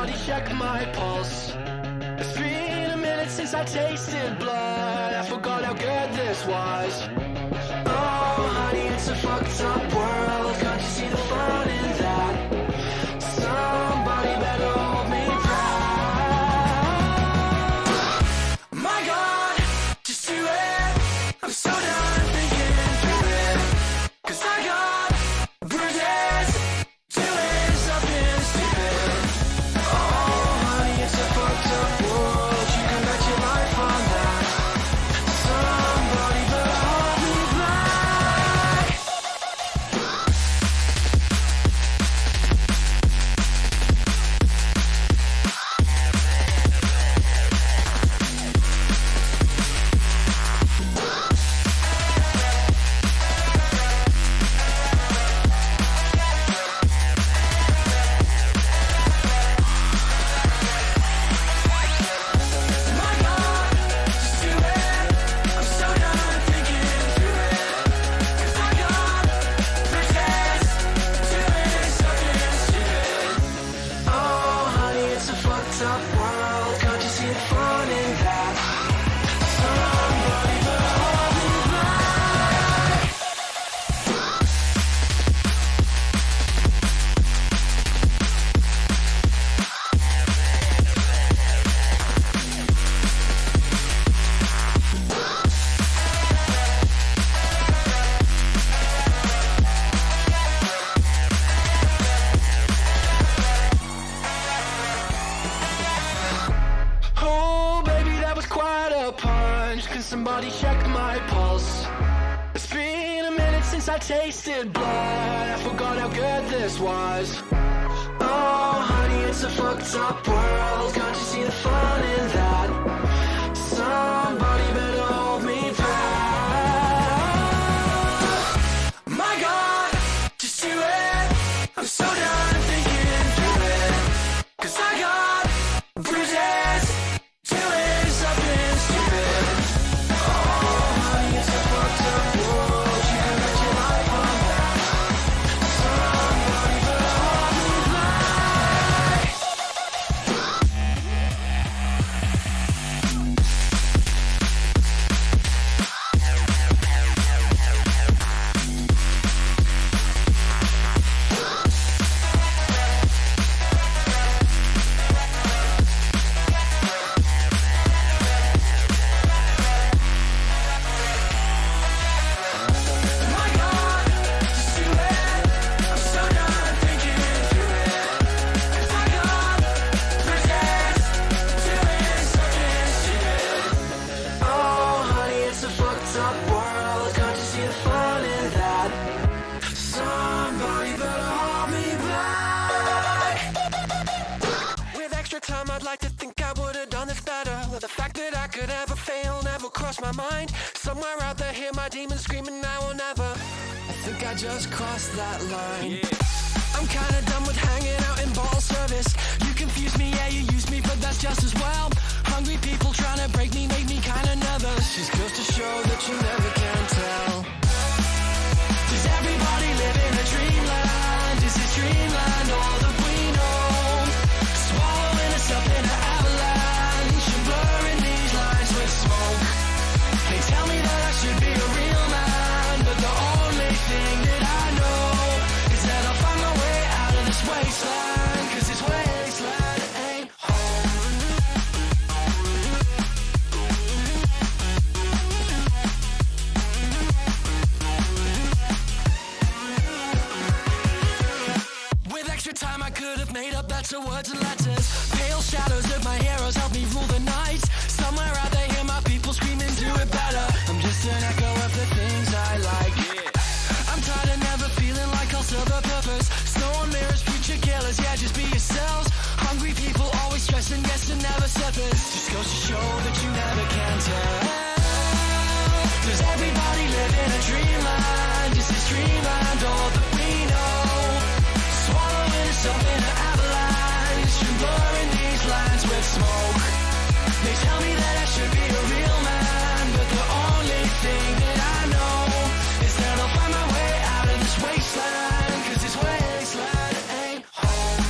somebody check my pulse? It's been a minute since I tasted blood. I forgot how good this was. Oh, honey, it's a fucked up world. Can't you see the fun in that? Somebody better hold me back. My God, just do it. I'm so done thinking through it. 'Cause I got bruises, doing something stupid. Oh, honey, it's a fucked up world. You can bet your life on that. Somebody better hold me back. My God, just do it. I'm so done thinking through it. 'Cause I got bruises, doing something stupid. Oh, honey, it's a fucked up world. Can't you see the fun in that? Somebody better hold me back. Oh, baby, that was quite a punch. Can somebody check my pulse? It's been a minute since I tasted blood. I forgot how good this was. Oh, honey, it's a fucked up world. Can't you see the fun in that? Somebody better hold me back. My God, just do it. I'm so done thinking through it. 'Cause I got bruises, doing something stupid. Oh, honey, it's a fucked up world. You can bet your life on that. Somebody better hold me back. My God, just do it. I'm so done thinking through it. 'Cause I got bruises, doing something stupid. Oh, honey, it's a fucked up world. Can't you see the fun in that? Somebody better hold me back. With extra time, I'd like to think I would have done this better. Well, the fact that I could ever fail never crossed my mind. Somewhere out there, hear my demons screaming, I will never. I think I just crossed that line. I'm kinda done with hanging out in bottle service. You confuse me, yeah, you use me, but that's just as well. Hungry people trying to break me make me kinda nervous. Just goes to show that you never can tell. Does everybody live in a dreamland? Is it dreamland all that we know? Swallowing us up in an avalanche and blurring these lines with smoke. They tell me that I should be a real man, but the only thing that I know is that I'll find my way out of this wasteland. 'Cause this wasteland ain't home. With extra time, I could have made up better words and letters. Pale shadows of my heroes help me rule the night. Somewhere out there, hear my people screaming, do it better. I'm just an echo of the things I like. I'm tired of never feeling like I'll serve a purpose. Snow on mirrors, future killers, yeah, just be yourselves. Hungry people always stressing, guess to never surface. Just goes to show that you never can tell. Does everybody live in a dreamland? Is this dreamland all that we know? Swallowing us up in an avalanche and blurring these lines with smoke. They tell me that I should be a real man, but the only thing that I know is that I'll find my way out of this wasteland. 'Cause this wasteland ain't home.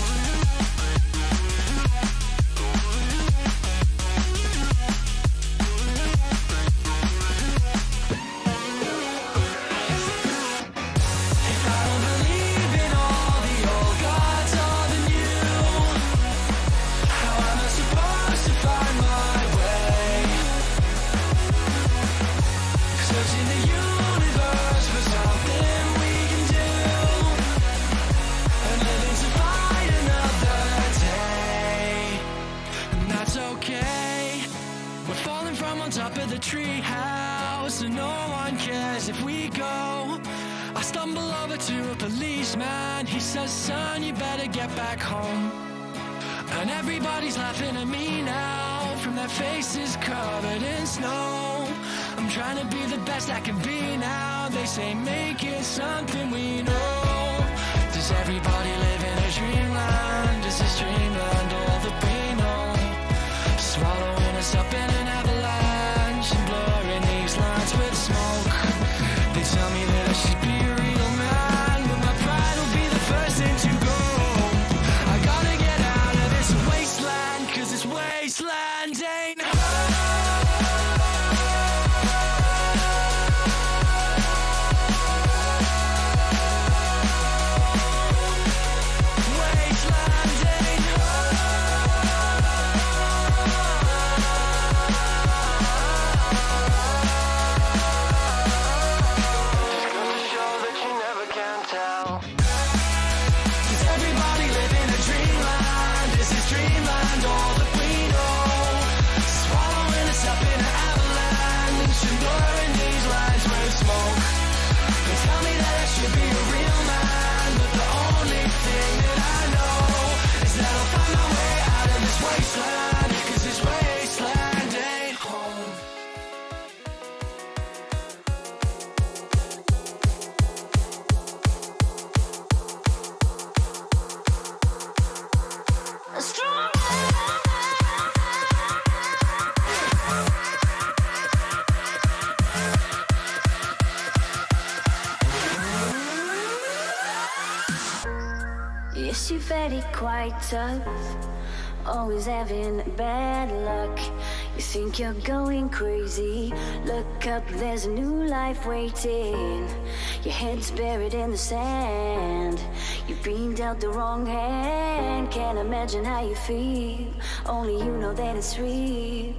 says, son, you better get back home. And everybody's laughing at me now, from their faces covered in snow. I'm trying to be the best I can be now. They say make it something we know. Does everybody live in a dreamland? Is this dreamland all that we know? Swallowing us up in an avalanche and blurring these lines with smoke. They tell me that I should be a real man, but my pride will be the first thing to go. I gotta get out of this wasteland, 'cause this wasteland ain't Yes, you're very quite tough, always having bad luck. You think you're going crazy, look up, there's a new life waiting. Your head's buried in the sand, you've been dealt the wrong hand. Can't imagine how you feel, only you know that it's real.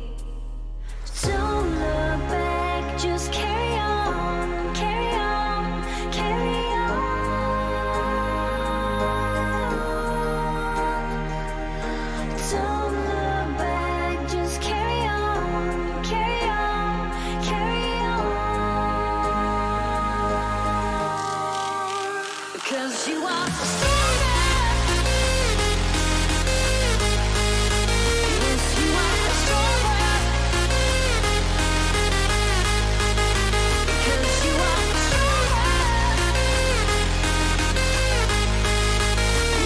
Don't look back, just carry on, carry on, carry on. Don't look back, just carry on, carry on, carry on. Because you are stronger. Yes, you are stronger. Because you are stronger.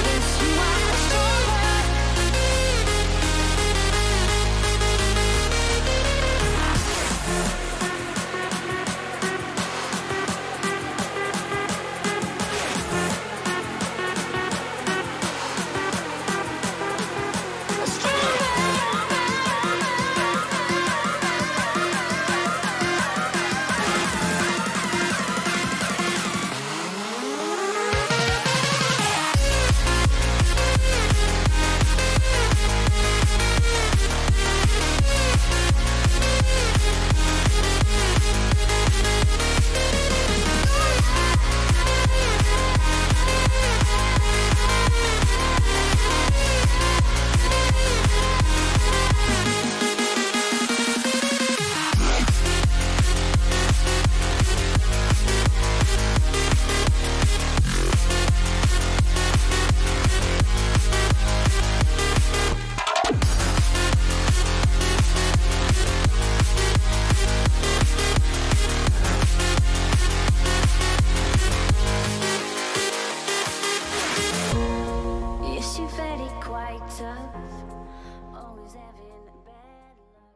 Yes, you are stronger. Yes, you're very quite tough, always having bad luck.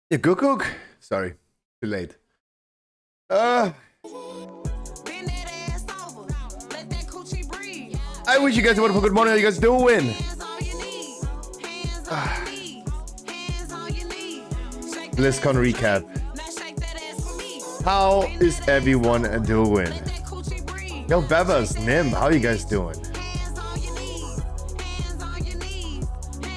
Yeah, Gukuk? Sorry, too late. I wish you guys a wonderful good morning. How you guys doing? BlizzCon recap. How is everyone doing? Yo, Bevas, Nim, how you guys doing?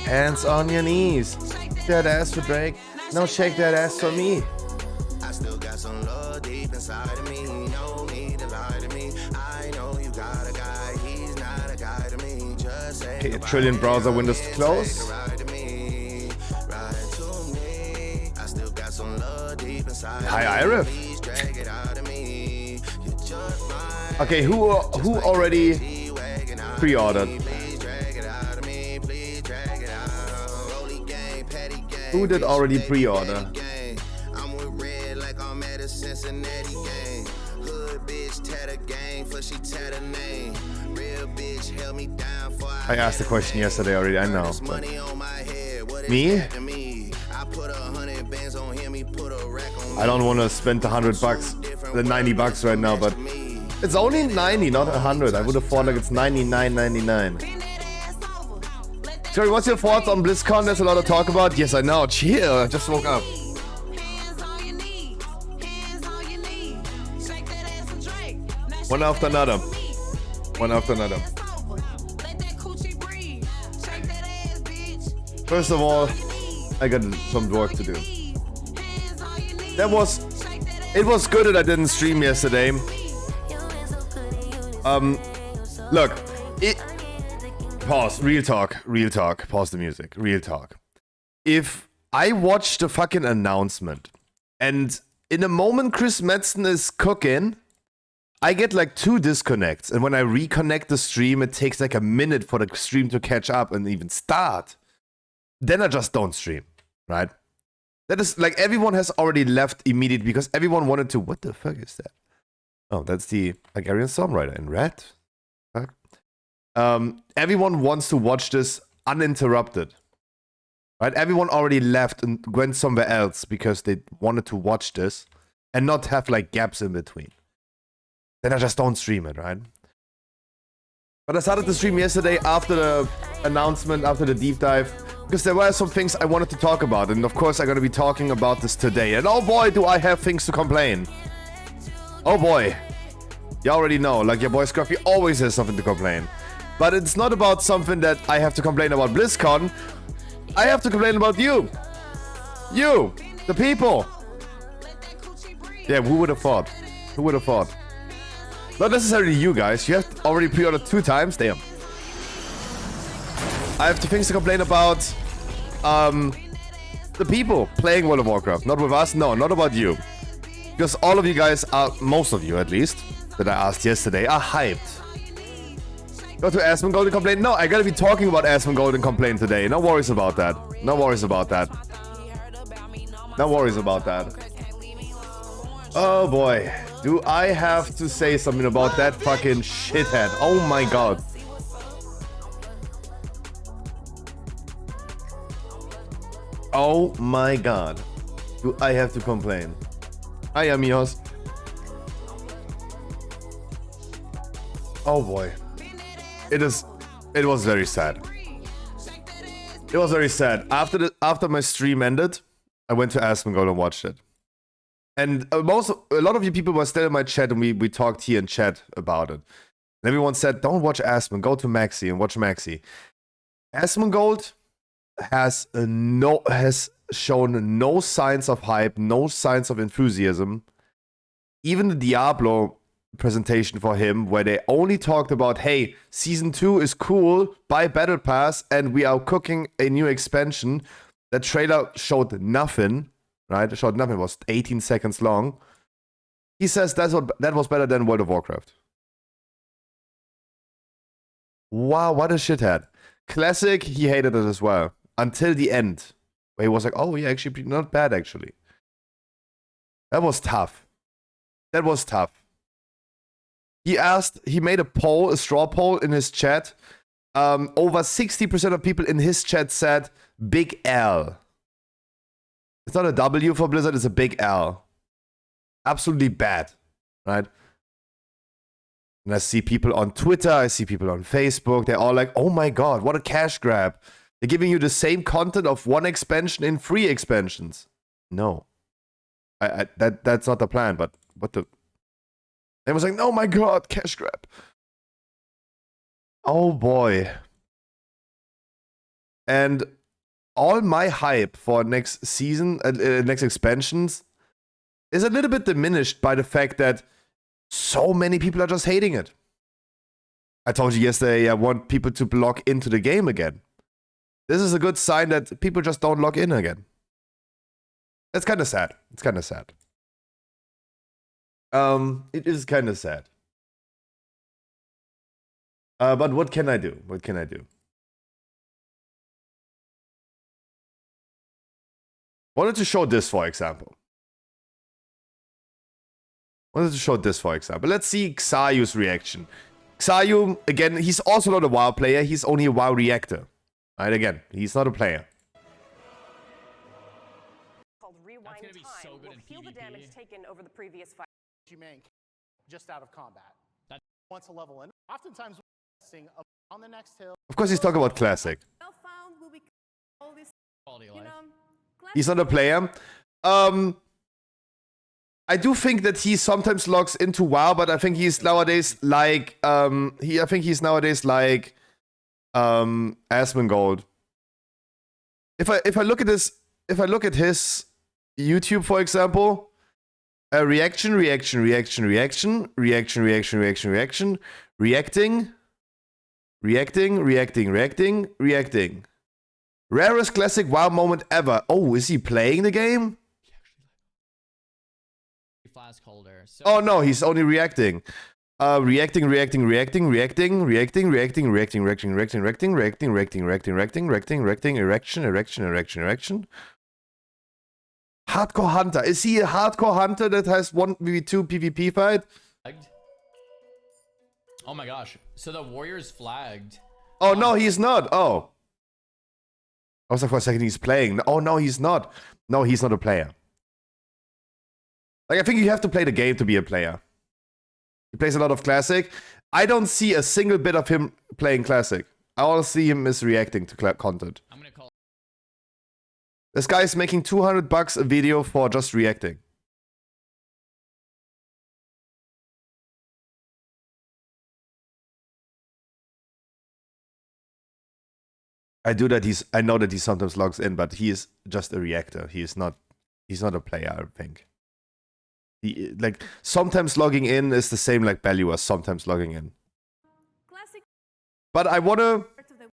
Hands on your knees. Shake that ass for Drake. No, shake that ass for me. I still got some love lie to me, no need to lie to me. I know you got a guy, he's not a guy to me. Just say Okay, a trillion browser windows to close. Hi, Irif. Okay, who already pre-ordered? Who did already pre-order? I asked the question yesterday already, I know. Me? I don't want to spend $100, the 90 bucks right now, but it's only 90, not 100. I would have thought like it's 99.99. Sorry, what's your thoughts on BlizzCon? There's a lot to talk about. Yes, I know. Chill. I just woke up. One after another. One after another. First of all, I got some work to do. It was good that I didn't stream yesterday. Look, pause, real talk, pause the music, real talk. If I watch the fucking announcement and in a moment Chris Metzen is cooking, I get like 2 disconnects, and when I reconnect the stream, it takes like a minute for the stream to catch up and even start. Then I just don't stream, right? That is like everyone has already left immediately because everyone wanted to. What the fuck is that? Oh, that's the Hungarian songwriter in red. Fuck. Everyone wants to watch this uninterrupted, right? Everyone already left and went somewhere else because they wanted to watch this and not have like gaps in between. Then I just don't stream it, right? But I started the stream yesterday after the announcement, after the deep dive, because there were some things I wanted to talk about, and of course I'm going to be talking about this today. And oh boy, do I have things to complain. Oh boy. You already know, like your boy Scruffy always has something to complain. But it's not about something that I have to complain about BlizzCon. I have to complain about you. You, the people. Yeah, who would have thought? Who would have thought? Not necessarily you guys. You have already pre-ordered 2 times. Damn. I have 2 things to complain about. The people playing World of Warcraft. Not with us. No, not about you. Because all of you guys are, most of you at least, that I asked yesterday, are hyped. Go to Asmongold and complain. No, I gotta be talking about Asmongold and complain today. No worries about that. No worries about that. No worries about that. Oh boy. Do I have to say something about that fucking shithead? Oh my god. Oh my god. Do I have to complain? Hi, amigos. Oh boy. It was very sad. It was very sad. After my stream ended, I went to Asmongold and watched it. And a lot of you people were still in my chat, and we talked here in chat about it. And everyone said, don't watch Asmon, go to Maxi and watch Maxi. Asmongold has shown no signs of hype, no signs of enthusiasm. Even the Diablo presentation for him, where they only talked about, hey, Season 2 is cool, buy Battle Pass, and we are cooking a new expansion. That trailer showed nothing. Right, it showed nothing. It was 18 seconds long. He says that was better than World of Warcraft. Wow, what a shithead. Classic, he hated it as well. Until the end. Where he was like, oh yeah, actually not bad actually. That was tough. That was tough. He made a straw poll in his chat. Over 60% of people in his chat said Big L. It's not a W for Blizzard, it's a big L. Absolutely bad, right? And I see people on Twitter, I see people on Facebook, they're all like, oh my god, what a cash grab. They're giving you the same content of 1 expansion in 3 expansions. No. That's not the plan, but what the... They was like, oh my god, cash grab. Oh boy. And all my hype for next season, next expansions, is a little bit diminished by the fact that so many people are just hating it. I told you yesterday I want people to log into the game again. This is a good sign that people just don't log in again. That's kind of sad. It's kind of sad. It is kind of sad. But what can I do? What can I do? Wanted to show this, for example. Let's see Xayu's reaction. Xayu, again, he's also not a WoW player. He's only a WoW reactor. Right, again, he's not a player. Called Rewind That's gonna be Time so good will in heal the PvP. damage taken over the previous fight. Mank just out of combat. That- Wants a level in. Oftentimes, we're on the next hill. Of course, he's talking about Classic. Well-found will be all this, Quality of you life. know, He's not a player. I do think that he sometimes logs into WoW, but I think he's nowadays like Asmongold. If I look at his YouTube, for example, reacting, rarest classic WoW moment ever. Oh, is he playing the game? Flask holder. So Oh no, he's only reacting. Reacting. Hardcore Hunter. Is he a hardcore hunter that has 1v2 PvP fight? flagged. Oh my gosh. So the warrior's flagged. Oh no, he's not. Oh. I was like for a second he's playing. Oh no, he's not. No, he's not a player. Like I think you have to play the game to be a player. He plays a lot of Classic. I don't see a single bit of him playing Classic. I all see him as reacting to content. I'm gonna call. This guy is making $200 a video for just reacting. I know that he sometimes logs in, but he is just a reactor. He's not a player, I think. He, like sometimes logging in is the same like Belly was sometimes logging in. classic But I wanna part of the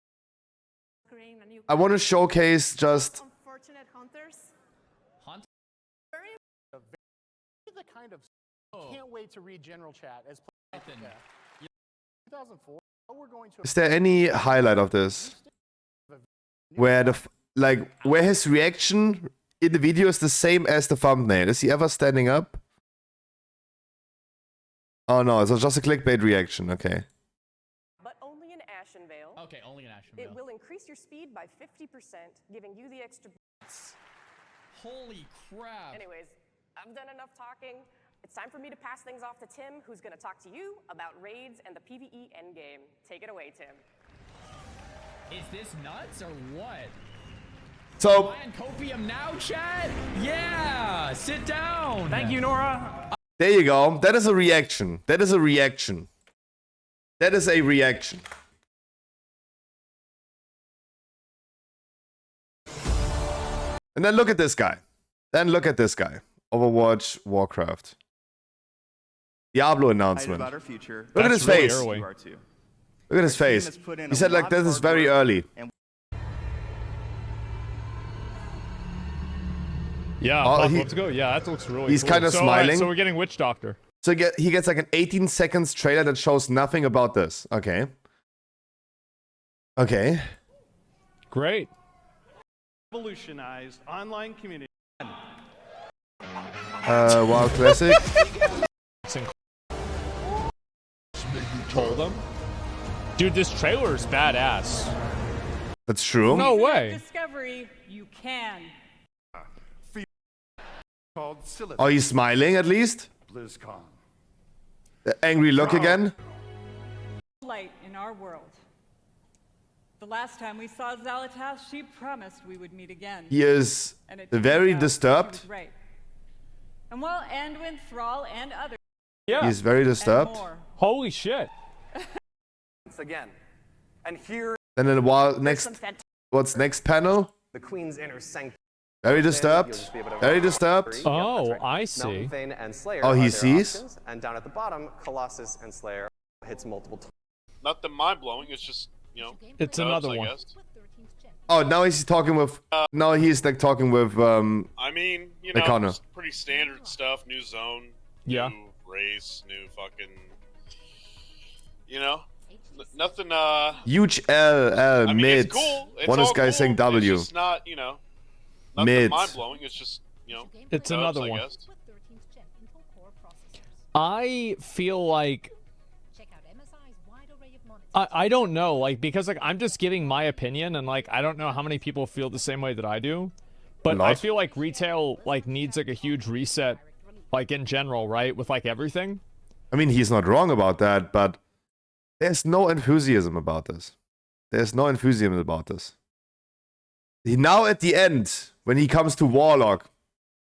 screen, and you showcase just unfortunate hunters. Hunt. Very The kind of Oh. can't wait to read general chat as Nathan. yeah. 2004. We're going to is there any highlight of this where where his reaction in the video is the same as the thumbnail? Is he ever standing up? Oh no, it's just a clickbait reaction. Okay. but only in Ashenvale. Okay, only an action. It will increase your speed by 50%, giving you the extra. Holy crap. Anyways, I've done enough talking. It's time for me to pass things off to Tim, who's going to talk to you about raids and the PvE endgame. Take it away, Tim. Is this nuts or what? So Buying copium now, Chad? Yeah! Sit down! Thank you, Nora. there you go. That is a reaction. That is a reaction. That is a reaction. And then look at this guy. Overwatch, Warcraft. Diablo announcement. About our future. Look at his face. early. You are too. Look at his face. has put in He a said like lot this of is hard very work. early. Yeah, Oh, Pop, he- let's go. Yeah, that looks really he's cool. kinda So, smiling. so we're getting Witch Doctor. So he gets like an 18 seconds trailer that shows nothing about this. Okay. Okay. Great. Revolutionized online community. WoW Classic. Told them. Dude, this trailer is badass. That's true. No way. Discovery, you can. Called Silith. Oh, he's smiling at least. BlizzCon. The angry look again. Light in our world. The last time we saw Zalatas, she promised we would meet again. He is And it turns very out disturbed. She was right. And while Anduin, Thrall, and others Yeah. He's very and disturbed. more. Holy shit. Once again. And here, And then while next, Some fantastic what's next panel? the Queen's inner sanctum. Very disturbed. Very disturbed. Oh, I see. Mountain Thane and Slayer Oh, he are their sees? options, and down at the bottom, Colossus and Slayer hits multiple times. Nothing mind blowing. It's just, you know. It's dubs, another I one. guess. Oh, now he's talking with. Now he's like talking with. I mean, you know, Connor. just pretty standard stuff. New zone. Yeah. New race. New fucking. You know, nothing. Huge L I mean, mid. it's cool. It's One all is guy cool. saying W. It's just not, you know, nothing Mid. mind blowing. It's just, you know. It's dubs, another I one. guess. I feel like I don't know, like, because like I'm just giving my opinion, and like I don't know how many people feel the same way that I do, but I feel like retail like needs like a huge reset, like in general, right, with like everything. I mean, he's not wrong about that, but there's no enthusiasm about this. There's no enthusiasm about this. Now at the end, when he comes to Warlock,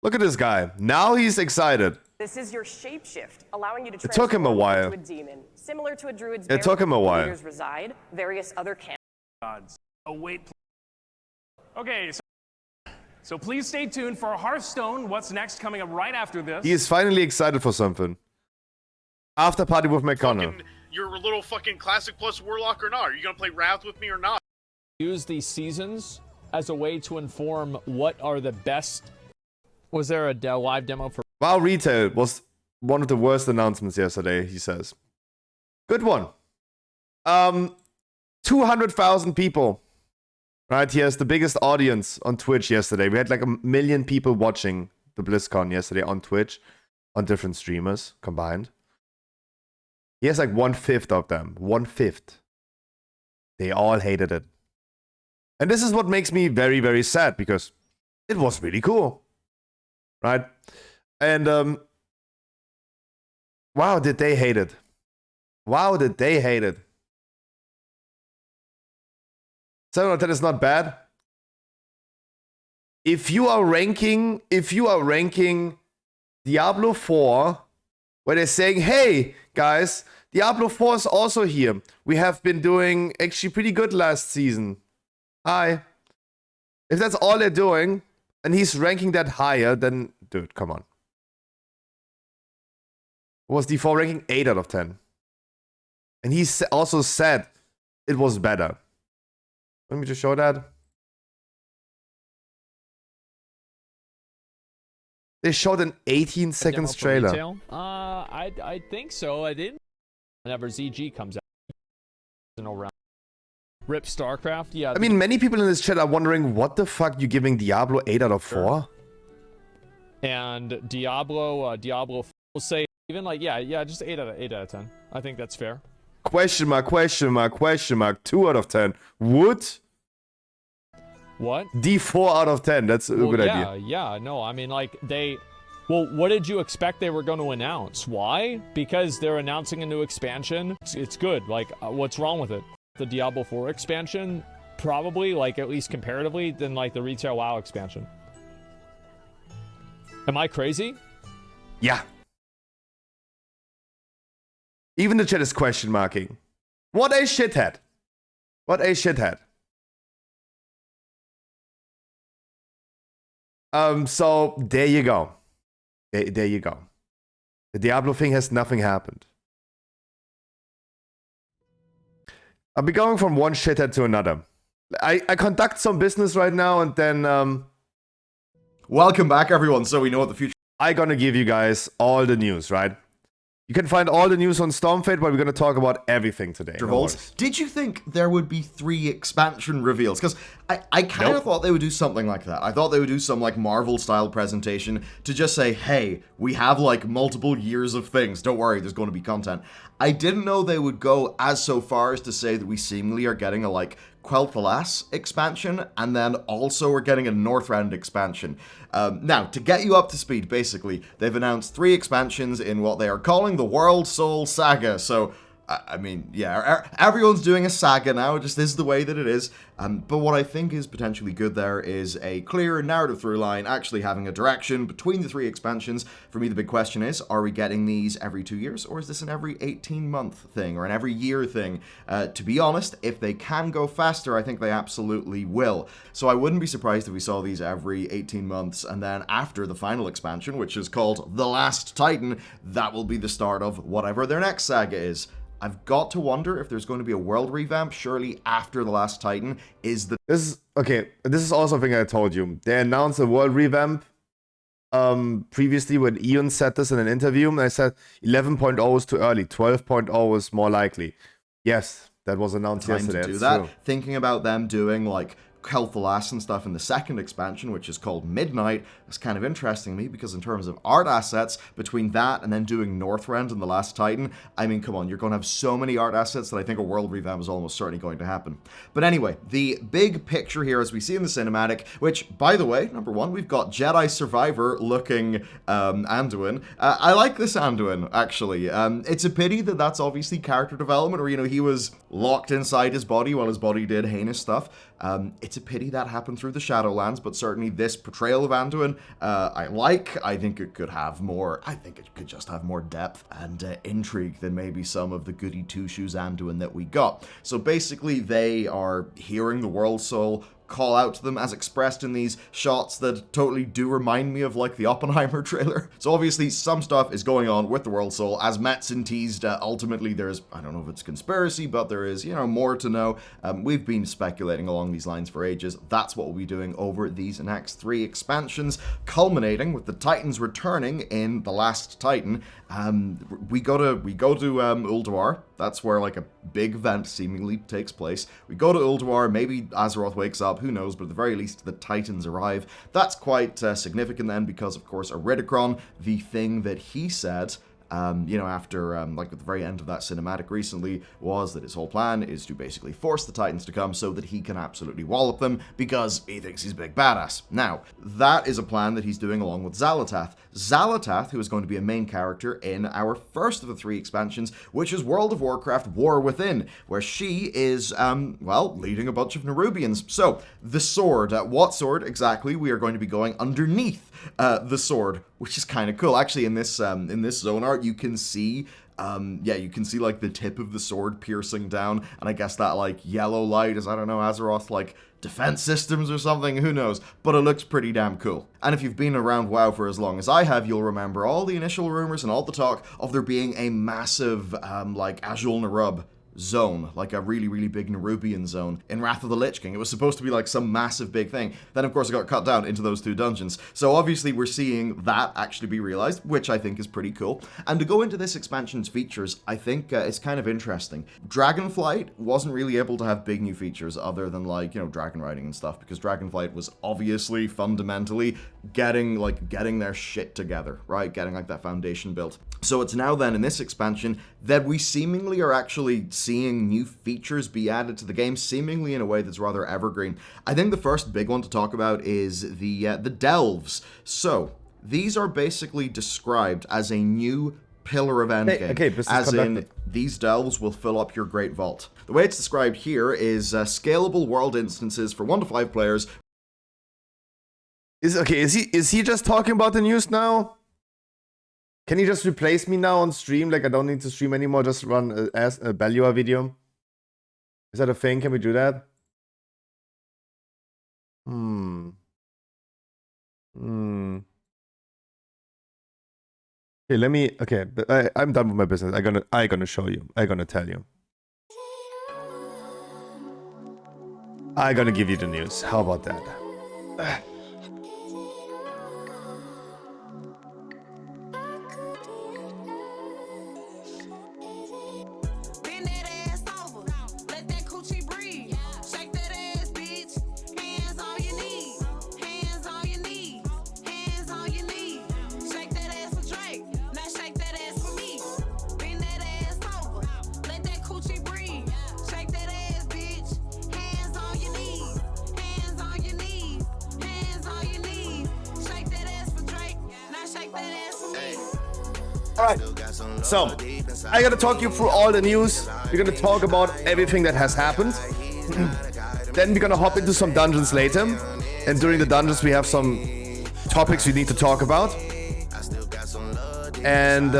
look at this guy. Now he's excited. This is your shapeshift, allowing you to It took him a transform while. into a demon. Similar to a druid's It took him a barrow, while. leaders reside, various other Gods. Oh, wait. Okay, so please stay tuned for Hearthstone. What's next coming up right after this? He is finally excited for something. After party with McConnell. You're a little fucking Classic Plus Warlock or not? Are you gonna play Wrath with me or not? Use these seasons as a way to inform what are the best. Was there a live demo for WoW Retail was one of the worst announcements yesterday, he says. Good one. 200,000 people. Right, he has the biggest audience on Twitch yesterday. We had like 1 million people watching the BlizzCon yesterday on Twitch, on different streamers combined. He has like 1/5 of them. 1/5. They all hated it. And this is what makes me very, very sad, because it was really cool. Right? And wow, did they hate it. Wow, did they hate it. 7 out of 10 is not bad. If you are ranking Diablo 4, where they're saying, hey, guys, Diablo 4 is also here. We have been doing actually pretty good last season. Hi. If that's all they're doing, and he's ranking that higher, then, dude, come on. What was D4 ranking? 8 out of 10. And he also said it was better. Let me just show that. They showed an 18 seconds trailer. retail? I think so. I didn't. Whenever ZG comes out, around. Rip StarCraft. Yeah. I mean, many people in this chat are wondering what the fuck you giving Diablo 8 out of 4? And Diablo 4 will say even like yeah, just 8 out of 10. I think that's fair. Question mark, question mark, question mark. 2 out of 10. Would? What? D4 out of 10. That's a good idea. Yeah, no, I mean, like, well, what did you expect they were going to announce? Why? Because they're announcing a new expansion. It's good. Like, what's wrong with it? The Diablo 4 expansion, probably, like, at least comparatively, than, like, the Retail WoW expansion. Am I crazy? Yeah. Even the chat is question marking. What a shithead. What a shithead. So there you go. There you go. The Diablo thing has nothing happened. I'll be going from one shithead to another. I conduct some business right now, and then welcome back, everyone. So we know what the future. I'm gonna give you guys all the news, right? You can find all the news on Stormfade, but we're gonna talk about everything today. Did you think there would be 3 expansion reveals? Because I kind of thought they would do something like that. I thought they would do some like Marvel-style presentation to just say, hey, we have like multiple years of things. Don't worry, there's going to be content. I didn't know they would go as so far as to say that we seemingly are getting a like Quel'Thalas expansion, and then also we're getting a Northrend expansion. Now, to get you up to speed, basically, they've announced 3 expansions in what they are calling the World Soul Saga. So, I mean, yeah, everyone's doing a saga now. It just is the way that it is. But what I think is potentially good there is a clear narrative through line, actually having a direction between the 3 expansions. For me, the big question is, are we getting these every 2 years, or is this an every 18-month thing, or an every year thing? To be honest, if they can go faster, I think they absolutely will. So I wouldn't be surprised if we saw these every 18 months, and then after the final expansion, which is called The Last Titan, that will be the start of whatever their next saga is. I've got to wonder if there's going to be a world revamp, surely after The Last Titan is the... This is also a thing I told you. They announced a world revamp previously when Ian said this in an interview, and I said 11.0 is too early, 12.0 is more likely. Yes, that was announced yesterday. To do that. Thinking about them doing like Health the Last and stuff in the second expansion, which is called Midnight, is kind of interesting to me, because in terms of art assets, between that and then doing Northrend and The Last Titan, I mean, come on, you're going to have so many art assets that I think a world revamp is almost certainly going to happen. But anyway, the big picture here, as we see in the cinematic, which, by the way, number 1, we've got Jedi Survivor looking Anduin. I like this Anduin, actually. It's a pity that that's obviously character development, or, you know, he was locked inside his body while his body did heinous stuff. It's a pity that happened through the Shadowlands, but certainly this portrayal of Anduin, I like. I think it could have more, I think it could just have more depth and intrigue than maybe some of the goody two-shoes Anduin that we got. So basically, they are hearing the World Soul call out to them as expressed in these shots that totally do remind me of like the Oppenheimer trailer. So obviously some stuff is going on with the World Soul. As Metzen teased, ultimately there's, I don't know if it's conspiracy, but there is, you know, more to know. We've been speculating along these lines for ages. That's what we'll be doing over these next 3 expansions, culminating with the Titans returning in The Last Titan. We go to Ulduar. That's where like a big event seemingly takes place. We go to Ulduar, maybe Azeroth wakes up, who knows, but at the very least the Titans arrive. That's quite significant then, because of course Iridikron, the thing that he said, you know, after, like at the very end of that cinematic recently, was that his whole plan is to basically force the Titans to come so that he can absolutely wallop them, because he thinks he's a big badass. Now, that is a plan that he's doing along with Xal'atath. Xal'atath, who is going to be a main character in our first of the 3 expansions, which is World of Warcraft War Within, where she is, well, leading a bunch of Nerubians. So, the sword, what sword exactly? We are going to be going underneath the sword, which is kind of cool. Actually, in this zone art, you can see, yeah, you can see like the tip of the sword piercing down, and I guess that like yellow light is, I don't know, Azeroth like defense systems or something, who knows, but it looks pretty damn cool. And if you've been around WoW for as long as I have, you'll remember all the initial rumors and all the talk of there being a massive, like Azul Nerub zone, like a really, really big Nerubian zone in Wrath of the Lich King. It was supposed to be like some massive big thing. Then, of course, it got cut down into those 2 dungeons. So obviously, we're seeing that actually be realized, which I think is pretty cool. And to go into this expansion's features, I think it's kind of interesting. Dragonflight wasn't really able to have big new features other than like, you know, dragon riding and stuff, because Dragonflight was obviously fundamentally getting their shit together, right? Getting like that foundation built. So it's now then in this expansion that we seemingly are actually seeing new features be added to the game, seemingly in a way that's rather evergreen. I think the first big one to talk about is the delves. So these are basically described as a new pillar of endgame, as in these delves will fill up your Great Vault. The way it's described here is scalable world instances for 1 to 5 players. Is he just talking about the news now? Can you just replace me now on stream? Like, I don't need to stream anymore, just run a Belua video? Is that a thing? Can we do that? Okay, let me... Okay, I'm done with my business. I'm gonna show you. I'm gonna tell you. I'm gonna give you the news. How about that? Still got some So, I gotta talk you through all the news. We're gonna talk about everything that has happened. Then we're gonna hop into some dungeons later. And during the dungeons, we have some topics we need to talk about. And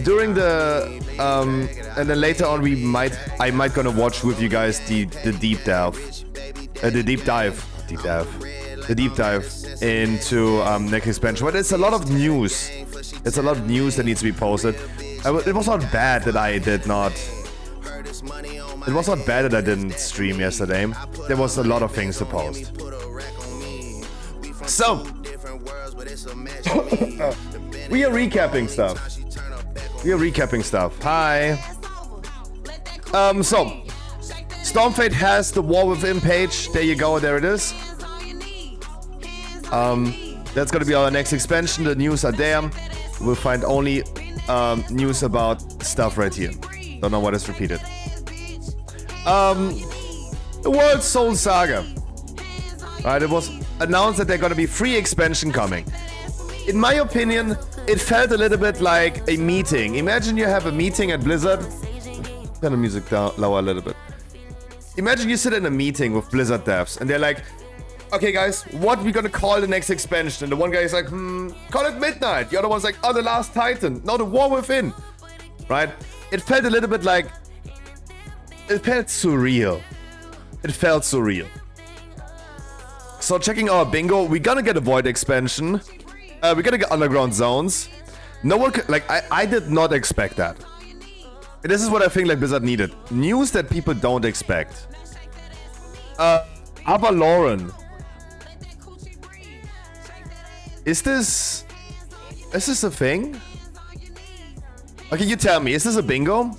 during the and then later on I might gonna watch with you guys the deep dive into next expansion. But it's a lot of news. It's a lot of news that needs to be posted. It was not bad that I did not. It was not bad that I didn't stream yesterday. There was a lot of things to post. So we are recapping stuff. Hi. So Stormfate has the War Within page. There you go. There it is. That's gonna be our next expansion. The news are there. We'll find only news about stuff right here. Don't know what is repeated. The World Soul Saga. Right, it was announced that there's gonna be free expansion coming. In my opinion, it felt a little bit like a meeting. Imagine you have a meeting at Blizzard. Turn the music down lower a little bit. Imagine you sit in a meeting with Blizzard devs and they're like, okay guys, what we gonna call the next expansion? And the one guy is like, call it Midnight. The other one's like, oh, the Last Titan. No, the War Within. Right? It felt a little bit like, it felt surreal. So checking our bingo, we're gonna get a Void expansion. We're gonna get Underground Zones. No one could, like, I did not expect that. And this is what I think like Blizzard needed. News that people don't expect. Avaloran. Is this a thing? Okay, you tell me, is this a bingo?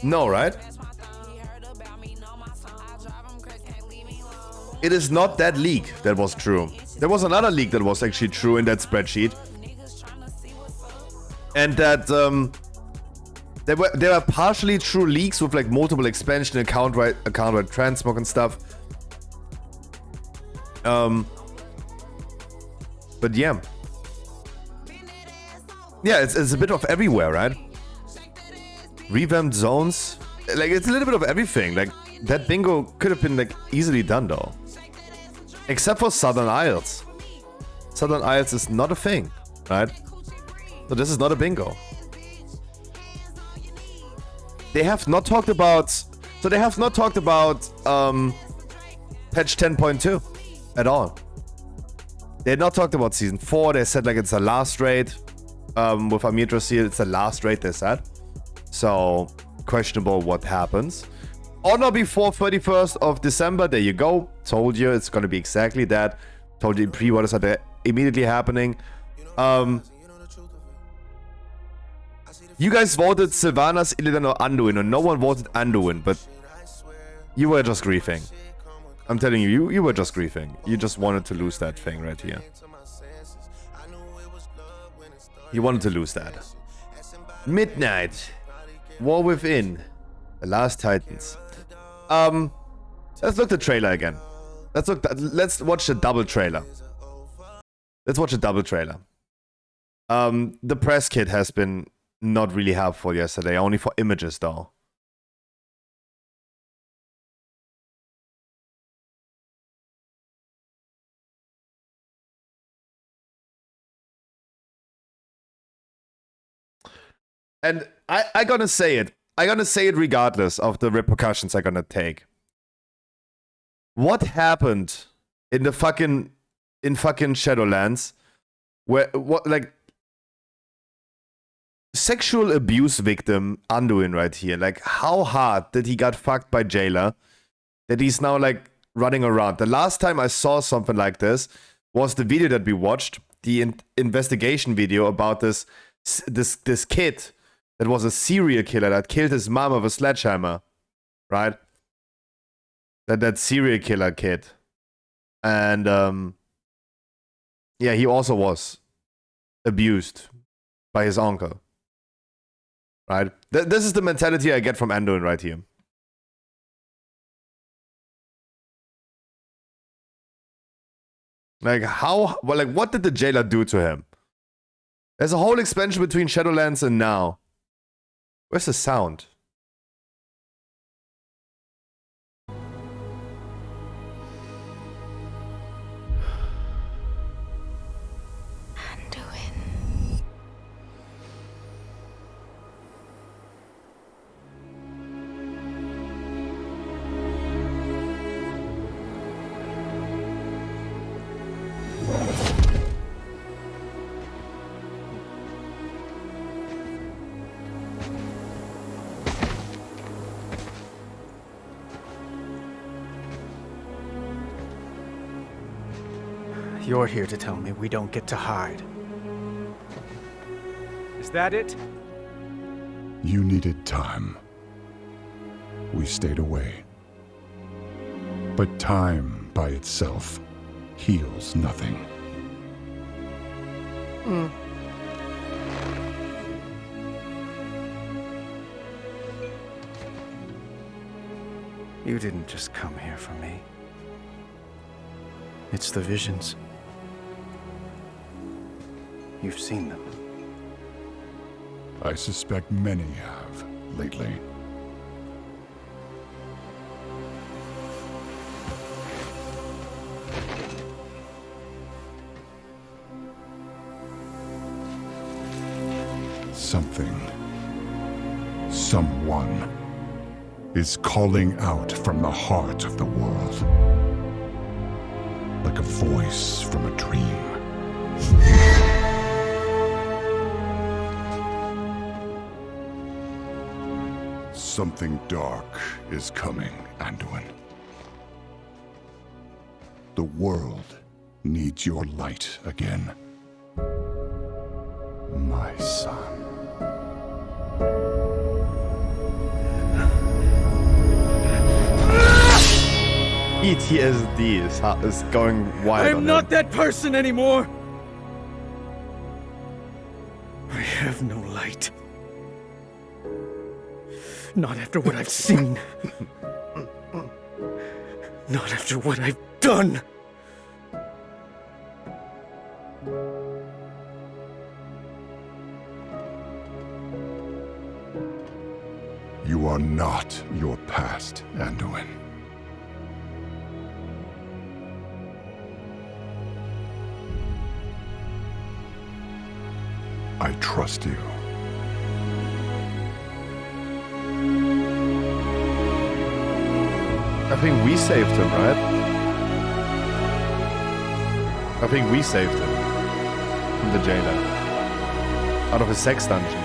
No, right? It is not that leak that was true. There was another leak that was actually true in that spreadsheet. And that there were partially true leaks with like multiple expansion, account right transmog and stuff. But yeah. Yeah, it's a bit of everywhere, right? Revamped zones. Like, it's a little bit of everything. Like, that bingo could have been like easily done though. Except for Southern Isles. Southern Isles is not a thing, right? So this is not a bingo. They have not talked about... So they have not talked about patch 10.2 at all. They had not talked about Season 4. They said like it's a last raid. With Amitra Seal, it's a last raid, they said. So, questionable what happens. Honor before 31st of December. There you go. Told you it's gonna be exactly that. Told you in pre-orders are immediately happening. You guys voted Sylvanas, Illidan or Anduin, and no one voted Anduin, but you were just griefing. I'm telling you, you were just griefing. You just wanted to lose that thing right here. You wanted to lose that. Midnight. War Within. The Last Titans. Let's look at the trailer again. Let's watch the double trailer. Let's watch a double trailer. The press kit has been not really helpful yesterday, only for images though. And I gonna say it. I'm gonna say it regardless of the repercussions I'm gonna take. What happened in the fucking Shadowlands? Where what like sexual abuse victim Anduin right here? Like how hard did he got fucked by Jailer that he's now like running around? The last time I saw something like this was the video that we watched, the investigation video about this kid that was a serial killer that killed his mom with a sledgehammer, right? That serial killer kid. And yeah, he also was abused by his uncle. Right? This is the mentality I get from Anduin right here. Like, how... Well, like, what did the jailer do to him? There's a whole expansion between Shadowlands and now. Where's the sound? You're here to tell me we don't get to hide. Is that it? You needed time. We stayed away. But time by itself heals nothing. You didn't just come here for me. It's the visions. You've seen them. I suspect many have lately. Something, someone, is calling out from the heart of the world. Like a voice from a dream. Something dark is coming, Anduin. The world needs your light again. My son. PTSD is going wild. I'm not that person anymore! I have no light. Not after what I've seen. Not after what I've done. You are not your past, Anduin. I trust you. I think we saved him, right? I think we saved him from the jailer. Out of a sex dungeon.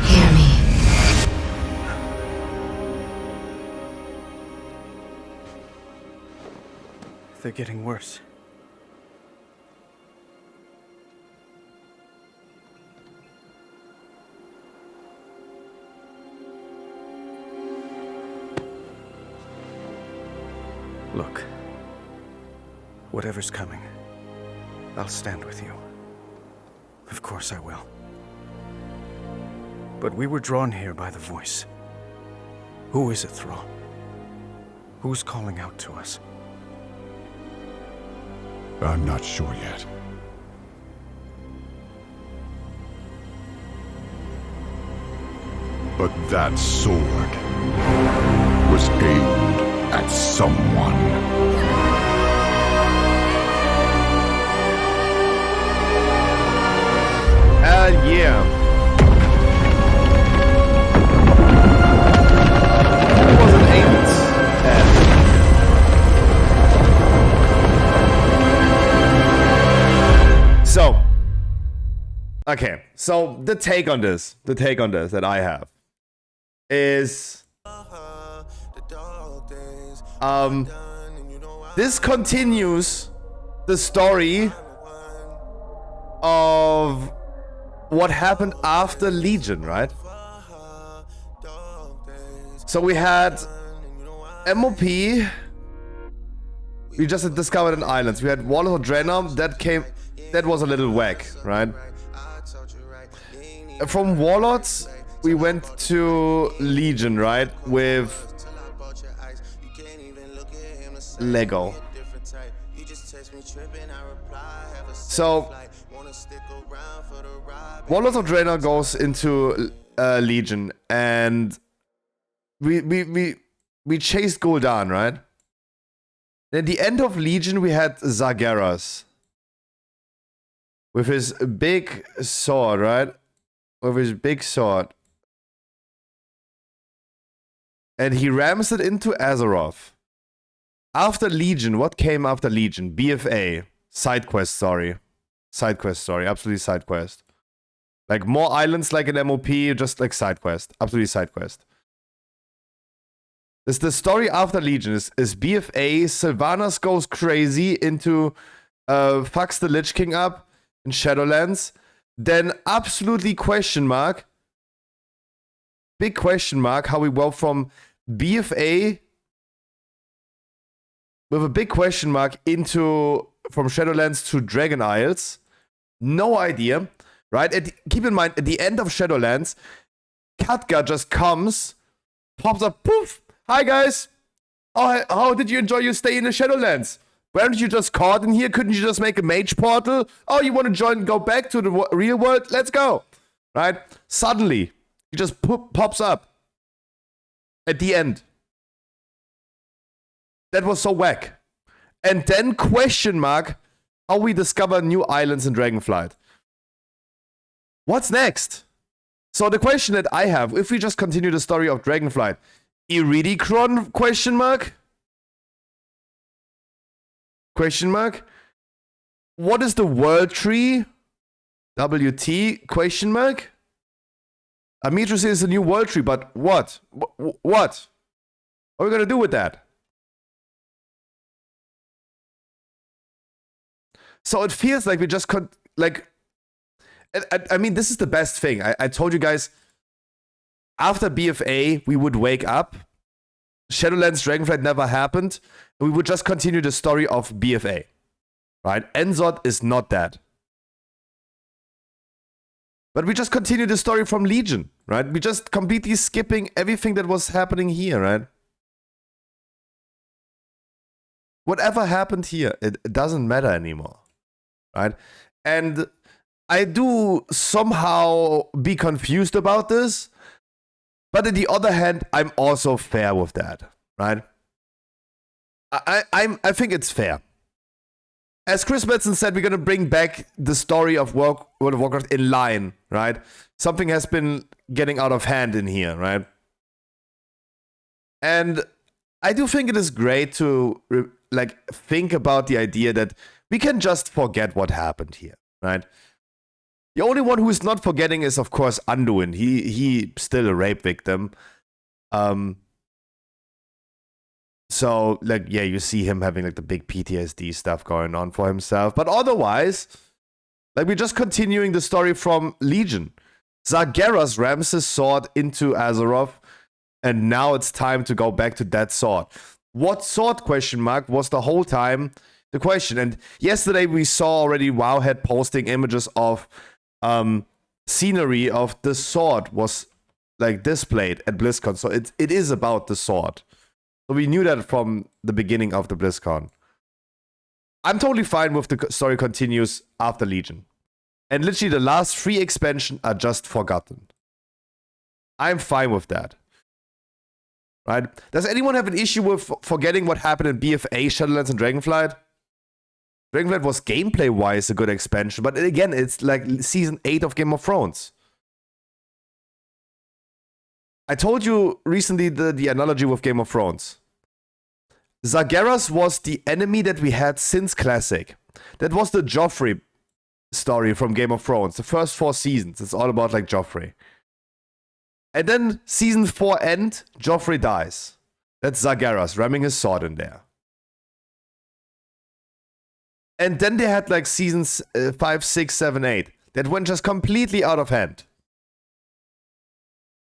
Hear me. They're getting worse. Look, whatever's coming, I'll stand with you. Of course I will. But we were drawn here by the voice. Who is it, Thrall? Who's calling out to us? I'm not sure yet. But that sword was aimed at someone. Hell yeah. It wasn't aimed at. So, okay. So the take on this that I have is this continues the story of what happened after Legion, right? So we had MOP. We just had discovered an island. We had Wall of Draenor. That was a little whack, right? From Warlords, we went to Legion, right? With Lego. So, Warlords of Draenor goes into Legion, and we chased Gul'dan, right? And at the end of Legion, we had Zagreus with his big sword, right? With his big sword. And he rams it into Azeroth. After Legion, what came after Legion? BFA. Side quest story. Side quest story. Absolutely side quest. Like more islands like an MOP, just like side quest. Absolutely side quest. This the story after Legion is BFA. Sylvanas goes crazy into fucks the Lich King up in Shadowlands. Then absolutely question mark. Big question mark how we go from BFA with a big question mark into from Shadowlands to Dragon Isles. No idea, right? Keep in mind, at the end of Shadowlands, Katka just comes, pops up, poof. Hi guys. Oh, how did you enjoy your stay in the Shadowlands? Weren't you just caught in here? Couldn't you just make a mage portal? Oh, you want to join and go back to the real world? Let's go. Right? Suddenly, he just pops up. At the end. That was so whack. And then question mark how we discover new islands in Dragonflight. What's next? So the question that I have, if we just continue the story of Dragonflight, Iridikron question mark? Question mark? What is the world tree? WT question mark? Amitris is a new world tree, but what? What? What are we gonna do with that? So it feels like we just I mean, this is the best thing. I told you guys, after BFA, we would wake up. Shadowlands Dragonflight never happened. We would just continue the story of BFA. Right? Enzod is not that. But we just continue the story from Legion, right? We just completely skipping everything that was happening here, right? Whatever happened here, it doesn't matter anymore, right? And I do somehow be confused about this, but on the other hand, I'm also fair with that, right? I think it's fair. As Chris Metzen said, we're going to bring back the story of World of Warcraft in line, right? Something has been getting out of hand in here, right? And I do think it is great to think about the idea that we can just forget what happened here, right? The only one who is not forgetting is, of course, Anduin. He still a rape victim. So, yeah, you see him having, the big PTSD stuff going on for himself. But otherwise, we're just continuing the story from Legion. Zagreus rams his sword into Azeroth, and now it's time to go back to that sword. What sword, question mark, was the whole time the question. And yesterday we saw already Wowhead posting images of scenery of the sword was, displayed at BlizzCon. So it is about the sword. So we knew that from the beginning of the BlizzCon. I'm totally fine with the story continues after Legion. And literally the last 3 expansions are just forgotten. I'm fine with that. Right? Does anyone have an issue with forgetting what happened in BFA, Shadowlands, and Dragonflight? Dragonflight was gameplay-wise a good expansion, but again, it's like Season 8 of Game of Thrones. I told you recently the analogy with Game of Thrones. Zagreus was the enemy that we had since Classic. That was the Joffrey story from Game of Thrones. The first 4 seasons. It's all about Joffrey. And then Season 4 end, Joffrey dies. That's Zagreus ramming his sword in there. And then they had Seasons 5, 6, 7, 8. That went just completely out of hand.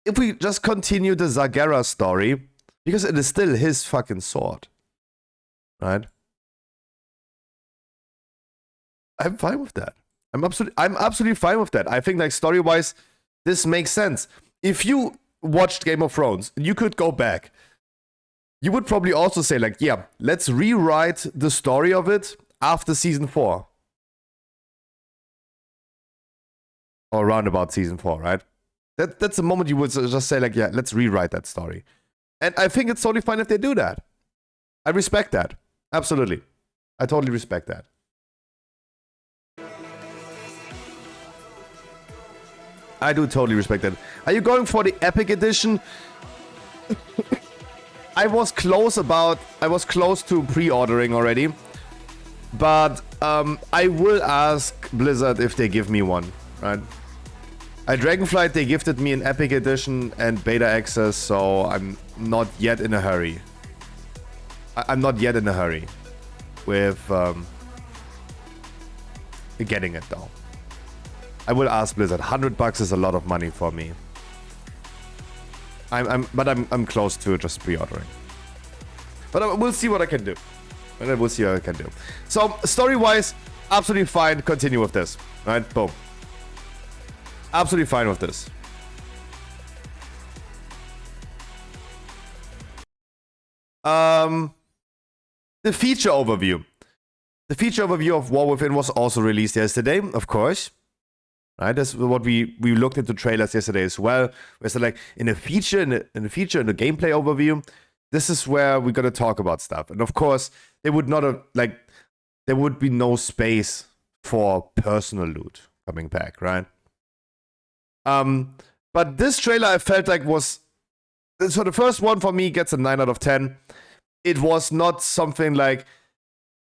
If we just continue the Zagreus story, because it is still his fucking sword, right? I'm fine with that. I'm absolutely fine with that. I think story-wise, this makes sense. If you watched Game of Thrones, you could go back. you would probably also say like, yeah, let's rewrite the story of it after season 4. Or around about season 4, right? That's the moment you would just say like, yeah, let's rewrite that story. And I think it's totally fine if they do that. I respect that. Absolutely. I totally respect that. I do totally respect that. Are you going for the Epic Edition? I was close to pre-ordering already. But I will ask Blizzard if they give me one, right? At Dragonflight, they gifted me an Epic Edition and beta access, so I'm not yet in a hurry. I'm not yet in a hurry with getting it though. I will ask Blizzard. $100 is a lot of money for me. But I'm close to just pre-ordering. But we'll see what I can do. And we'll see what I can do. So story-wise, absolutely fine. Continue with this, right? Boom. Absolutely fine with this. The feature overview. The feature overview of War Within was also released yesterday, of course. Right, that's what we looked into trailers yesterday as well. Where it's like in the gameplay overview, this is where we're gonna talk about stuff. And of course, they would not have there would be no space for personal loot coming back, right? But this trailer I felt like was so the first one for me gets a 9 out of 10. It was not something like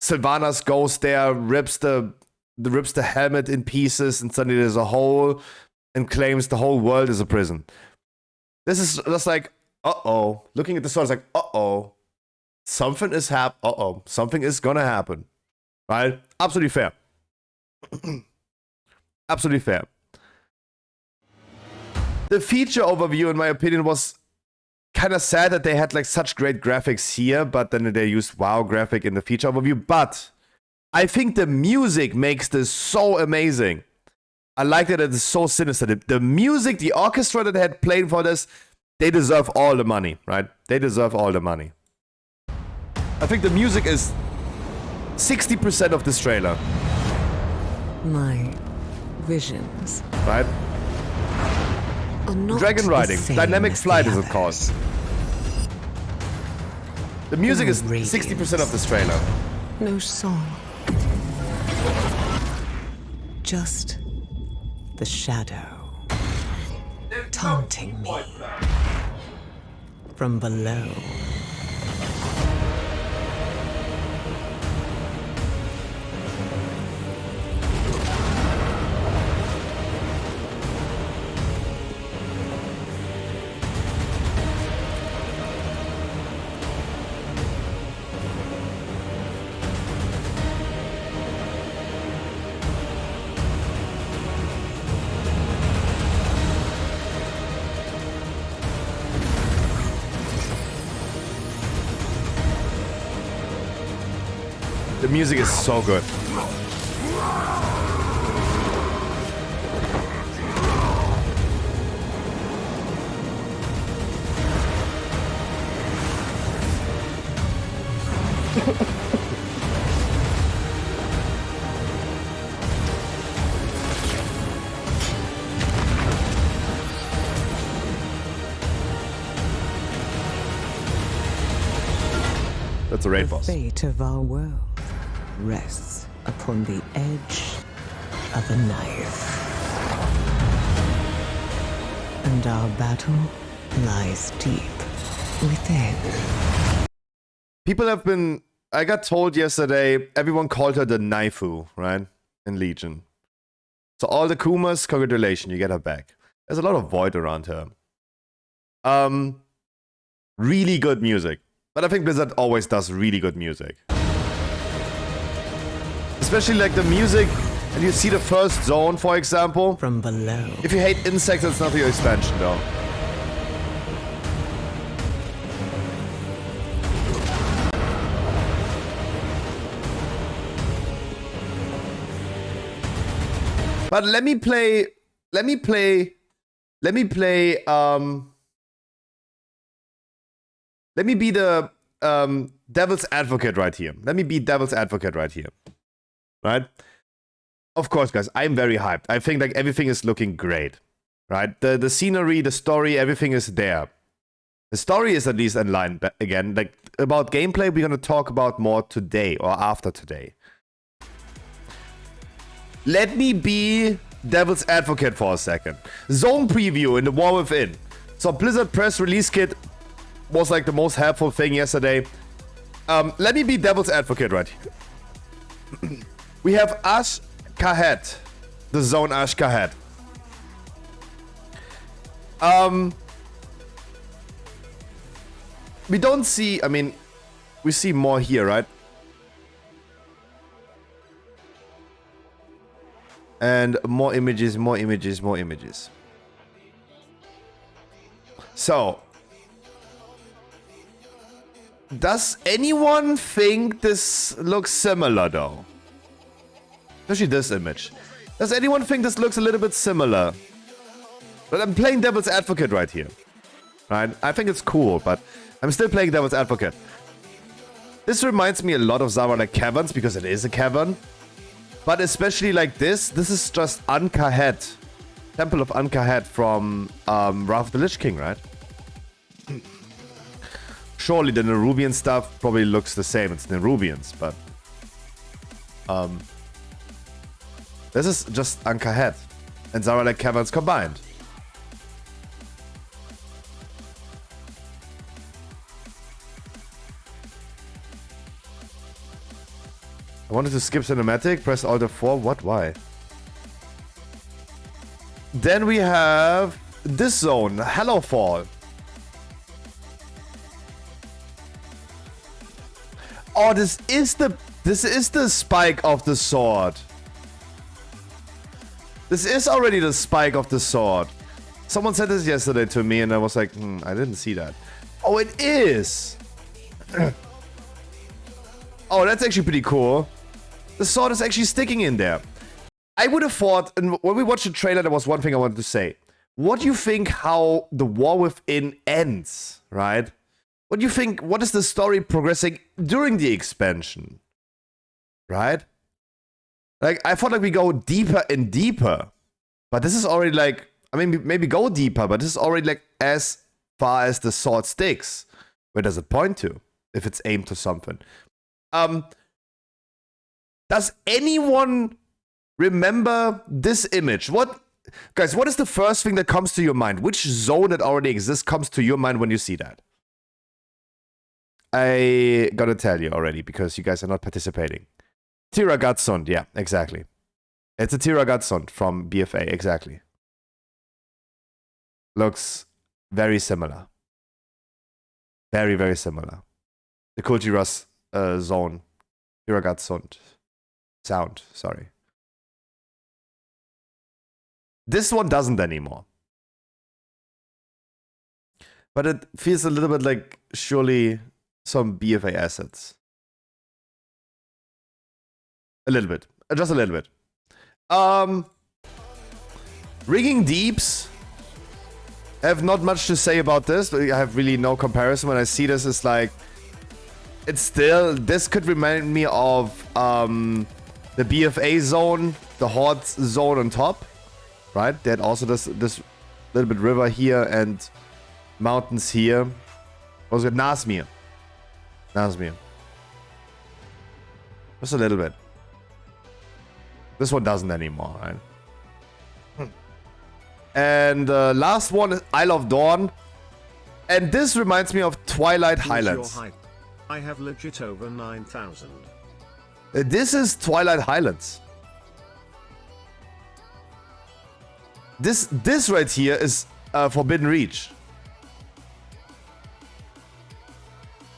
Sylvanas goes there, rips the helmet in pieces, and suddenly there's a hole and claims the whole world is a prison. This is just like, uh-oh. Looking at the sword, it's like, uh-oh. Something is something is gonna happen. Right? Absolutely fair. Absolutely fair. The feature overview, in my opinion, was kind of sad that they had like such great graphics here, but then they used WoW graphic in the feature overview. But I think the music makes this so amazing. I like that it is so sinister. The music, the orchestra that they had played for this, they deserve all the money, right? They deserve all the money. I think the music is 60% of this trailer. My visions. Right? Dragon riding. Dynamic flight is it called. The music is 60% of this trailer. No song. Just the shadow taunting me from below. The music is so good. That's a raid boss. The fate of our world rests upon the edge of a knife. And our battle lies deep within. People have been... I got told yesterday, everyone called her the Naifu, right? In Legion. So all the Kumas, congratulations, you get her back. There's a lot of void around her. Really good music. But I think Blizzard always does really good music. Especially like the music, and you see the first zone, for example. From below. If you hate insects, it's not your expansion, though. But let me be devil's advocate right here. Let me be devil's advocate right here. Right? Of course, guys, I'm very hyped. I think like everything is looking great. Right? The scenery, the story, everything is there. The story is at least in line again. Like about gameplay, we're gonna talk about more today or after today. Let me be devil's advocate for a second. Zone preview in the War Within. So Blizzard press release kit was like the most helpful thing yesterday. Let me be devil's advocate right here. We have Ash Kahet, the zone Ash Kahet. We don't see, I mean, we see more here, right? And more images, more images, more images. So, does anyone think this looks similar though? Especially this image. Does anyone think this looks a little bit similar? But I'm playing devil's advocate right here. Right? I think it's cool, but I'm still playing devil's advocate. This reminds me a lot of Zaralek Caverns because it is a cavern. But especially like this is just Ankahet. Temple of Ankahet from Wrath of the Lich King, right? Surely the Nerubian stuff probably looks the same. It's Nerubians, but this is just Ankahet and Zaralek Caverns combined. I wanted to skip cinematic, press Alt F4. What? Why? Then we have this zone, Hellowfall. Oh, this is the spike of the sword. This is already the spike of the sword. Someone said this yesterday to me and I was like, I didn't see that. Oh, it is. Oh, that's actually pretty cool. The sword is actually sticking in there. I would have thought, and when we watched the trailer, there was one thing I wanted to say. What do you think how the War Within ends, right? What do you think, what is the story progressing during the expansion? Right? Like, I thought like we go deeper and deeper. But this is already like, I mean, maybe go deeper, but this is already like as far as the sword sticks. Where does it point to? If it's aimed to something. Does anyone remember this image? Guys, what is the first thing that comes to your mind? Which zone that already exists comes to your mind when you see that? I gotta tell you already, because you guys are not participating. Tiragatsund, yeah, exactly. It's a Tiragatsund from BFA, exactly. Looks very similar. Very, very similar. The Kultiras zone. Tiragatsund. Sound, sorry. This one doesn't anymore. But it feels a little bit like surely some BFA assets. A little bit. Just a little bit. Rigging Deeps. I have not much to say about this, but I have really no comparison. When I see this, it's like... It's still... This could remind me of the BFA zone, the Horde zone on top. Right? They had also this little bit river here and mountains here. What was it? Nazmir. Nazmir. Just a little bit. This one doesn't anymore, right? And last one is Isle of Dawn. And this reminds me of Twilight Highlands. I have legit over 9,000. This is Twilight Highlands. This right here is Forbidden Reach.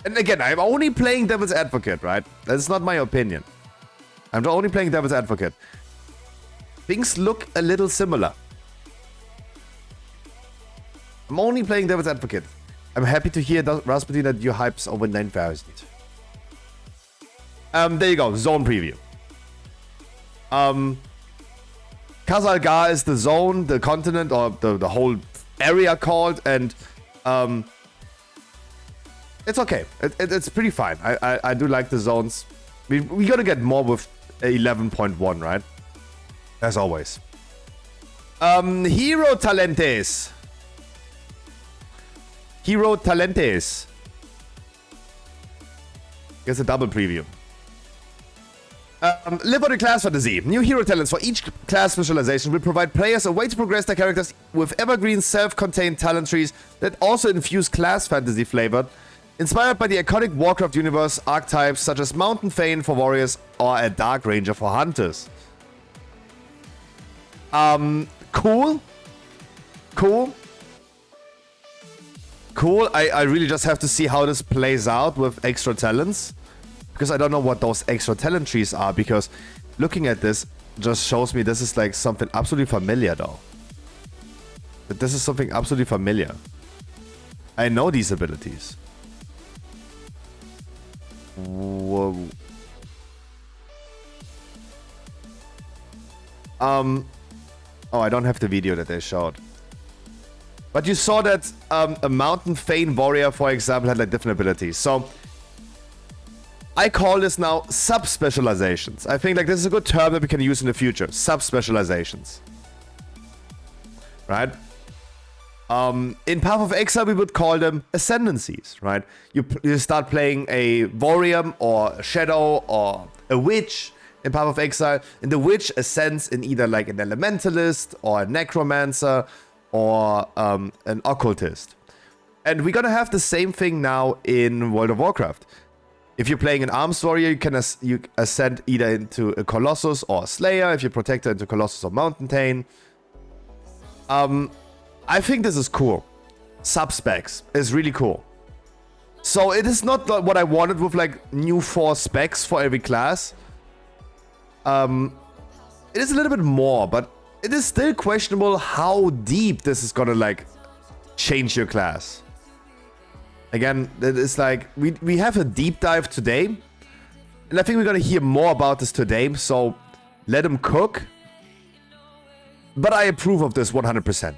And again, I'm only playing Devil's Advocate, right? That's not my opinion. I'm only playing Devil's Advocate. Things look a little similar. I'm only playing Devil's Advocate. I'm happy to hear, Rasputin, that your hype's over 9,000. There you go, zone preview. Kazalgar is the zone, the continent, or the whole area called, and It's okay. It's pretty fine. I do like the zones. We gotta get more with 11.1, right? As always. Hero Talentes. Hero Talentes. Here's a double preview. Live on the class fantasy. New hero talents for each class specialization will provide players a way to progress their characters with evergreen self-contained talent trees that also infuse class fantasy flavor, inspired by the iconic Warcraft universe archetypes such as Mountain Thane for warriors or a Dark Ranger for hunters. Cool. I really just have to see how this plays out with extra talents. Because I don't know what those extra talent trees are. Because looking at this just shows me this is like something absolutely familiar though. But this is something absolutely familiar. I know these abilities. Whoa. Oh, I don't have the video that they showed. But you saw that a Mountain Thane warrior, for example, had like different abilities. So I call this now sub-specializations. I think like this is a good term that we can use in the future. Sub-specializations. Right? In Path of Exile, we would call them ascendancies, right? You start playing a warrior or a shadow or a witch in Path of Exile, and the witch ascends in either like an elementalist or a necromancer or an occultist. And we're gonna have the same thing now in World of Warcraft. If you're playing an arms warrior, you can ascend either into a Colossus or a Slayer. If you're protector, into Colossus or Mountain Thane. I think this is cool. Sub-specs is really cool. So it is not what I wanted with like new 4 specs for every class. It is a little bit more, but it is still questionable how deep this is gonna like change your class. Again, it is like we have a deep dive today, and I think we're gonna hear more about this today. So let them cook. But I approve of this 100%.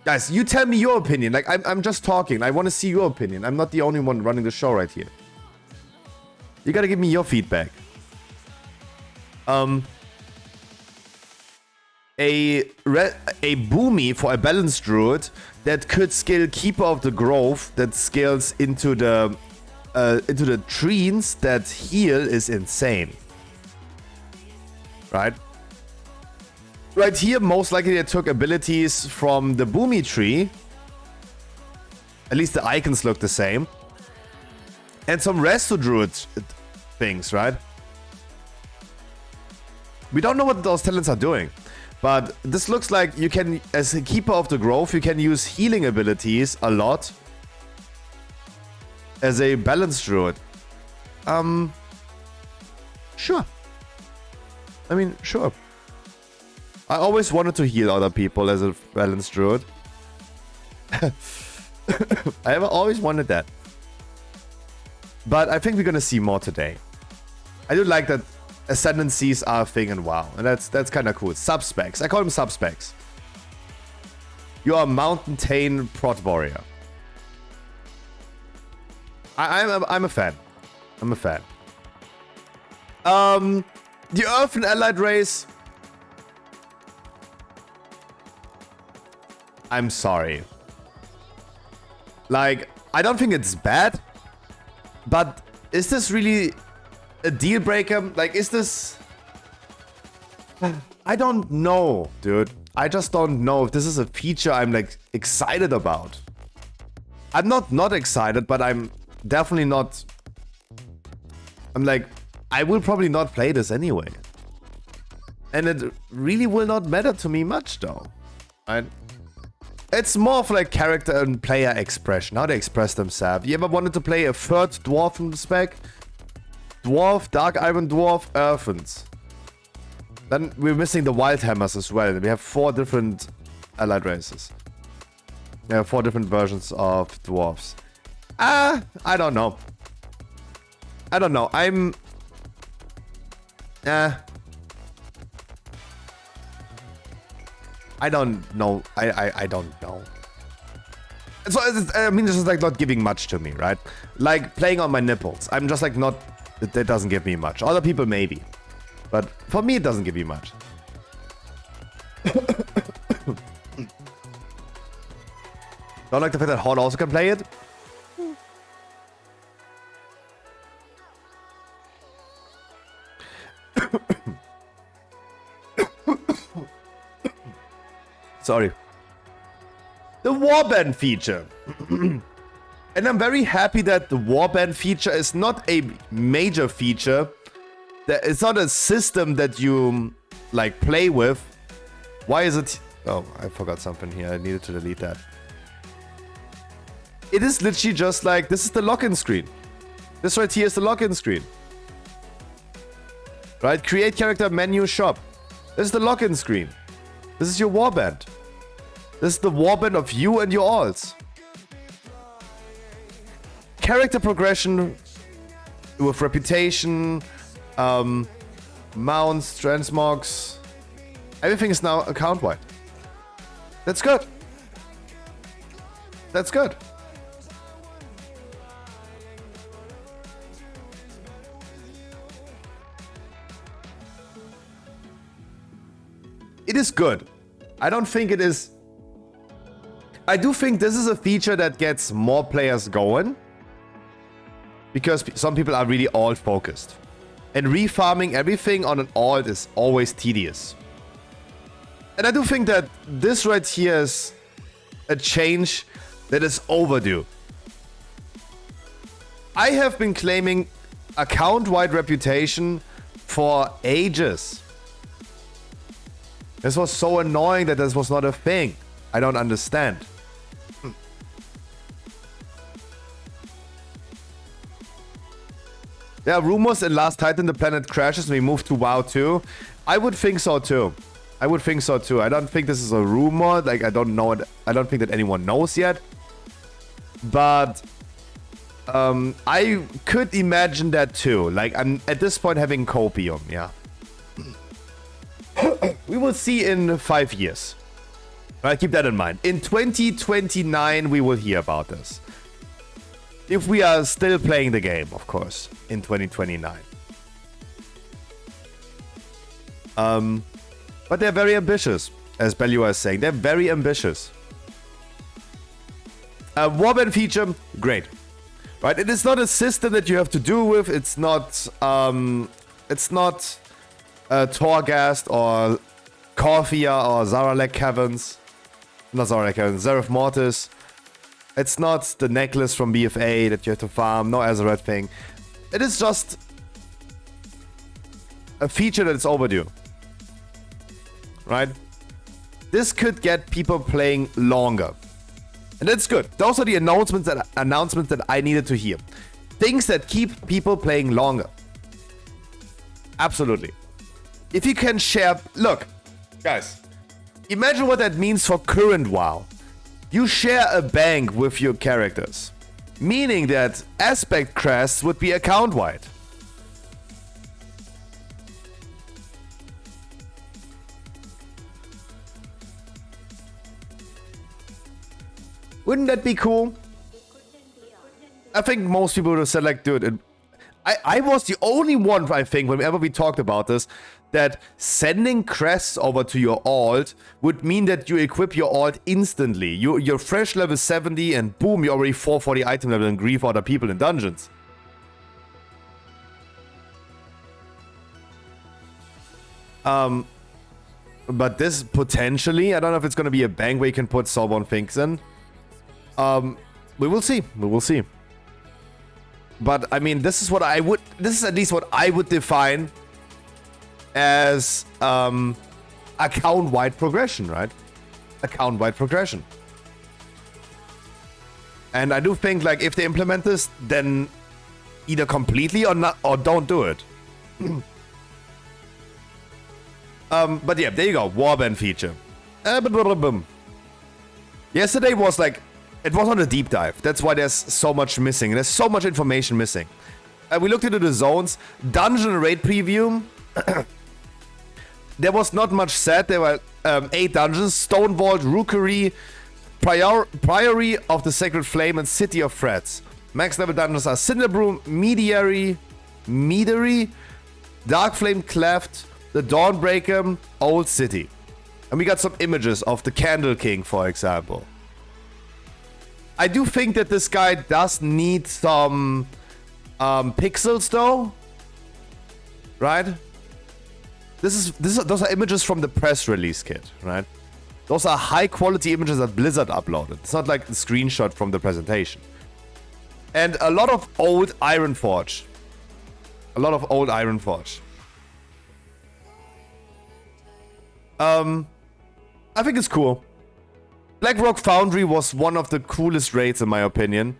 Guys, you tell me your opinion. Like I'm just talking. I want to see your opinion. I'm not the only one running the show right here. You gotta give me your feedback. A Boomy for a balanced druid that could scale Keeper of the Grove that scales into the trees that heal is insane. Right? Right here, most likely they took abilities from the Boomy tree. At least the icons look the same. And some Resto Druid things, right? We don't know what those talents are doing. But this looks like you can, as a Keeper of the Grove, you can use healing abilities a lot. As a balanced druid. Sure. I mean, sure. I always wanted to heal other people as a balanced druid. I have always wanted that. But I think we're gonna see more today. I do like that ascendancies are a thing in WoW, and that's kind of cool. Subspecs. I call them subspecs. You are a Mountain Thane prot warrior. I'm a fan. I'm a fan. The Earth and Allied race. I'm sorry. Like, I don't think it's bad, but is this really a deal breaker? Like, is this... I don't know, dude. I just don't know if this is a feature I'm, like, excited about. I'm not excited, but I'm definitely not... I'm like, I will probably not play this anyway. And it really will not matter to me much, though. Right? It's more of like character and player expression, how they express themselves. You ever wanted to play a third dwarf from the spec? Dwarf, Dark Iron Dwarf, Earthens. Then we're missing the Wildhammers as well. We have 4 different allied races. We have 4 different versions of dwarves. I don't know. I don't know. I don't know. I don't know. So I mean, this is like not giving much to me, right? Like playing on my nipples. I'm just like not. That doesn't give me much. Other people maybe, but for me it doesn't give you much. Don't like the fact that Horde also can play it. Sorry. The warband feature. And I'm very happy that the warband feature is not a major feature. It's not a system that you like play with. Why is it? Oh, I forgot something here. I needed to delete that. It is literally just like, this is the login screen. This right here is the login screen. Right? Create character, menu, shop. This is the login screen. This is your warband. This is the warband of you and your alts. Character progression with reputation, mounts, transmogs. Everything is now account-wide. That's good. That's good. It is good. I don't think it is... I do think this is a feature that gets more players going. Because some people are really alt focused. And refarming everything on an alt is always tedious. And I do think that this right here is a change that is overdue. I have been claiming account-wide reputation for ages. This was so annoying that this was not a thing. I don't understand. There are rumors in Last Titan the planet crashes and we move to WoW 2. I would think so too. I would think so too. I don't think this is a rumor. Like, I don't know it. I don't think that anyone knows yet. But I could imagine that too. Like, I'm at this point having copium, yeah. We will see in 5 years. Right, keep that in mind. In 2029, we will hear about this. If we are still playing the game, of course, in 2029. But they're very ambitious, as Belua is saying. They're very ambitious. Warband feature, great. Right, it is not a system that you have to do with. It's not Torghast or Corthia or Zaralek Caverns. Not Zaralek Caverns, Zeref Mortis. It's not the necklace from BFA that you have to farm, no Azeroth thing. It is just a feature that is overdue. Right? This could get people playing longer. And that's good. Those are the announcements that I needed to hear. Things that keep people playing longer. Absolutely. If you can share... Look, guys. Imagine what that means for current WoW. You share a bank with your characters. Meaning that aspect crests would be account-wide. Wouldn't that be cool? I think most people would have said like, dude, I was the only one, I think, whenever we talked about this, that sending crests over to your alt would mean that you equip your alt instantly. You're fresh level 70 and boom, you're already 440 item level and grief other people in dungeons. But this potentially, I don't know if it's going to be a bank where you can put Soulborn things in. We will see. We will see. But I mean, this is at least what I would define as account-wide progression, right? Account-wide progression. And I do think, like, if they implement this, then either completely or not, or don't do it. But yeah, there you go. Warband feature. Yesterday was like, it was on a deep dive. That's why there's so much missing. There's so much information missing. We looked into the zones. Dungeon raid preview. There was not much said. There were 8 dungeons. Stone Vault, Rookery, Priory of the Sacred Flame and City of Threats. Max level dungeons are Cinderbroom, Meadery, Dark Flame Cleft, the Dawnbreaker, Old City. And we got some images of the Candle King, for example. I do think that this guy does need some pixels though. Right? Those are images from the press release kit, right? Those are high quality images that Blizzard uploaded. It's not like the screenshot from the presentation. And a lot of old Ironforge. I think it's cool. Blackrock Foundry was one of the coolest raids in my opinion.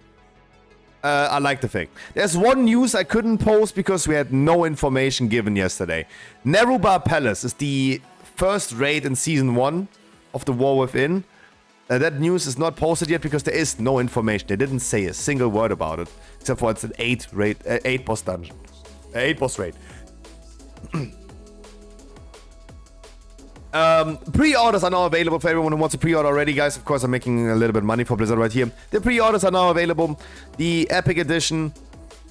I like the thing. There's one news I couldn't post because we had no information given yesterday. Neruba Palace is the first raid in Season 1 of the War Within. That news is not posted yet because there is no information. They didn't say a single word about it. Except for it's an 8 boss dungeon. 8 boss raid. Pre-orders are now available for everyone who wants to pre-order already, guys. Of course, I'm making a little bit of money for Blizzard right here. The pre-orders are now available. The Epic Edition,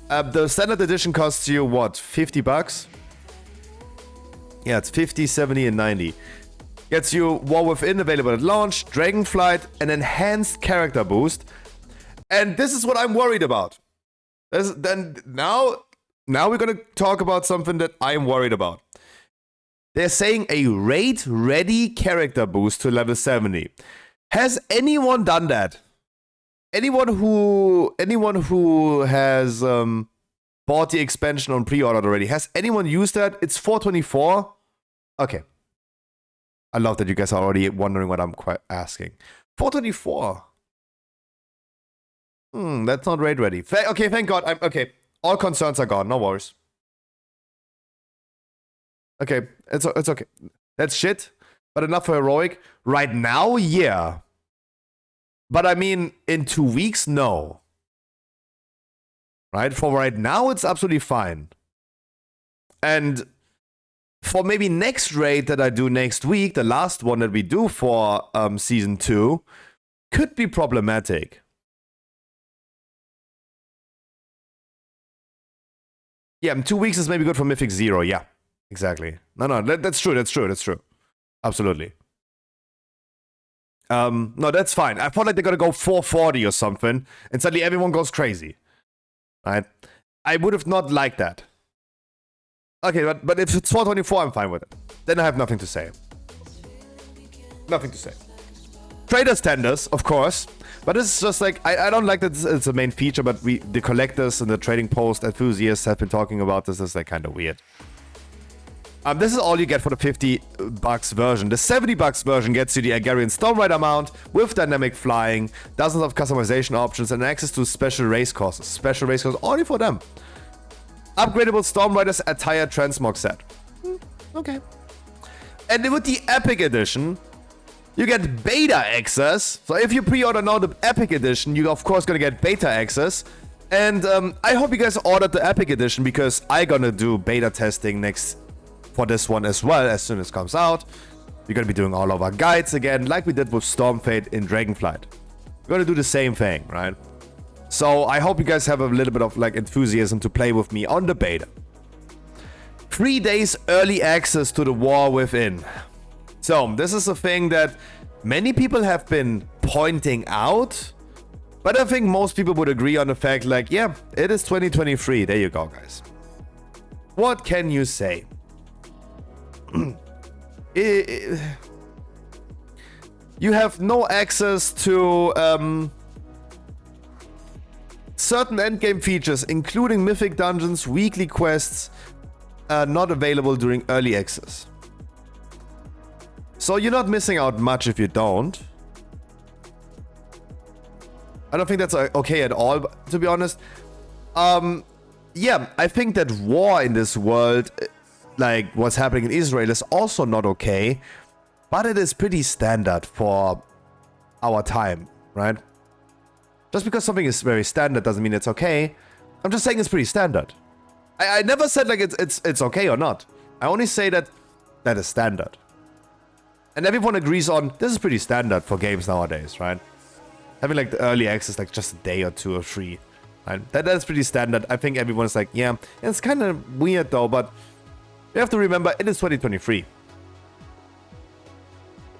the Standard Edition costs you, what, 50 bucks? Yeah, it's 50, 70, and 90. Gets you War Within available at launch, Dragonflight, an enhanced character boost. And this is what I'm worried about. Now we're gonna talk about something that I'm worried about. They're saying a raid-ready character boost to level 70. Has anyone done that? Anyone who has bought the expansion on pre-order already? Has anyone used that? It's 424. Okay. I love that you guys are already wondering what I'm asking. 424. That's not raid ready. Okay, thank God. Okay. All concerns are gone. No worries. Okay, it's okay. That's shit, but enough for heroic. Right now, yeah. But I mean, in 2 weeks, no. Right? For right now, it's absolutely fine. And for maybe next raid that I do next week, the last one that we do for Season 2, could be problematic. Yeah, 2 weeks is maybe good for Mythic 0, yeah. Exactly. No, that's true. Absolutely. No, that's fine. I thought like they're gonna go 440 or something, and suddenly everyone goes crazy. Right? I would have not liked that. Okay, but if it's 424, I'm fine with it. Then I have nothing to say. Nothing to say. Traders tenders, of course. But it's just like, I don't like that it's a main feature, but the collectors and the trading post enthusiasts have been talking about this. It's like kind of weird. This is all you get for the 50 bucks version. The 70 bucks version gets you the Agarian Stormrider mount with dynamic flying, dozens of customization options, and access to special race courses. Special race courses only for them. Upgradable Stormriders attire transmog set. Okay. And with the Epic Edition, you get beta access. So if you pre-order now the Epic Edition, you're of course gonna get beta access. And I hope you guys ordered the Epic Edition because I'm gonna do beta testing for this one as well as soon as it comes out. We're gonna be doing all of our guides again, like we did with Stormfade in Dragonflight. We're gonna do the same thing, right? So I hope you guys have a little bit of like enthusiasm to play with me on the beta. 3 days early access to the War Within. So this is a thing that many people have been pointing out, but I think most people would agree on the fact like, yeah, it is 2023. There you go, guys. What can you say? You have no access to certain endgame features, including mythic dungeons, weekly quests, not available during early access. So you're not missing out much if you don't. I don't think that's okay at all, to be honest. Yeah, I think that war in this world, like what's happening in Israel, is also not okay, but it is pretty standard for our time, right? Just because something is very standard doesn't mean it's okay. I'm just saying it's pretty standard. I never said like it's okay or not. I only say that is standard. And everyone agrees on this is pretty standard for games nowadays, right? Having like the early access, like just a day or 2 or 3. Right? That's pretty standard. I think everyone's like, yeah, it's kind of weird though, but you have to remember it is 2023.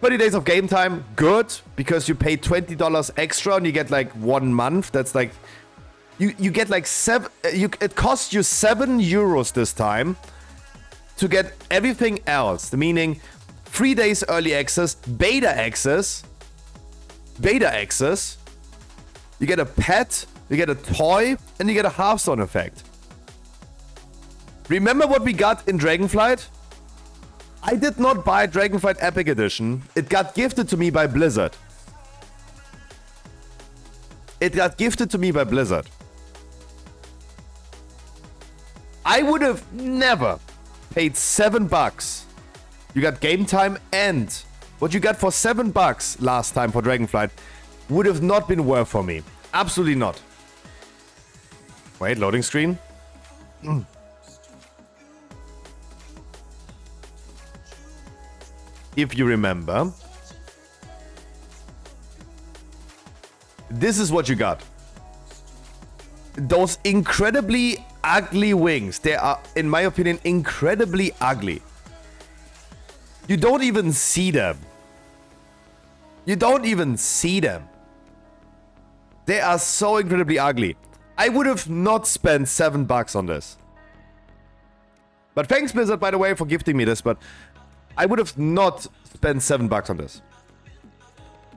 20 days of game time, good, because you pay $20 extra and you get like 1 month. That's like, you get like it costs you €7 this time to get everything else. Meaning 3 days early access, beta access. You get a pet, you get a toy, and you get a Hearthstone effect. Remember what we got in Dragonflight? I did not buy Dragonflight Epic Edition. It got gifted to me by Blizzard. I would have never paid $7. You got game time, and what you got for $7 last time for Dragonflight would have not been worth for me. Absolutely not. Wait, loading screen. If you remember, this is what you got. Those incredibly ugly wings. They are, in my opinion, incredibly ugly. You don't even see them. They are so incredibly ugly. I would have not spent $7 on this. But thanks, Blizzard, by the way, for gifting me this, but I would have not spent $7 on this.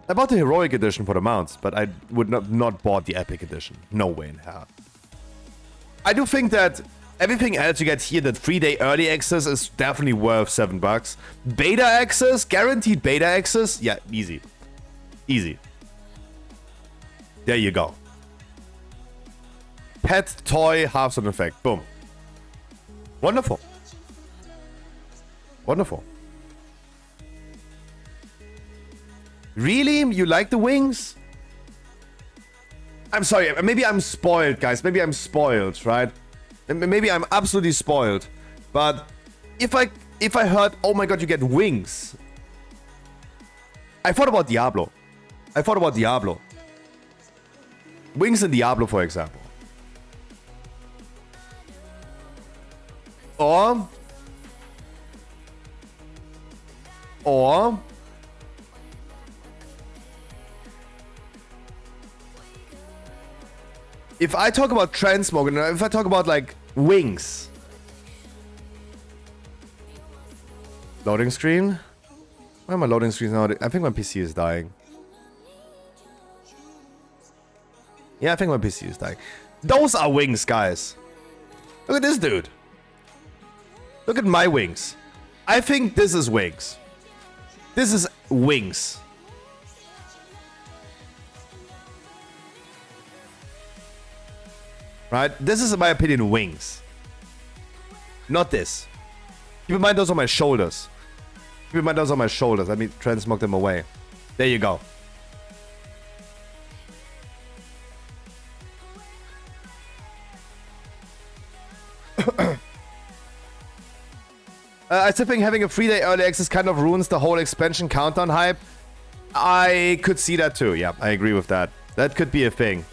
I bought the Heroic Edition for the mounts, but I would not bought the Epic Edition. No way in hell. I do think that everything else you get here, that 3-day early access, is definitely worth $7. Beta access, guaranteed beta access, yeah, easy. There you go. Pet, toy, Hearthstone effect, boom. Wonderful. Really? You like the wings? I'm sorry, maybe I'm spoiled, guys. Maybe I'm spoiled, right? Maybe I'm absolutely spoiled. But if I heard, oh my god, you get wings. I thought about Diablo. Wings in Diablo, for example. Or if I talk about transmog, and if I talk about like wings. Loading screen? Why am I loading screens now? I think my PC is dying. Yeah, I think my PC is dying. Those are wings, guys. Look at this dude. Look at my wings. I think this is wings. This is wings. Right? This is, in my opinion, wings. Not this. Keep in mind those are my shoulders. Let me transmog them away. There you go. I still think having a 3-day early access kind of ruins the whole expansion countdown hype. I could see that too. Yeah, I agree with that. That could be a thing.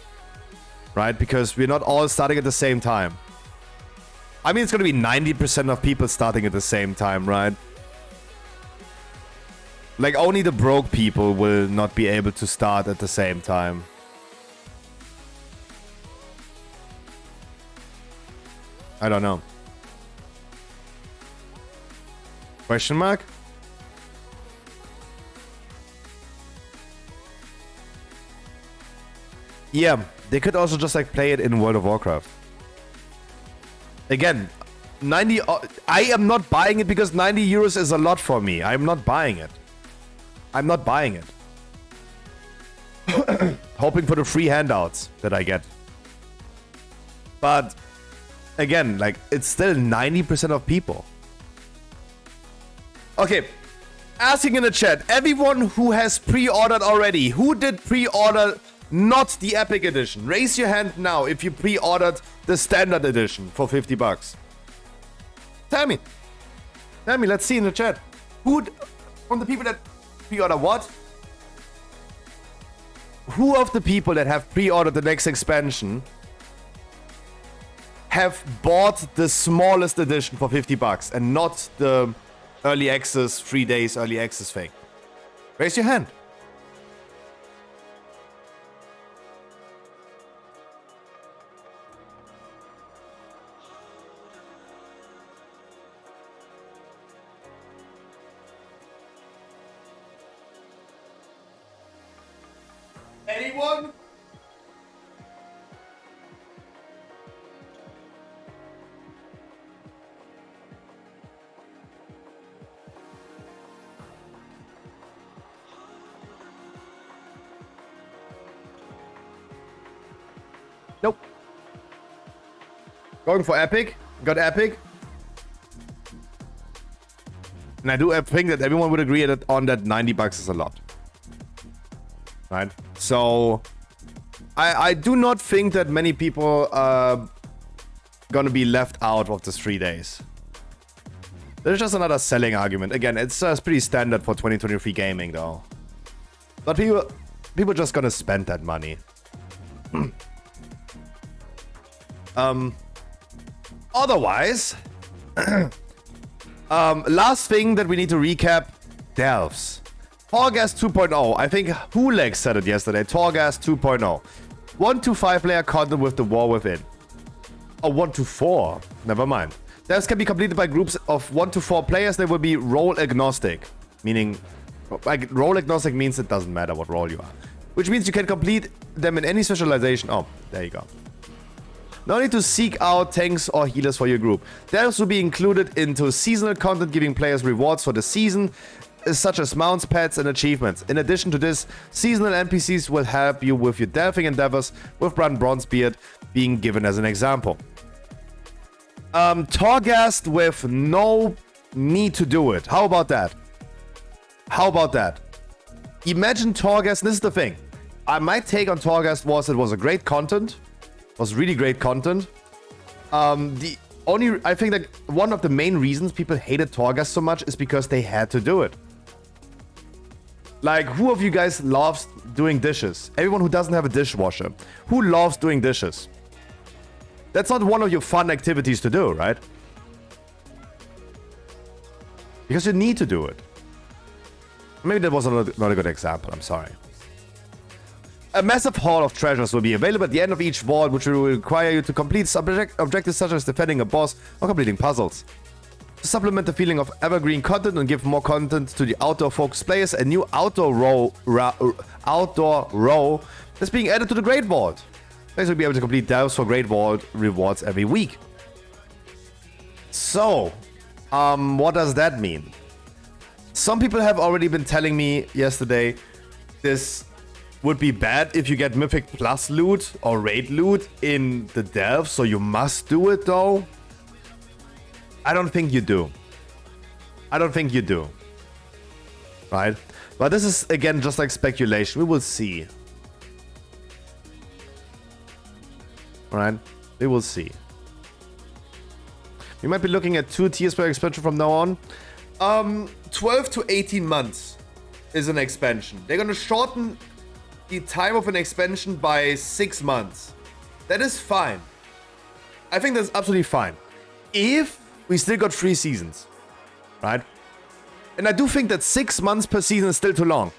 Right? Because we're not all starting at the same time. I mean, it's going to be 90% of people starting at the same time, right? Like, only the broke people will not be able to start at the same time. I don't know. Question mark? Yeah, they could also just like play it in World of Warcraft. Again, 90. I am not buying it because 90 euros is a lot for me. I'm not buying it. Hoping for the free handouts that I get. But again, like, it's still 90% of people. Okay, asking in the chat, everyone who has pre-ordered already, who did pre-order not the Epic Edition? Raise your hand now if you pre-ordered the Standard Edition for $50. Tell me, let's see in the chat. Who, from the people that pre-order what? who of the people that have pre-ordered the next expansion have bought the smallest edition for $50 and not the early access, 3 days early access thing? Raise your hand. Anyone? Nope. Going for Epic. Got Epic. And I do think that everyone would agree on that $90 is a lot. Right? So, I do not think that many people are gonna be left out of this 3 days. There's just another selling argument. Again, it's pretty standard for 2023 gaming, though. But people just gonna spend that money. Otherwise, last thing that we need to recap, Delves. Torghast 2.0. I think Hulex said it yesterday. Torghast 2.0. 1 to 5 player content with the war within. Oh, 1 to 4. Never mind. Delves can be completed by groups of 1 to 4 players. They will be role agnostic. Meaning, like, role agnostic means it doesn't matter what role you are. Which means you can complete them in any specialization. Oh, there you go. No need to seek out tanks or healers for your group. Delves will be included into seasonal content, giving players rewards for the season, such as mounts, pets, and achievements. In addition to this, seasonal NPCs will help you with your delving endeavors, with Bronzebeard being given as an example. Torghast with no need to do it. How about that? How about that? Imagine Torghast. This is the thing. My take on Torghast was it was a great content. It was really great content. I think that one of the main reasons people hated Torghast so much is because they had to do it. Like, who of you guys loves doing dishes? Everyone who doesn't have a dishwasher. Who loves doing dishes? That's not one of your fun activities to do, right? Because you need to do it. Maybe that was not a good example, I'm sorry. A massive haul of treasures will be available at the end of each vault, which will require you to complete objectives such as defending a boss or completing puzzles. To supplement the feeling of evergreen content and give more content to the outdoor-focused players, a new outdoor row is being added to the Great Vault. Players will be able to complete delves for Great Vault rewards every week. So, what does that mean? Some people have already been telling me yesterday this would be bad if you get Mythic Plus loot or Raid loot in the delve, so you must do it though. I don't think you do. I don't think you do. Right? But this is, again, just like speculation. We will see. Alright? We will see. We might be looking at 2 tiers per expansion from now on. 12 to 18 months is an expansion. They're gonna shorten the time of an expansion by 6 months. That is fine. I think that's absolutely fine. If we still got 3 seasons, right? And I do think that 6 months per season is still too long.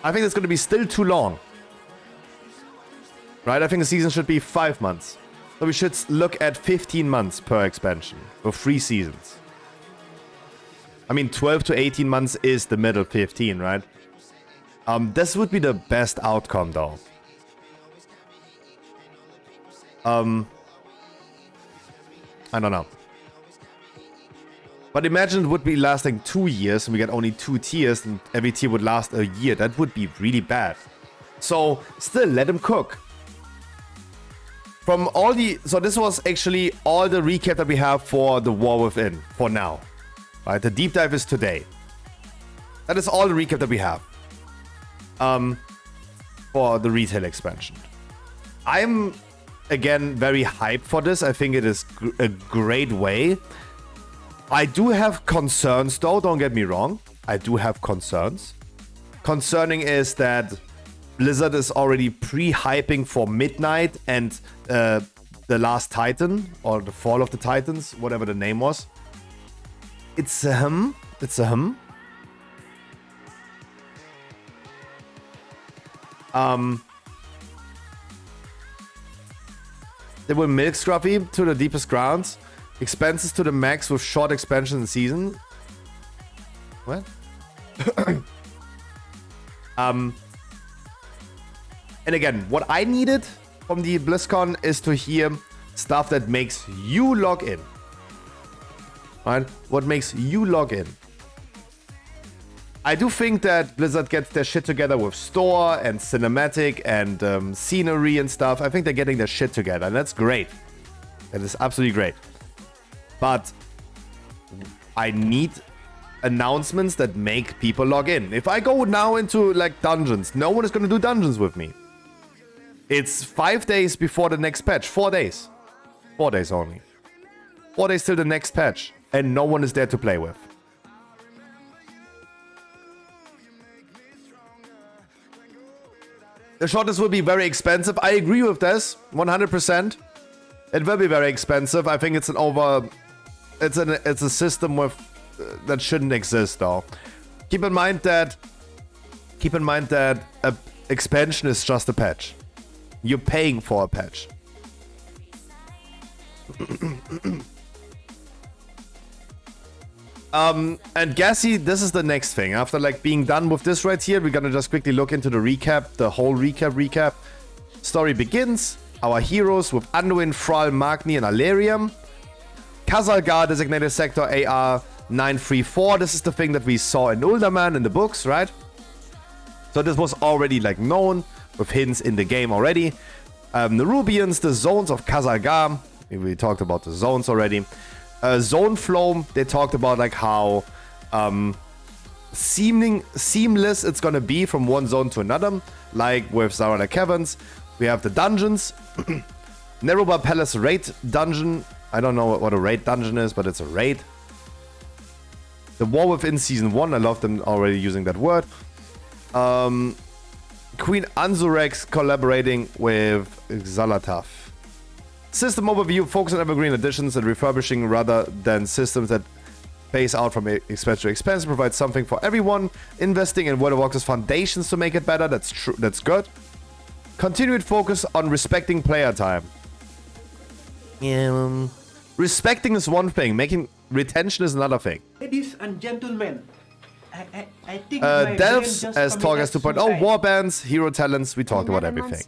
I think it's going to be still too long. Right? I think the season should be 5 months. So we should look at 15 months per expansion, or 3 seasons. I mean, 12 to 18 months is the middle 15, right? This would be the best outcome, though. I don't know. But imagine it would be lasting 2 years and we get only 2 tiers and every tier would last a year. That would be really bad. So, still, let them cook. From all the... So this was actually all the recap that we have for the War Within, for now. Right, the deep dive is today. That is all the recap that we have. For the retail expansion. I'm, again, very hyped for this. I think it is a great way. I do have concerns, though. Don't get me wrong. I do have concerns. concerning is that Blizzard is already pre-hyping for Midnight and The Last Titan, or The Fall of the Titans, whatever the name was. It's a hum. It's a hum. They will milk Scruffy to the deepest grounds. Expenses to the max with short expansion in season. What? And again, what I needed from the BlizzCon is to hear stuff that makes you log in. Right? What makes you log in? I do think that Blizzard gets their shit together with store and cinematic and scenery and stuff. I think they're getting their shit together, and that's great. That is absolutely great. But I need announcements that make people log in. If I go now into like dungeons, no one is going to do dungeons with me. It's 5 days before the next patch. 4 days. 4 days only. 4 days till the next patch. And no one is there to play with. The shortness will be very expensive. I agree with this. 100%. It will be very expensive. I think it's an over... It's a system with... that shouldn't exist though. Keep in mind that a expansion is just a patch. You're paying for a patch. And Gassy, this is the next thing. After like being done with this right here, we're gonna just quickly look into the recap, the whole recap. Story begins. Our heroes with Anduin, Thrall, Magni, and Alerium. Kazalgar, designated sector AR 934. This is the thing that we saw in Uldaman in the books, right? So this was already like known with hints in the game already. The Rubians, the zones of Kazalgar. We talked about the zones already. Zone flow, they talked about like how seamless it's gonna be from one zone to another, like with Zarala Caverns. We have the dungeons. Neruba Palace raid dungeon. I don't know what a raid dungeon is, but it's a raid. The war within season 1. I love them already using that word. Queen Anzurex collaborating with Xalatath. System overview, focus on evergreen additions and refurbishing rather than systems that phase out from expense to expense. Provide something for everyone. Investing in World of Warcraft's foundations to make it better. That's true. That's good. Continued focus on respecting player time. Yeah, respecting is one thing. Making retention is another thing. Ladies and gentlemen, I think Delves as Torghast 2.0, warbands, hero talents. We talked about everything,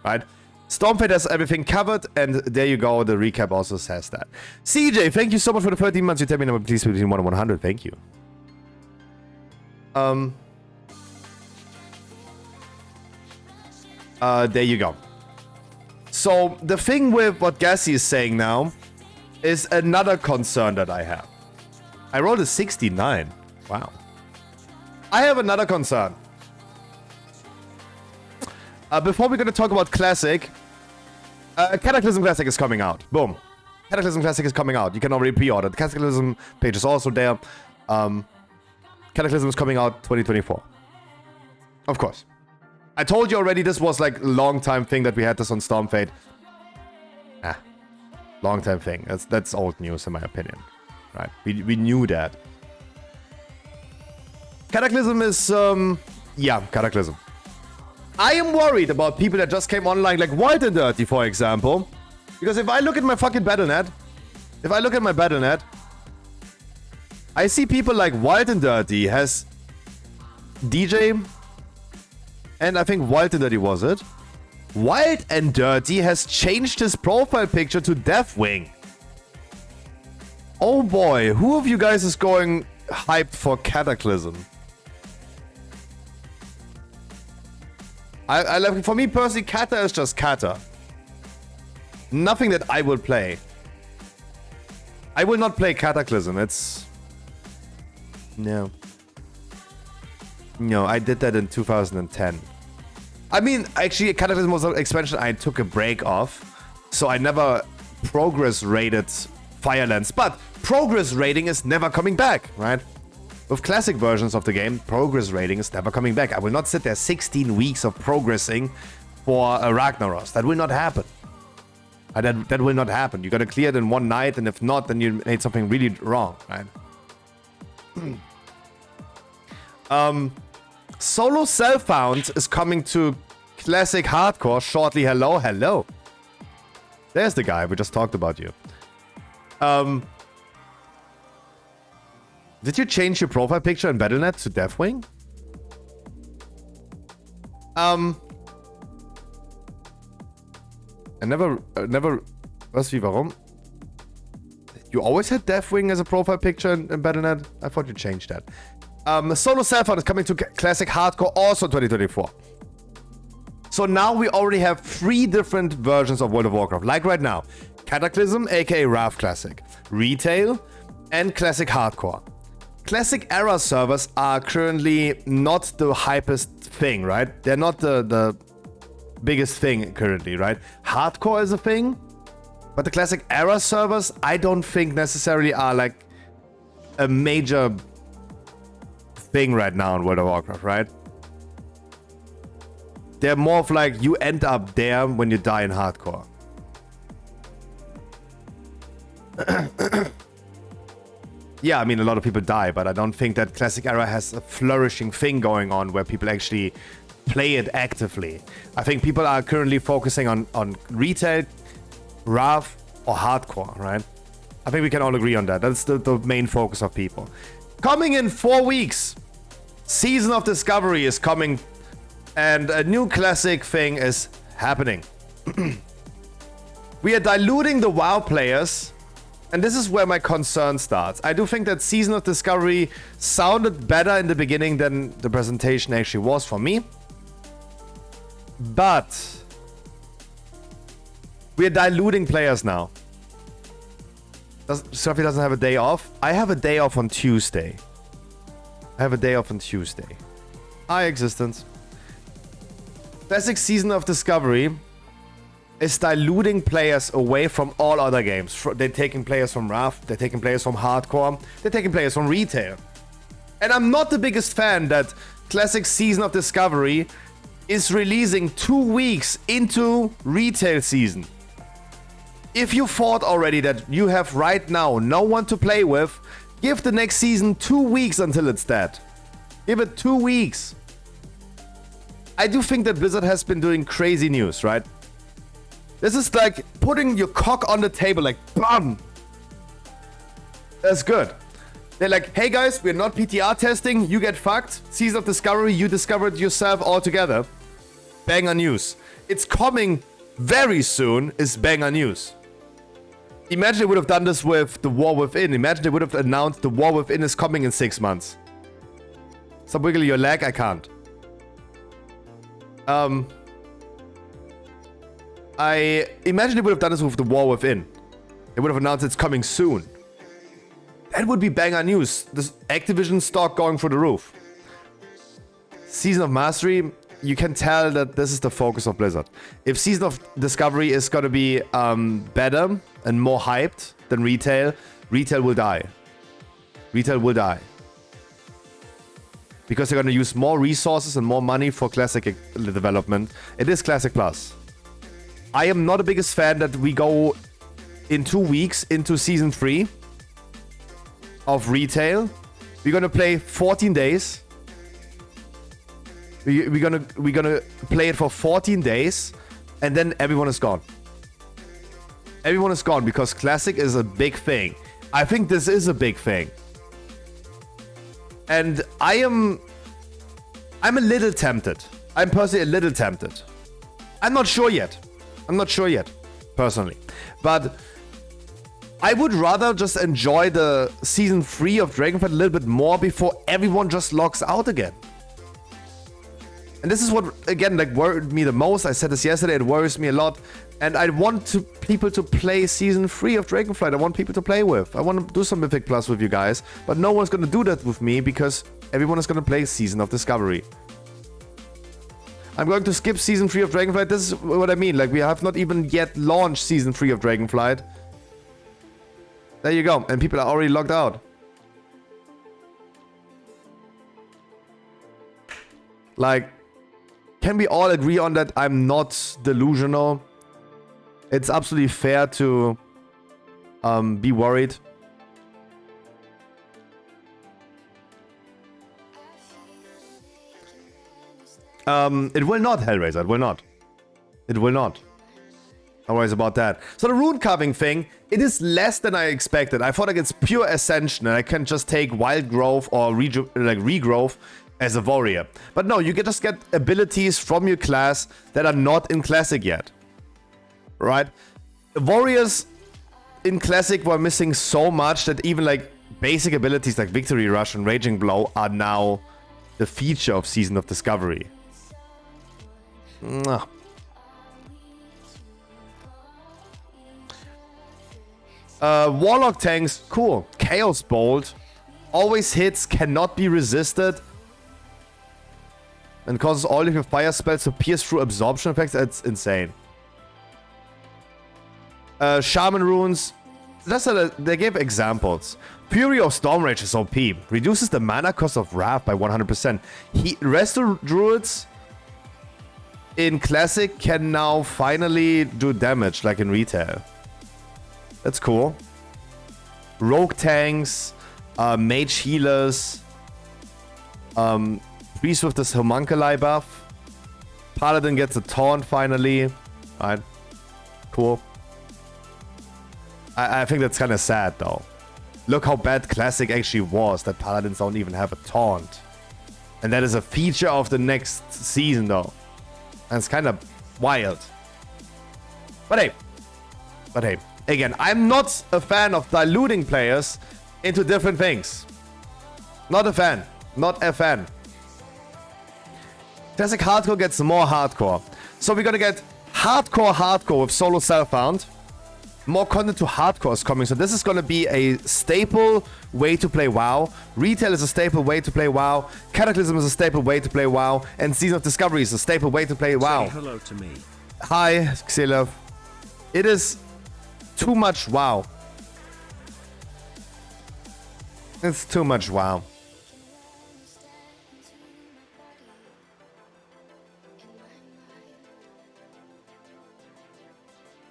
right? Stormfade has everything covered, and there you go. The recap also says that. CJ, thank you so much for the 13 months. You tell me number, please, between 1 and 100. Thank you. There you go. So the thing with what Gassy is saying now is another concern that I have. I rolled a 69. Wow. I have another concern. Before we're going to talk about Classic, Cataclysm Classic is coming out. Boom. Cataclysm Classic is coming out. You can already pre-order. The Cataclysm page is also there. Cataclysm is coming out 2024. Of course. I told you already this was like a long time thing that we had this on Stormfade. Long time thing. That's old news in my opinion. Right. We knew that. Cataclysm is yeah, Cataclysm. I am worried about people that just came online like Wild and Dirty, for example. Because if I look at my fucking Battle.net, I see people like Wild and Dirty has DJ, and I think Wild and Dirty was it. Wild and Dirty has changed his profile picture to Deathwing. Oh boy, who of you guys is going hyped for Cataclysm? I like, for me personally, Kata is just Kata. Nothing that I will play. I will not play Cataclysm. It's... No. No, I did that in 2010. I mean, actually, Cataclysm was an expansion I took a break off. So I never progress rated Firelands. But progress rating is never coming back, right? With classic versions of the game, progress rating is never coming back. I will not sit there 16 weeks of progressing for a Ragnaros. That will not happen. That will not happen. You gotta clear it in one night, and if not, then you made something really wrong, right? Solo Self-Found is coming to Classic Hardcore shortly. Hello, hello. There's the guy. We just talked about you. Did you change your profile picture in Battle.net to Deathwing? I never, was wie, warum? You always had Deathwing as a profile picture in Battle.net? I thought you changed that. Solo Self-Found is coming to Classic Hardcore also 2024. So now we already have 3 different versions of World of Warcraft. Like right now. Cataclysm, aka Wrath Classic. Retail, and Classic Hardcore. Classic Era servers are currently not the hypest thing, right? They're not the biggest thing currently, right? Hardcore is a thing, but the Classic Era servers, I don't think necessarily are like a major thing right now in World of Warcraft, right? They're more of like you end up there when you die in Hardcore. Yeah, I mean, a lot of people die, but I don't think that Classic Era has a flourishing thing going on where people actually play it actively. I think people are currently focusing on retail, Wrath, or Hardcore, right? I think we can all agree on that. That's the main focus of people. Coming in 4 weeks, Season of Discovery is coming, and a new classic thing is happening. We are diluting the WoW players, and this is where my concern starts. I do think that Season of Discovery sounded better in the beginning than the presentation actually was for me. But we are diluting players now. Surfy doesn't have a day off. I have a day off on Tuesday. Hi, Existence. Classic Season of Discovery is diluting players away from all other games. They're taking players from Wrath, they're taking players from Hardcore, they're taking players from Retail. And I'm not the biggest fan that Classic Season of Discovery is releasing 2 weeks into Retail Season. If you thought already that you have right now no one to play with, give the next season 2 weeks until it's dead. Give it 2 weeks. I do think that Blizzard has been doing crazy news, right? This is like putting your cock on the table, like, BAM! That's good. They're like, hey guys, we're not PTR testing, you get fucked. Season of Discovery, you discovered yourself altogether. Banger news. It's coming very soon, is banger news. Imagine they would have done this with the War Within. Imagine they would have announced the War Within is coming in 6 months. Stop wiggling your leg, I can't. I imagine they would have done this with the War Within. They would have announced it's coming soon. That would be banger news. This Activision stock going through the roof. Season of Mastery, you can tell that this is the focus of Blizzard. If Season of Discovery is gonna be better and more hyped than Retail, Retail will die. Retail will die. Because they're gonna use more resources and more money for Classic development. It is Classic Plus. I am not the biggest fan that we go in 2 weeks into Season 3 of Retail. We're gonna play 14 days. We're gonna play it for 14 days, and then everyone is gone. Everyone is gone because Classic is a big thing. I think this is a big thing. And I'm a little tempted. I'm personally a little tempted. I'm not sure yet. Personally. But I would rather just enjoy the Season 3 of Dragonflight a little bit more before everyone just logs out again. And this is what, again, like worried me the most. I said this yesterday, it worries me a lot. And I want people to play Season 3 of Dragonflight. I want people to play with. I want to do some Mythic Plus with you guys. But no one's going to do that with me because everyone is going to play Season of Discovery. I'm going to skip Season 3 of Dragonflight. This is what I mean. Like, we have not even yet launched Season 3 of Dragonflight. There you go. And people are already logged out. Like, can we all agree on that I'm not delusional? It's absolutely fair to be worried. It will not, Hellraiser. It will not. It will not. No worries about that. So the rune carving thing, it is less than I expected. I thought like it's pure ascension and I can just take wild growth or regrowth as a warrior. But no, you just get abilities from your class that are not in classic yet. Right? Warriors in classic were missing so much that even like basic abilities like Victory Rush and Raging Blow are now the feature of Season of Discovery. Mwah. Warlock tanks, cool. Chaos Bolt. Always hits, cannot be resisted. And causes all of your fire spells to pierce through absorption effects. That's insane. Shaman runes. They gave examples. Fury of Stormrage is OP. Reduces the mana cost of Wrath by 100%. Restore Druids in Classic can now finally do damage like in retail. That's cool. Rogue tanks, mage healers, priest with this homunculi buff. Paladin gets a taunt finally. Alright, cool. I think that's kind of sad though. Look how bad Classic actually was that Paladins don't even have a taunt. And that is a feature of the next season though. And it's kind of wild. But hey. Again, I'm not a fan of diluting players into different things. Not a fan. Not a fan. Classic Hardcore gets more hardcore. So we're gonna get hardcore with solo self-found. More content to hardcore is coming. So this is gonna be a staple way to play WoW. Retail is a staple way to play WoW. Cataclysm is a staple way to play WoW. And Season of Discovery is a staple way to play WoW. Say hello to me. Hi, Xelov. It is too much WoW. It's too much WoW.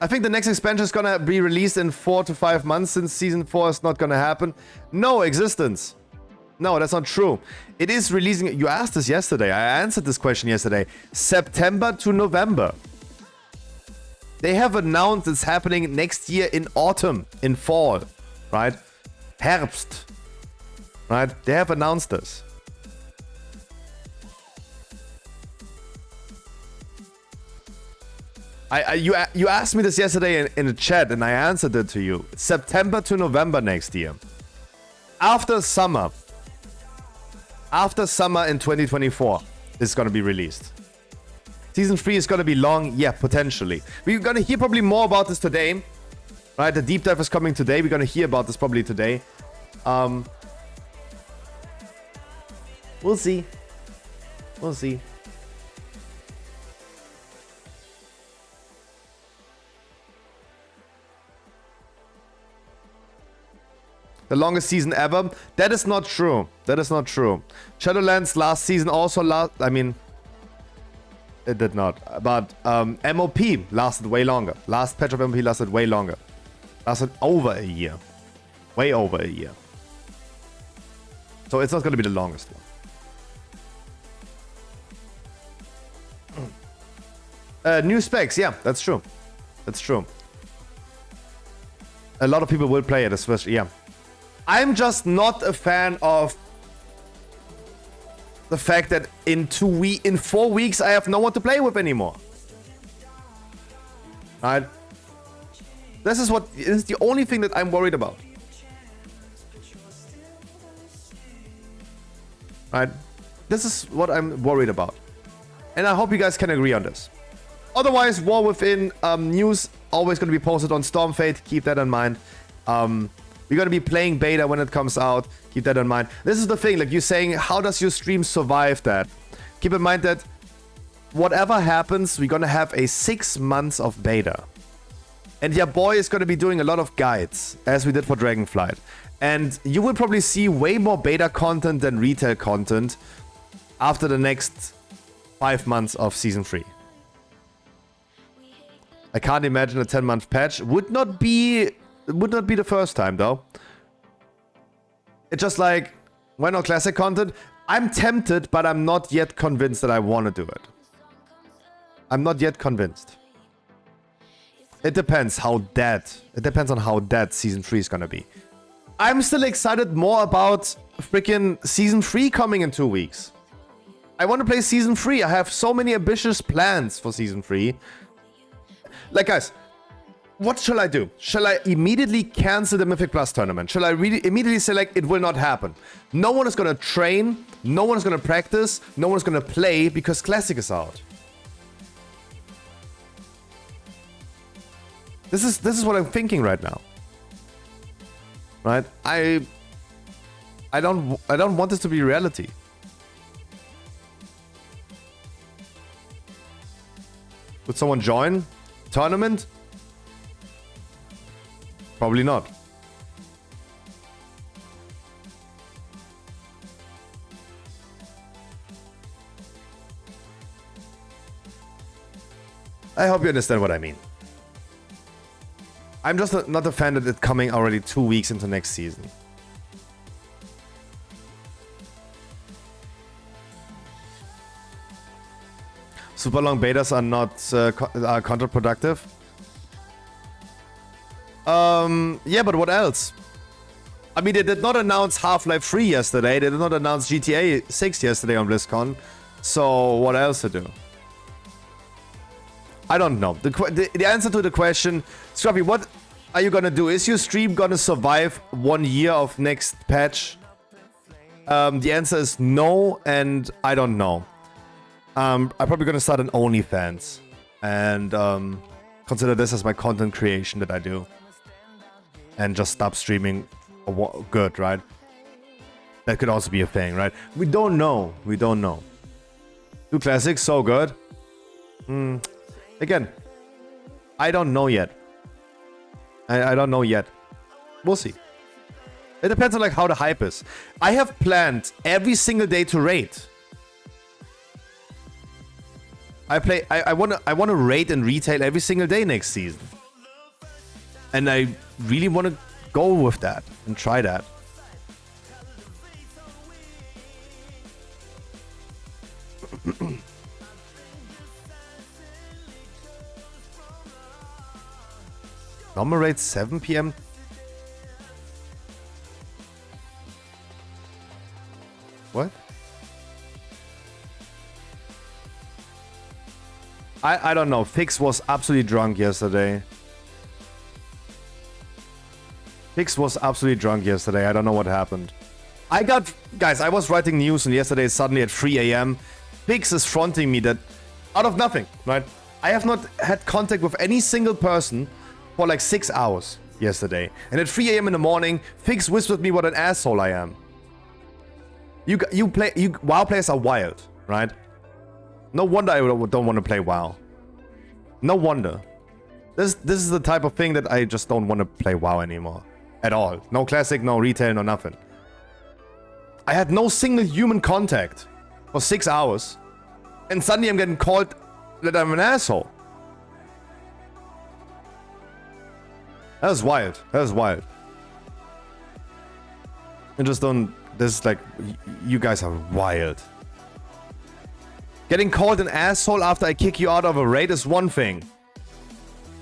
I think the next expansion is gonna be released in 4 to 5 months since Season 4 is not gonna happen. No, Existence. No, that's not true. It is releasing... You asked this yesterday. I answered this question yesterday. September to November. They have announced it's happening next year in autumn, in fall, right? Herbst, right? They have announced this. You asked me this yesterday in the chat and I answered it to you. September to November next year. After summer in 2024 is going to be released. Season 3 is going to be long. Yeah, potentially. We're going to hear probably more about this today. Right, the deep dive is coming today. We're going to hear about this probably today. We'll see. We'll see. The longest season ever? That is not true. That is not true. Shadowlands last season also I mean... It did not. But MOP lasted way longer. Last patch of MOP lasted way longer. Lasted over a year. Way over a year. So it's not going to be the longest one. New specs. Yeah, that's true. That's true. A lot of people will play it, especially. Yeah. I'm just not a fan of the fact that in 4 weeks I have no one to play with anymore. Right? This is the only thing that I'm worried about. Right? This is what I'm worried about. And I hope you guys can agree on this. Otherwise, War Within news always going to be posted on Stormfate. Keep that in mind. We're going to be playing beta when it comes out. Keep that in mind. This is the thing, like you're saying, how does your stream survive that? Keep in mind that whatever happens, we're going to have a 6 months of beta. And your boy is going to be doing a lot of guides, as we did for Dragonflight. And you will probably see way more beta content than retail content after the next 5 months of Season 3. I can't imagine a 10-month patch. Would not be the first time, though. It's just like, why not classic content? I'm tempted, but I'm not yet convinced that I want to do it. I'm not yet convinced. It depends how dead. It depends on how dead Season 3 is gonna be. I'm still excited more about freaking Season 3 coming in 2 weeks. I want to play Season 3. I have so many ambitious plans for Season 3. Like, guys, what shall I do? Shall I immediately cancel the Mythic Plus tournament? Shall I immediately say, like, it will not happen? No one is gonna train. No one is gonna practice. No one is gonna play because Classic is out. This is what I'm thinking right now. Right? I don't want this to be reality. Would someone join tournament? Probably not. I hope you understand what I mean. I'm just not a fan that it's coming already 2 weeks into next season. Super long betas are not are counterproductive. Yeah, but what else? I mean, they did not announce Half-Life 3 yesterday. They did not announce GTA 6 yesterday on BlizzCon. So what else to do? I don't know. The answer to the question, Scruffy, what are you gonna do? Is your stream gonna survive 1 year of next patch? The answer is no, and I don't know. I'm probably gonna start an OnlyFans and consider this as my content creation that I do, and just stop streaming. Good, right? That could also be a thing, right? We don't know. We don't know. Do classics so good? Again, I don't know yet. I don't know yet. We'll see. It depends on like how the hype is. I have planned every single day to raid. I wanna raid and retail every single day next season. And I really wanna go with that and try that. Normal raid 7 PM. What? I don't know. Fix was absolutely drunk yesterday. Fix was absolutely drunk yesterday. I don't know what happened. Guys, I was writing news and yesterday suddenly at 3 AM. Fix is fronting me that out of nothing, right? I have not had contact with any single person for like 6 hours yesterday. And at 3 AM in the morning, Fix whispered me what an asshole I am. WoW players are wild, right? No wonder I don't want to play WoW. No wonder. This is the type of thing that I just don't want to play WoW anymore. At all. No classic, no retail, no nothing. I had no single human contact for 6 hours. And suddenly I'm getting called that I'm an asshole. That was wild. That was wild. I just don't... This is like... You guys are wild. Getting called an asshole after I kick you out of a raid is one thing.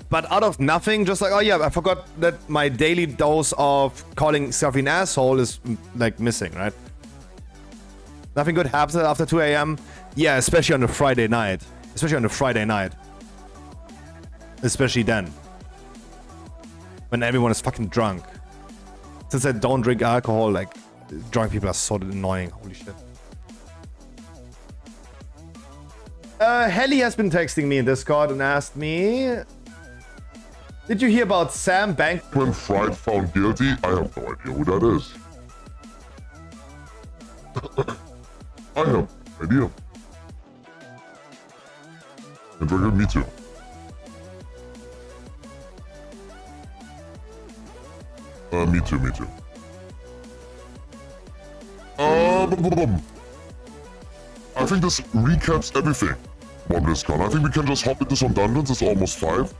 But out of nothing, just like, oh yeah, I forgot that my daily dose of calling Scruffy an asshole is like missing, right? Nothing good happens after 2 AM. Yeah, especially on a Friday night. Especially on a Friday night. Especially then. When everyone is fucking drunk. Since I don't drink alcohol, like, drunk people are so annoying. Holy shit. Helly has been texting me in Discord and asked me... Did you hear about Sam When Fried found guilty? I have no idea who that is. I have no idea. And very good, me too. Me too, me too. I think this recaps everything on BlizzCon. I think we can just hop into some dungeons. It's almost 5.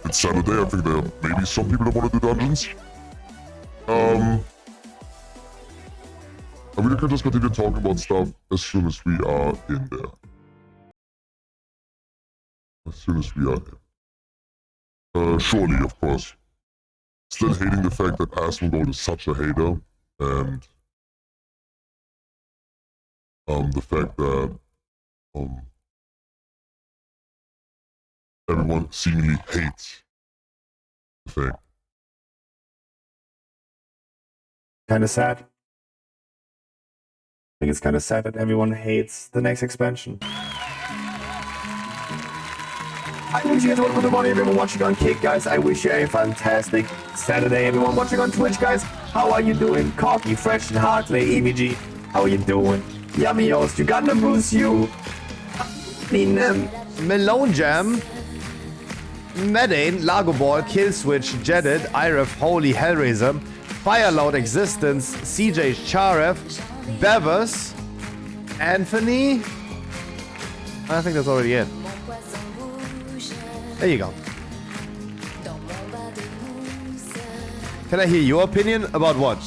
It's Saturday. I think there are maybe some people that want to do dungeons. And we can just continue talking about stuff as soon as we are in there. As soon as we are in. Surely, of course. Still hating the fact that Asmongold is such a hater, and the fact that everyone seemingly hates the thing. Kind of sad. I think it's kind of sad that everyone hates the next expansion. I wish you guys a good morning, everyone watching on Kick, guys. I wish you a fantastic Saturday, everyone watching on Twitch, guys. How are you doing? Corky, Fresh, and Hartley, EVG. How are you doing? Yummy Yost, you got the Bruce, you. Melone Jam. Medane, Lago Ball, Killswitch, Jedit, Iref, Holy, Hellraiser, Fireloud Existence, CJ Charef, Bevers, Anthony. I think that's already it. There you go. Can I hear your opinion about what?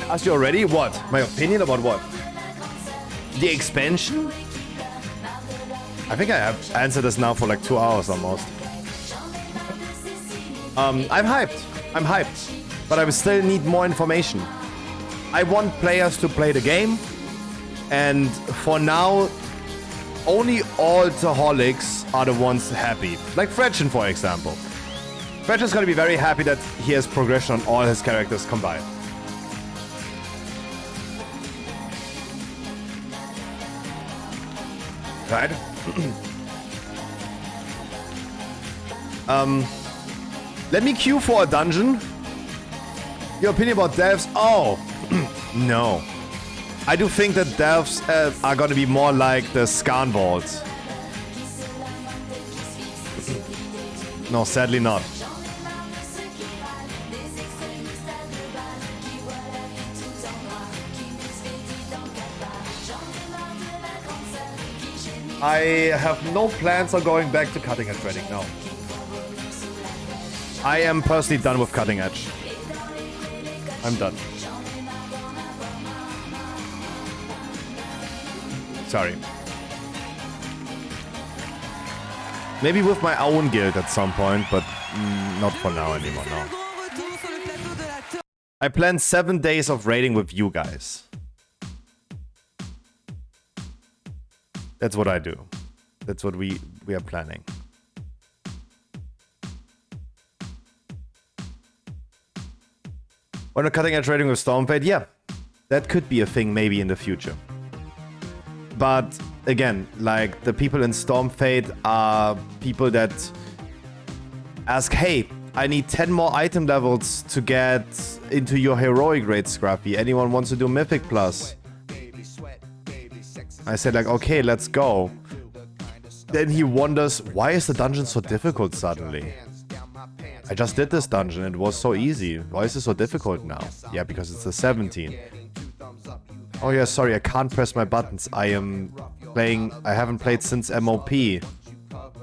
Asked you already? What? My opinion about what? The expansion? I think I have answered this now for like 2 hours almost. I'm hyped. I'm hyped. But I still need more information. I want players to play the game. And for now, only alcoholics are the ones happy. Like Fretchen, for example. Fretchen's gonna be very happy that he has progression on all his characters combined. Right? Let me queue for a dungeon. Your opinion about devs? Oh, no. I do think that devs are gonna be more like the Scan Vaults. No, sadly not. I have no plans on going back to cutting edge trading, no. I am personally done with cutting edge. I'm done. Sorry. Maybe with my own guild at some point, but not for now anymore, no. I plan 7 days of raiding with you guys. That's what I do. That's what we are planning. When cutting edge raiding with Stormfade, yeah. That could be a thing maybe in the future. But again, like the people in Stormfade are people that ask, hey, I need 10 more item levels to get into your heroic raid, Scruffy. Anyone wants to do Mythic Plus? I said like, okay, let's go. Then he wonders, why is the dungeon so difficult suddenly? I just did this dungeon, it was so easy. Why is it so difficult now? Yeah, because it's a 17. Oh yeah, sorry, I can't press my buttons. I haven't played since MOP.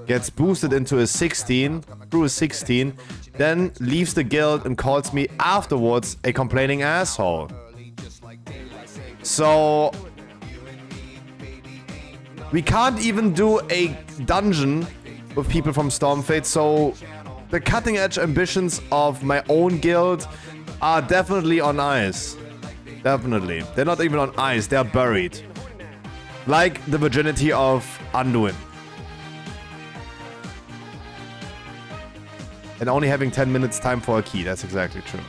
Gets boosted into a 16, through a 16, then leaves the guild and calls me afterwards a complaining asshole. So we can't even do a dungeon with people from Stormfade, so the cutting edge ambitions of my own guild are definitely on ice. Definitely. They're not even on ice, they're buried. Like the virginity of Anduin. And only having 10 minutes time for a key, that's exactly true.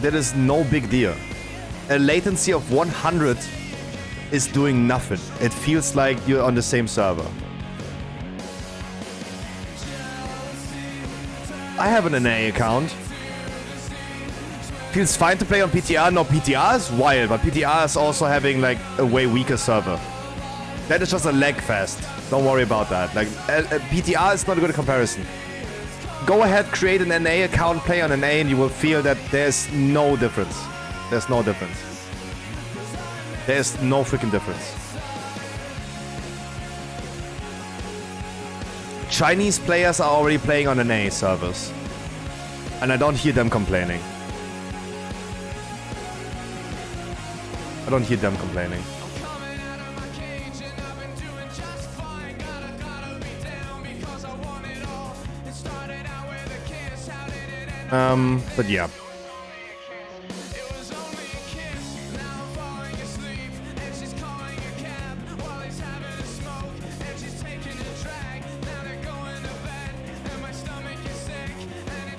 that is no big deal. A latency of 100 is doing nothing. It feels like you're on the same server. I have an NA account. Feels fine to play on PTR. No, PTR is wild, but PTR is also having like a way weaker server. That is just a lag fest. Don't worry about that. Like PTR is not a good comparison. Go ahead, create an NA account, play on NA, and you will feel that there's no difference. There's no difference. There's no freaking difference. Chinese players are already playing on NA servers, and I don't hear them complaining. I don't hear them complaining. But yeah.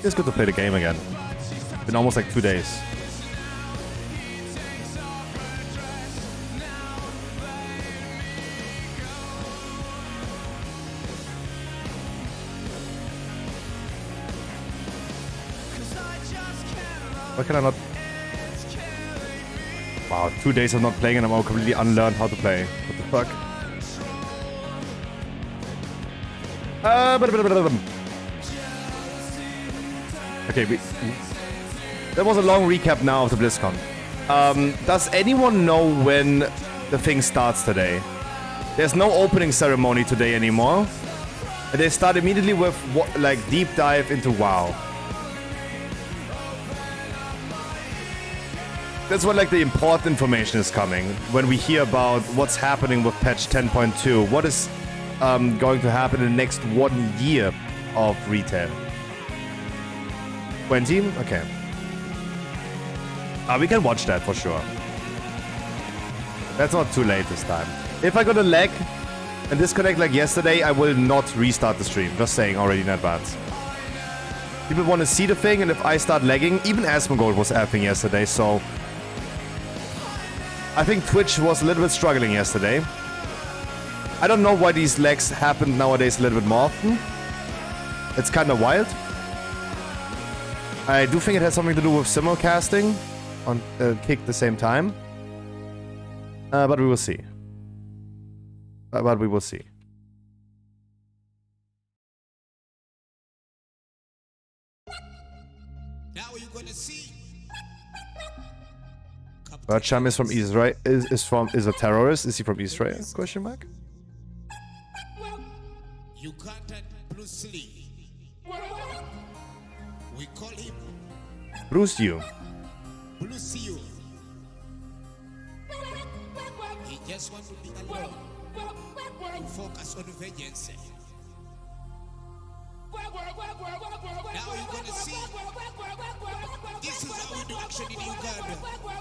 It's good to play the game again. Been almost like 2 days. Why can I not? Wow, 2 days of not playing and I'm all completely unlearned how to play. What the fuck? Okay, that was a long recap now of the BlizzCon. Does anyone know when the thing starts today? There's no opening ceremony today anymore. They start immediately with like deep dive into WoW. That's when like the important information is coming. When we hear about what's happening with patch 10.2, what is going to happen in the next 1 year of retail. 20? Okay. We can watch that for sure. That's not too late this time. If I got a lag and disconnect like yesterday, I will not restart the stream. Just saying already in advance. People want to see the thing, and if I start lagging, even Asmongold was effing yesterday, so I think Twitch was a little bit struggling yesterday. I don't know why these lags happen nowadays a little bit more often. It's kind of wild. I do think it has something to do with simulcasting on Kick at the same time. But we will see. But we will see. Bertram is from Israel. Is a terrorist? Is he from Israel? Question mark. You contact Bruce Lee. We call him Bruce you. Bruce you. He just wants to be alone. To focus on vengeance. Now you're gonna see. This is how we do action in Uganda.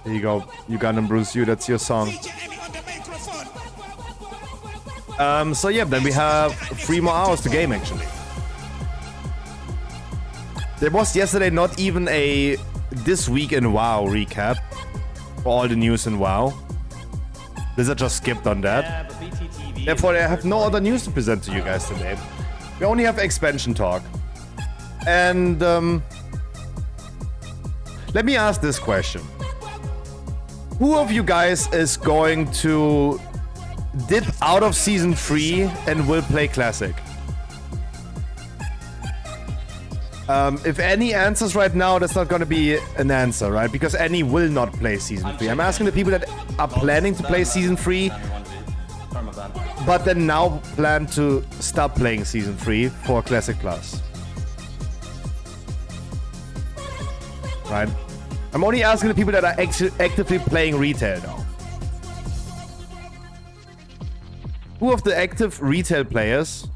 There you go, Ugandan Bruce you. That's your song. So yeah, then we have 3 more hours to game actually. There was yesterday not even a This Week in WoW recap for all the news in WoW. Blizzard just skipped on that. Therefore, I have no other news to present to you guys today. We only have expansion talk. And let me ask this question. Who of you guys is going to dip out of Season 3 and will play Classic? If any answers right now, that's not going to be an answer, right? Because any will not play Season 3. I'm asking the people that are planning to play Season 3, but then now plan to stop playing Season 3 for Classic Plus. Right? I'm only asking the people that are actively playing retail now. Who of the active retail players...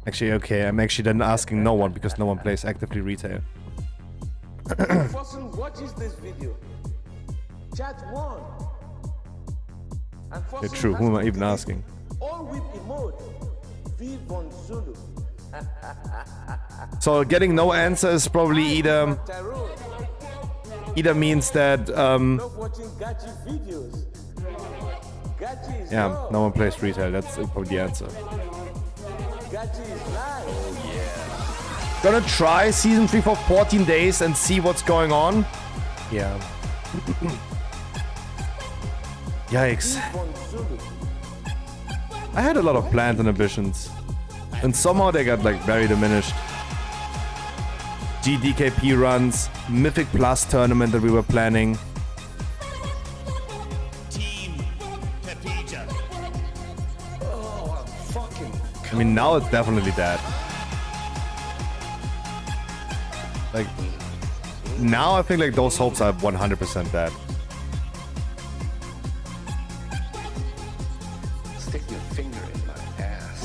Actually, okay, I'm actually then asking no one because no one plays actively retail. Person watches this video. Chat 1. Yeah, true, who am I even asking? All with emote. V von Zulu. So getting no answer is probably either either means that Stop watching Gachi videos. Gachi is yeah, love. no one plays retail. That's probably the answer. Gachi is life. Gonna try season 3 for 14 days and see what's going on. Yeah. Yikes. I had a lot of plans and ambitions, and somehow they got like very diminished. GDKP runs, Mythic Plus tournament that we were planning. I mean, now it's definitely dead. Like, now I think like those hopes are 100% dead. Stick your finger in my ass.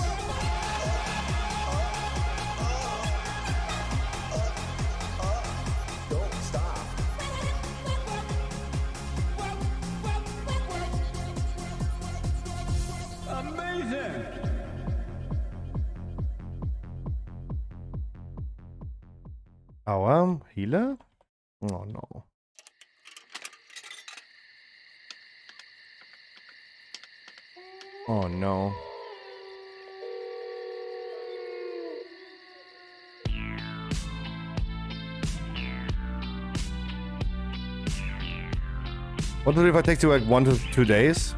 Don't stop. Amazing. Our healer? Oh no. Oh no. What if I take you like 1 to 2 days?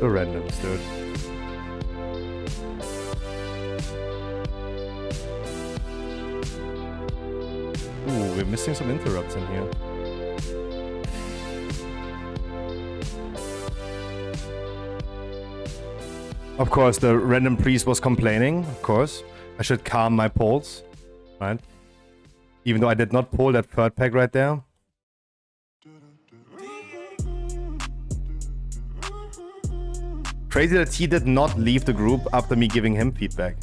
The randoms, dude. Ooh, we're missing some interrupts in here. Of course, the random priest was complaining, of course. I should calm my polls, right? Even though I did not pull that third pack right there. Crazy that he did not leave the group after me giving him feedback.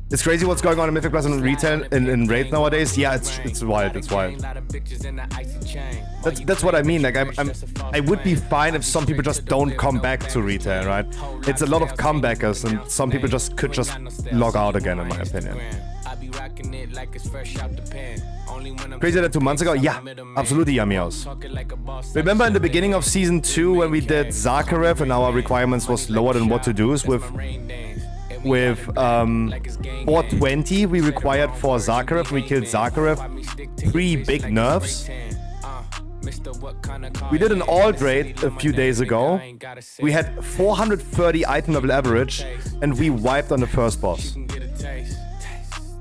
It's crazy what's going on in Mythic Plus and retail in Raid nowadays. Yeah, it's wild. It's wild. That's what I mean. Like I would be fine if some people just don't come back to retail, right? It's a lot of comebackers, and some people could just log out again, in my opinion. Crazy that 2 months ago? Yeah, absolutely Yamios. Remember in the beginning of Season 2 when we did Zakharev and our requirements was lower than what to do's with 420 we required for Zakharev. We killed Zakharev. 3 big nerfs. We did an alt raid a few days ago. We had 430 item level average and we wiped on the first boss.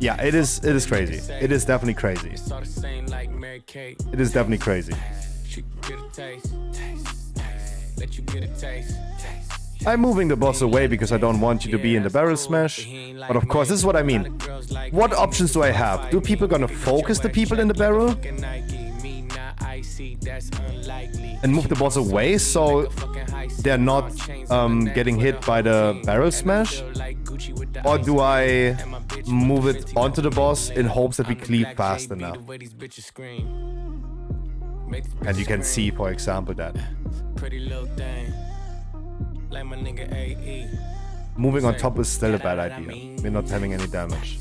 Yeah, it is crazy. It is definitely crazy. It is definitely crazy. I'm moving the boss away because I don't want you to be in the barrel smash. But of course, this is what I mean. What options do I have? Do people gonna focus the people in the barrel? And move the boss away so they're not getting hit by the barrel smash? Or do I move it onto the boss in hopes that we cleave fast enough? And you can see, for example, that moving on top is still a bad idea. We're not having any damage.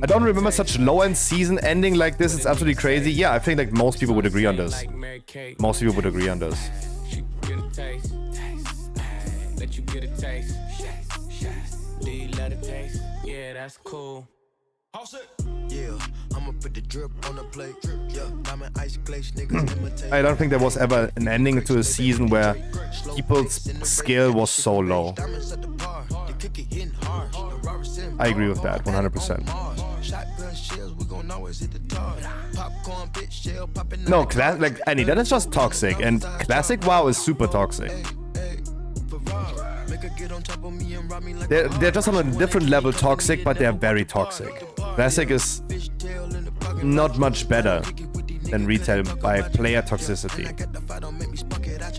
I don't remember such low-end season ending like this. It's absolutely crazy. Yeah, I think like most people would agree on this. Most people would agree on this. Yeah, that's cool. Yeah, I'ma put the drip on the plate. Yeah, diamond ice glaze niggas imitate. I don't think there was ever an ending to a season where people's skill was so low. I agree with that 100%. No, like Annie, that is just toxic, and classic WoW is super toxic. They're just on a different level toxic, but they're very toxic. Classic is not much better than retail by player toxicity.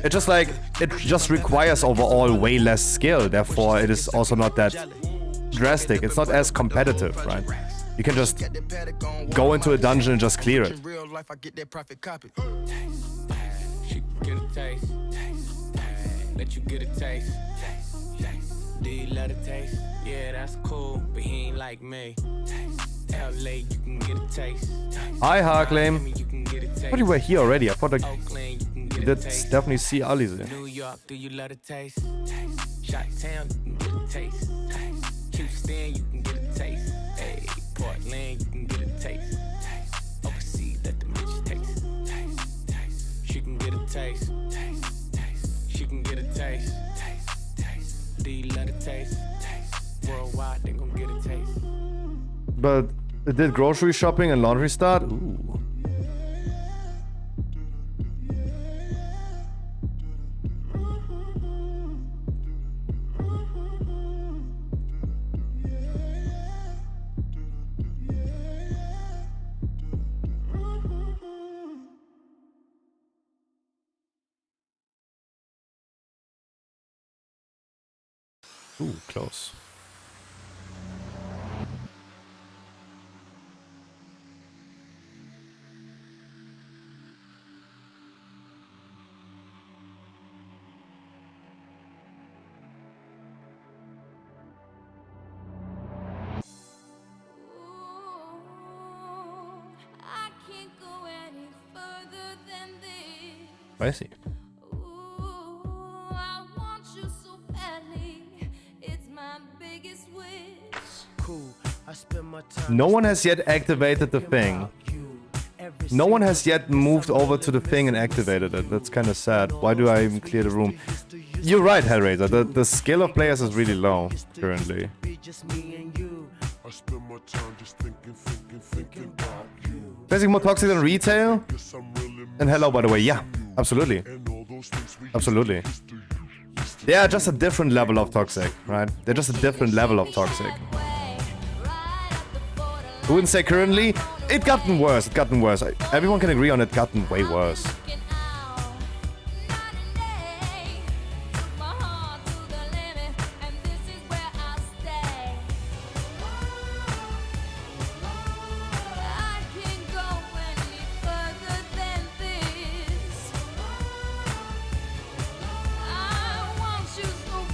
It's just like, it just requires overall way less skill, therefore it is also not that drastic. It's not as competitive, right? You can just go into a dungeon and just clear it. Do you love the taste? Yeah, that's cool, but he ain't like me. LA, you can get a taste. Hi, Harklame. But you were here already. I thought I did definitely see Alize. New York, do you love the taste? Shot-town, you can get a taste. Houston, you can get a taste. Hey, Portland, you can get a taste. Overseas, let the bitch taste. She can get a taste. She can get a taste. Do you love the taste? Worldwide, they gon' get a taste. But did grocery shopping and laundry start? Ooh. Ooh, close. I see. No one has yet activated the thing. No one has yet moved over to the thing and activated it. That's kind of sad. Why do I even clear the room? You're right, Hellraiser. The skill of players is really low currently. Classic more toxic than retail? And hello, by the way. Yeah, absolutely. Absolutely. They are just a different level of toxic, right? They're just a different level of toxic. I wouldn't say currently. It gotten worse. It gotten worse. Everyone can agree on it gotten way worse.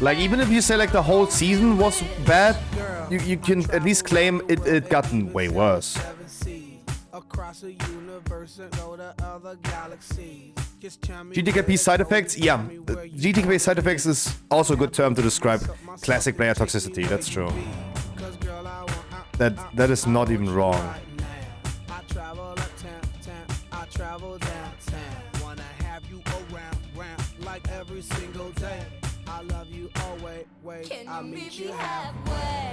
Like, even if you say like the whole season was bad, you can at least claim it gotten way worse. GTKP side effects? Yeah, GTKP side effects is also a good term to describe classic player toxicity, that's true. That is not even wrong. Every single day, I love you always. I'll meet you halfway.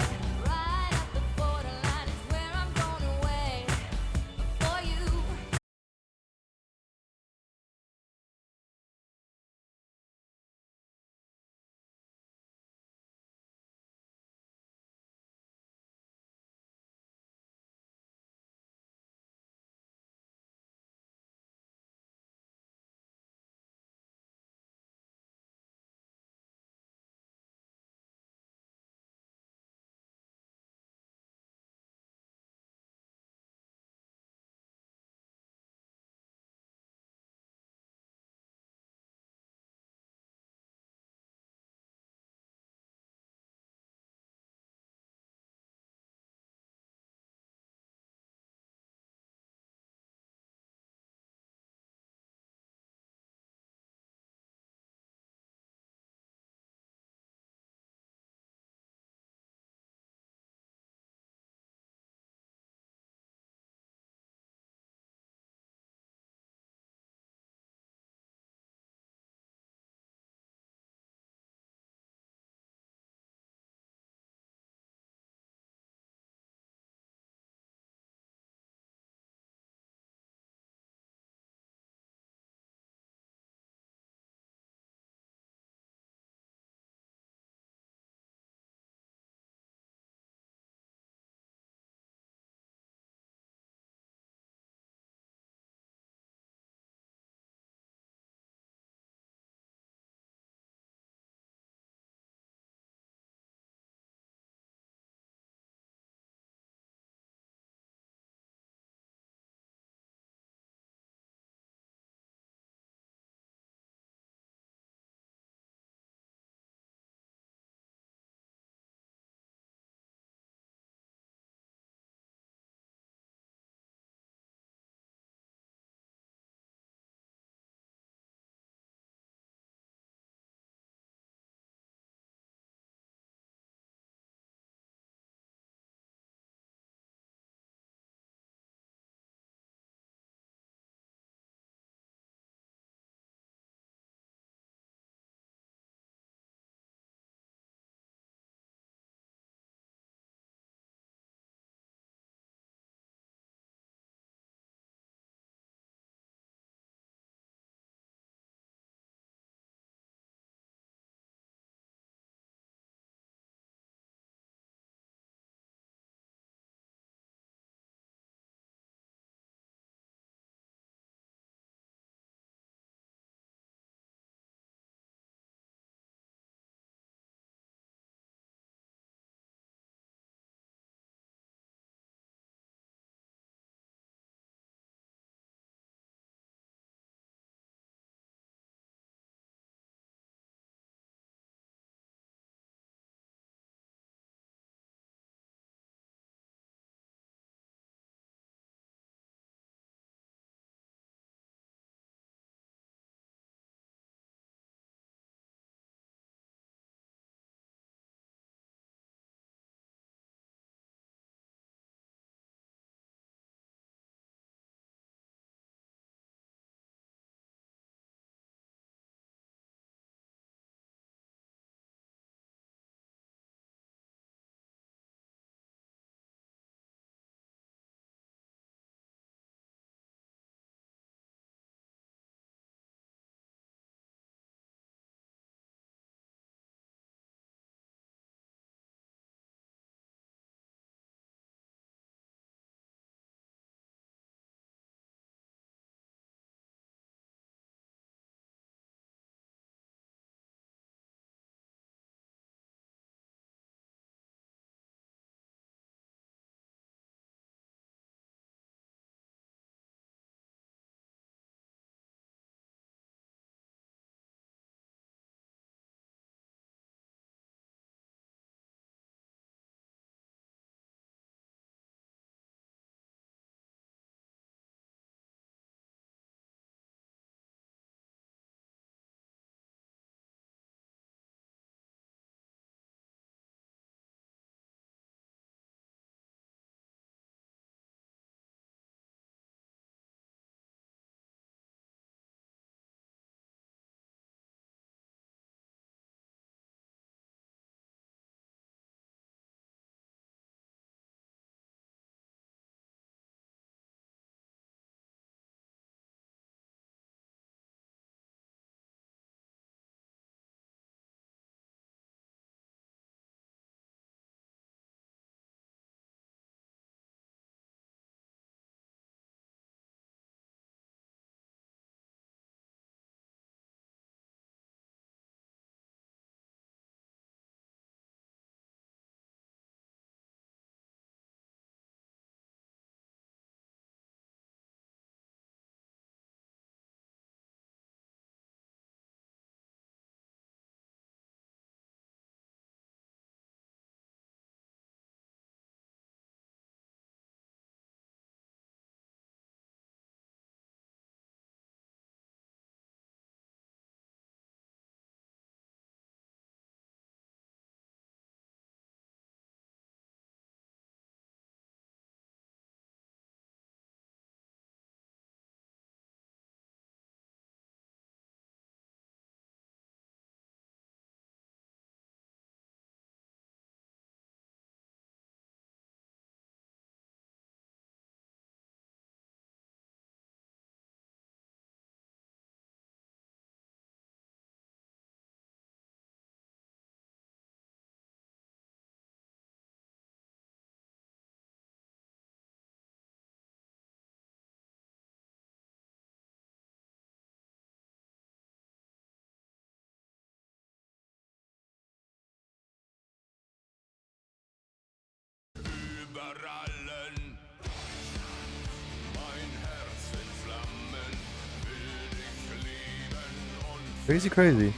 Crazy.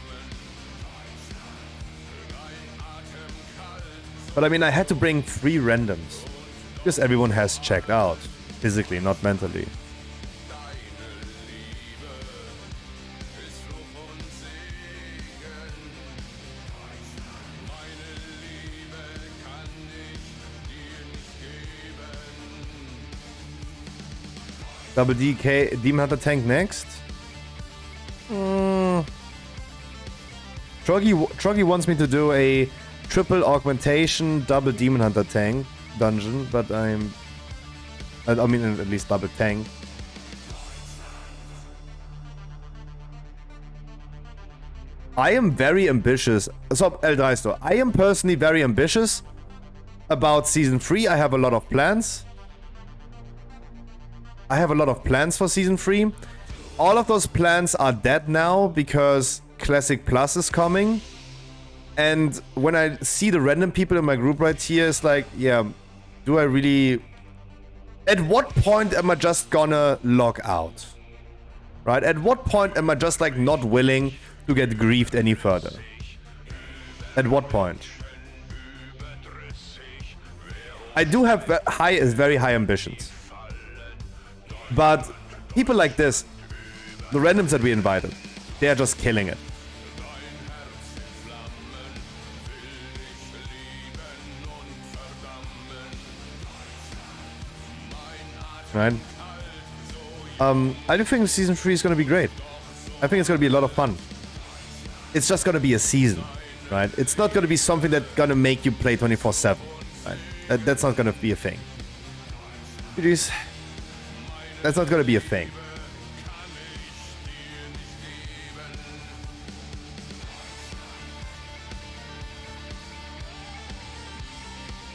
But I mean, I had to bring 3 randoms. Because everyone has checked out. Physically, not mentally. Double DK Demon Hunter tank next. Troggy wants me to do a triple augmentation double Demon Hunter tank dungeon, but I mean at least double tank. I am very ambitious. So El Dreisto, I am personally very ambitious about season 3. I have a lot of plans. I have a lot of plans for season 3. All of those plans are dead now because Classic Plus is coming. And when I see the random people in my group right here, it's like, yeah, do I really... At what point am I just gonna log out? Right? At what point am I just like not willing to get griefed any further? At what point? I do have very high ambitions. But people like this, the randoms that we invited, they are just killing it. Right? I do think season 3 is going to be great. I think it's going to be a lot of fun. It's just going to be a season, right? It's not going to be something that's going to make you play 24/7, right? That's not going to be a thing. That's not going to be a thing.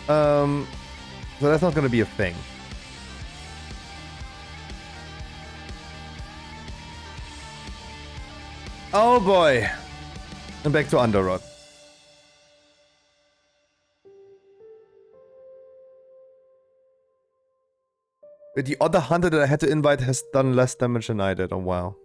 So that's not going to be a thing. Oh boy. And back to Underrod. The other hunter that I had to invite has done less damage than I did. Oh wow.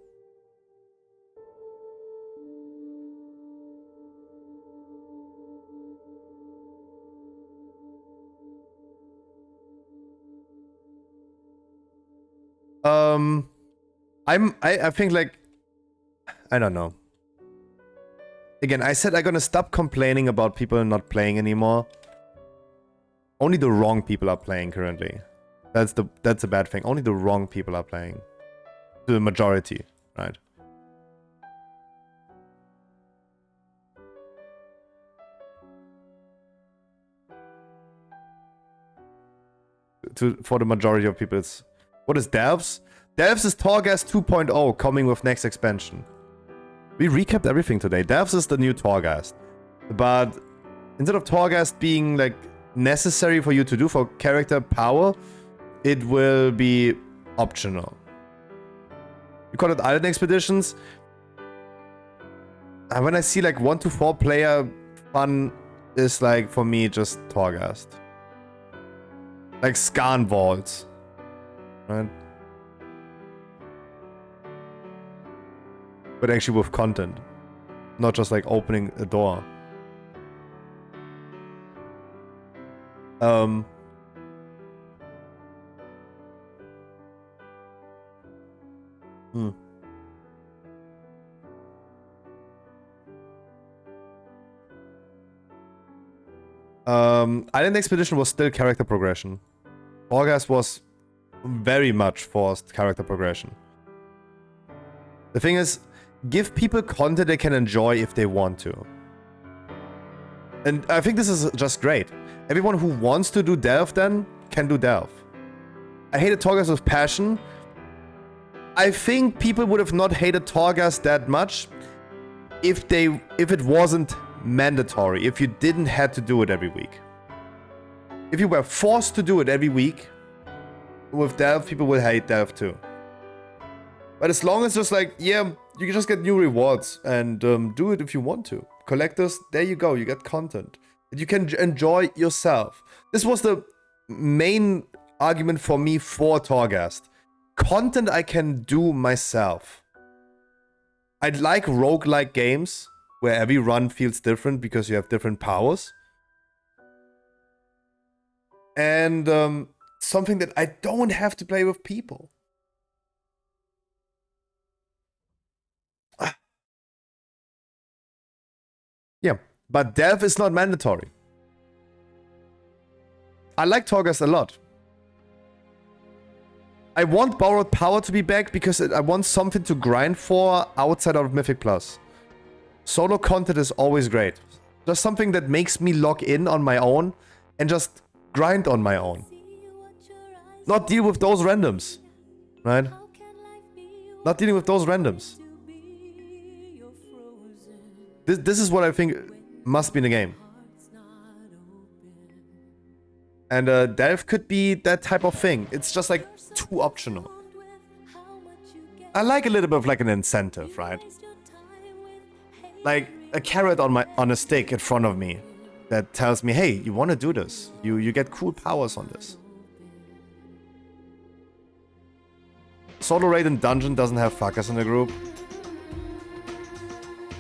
I think like, I don't know. Again, I said I'm gonna stop complaining about people not playing anymore. Only the wrong people are playing currently. That's a bad thing. Only the wrong people are playing. To the majority, right? For the majority of people, it's... What is Delves? Delves is Torghast 2.0 coming with next expansion. We recapped everything today. Delves is the new Torghast. But instead of Torghast being like necessary for you to do for character power, it will be optional. You call it Island Expeditions? When I see like 1 to 4 player fun is like for me just Torghast. Like Scan Vaults. Right? But actually with content. Not just like opening a door. Island Expedition was still character progression. Torghast was very much forced character progression. The thing is, give people content they can enjoy if they want to. And I think this is just great. Everyone who wants to do Delve then can do Delve. I hated Torghast with passion. I think people would have not hated Torghast that much if it wasn't mandatory, if you didn't have to do it every week. If you were forced to do it every week, with Delve, people will hate Delve too. But as long as it's like, yeah, you can just get new rewards and do it if you want to. Collectors, there you go, you get content that you can enjoy yourself. This was the main argument for me for Torghast. Content I can do myself. I'd like roguelike games where every run feels different because you have different powers. And something that I don't have to play with people. Yeah, but dev is not mandatory. I like Torghast a lot. I want Borrowed Power to be back because I want something to grind for outside of Mythic Plus. Solo content is always great. Just something that makes me log in on my own and just grind on my own. Not deal with those randoms, right? Not dealing with those randoms. This is what I think must be in the game. And Delve could be that type of thing. It's just like too optional. I like a little bit of like an incentive, right? Like a carrot on a stick in front of me that tells me, hey, you want to do this. You get cool powers on this. Solo raid and dungeon doesn't have fuckers in the group.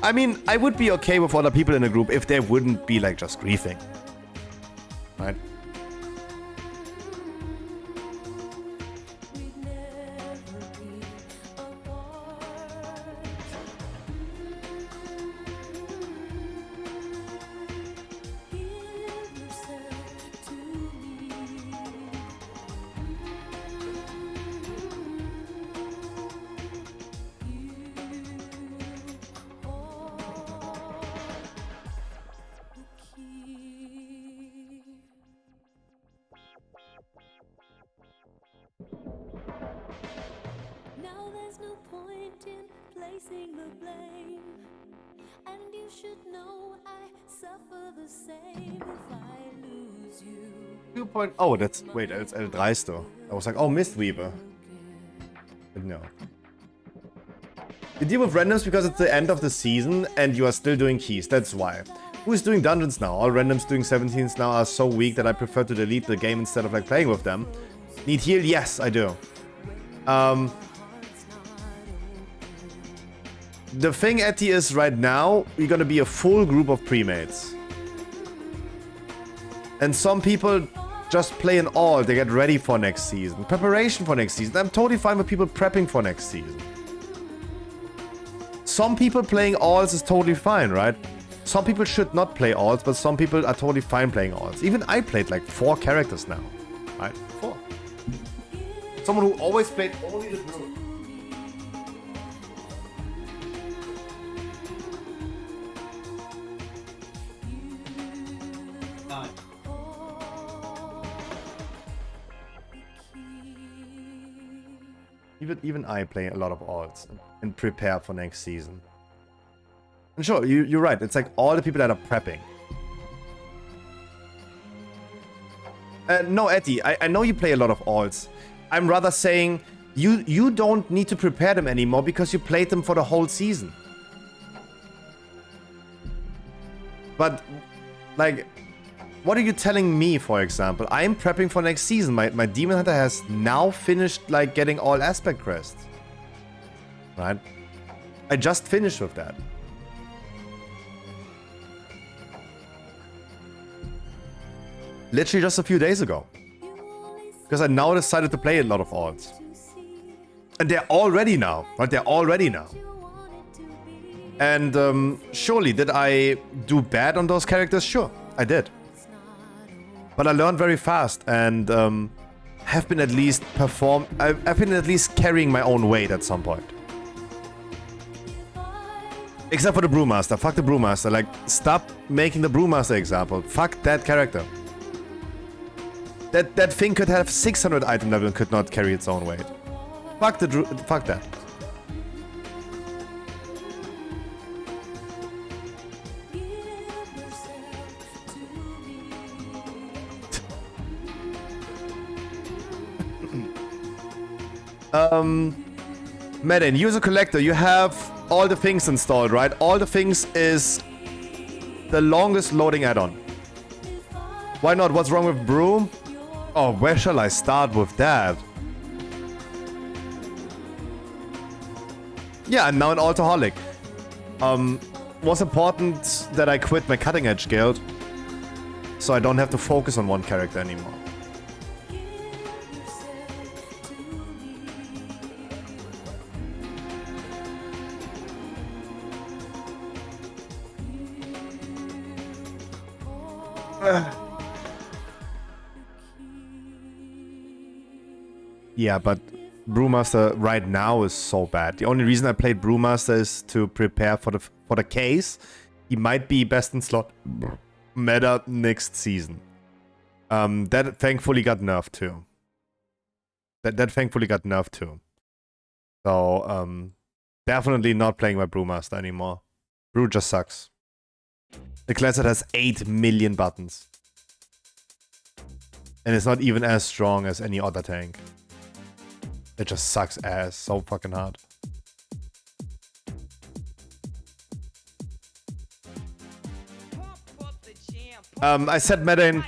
I mean, I would be okay with other people in the group if they wouldn't be like just griefing. Right? Oh, that's... Wait, it's El Dreisto. I was like, oh, Mistweaver. But no. You deal with randoms because it's the end of the season and you are still doing keys. That's why. Who is doing dungeons now? All randoms doing 17s now are so weak that I prefer to delete the game instead of like playing with them. Need heal? Yes, I do. The thing, Etty, is right now, we're gonna be a full group of premates. And some people just play in all, they get ready for next season. Preparation for next season. I'm totally fine with people prepping for next season. Some people playing alls is totally fine, right? Some people should not play alls, but some people are totally fine playing alls. Even I played like 4 characters now, right? 4. Someone who always played only the group. Even I play a lot of alts and prepare for next season. And sure, you're right. It's like all the people that are prepping. No, Etty, I know you play a lot of alts. I'm rather saying you don't need to prepare them anymore because you played them for the whole season. But, like, what are you telling me, for example? I'm prepping for next season. My Demon Hunter has now finished, like, getting all aspect crests. Right? I just finished with that. Literally just a few days ago. Because I now decided to play a lot of alts. And they're all ready now. Right? They're all ready now. And surely, did I do bad on those characters? Sure, I did. But I learned very fast and have been at least I've been at least carrying my own weight at some point. Except for the Brewmaster. Fuck the Brewmaster. Like, stop making the Brewmaster example. Fuck that character. That thing could have 600 item level and could not carry its own weight. Fuck that. Medin, user collector, you have all the things installed, right? All the things is the longest loading add-on. Why not? What's wrong with Brew? Oh, where shall I start with that? Yeah, I'm now an alcoholic. Was important that I quit my cutting edge guild, so I don't have to focus on one character anymore. Yeah, but Brewmaster right now is so bad. The only reason I played Brewmaster is to prepare for the case. He might be best in slot meta next season. That thankfully got nerfed too. That thankfully got nerfed too. So definitely not playing my Brewmaster anymore. Brew just sucks. The class that has 8 million buttons. And it's not even as strong as any other tank. It just sucks ass so fucking hard. I said meta in,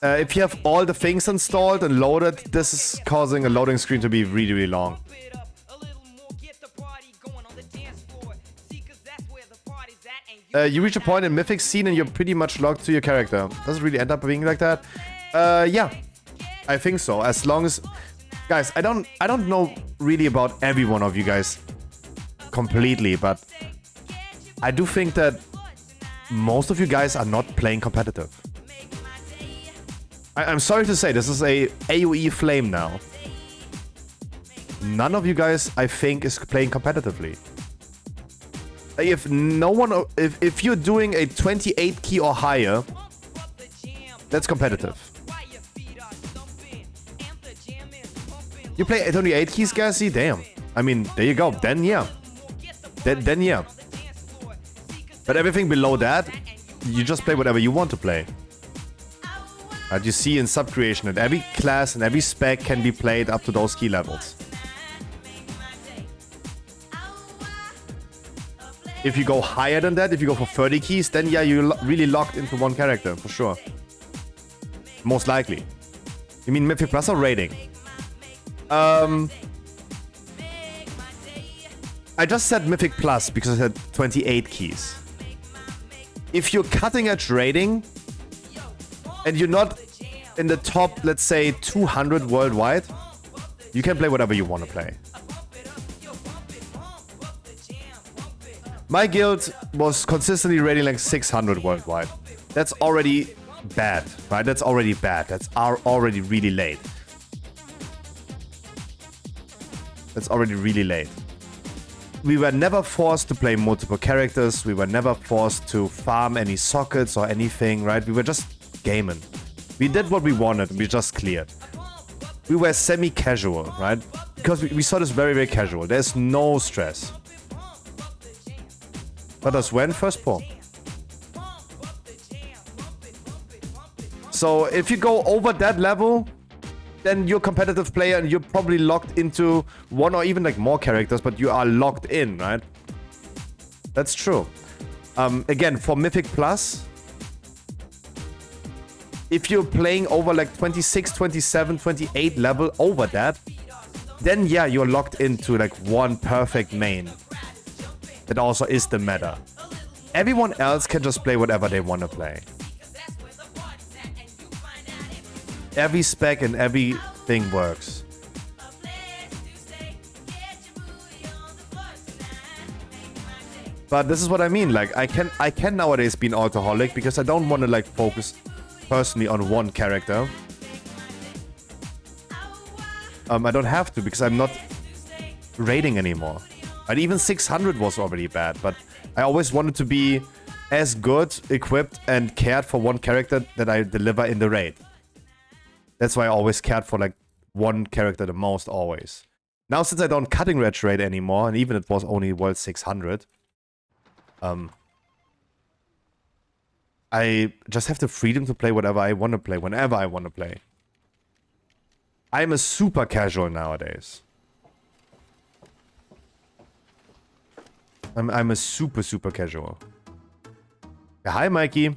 if you have all the things installed and loaded, this is causing a loading screen to be really, really long. You reach a point in Mythic scene and you're pretty much locked to your character. Does it really end up being like that? Yeah, I think so. As long as, guys, I don't know really about every one of you guys completely, but I do think that most of you guys are not playing competitive. I'm sorry to say, this is a AoE flame now. None of you guys, I think, is playing competitively. If no one, if you're doing a 28 key or higher, that's competitive. You play 28 keys, Gassy? Damn. I mean, there you go. Then yeah. Then yeah. But everything below that, you just play whatever you want to play. Right, you see in sub-creation that every class and every spec can be played up to those key levels. If you go higher than that, if you go for 30 keys, then yeah, you're really locked into one character, for sure. Most likely. You mean Mythic Plus or rating? I just said Mythic Plus because I had 28 keys. If you're cutting edge rating, and you're not in the top, let's say, 200 worldwide, you can play whatever you want to play. My guild was consistently rating like 600 worldwide. That's already bad, right? That's already bad. That's already really late. That's already really late. We were never forced to play multiple characters. We were never forced to farm any sockets or anything, right? We were just gaming. We did what we wanted. We just cleared. We were semi-casual, right? Because we saw this very, very casual. There's no stress. But us when? First pull. So if you go over that level, then you're a competitive player and you're probably locked into one or even like more characters, but you are locked in, right? That's true. Again, for Mythic Plus, if you're playing over like 26, 27, 28 level over that, then yeah, you're locked into like one perfect main. That also is the meta. Everyone else can just play whatever they want to play. Every spec and everything works. But this is what I mean. Like I can nowadays be an alcoholic because I don't want to like focus personally on one character. I don't have to because I'm not raiding anymore. And even 600 was already bad, but I always wanted to be as good, equipped, and cared for one character that I deliver in the raid. That's why I always cared for like one character the most, always. Now since I don't cutting edge raid anymore, and even it was only world 600, I just have the freedom to play whatever I want to play, whenever I want to play. I'm a super casual nowadays. I'm a super casual. Yeah, hi, Mikey.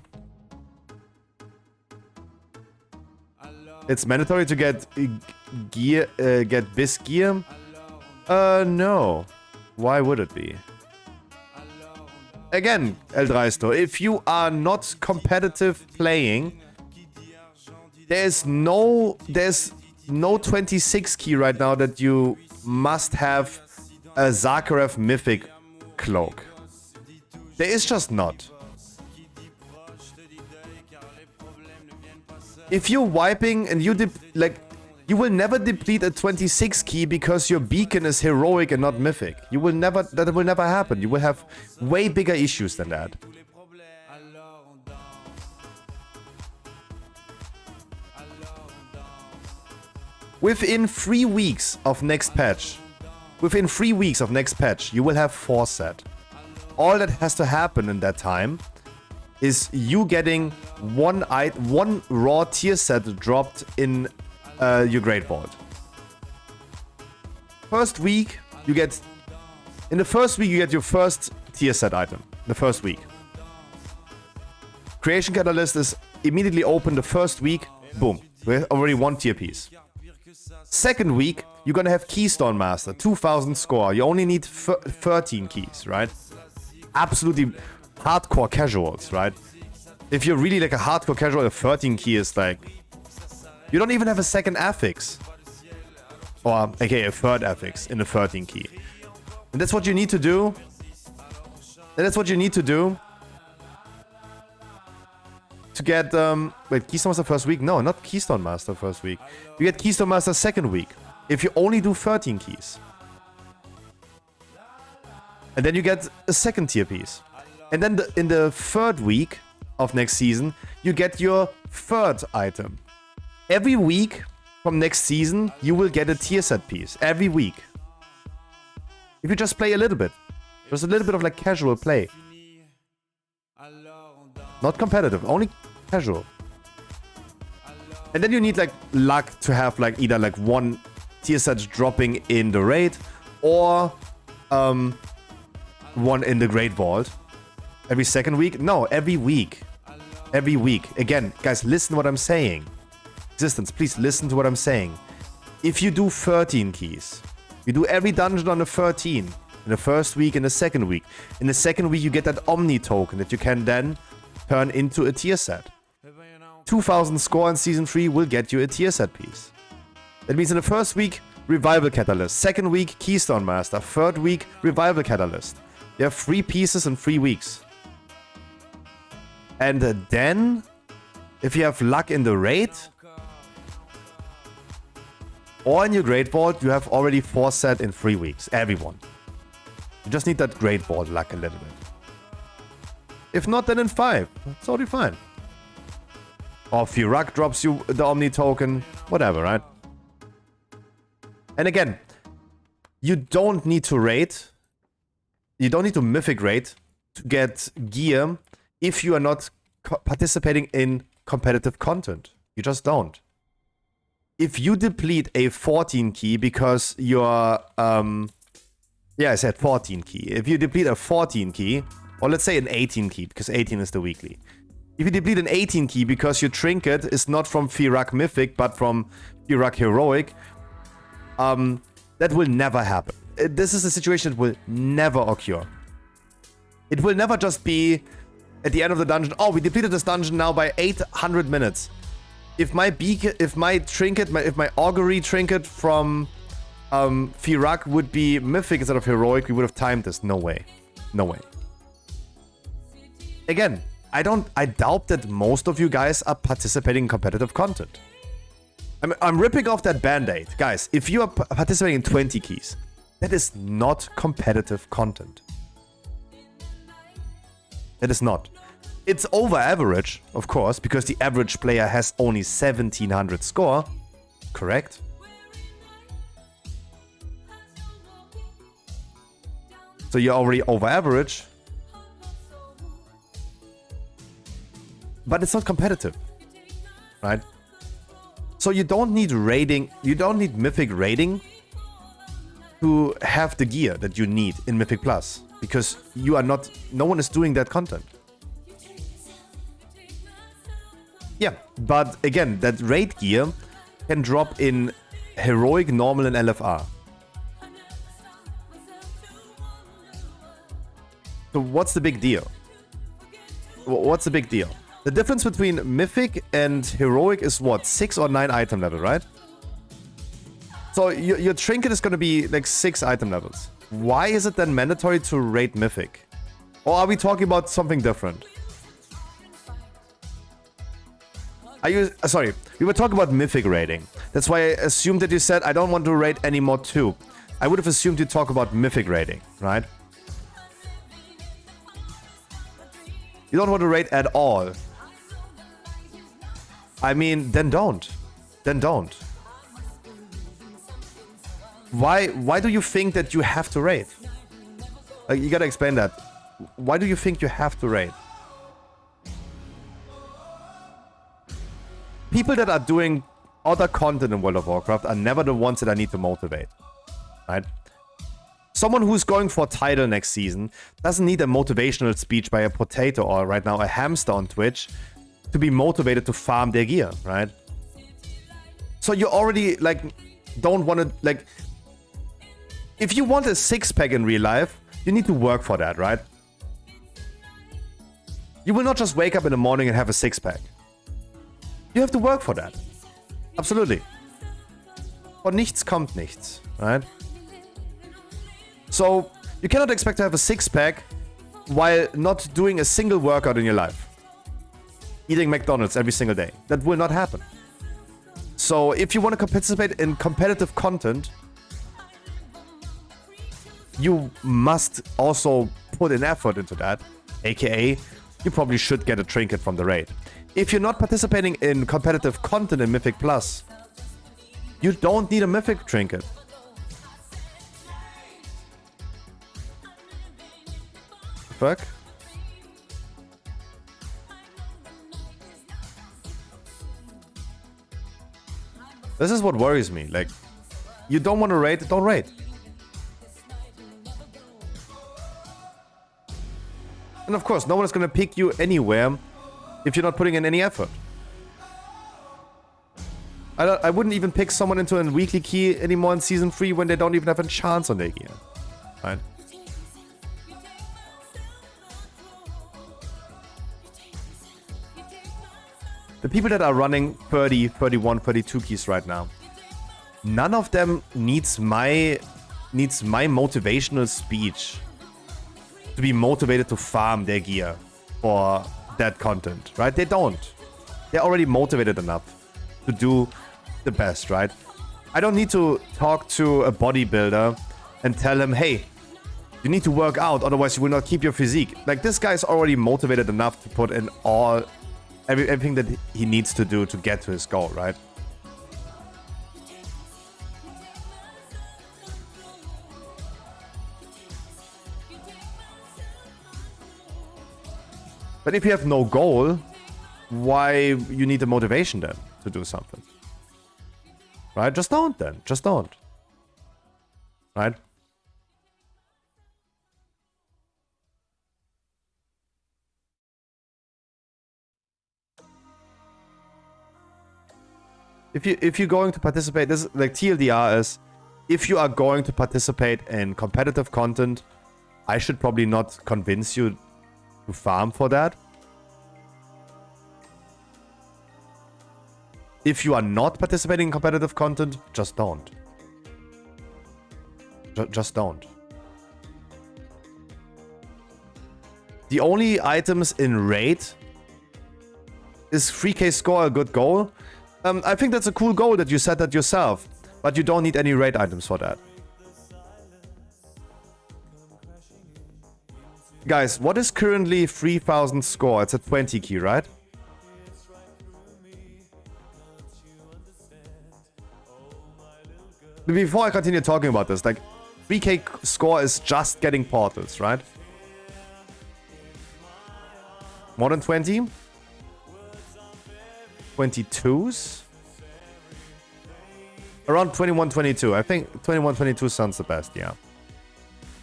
It's mandatory to get gear, get bis gear? No. Why would it be? Again, El Dreisto, if you are not competitive playing, there's no 26 key right now that you must have a Zakharev Mythic cloak. There is just not. If you're wiping and you you will never deplete a 26 key because your beacon is heroic and not mythic. That will never happen. You will have way bigger issues than that. Within 3 weeks of next patch, you will have 4 set. All that has to happen in that time is you getting one raw tier set dropped in your Great Vault. In the first week you get your first tier set item. The first week. Creation Catalyst is immediately open the first week. Boom. We have already 1 tier piece. Second week, you're gonna have Keystone Master, 2000 score. You only need 13 keys, right? Absolutely hardcore casuals, right? If you're really like a hardcore casual, a 13 key is like... You don't even have a second affix. Or, aka a third affix in the 13 key. And that's what you need to do. To get, wait, Keystone Master first week? No, not Keystone Master first week. You get Keystone Master second week. If you only do 13 keys. And then you get a second tier piece. And then in the third week of next season, you get your third item. Every week from next season, you will get a tier set piece. Every week. If you just play a little bit. Just a little bit of like casual play. Not competitive, only casual. And then you need like luck to have like either like 1 tier set dropping in the raid or 1 in the Great Vault. Every second week? No, every week. Every week. Again, guys, listen to what I'm saying. Existence, please listen to what I'm saying. If you do 13 keys, you do every dungeon on the 13. In the first week, in the second week. In the second week, you get that Omni token that you can then turn into a tier set. 2000 score in Season 3 will get you a tier set piece. That means in the first week, Revival Catalyst. Second week, Keystone Master. Third week, Revival Catalyst. You have 3 pieces in 3 weeks. And then, if you have luck in the raid, or in your Great Vault, you have already 4 set in 3 weeks. Everyone. You just need that Great Vault luck a little bit. If not, then in 5. It's totally fine. Or Firak drops you the Omni token. Whatever, right? And again, you don't need to raid. You don't need to mythic raid to get gear if you are not participating in competitive content. You just don't. If you deplete a 14 key because you're... yeah, I said 14 key. If you deplete a 14 key, or let's say an 18 key, because 18 is the weekly. If you deplete an 18 key because your trinket is not from Firak Mythic, but from Firak Heroic, that will never happen. This is a situation that will never occur. It will never just be at the end of the dungeon, oh, we depleted this dungeon now by 800 minutes. If my beacon, if my augury trinket from Firak would be mythic instead of heroic, we would have timed this. No way. No way. Again, I doubt that most of you guys are participating in competitive content. I'm ripping off that band-aid. Guys, if you are participating in 20 keys, that is not competitive content. It is not. It's over average, of course, because the average player has only 1700 score. Correct? So you're already over average. But it's not competitive. Right? So you don't need raiding, you don't need Mythic raiding to have the gear that you need in Mythic Plus. Because you are not, no one is doing that content. Yeah, but again, that raid gear can drop in Heroic, Normal, and LFR. So what's the big deal? What's the big deal? The difference between Mythic and Heroic is what? 6 or 9 item level, right? So your trinket is going to be like 6 item levels. Why is it then mandatory to raid Mythic? Or are we talking about something different? Are you... sorry, we were talking about Mythic raiding. That's why I assumed that you said, I don't want to raid anymore too. I would have assumed you talk about Mythic raiding, right? You don't want to raid at all. I mean, then don't. Then don't. Why do you think that you have to raid? Like, you gotta explain that. Why do you think you have to raid? People that are doing other content in World of Warcraft are never the ones that I need to motivate. Right? Someone who's going for a title next season doesn't need a motivational speech by a potato or right now a hamster on Twitch to be motivated to farm their gear, right? So you already, like, don't want to, like... If you want a 6-pack in real life, you need to work for that, right? You will not just wake up in the morning and have a 6-pack. You have to work for that. Absolutely. Von nichts kommt nichts, right? So, you cannot expect to have a 6-pack while not doing a single workout in your life. Eating McDonald's every single day. That will not happen. So, if you want to participate in competitive content, you must also put an effort into that. AKA, you probably should get a trinket from the raid. If you're not participating in competitive content in Mythic Plus, you don't need a Mythic trinket. Fuck? This is what worries me. Like, you don't want to raid, don't raid. And of course, no one is going to pick you anywhere if you're not putting in any effort. I wouldn't even pick someone into a weekly key anymore in Season 3 when they don't even have a chance on their gear. Right? The people that are running 30, 31, 32 keys right now, none of them needs my motivational speech to be motivated to farm their gear for that content, right? They don't. They're already motivated enough to do the best, right? I don't need to talk to a bodybuilder and tell him, hey, you need to work out, otherwise you will not keep your physique. Like, this guy's already motivated enough to put in everything that he needs to do to get to his goal, right? But if you have no goal, why you need the motivation then to do something? Right? Just don't then. Just don't. Right? If you're going to participate, this like TLDR is, if you are going to participate in competitive content, I should probably not convince you to farm for that. If you are not participating in competitive content, just don't. Just don't. The only items in raid is 3k score a good goal. I think that's a cool goal that you set that yourself, but you don't need any raid items for that. Guys, what is currently 3000 score? It's a 20 key, right? Before I continue talking about this, like, 3k score is just getting portals, right? More than 20? 22s? Around 21, 22. I think 21, 22 sounds the best, yeah.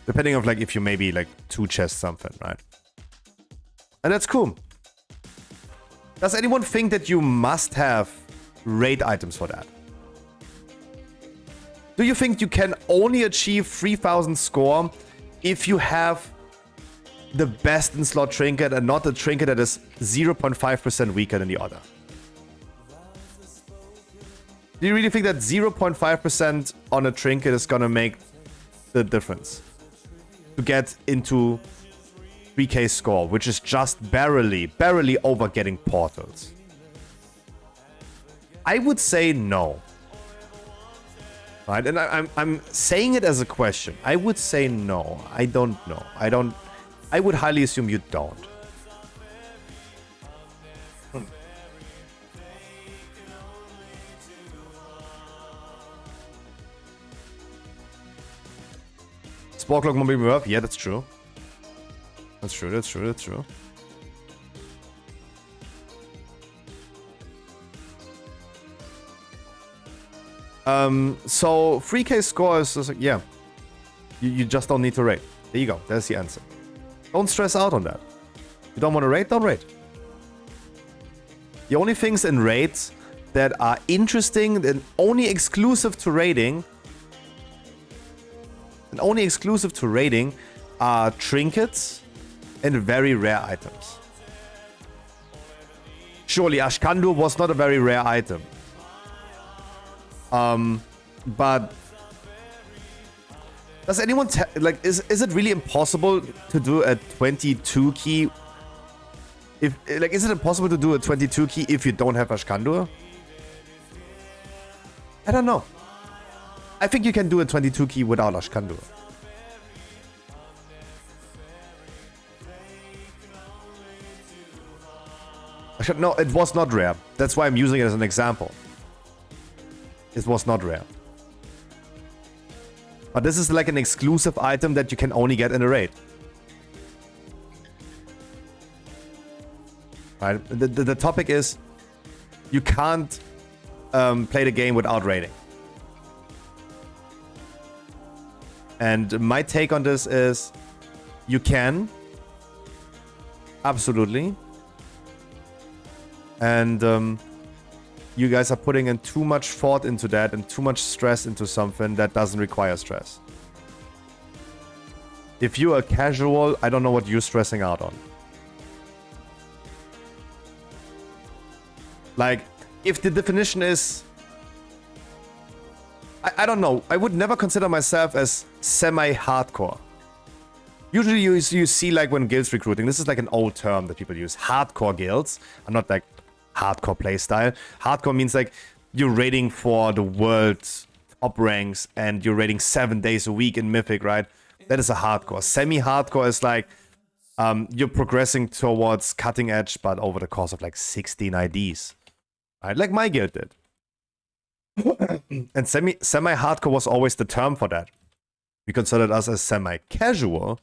Depending on, like, if you maybe, like, 2 chests something, right? And that's cool. Does anyone think that you must have raid items for that? Do you think you can only achieve 3000 score if you have the best in slot trinket and not a trinket that is 0.5% weaker than the other? Do you really think that 0.5% on a trinket is gonna make the difference to get into 3k score, which is just barely over getting portals? I would say no. Right? And I'm saying it as a question. I would say no. I don't know. I would highly assume you don't. Spore clock mobile reverb? Yeah, that's true. That's true, that's true, that's true. So 3k score is like, yeah. You just don't need to raid. There you go. There's the answer. Don't stress out on that. You don't want to raid? Don't raid. The only things in raids that are interesting and only exclusive to raiding are trinkets and very rare items. Surely Ashkandur was not a very rare item. But does anyone like is it really impossible to do a 22 key? If like, is it impossible to do a 22 key if you don't have Ashkandur? I don't know. I think you can do a 22 key without Ashkandur. No, it was not rare. That's why I'm using it as an example. It was not rare. But this is like an exclusive item that you can only get in a raid. Right? The topic is you can't play the game without raiding. And my take on this is you can. Absolutely. And you guys are putting in too much thought into that and too much stress into something that doesn't require stress. If you're a casual, I don't know what you're stressing out on. Like, if the definition is... I don't know. I would never consider myself as semi-hardcore. Usually you see like when guilds recruiting, this is like an old term that people use. Hardcore guilds. I'm not like hardcore playstyle. Hardcore means like you're raiding for the world's top ranks and you're raiding 7 days a week in Mythic, right? That is a hardcore. Semi-hardcore is like you're progressing towards cutting edge, but over the course of like 16 IDs. Right? Like my guild did. And semi-hardcore was always the term for that. We considered us as semi-casual.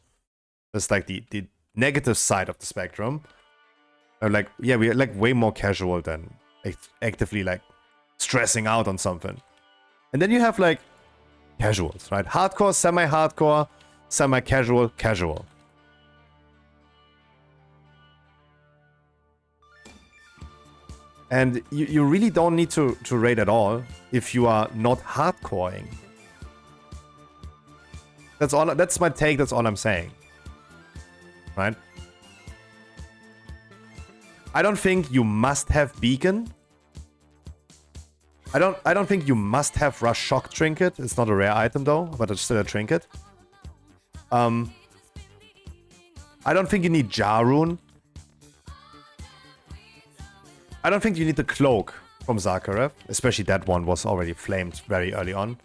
That's like the negative side of the spectrum. Like, yeah, we're like way more casual than actively like stressing out on something. And then you have like casuals, right? Hardcore, semi-hardcore, semi-casual, casual. And you really don't need to raid at all if you are not hardcoring. That's my take, that's all I'm saying. Right? I don't think you must have Beacon. I don't think you must have Rush Shock Trinket. It's not a rare item though, but it's still a trinket. I don't think you need Jarun. I don't think you need the Cloak from Zakharev. Especially that one was already flamed very early on.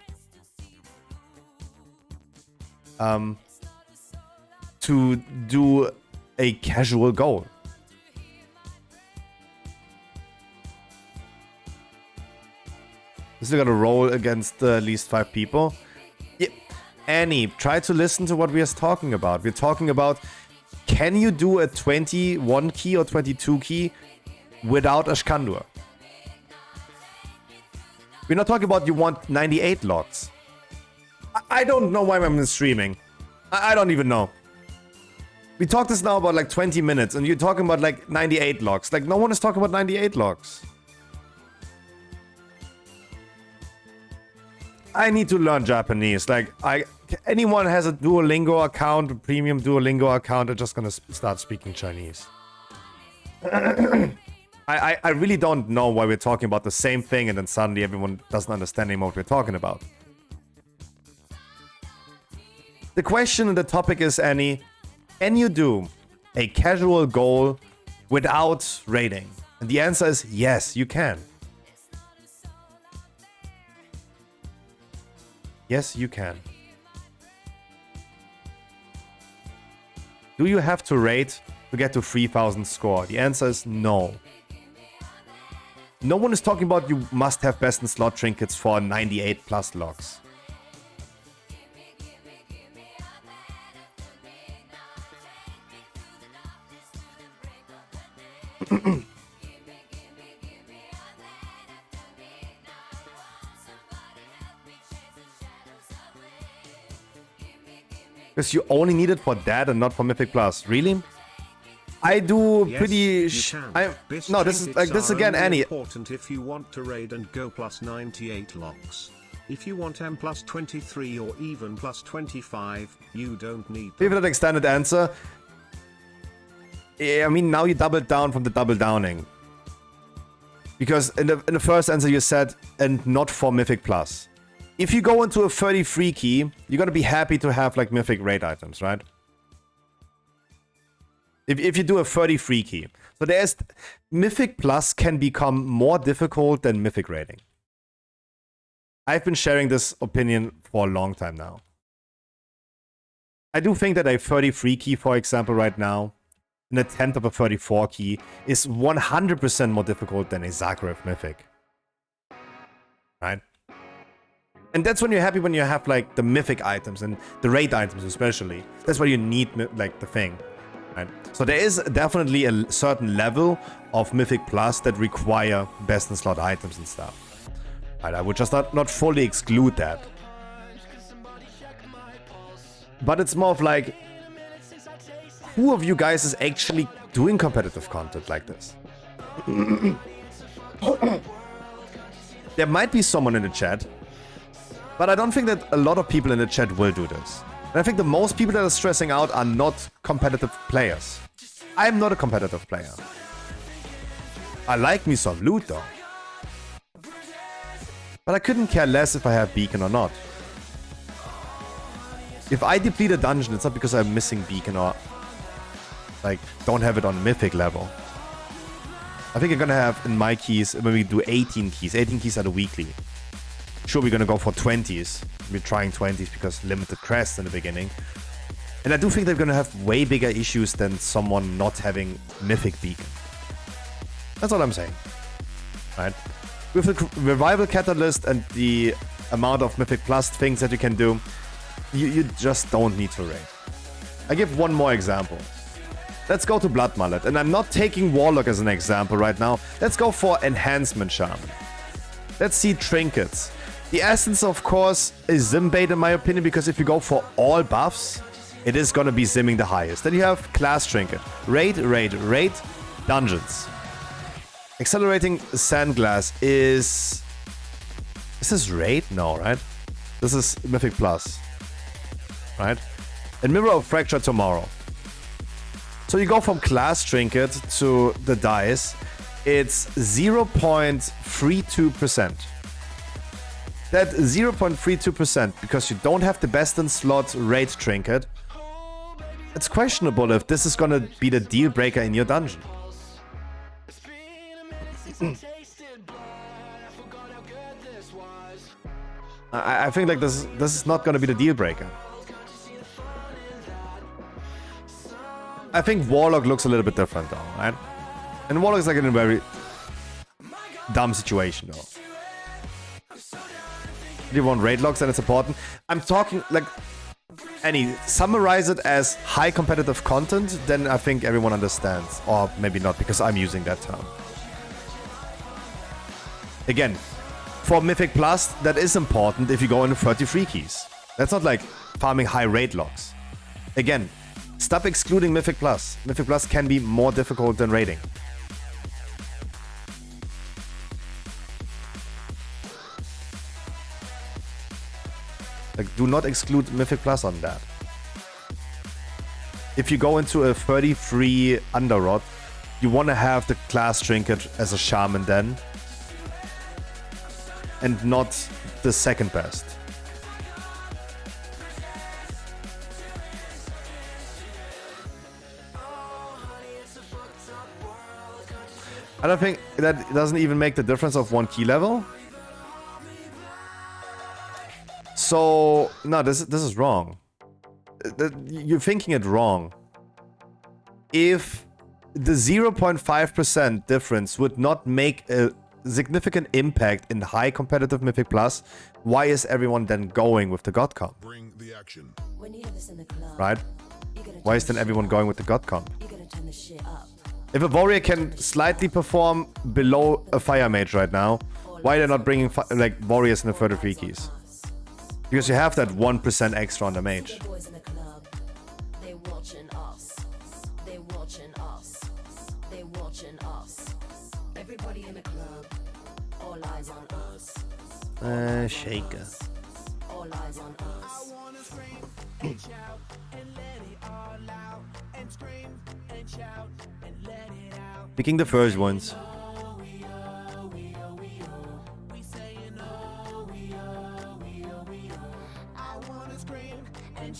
To do a casual goal. Still gotta roll against at least 5 people. Yeah. Annie, try to listen to what we are talking about. We're talking about, can you do a 21 key or 22 key without Ashkandur? We're not talking about you want 98 logs. I don't know why I'm streaming. I don't even know. We talked this now about like 20 minutes and you're talking about like 98 logs. Like no one is talking about 98 logs. I need to learn Japanese. Like, anyone has a Duolingo account, a premium Duolingo account, are just gonna start speaking Chinese. I really don't know why we're talking about the same thing and then suddenly everyone doesn't understand anymore what we're talking about. The question and the topic is, Annie, can you do a casual goal without rating? And the answer is yes, you can. Yes, you can. Do you have to rate to get to 3000 score? The answer is no. No one is talking about you must have best in slot trinkets for 98 plus logs. Because you only need it for that and not for Mythic Plus. Really? I do pretty. No, this is like this again, Annie. Important if you want to raid and go plus 98 locks. If you want M plus 23 or even plus 25, you don't need. Give it an extended answer. I mean, now you doubled down from the double downing. Because in the first answer you said, and not for Mythic Plus. If you go into a 33 key, you're gonna be happy to have like Mythic raid items, right? If you do a 33 key. So there's Mythic Plus can become more difficult than Mythic raiding. I've been sharing this opinion for a long time now. I do think that a 33 key, for example, right now, an attempt of a 34 key is 100% more difficult than a Zagreb Mythic. Right? And that's when you're happy when you have like the Mythic items and the raid items especially. That's why you need like the thing. Right? So there is definitely a certain level of Mythic Plus that require best in slot items and stuff. Right? I would just not fully exclude that. But it's more of like, who of you guys is actually doing competitive content like this? There might be someone in the chat, but I don't think that a lot of people in the chat will do this. And I think the most people that are stressing out are not competitive players. I'm not a competitive player. I like me some loot though. But I couldn't care less if I have beacon or not. If I deplete a dungeon, it's not because I'm missing beacon or like don't have it on mythic level. I think I'm gonna have in my keys when we do 18 keys. 18 keys are the weekly. Sure, we're gonna go for 20s. We're trying 20s because limited crests in the beginning. And I do think they're gonna have way bigger issues than someone not having mythic beacon. That's all I'm saying. Right? With the revival catalyst and the amount of mythic plus things that you can do, you just don't need to raid. I give one more example. Let's go to Blood Mullet, and I'm not taking Warlock as an example right now. Let's go for Enhancement Shaman. Let's see Trinkets. The essence, of course, is Zim bait in my opinion, because if you go for all buffs, it is gonna be Zimming the highest. Then you have Class Trinket. Raid, Raid, Raid, Dungeons. Accelerating Sandglass is... Is this Raid? No, right? This is Mythic Plus. Right? And Mirror of Fracture tomorrow. So you go from Class Trinket to the dice. It's 0.32%. That 0.32%, because you don't have the best in slot raid trinket, it's questionable if this is gonna be the deal breaker in your dungeon. I think like this is not gonna be the deal breaker. I think Warlock looks a little bit different though, right? And Warlock is like in a very dumb situation though. If you want raid logs, then it's important. I'm talking like any summarize it as high competitive content, then I think everyone understands. Or maybe not, because I'm using that term. Again, for Mythic Plus, that is important if you go into 33 keys. That's not like farming high raid logs. Again, stop excluding Mythic Plus. Mythic Plus can be more difficult than raiding. Like, do not exclude Mythic Plus on that. If you go into a 33 Underrot, you want to have the class trinket as a shaman then, and not the second best. I don't think that doesn't even make the difference of 1 key level. So no, this is wrong. You're thinking it wrong. If the 0.5% difference would not make a significant impact in high competitive Mythic Plus, why is everyone then going with the God Comp? Bring the action. Right? Why is then everyone going with the God Comp? If a warrior can slightly perform below a fire mage right now, why are they not bringing like warriors in the 33 keys? Because you have that 1% extra on the mage. Shaker. Picking the first ones.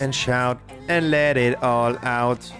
And shout and let it all out.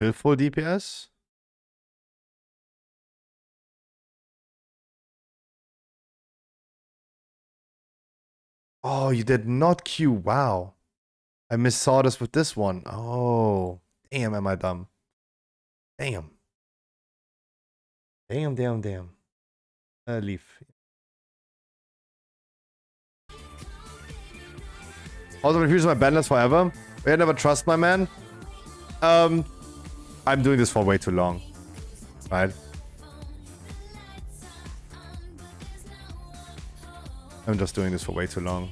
Kill full DPS? Oh, you did not queue. Wow. I missaw this with this one. Oh. Damn, am I dumb. Damn. Damn. Leave. Also refuse my ban list forever. I never trust my man. I'm doing this for way too long. Right? I'm just doing this for way too long.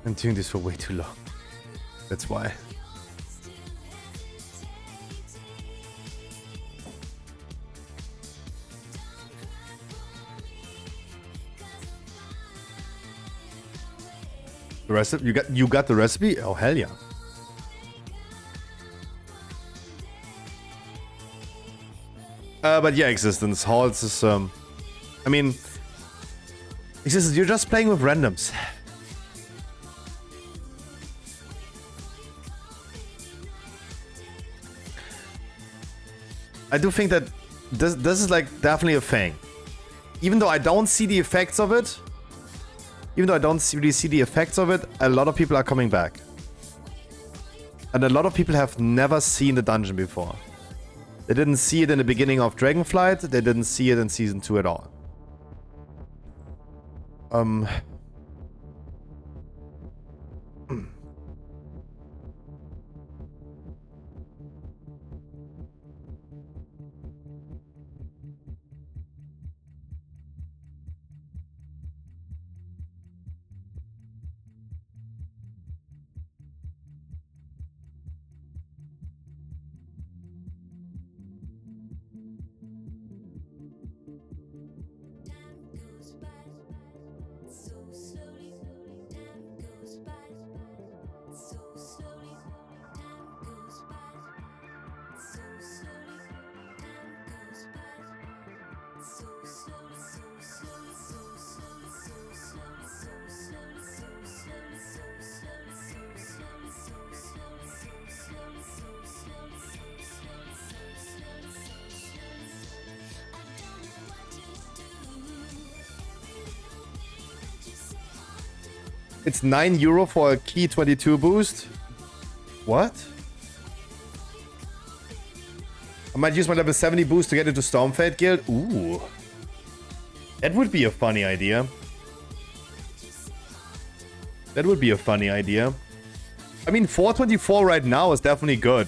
I'm doing this for way too long. That's why. The recipe? You got the recipe? Oh hell yeah. But yeah, Existence. Halls is I mean, Existence, you're just playing with randoms. I do think that this is like definitely a thing. Even though I don't see the effects of it, really see the effects of it, a lot of people are coming back. And a lot of people have never seen the dungeon before. They didn't see it in the beginning of Dragonflight, they didn't see it in Season 2 at all. It's €9 for a key 22 boost. What? I might use my level 70 boost to get into Stormfade Guild. Ooh. That would be a funny idea. That would be a funny idea. I mean, 424 right now is definitely good.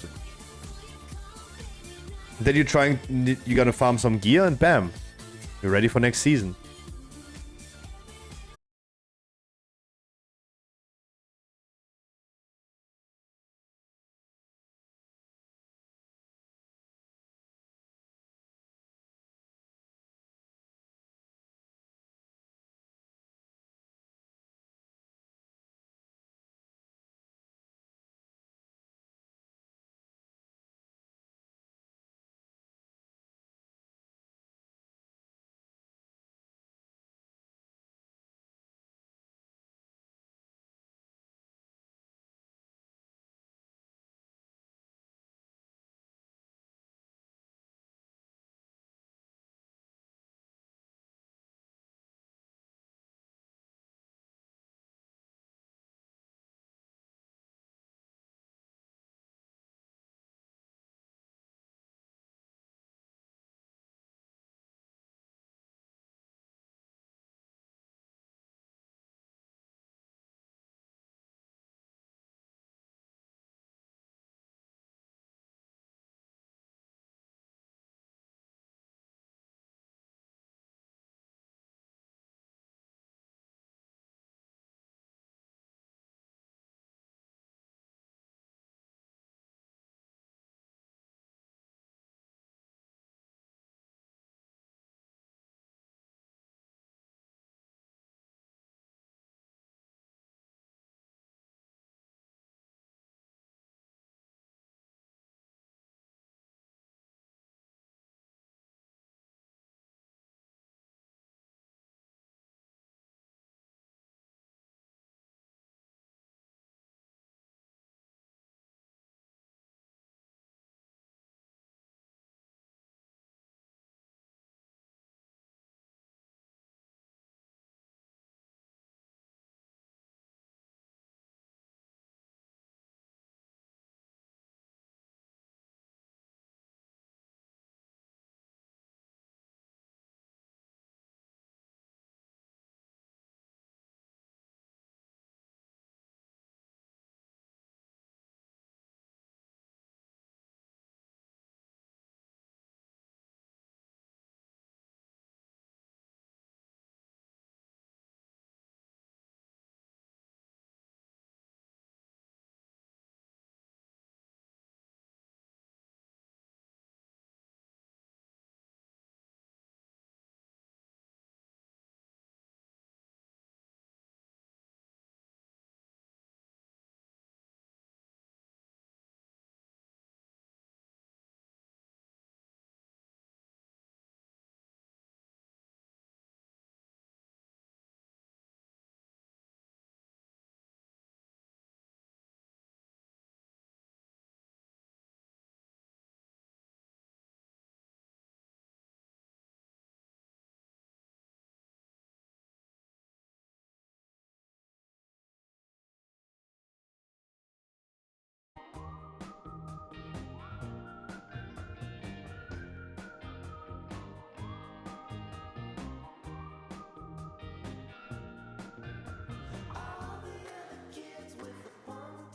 Then you're gonna farm some gear and bam. You're ready for next season.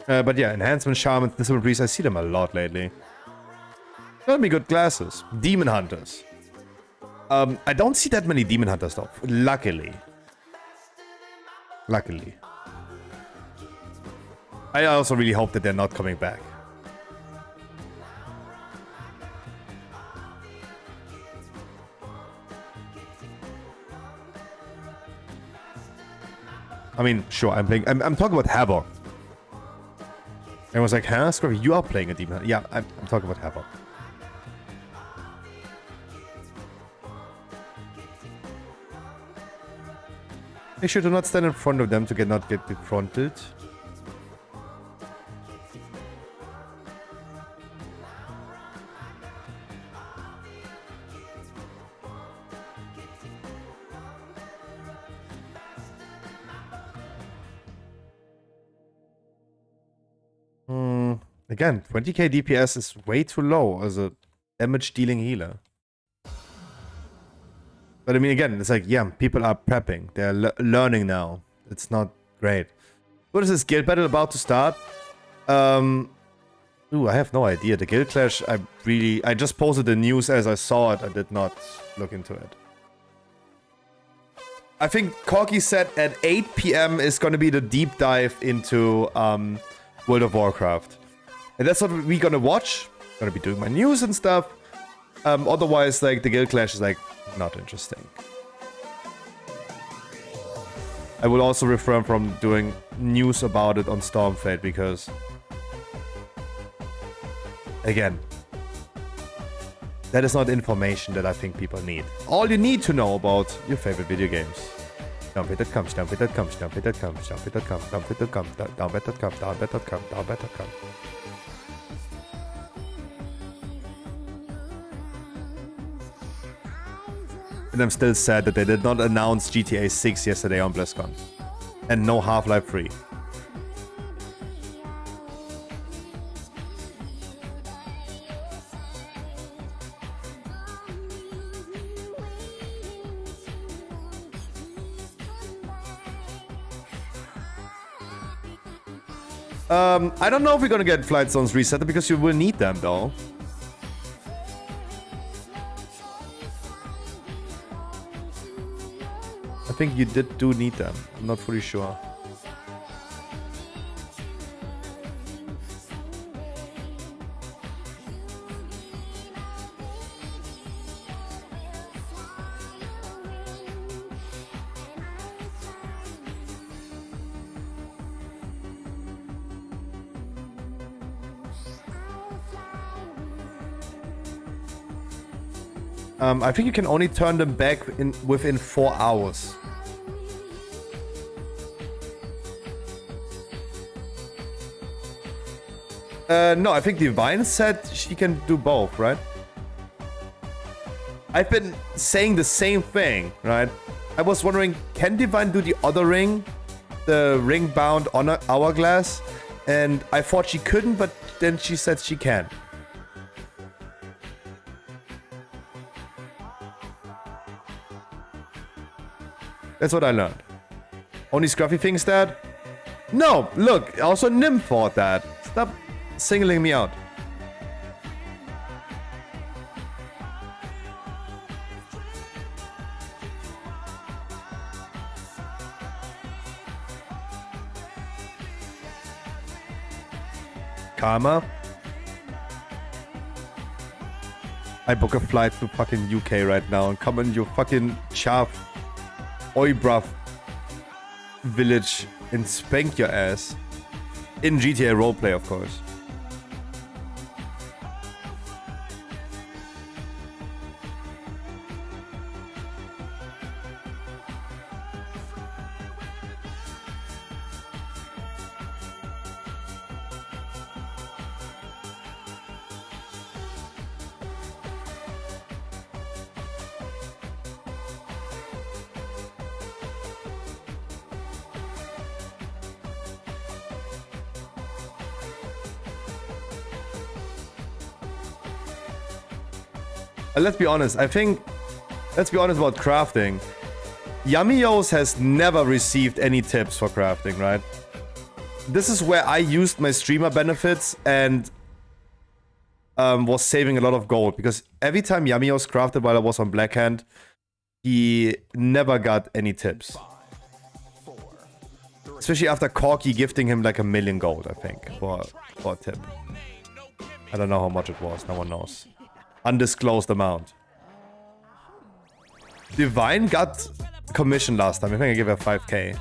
But yeah, enhancement, shaman, discipline priest, I see them a lot lately. Gonna be good classes. Demon hunters. I don't see that many demon hunters though. Luckily. Luckily. I also really hope that they're not coming back. I mean, sure, I'm talking about Havoc. And I was like, huh, Scruffy, you are playing a demon hunter. Yeah, I'm talking about Havoc. Make sure to not stand in front of them to not get confronted. Again, 20k DPS is way too low as a damage-dealing healer. But I mean, again, it's like, yeah, people are prepping. They're learning now. It's not great. What is this guild battle about to start? Ooh, I have no idea. The guild clash, I just posted the news as I saw it. I did not look into it. I think Corky said at 8 PM is going to be the deep dive into World of Warcraft. And that's what we're gonna watch. Gonna be doing my news and stuff. Otherwise, like, the guild clash is, like, not interesting. I will also refrain from doing news about it on Stormfade because, again, that is not information that I think people need. All you need to know about your favorite video games. Downbet.com, downbet.com, downbet.com, downbet.com, downbet.com, downbet.com, downbet.com, downbet.com. And I'm still sad that they did not announce GTA 6 yesterday on BlizzCon. And no Half-Life 3. I don't know if we're gonna get flight zones reset because you will need them though. I think you do need them. I'm not fully sure. I think you can only turn them back within 4 hours. No, I think Divine said she can do both, right? I've been saying the same thing, right? I was wondering, can Divine do the other ring? The ring-bound hourglass? And I thought she couldn't, but then she said she can. That's what I learned. Only Scruffy thinks that? No, look, also Nim thought that. Stop singling me out. Karma? I book a flight to fucking UK right now and come in your fucking chaff Oibruff village and spank your ass. In GTA roleplay, of course. Let's be honest, let's be honest about crafting. Yummy Yo's has never received any tips for crafting, right? this is where I used my streamer benefits and was saving a lot of gold, because every time Yami was crafted while I was on Blackhand, he never got any tips. Especially after Corky gifting him like 1 million gold, I think, for a tip. I don't know how much it was, no one knows. Undisclosed amount. Divine got commission last time, I think I gave her 5k.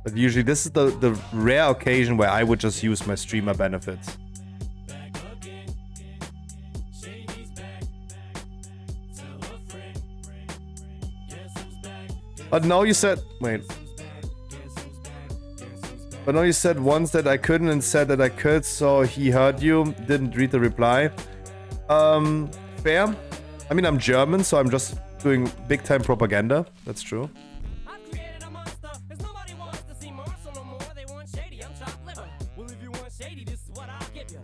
But usually this is the rare occasion where I would just use my streamer benefits. But now you said... Wait. But now you said once that I couldn't and said that I could, so he heard you, didn't read the reply. Fair. I mean, I'm German, so I'm just doing big time propaganda. That's true.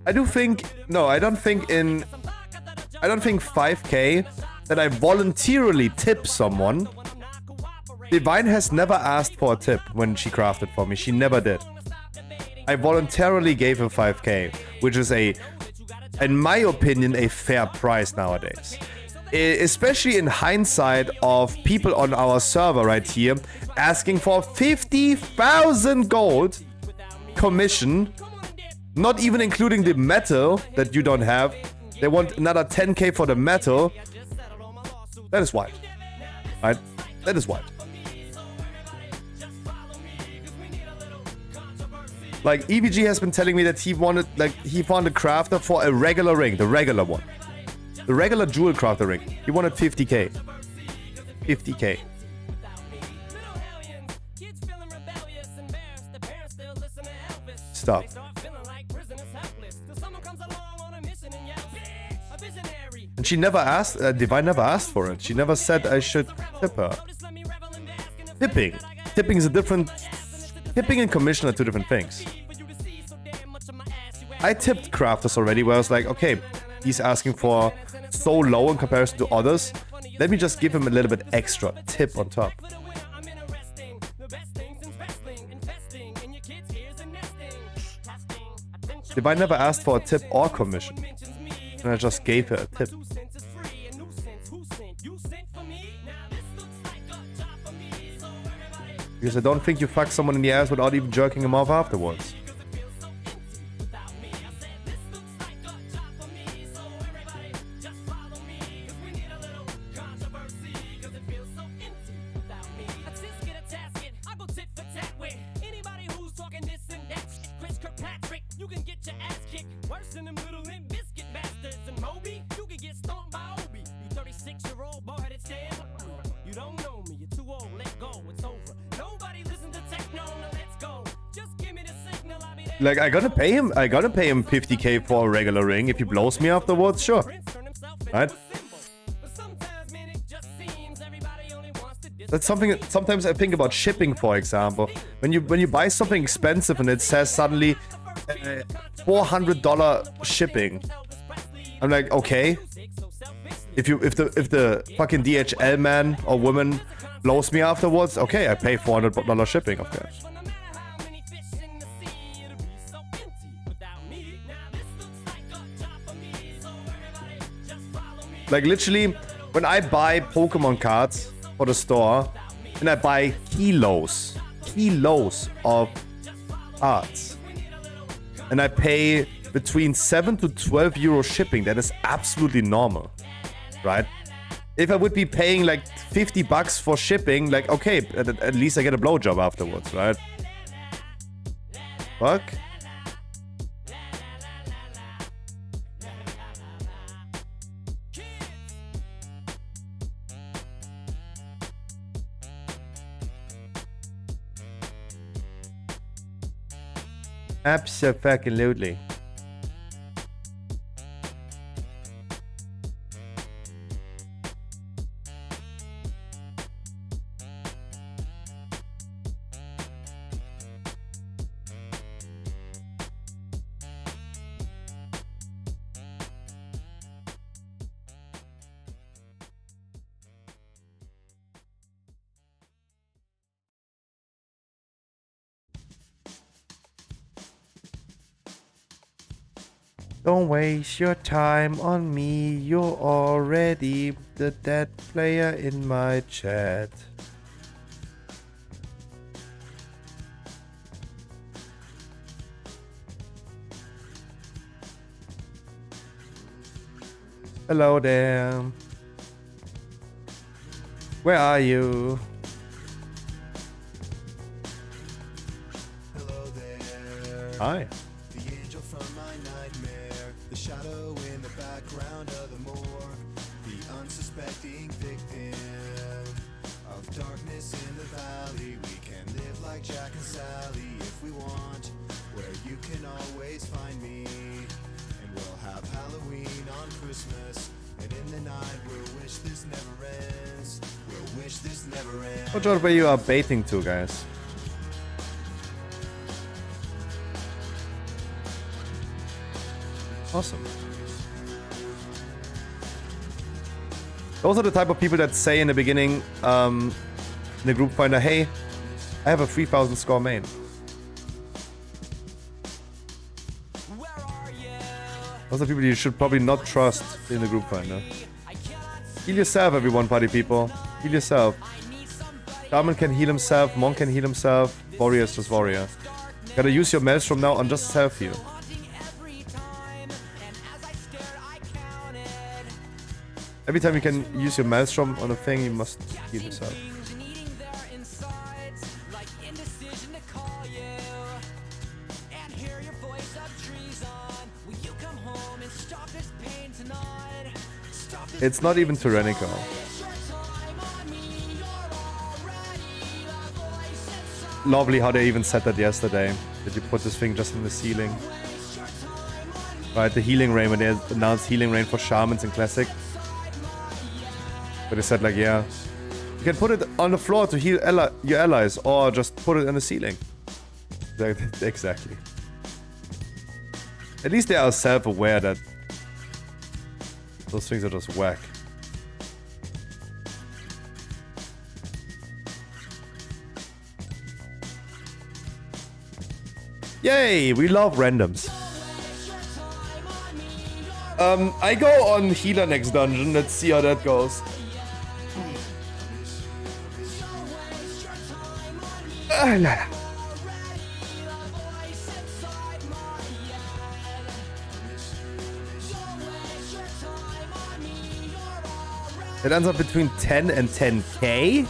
I do think... No, I don't think 5k that I voluntarily tip someone. Divine has never asked for a tip when she crafted for me. She never did. I voluntarily gave her 5k, which is in my opinion, a fair price nowadays. Especially in hindsight of people on our server right here asking for 50,000 gold commission, not even including the metal that you don't have. They want another 10k for the metal. That is wild. Right? That is wild. Like, EVG has been telling me that he found a crafter for a regular ring, the regular one. The regular jewel crafter ring. He wanted 50k. 50k. Stop. And she never asked, Divine never asked for it. She never said I should tip her. Tipping. Tipping is a different... Tipping and commission are two different things. I tipped crafters already where I was like, okay, he's asking for so low in comparison to others. Let me just give him a little bit extra tip on top. Divine never asked for a tip or commission. And I just gave her a tip. Because I don't think you fuck someone in the ass without even jerking him off afterwards. Like, I gotta pay him 50k for a regular ring. If he blows me afterwards, sure. Right? That's something. Sometimes I think about shipping, for example. When you buy something expensive and it says suddenly $400 shipping, I'm like, okay. If the fucking DHL man or woman blows me afterwards, okay, I pay $400 shipping, of course. Like, literally, when I buy Pokemon cards for the store, and I buy kilos of cards, and I pay between 7 to 12 euro shipping, that is absolutely normal, right? If I would be paying like 50 bucks for shipping, like, okay, at least I get a blowjob afterwards, right? Fuck. Abso-fucking-lutely. Don't waste your time on me. You're already the dead player in my chat. Hello there. Where are you? Hello there. Hi. The angel from my nightmare, the shadow in the background of the morgue, the unsuspecting victim of darkness in the valley. We can live like Jack and Sally if we want, where you can always find me. And we'll have Halloween on Christmas, and in the night we'll wish this never ends. We'll wish this never ends. Watch out where you are baiting to, guys. Awesome. Those are the type of people that say in the beginning, in the group finder, hey, I have a 3000 score main. Those are people you should probably not trust in the group finder. Heal yourself, everyone, party people. Heal yourself. Shaman can heal himself, Monk can heal himself, Warrior is just Warrior. Gotta use your Maelstrom now on just self-heal. Every time you can use your Maelstrom on a thing, you must heal yourself. It's not even tyrannical. Lovely how they even said that yesterday. That you put this thing just in the ceiling. Right, the healing rain, when they announced healing rain for shamans in Classic. But they said like, yeah, you can put it on the floor to heal your allies, or just put it in the ceiling. Exactly. At least they are self-aware that those things are just whack. Yay, we love randoms. I go on healer next dungeon. Let's see how that goes. It ends up between 10 and 10k.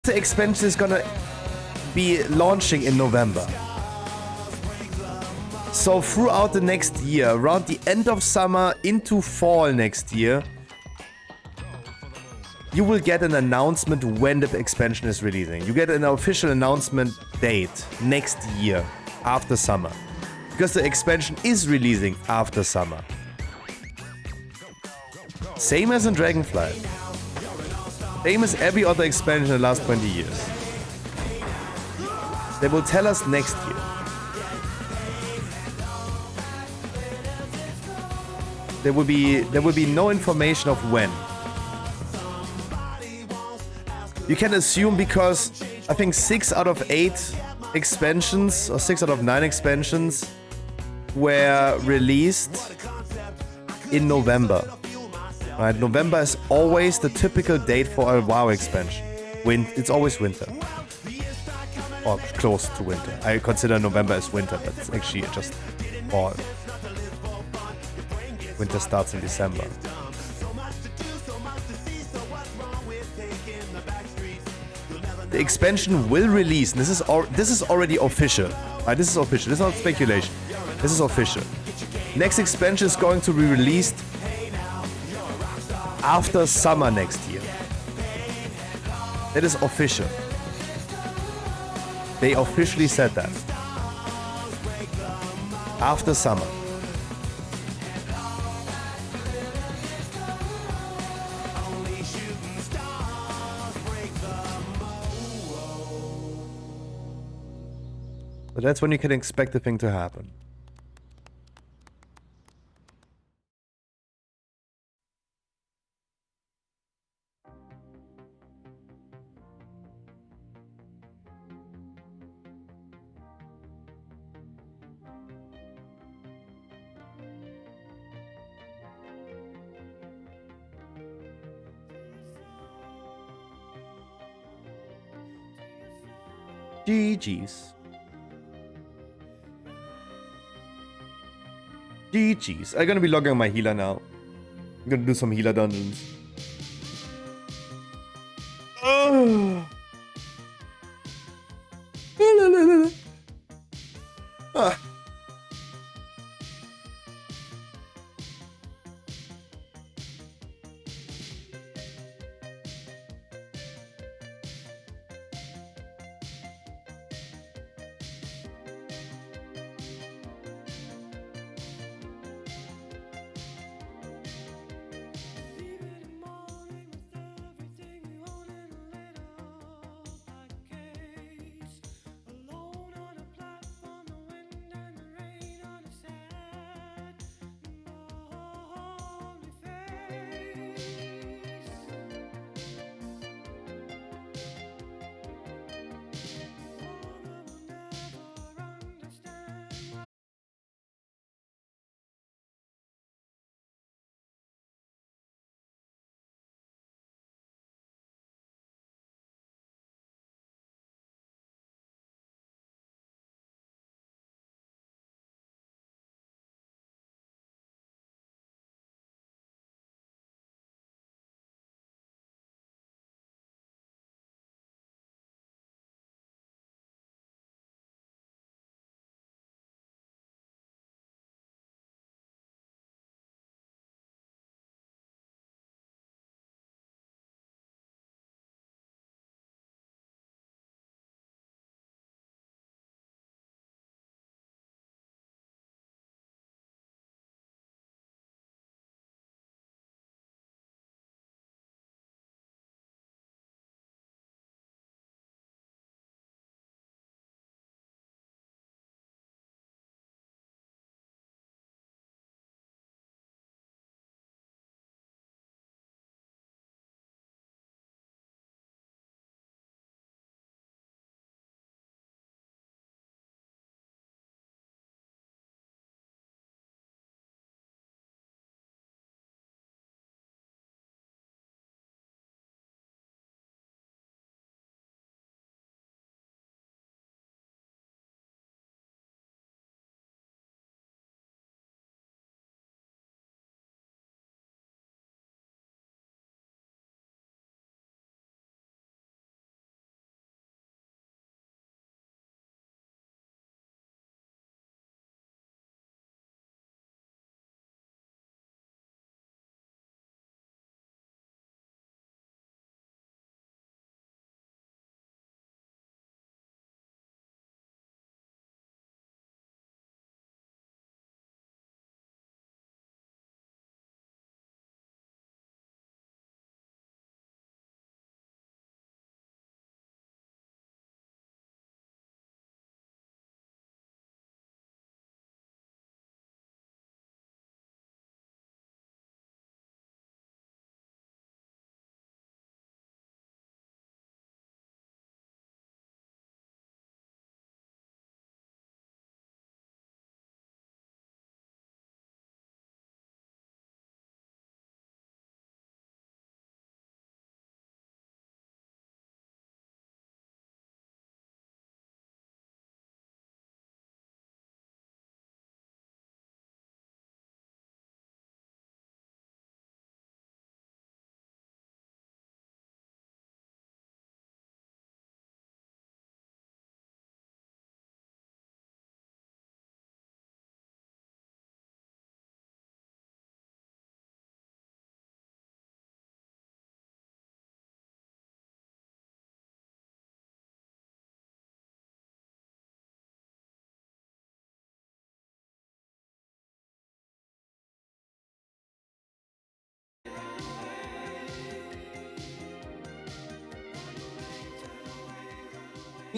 the expansion is gonna be launching in November. So throughout the next year, around the end of summer into fall next year, you will get an announcement when the expansion is releasing. You get an official announcement date next year, after summer. Because the expansion is releasing after summer. Same as in Dragonflight. Same as every other expansion in the last 20 years. They will tell us next year. There will be no information of when. You can assume because I think 6 out of 8 expansions or 6 out of 9 expansions were released in November. Right? November is always the typical date for a WoW expansion. It's always winter. Or close to winter. I consider November as winter, but it's actually just fall. Winter starts in December. The expansion will release. And this is already official. Right? This is official. This is not speculation. This is official. Next expansion is going to be released after summer next year. That is official. They officially said that. After summer. But that's when you can expect the thing to happen. GG's. GG's. I'm gonna be logging my healer now. I'm gonna do some healer dungeons. Ah.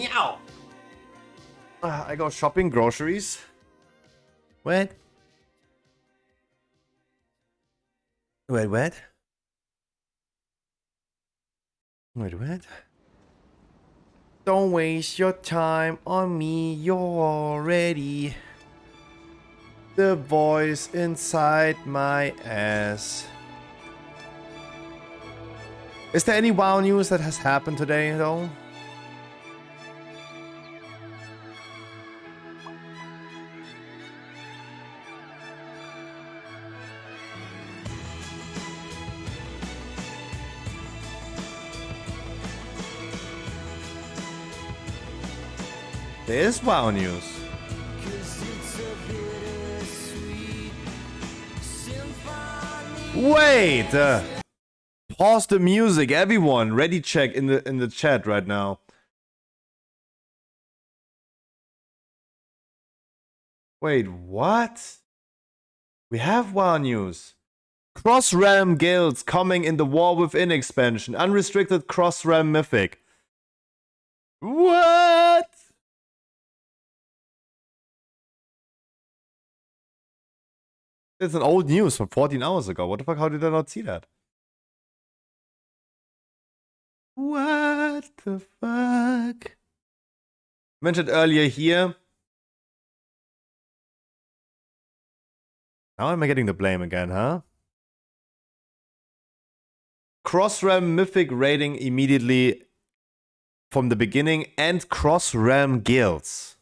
Meow. I go shopping, groceries. What? Wait, what? Wait, what? Don't waste your time on me, you're already the voice inside my ass. Is there any WoW news that has happened today, though? There is WoW news. Wait! Pause the music, everyone. Ready check in the chat right now. Wait, what? We have WoW news. Cross-realm guilds coming in the War Within expansion. Unrestricted cross-realm mythic. What? It's an old news from 14 hours ago. What the fuck? How did I not see that? What the fuck? Mentioned earlier here. How am I getting the blame again, huh? Cross-realm mythic rating immediately from the beginning and cross-realm guilds.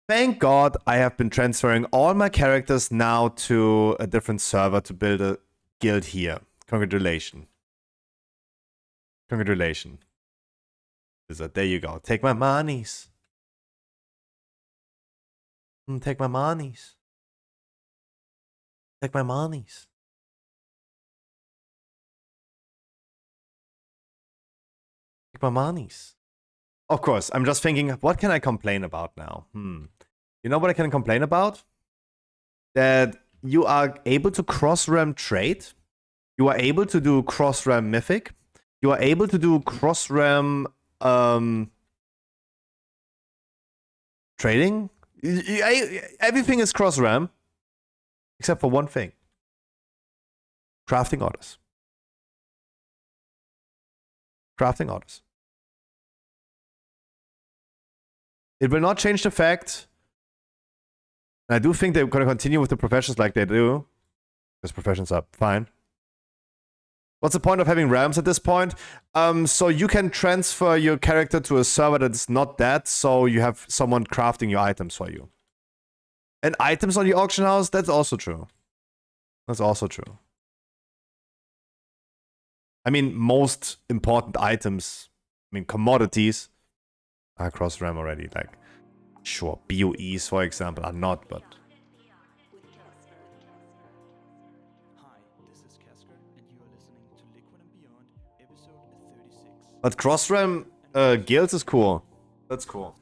Thank God I have been transferring all my characters now to a different server to build a guild here. Congratulations. Congratulations. There you go. Take my monies. Take my monies. Take my monies. Take my monies. Of course, I'm just thinking, what can I complain about now? You know what I can complain about? That you are able to cross-realm trade. You are able to do cross-realm mythic. You are able to do cross-realm trading. Everything is cross-realm. Except for one thing. Crafting orders. Crafting orders. It will not change the fact. I do think they're going to continue with the professions like they do. Because professions are fine. What's the point of having realms at this point? So you can transfer your character to a server that is not that, so you have someone crafting your items for you. And items on the auction house, that's also true. That's also true. I mean, most important items, I mean, commodities, are cross-realm already. Like, sure, BOEs, for example, are not, but... But cross-realm guilds is cool. That's cool.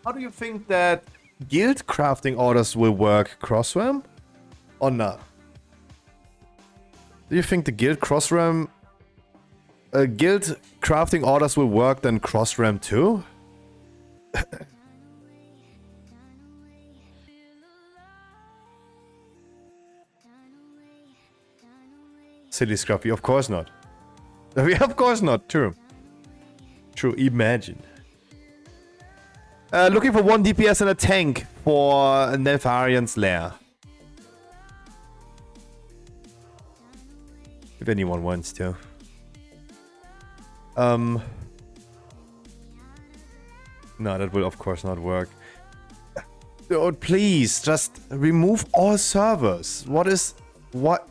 How do you think that guild crafting orders will work cross-realm or not? Do you think the guild cross-realm guild crafting orders will work then cross-realm too? Silly Scruffy, of course not. Of course not, true. True, imagine. Looking for 1 DPS and a tank for Neltharian's lair. If anyone wants to. No, that will of course not work. Oh, please, just remove all servers. What?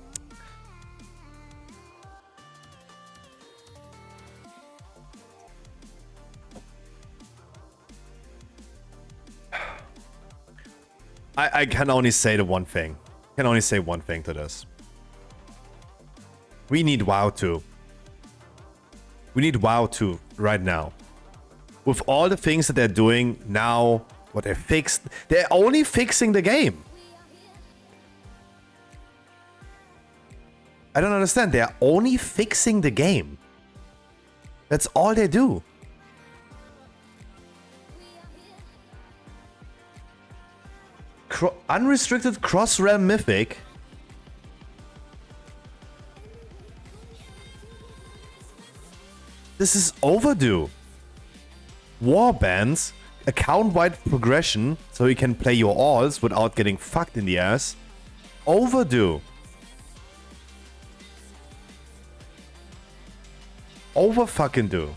I can only say the one thing. Can only say one thing to this. We need WoW 2. We need WoW 2 right now. With all the things that they're doing now, what they fixed, they're only fixing the game. I don't understand. They're only fixing the game. That's all they do. Unrestricted cross-realm mythic. This is overdue. War bands, account-wide progression, so you can play your alls without getting fucked in the ass. Overdue. Over fucking do.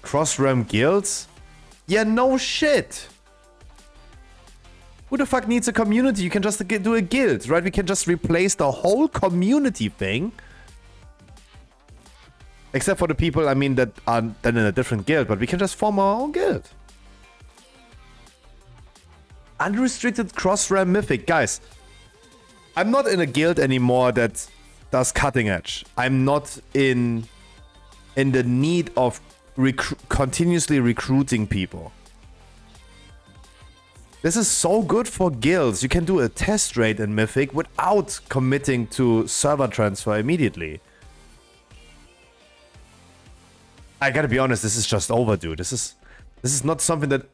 Cross-realm guilds? Yeah, no shit. Who the fuck needs a community? You can just do a guild, right? We can just replace the whole community thing. Except for the people, I mean, that are then in a different guild, but we can just form our own guild. Unrestricted cross-realm mythic. Guys, I'm not in a guild anymore that does cutting edge. I'm not in the need of continuously recruiting people. This is so good for guilds. You can do a test raid in Mythic without committing to server transfer immediately. I gotta be honest, this is just overdue. This is not something that...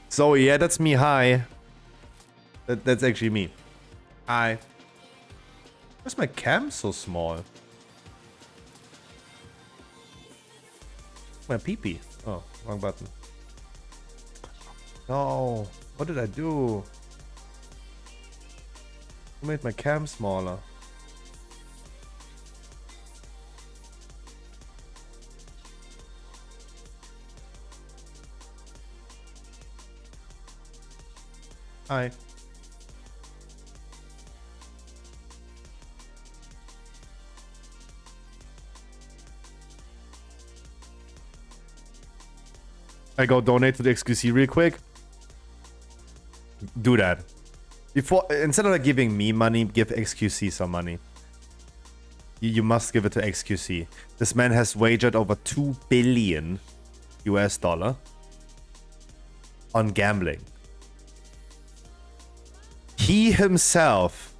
So yeah, that's me. Hi. That's actually me. Hi. Why's my cam so small? My pee-pee. Oh, wrong button. No. What did I do? Who made my cam smaller? Hi. I go donate to the XQC real quick. Do that. Instead of giving me money, give XQC some money. You must give it to XQC. This man has wagered over $2 billion US on gambling. He himself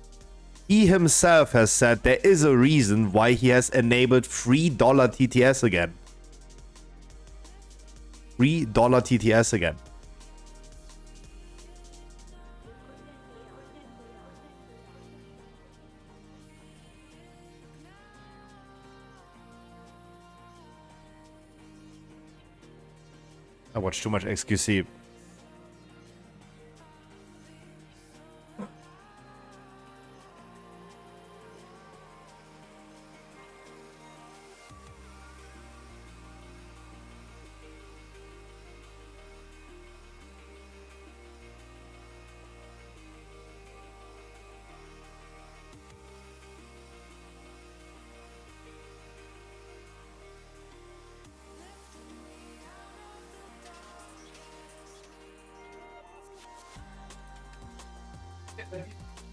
has said there is a reason why he has enabled $3 TTS again. $3 TTS again. I watch too much XQC.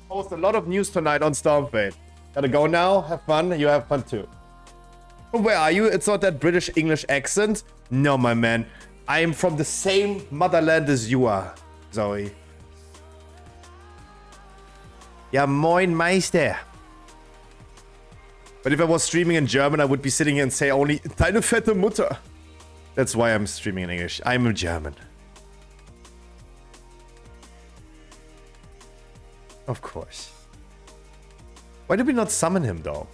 Post a lot of news tonight on Stormfade. Gotta go now. Have fun. You have fun too. Where are you? It's not that British English accent. No, my man. I am from the same motherland as you are, Zoe. Ja, moin Meister. But if I was streaming in German, I would be sitting here and say only Deine fette Mutter. That's why I'm streaming in English. I'm German. Of course. Why did we not summon him, though?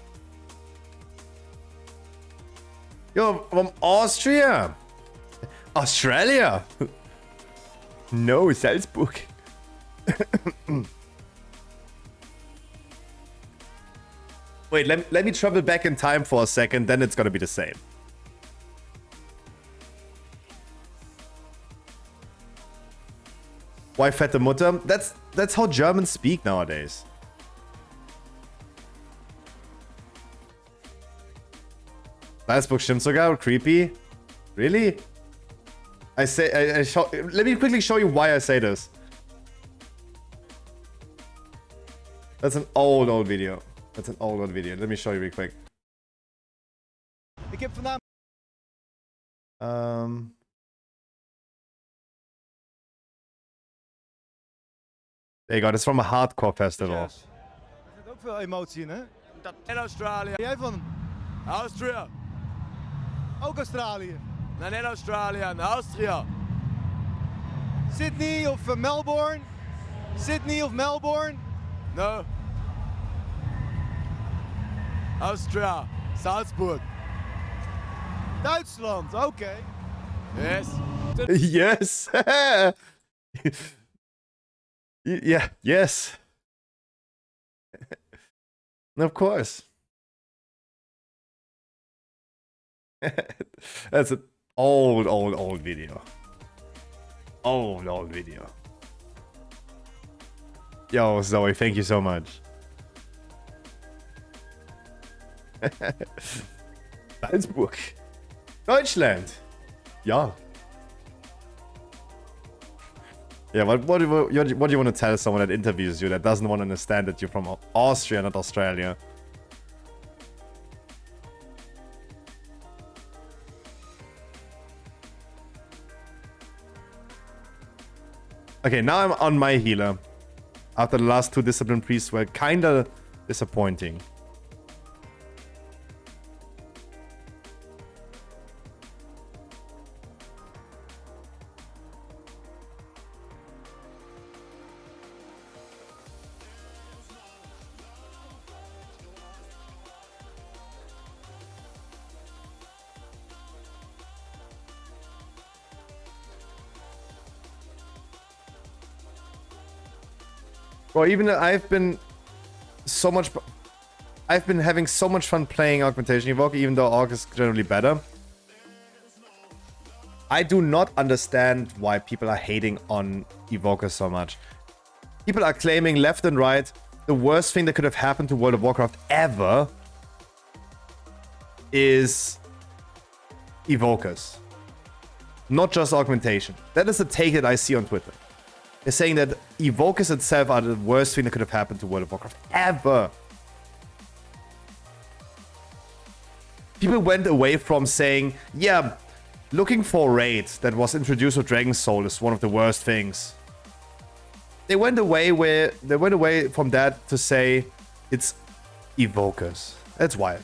Yo, from Austria. Australia. No, Salzburg. Wait, let me travel back in time for a second, then it's gonna be the same. Why fette Mutter? That's how Germans speak nowadays. Salzburg stimmt sogar. Creepy. Really? Let me quickly show you why I say this. That's an old video. That's an old video. Let me show you real quick. Ik heb vandaag... There you go. It's from a hardcore festival. Er zit ook veel emotie in, hè? In Australië. Ben jij van? Austria. Ook Australië. Nee, niet Australië, Austria. Sydney of Melbourne? Sydney of Melbourne? No. Austria, Salzburg. Duitsland, oké. Yes. Yes. Yeah, yes. Of course. That's an old video. Old video. Yo, Zoe, thank you so much. Salzburg. Deutschland. Ja. Yeah, what do you want to tell someone that interviews you that doesn't want to understand that you're from Austria, not Australia? Okay, now I'm on my healer. After the last two discipline priests were kinda disappointing. Bro, even I've been having so much fun playing Augmentation Evoker, even though Aug is generally better. I do not understand why people are hating on Evoker so much. People are claiming left and right the worst thing that could have happened to World of Warcraft ever is Evokers. Not just Augmentation. That is the take that I see on Twitter. They're saying that Evokers itself are the worst thing that could have happened to World of Warcraft ever. People went away from saying, yeah, looking for raid that was introduced with Dragon's Soul is one of the worst things. They went away from that to say it's Evokers. That's wild.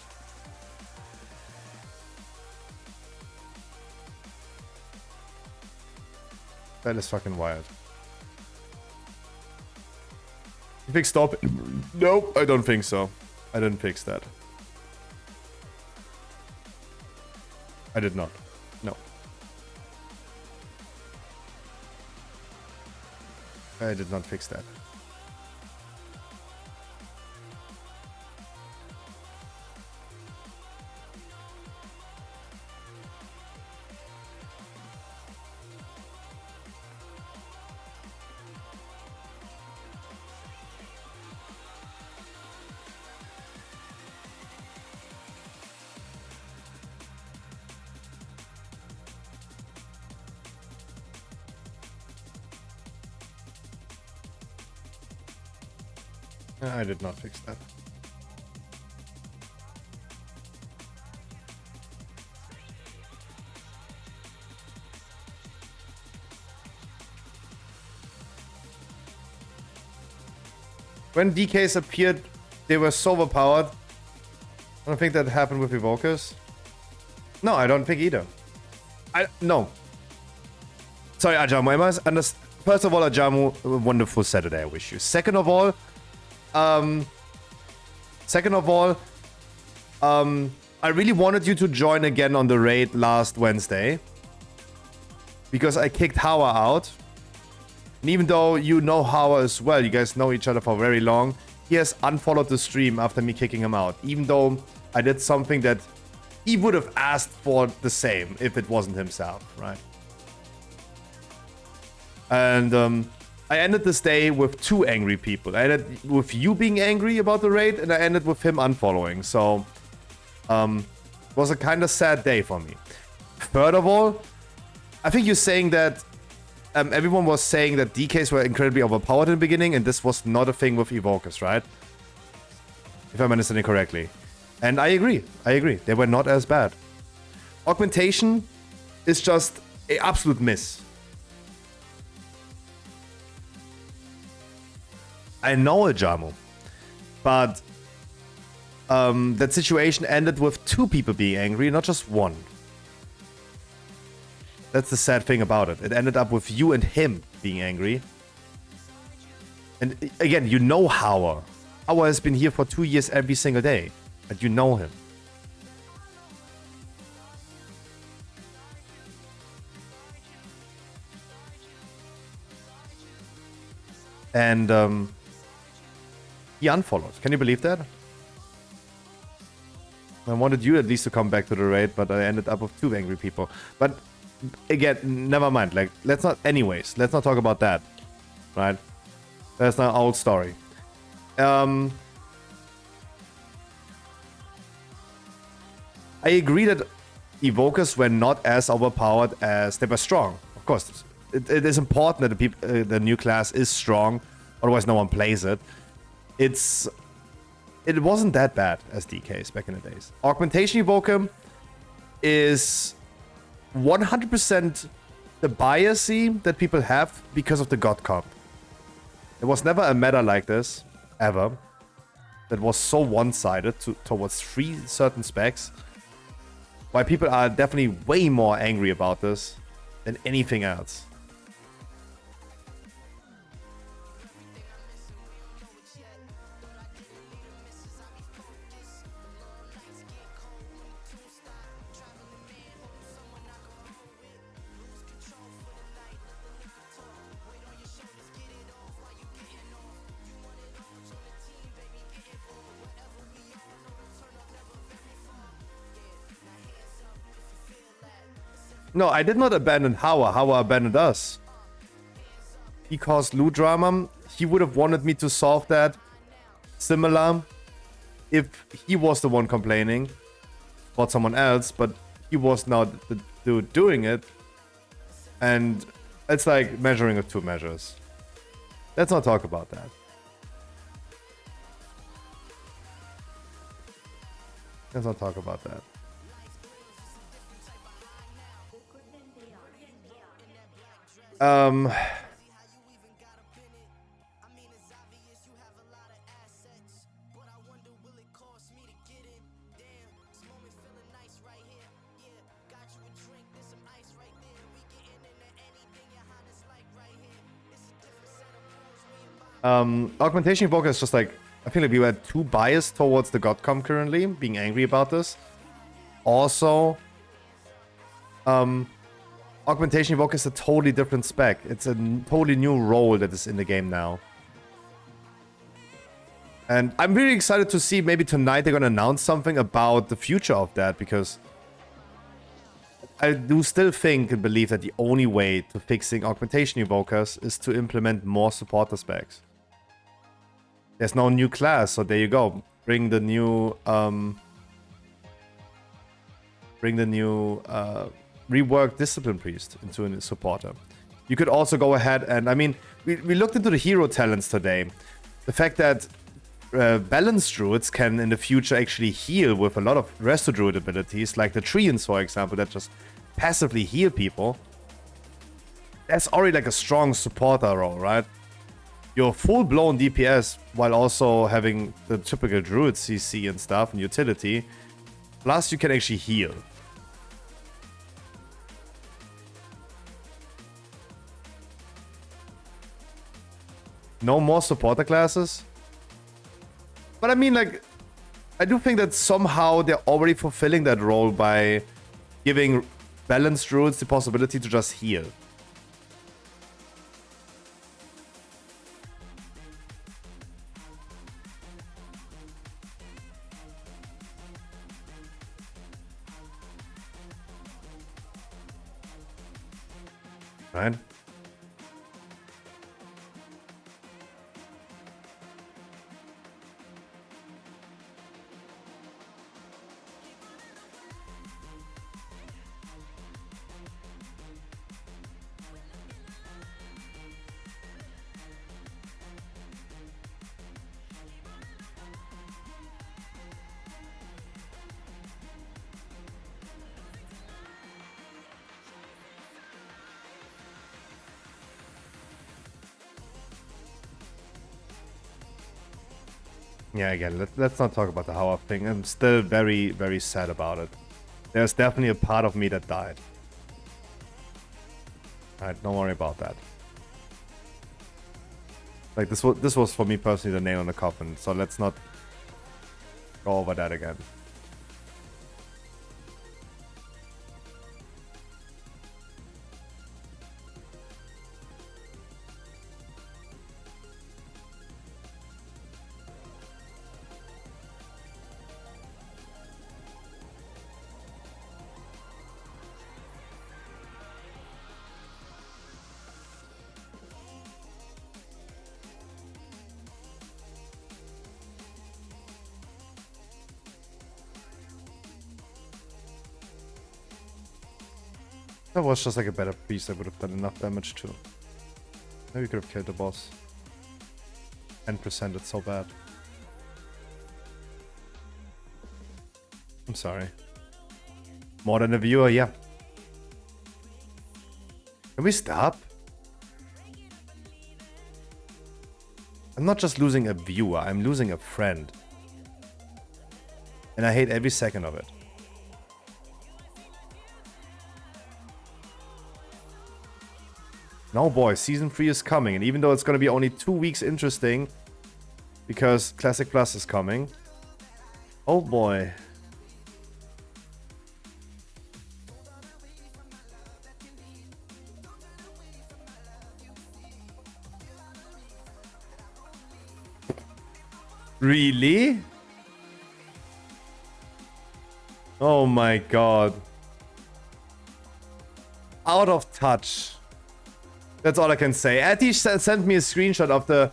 That is fucking wild. You fix stop? Nope, I don't think so. I didn't fix that. I did not. No. I did not fix that. I did not fix that. When DKs appeared, they were so overpowered. I don't think that happened with Evokers. No, I don't think either. No. Sorry, Ajamu. First of all, Ajamu, a wonderful Saturday I wish you. Second of all, I really wanted you to join again on the raid last Wednesday. Because I kicked Hawa out. And even though you know Hawa as well, you guys know each other for very long, he has unfollowed the stream after me kicking him out, even though I did something that he would have asked for the same if it wasn't himself, right? And I ended this day with 2 angry people. I ended with you being angry about the raid, and I ended with him unfollowing. So, it was a kind of sad day for me. Third of all, I think you're saying that everyone was saying that DKs were incredibly overpowered in the beginning, and this was not a thing with Evokers, right? If I'm understanding correctly. And I agree. I agree. They were not as bad. Augmentation is just an absolute miss. I know it, Jamu. But that situation ended with 2 people being angry, not just 1. That's the sad thing about it. It ended up with you and him being angry. And again, you know Hauer. Hauer has been here for 2 years every single day. And you know him. And he unfollowed. Can you believe that? I wanted you at least to come back to the raid, but I ended up with 2 angry people. But again, never mind. Like, let's not talk about that. Right? That's not an old story. I agree that Evokers were not as overpowered as they were strong. Of course, it is important that the new class is strong, otherwise no one plays it. It wasn't that bad as DKs back in the days. Augmentation Evoker is 100% the biasy that people have because of the God comp. There was never a meta like this, ever, that was so one-sided towards 3 certain specs. Why people are definitely way more angry about this than anything else. No, I did not abandon Hauer. Hauer abandoned us. He caused loot drama. He would have wanted me to solve that similar if he was the one complaining about someone else, but he was now the dude doing it. And it's like measuring of 2 measures. Let's not talk about that. Let's not talk about that. Augmentation Evoker is just like, I feel like we were too biased towards the Godcom currently, being angry about this. Also, Augmentation Evoker is a totally different spec. It's a totally new role that is in the game now. And I'm really excited to see maybe tonight they're going to announce something about the future of that, because I do still think and believe that the only way to fixing Augmentation Evokers is to implement more supporter specs. There's no new class, so there you go. Bring the new reworked Discipline Priest into a supporter. You could also go ahead and, I mean, we looked into the hero talents today. The fact that balanced druids can in the future actually heal with a lot of resto druid abilities, like the Treants, for example, that just passively heal people. That's already like a strong supporter role, right? You're full-blown DPS while also having the typical druid CC and stuff and utility. Plus, you can actually heal. No more supporter classes? But I mean, like, I do think that somehow they're already fulfilling that role by giving balanced druids the possibility to just heal. Right? Yeah, again, let's not talk about the Hauer thing. I'm still very, very sad about it. There's definitely a part of me that died. Alright, don't worry about that. Like, this was for me personally the nail in the coffin, so let's not go over that again. That was just like a better piece that would have done enough damage too. Maybe we could have killed the boss. 10%, it's so bad. I'm sorry. More than a viewer, yeah. Can we stop? I'm not just losing a viewer, I'm losing a friend. And I hate every second of it. No, boys, Season 3 is coming, and even though it's going to be only 2 weeks interesting, because Classic Plus is coming. Oh boy. Really? Oh my god. Out of touch. That's all I can say. Atish sent me a screenshot of the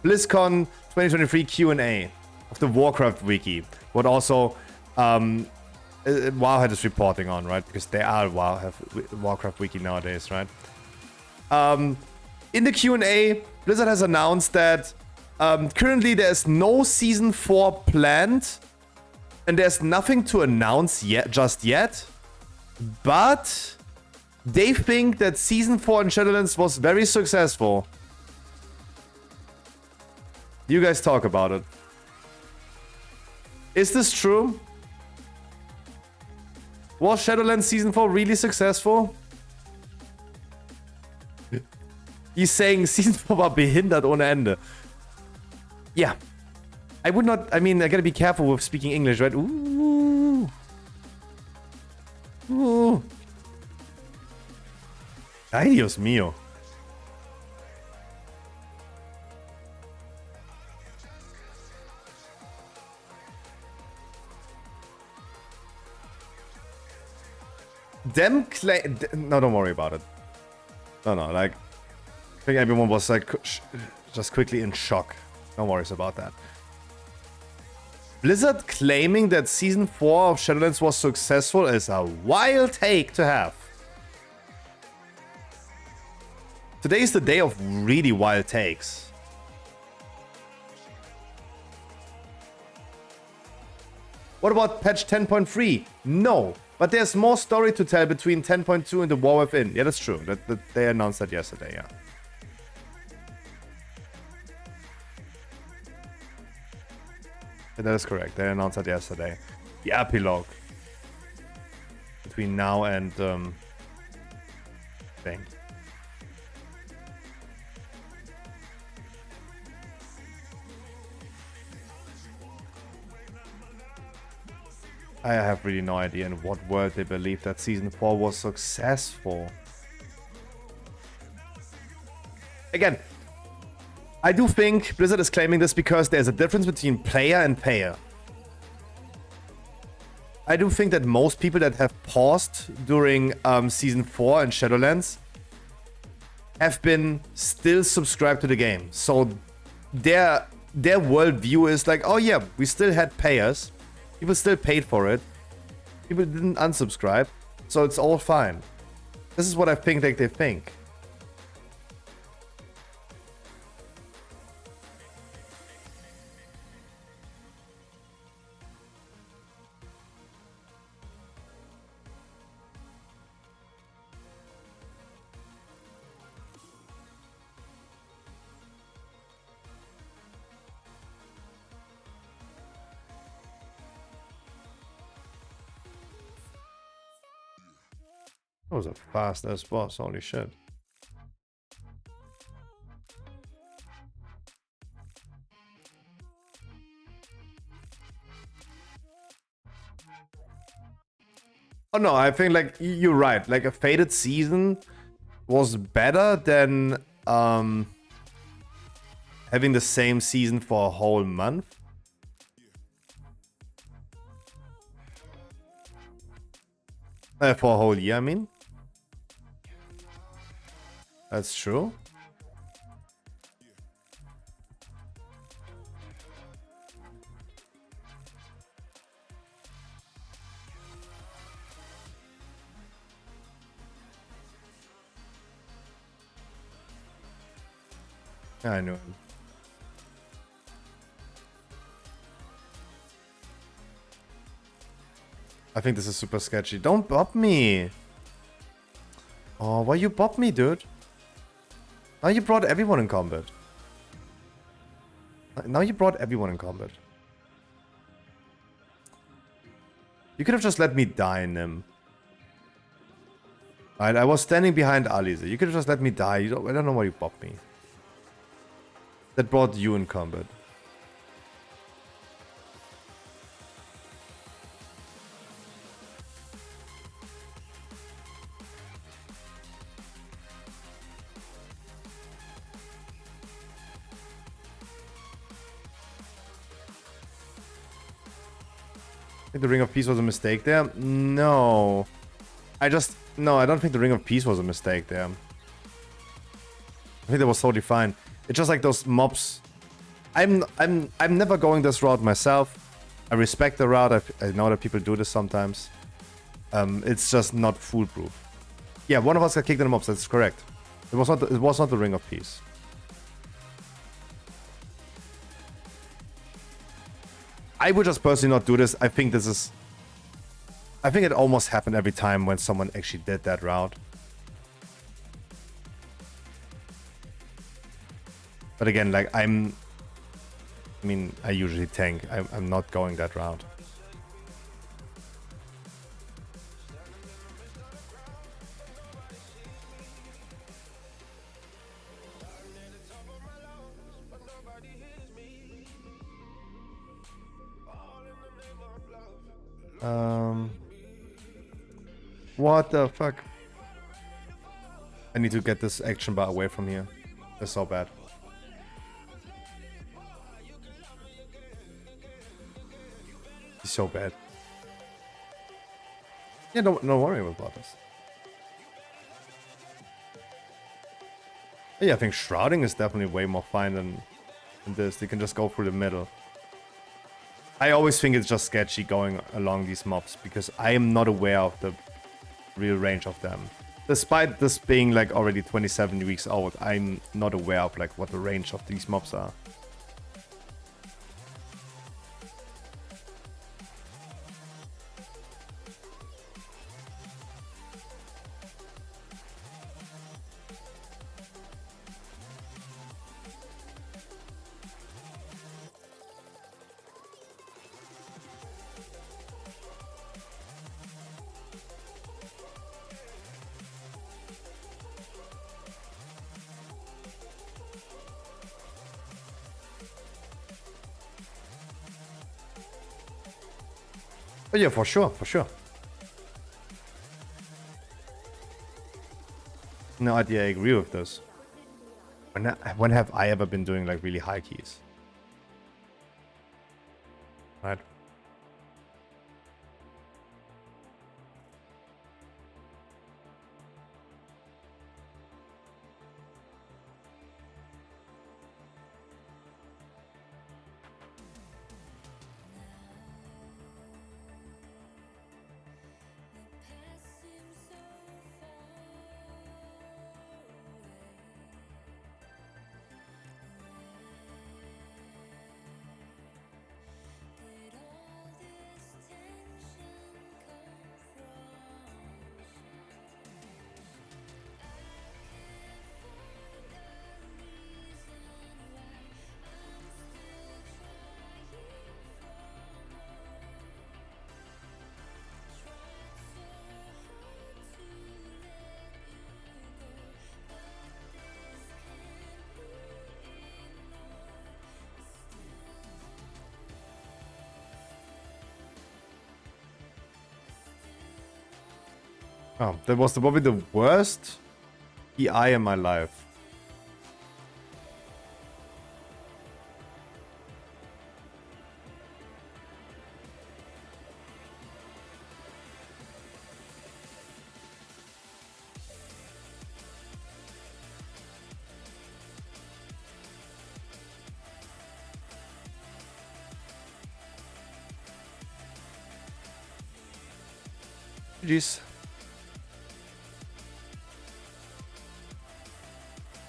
BlizzCon 2023 Q&A of the Warcraft wiki. What also Wowhead is reporting on, right? Because they are Warcraft wiki nowadays, right? In the Q&A, Blizzard has announced that currently there's no Season 4 planned. And there's nothing to announce just yet. But they think that Season 4 in Shadowlands was very successful. You guys talk about it. Is this true? Was Shadowlands Season 4 really successful? He's saying Season 4 war behindert ohne Ende. Yeah. I would not... I mean, I gotta be careful with speaking English, right? Ooh. Ooh. Ay, Dios mío. Them claim... No, don't worry about it. No, like... I think everyone was like... just quickly in shock. No worries about that. Blizzard claiming that Season 4 of Shadowlands was successful is a wild take to have. Today is the day of really wild takes. What about patch 10.3? No, but there's more story to tell between 10.2 and the War Within. Yeah, that's true. That they announced that yesterday, yeah. That is correct. They announced that yesterday. The epilogue between now and thing. I have really no idea in what world they believe that Season 4 was successful. Again, I do think Blizzard is claiming this because there's a difference between player and payer. I do think that most people that have paused during Season 4 and Shadowlands have been still subscribed to the game. So their worldview is like, oh yeah, we still had payers. People still paid for it. People didn't unsubscribe. So it's all fine. This is what I think like they think. That was a fast ass boss, holy shit. Oh no, I think like you're right. Like a Fated season was better than having the same season for a whole month. For a whole year, I mean. That's true. Yeah, I knew him. I think this is super sketchy. Don't bop me. Oh, why you bop me, dude? Now you brought everyone in combat. Now you brought everyone in combat. You could have just let me die, Nim. Alright, I was standing behind Alize. You could have just let me die. I don't know why you bopped me. That brought you in combat. I think the Ring of Peace was a mistake there. No. I don't think the Ring of Peace was a mistake there. I think that was totally fine. It's just like those mobs. I'm never going this route myself. I respect the route. I know that people do this sometimes. It's just not foolproof. Yeah, one of us got kicked in the mobs. That's correct. It was not the Ring of Peace. I would just personally not do this. I think it almost happened every time when someone actually did that route. But again, like I usually tank. I'm not going that route. What the fuck? I need to get this action bar away from here. That's so bad. It's so bad. Yeah, don't worry about this. Yeah, I think shrouding is definitely way more fine than this. You can just go through the middle. I always think it's just sketchy going along these mobs because I am not aware of the real range of them. Despite this being like already 27 weeks old, I'm not aware of like what the range of these mobs are. Oh yeah, for sure, for sure. No idea, I agree with this. When have I ever been doing like really high keys? Right. Oh, that was probably the worst EI in my life. Jeez.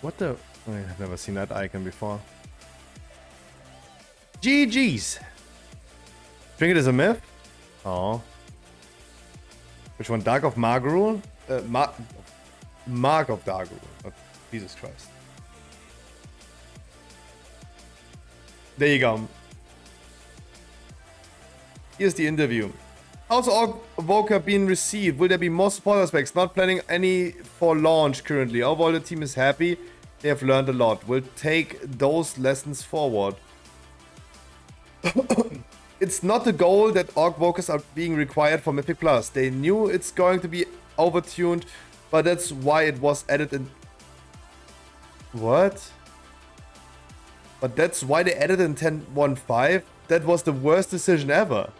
What the? I've never seen that icon before. GG's. Drink it as a myth? Oh. Which one? Dark of Margarul? Mark of Dargarul. Oh, Jesus Christ. There you go. Here's the interview. How's Voka being received? Will there be more support aspects? Not planning any for launch currently. Overall, the team is happy. They have learned a lot. We'll take those lessons forward. It's not the goal that Orc Vokers are being required for Mythic Plus. They knew it's going to be overtuned, but that's why it was added in... What? But that's why they added in 10.1.5? That was the worst decision ever.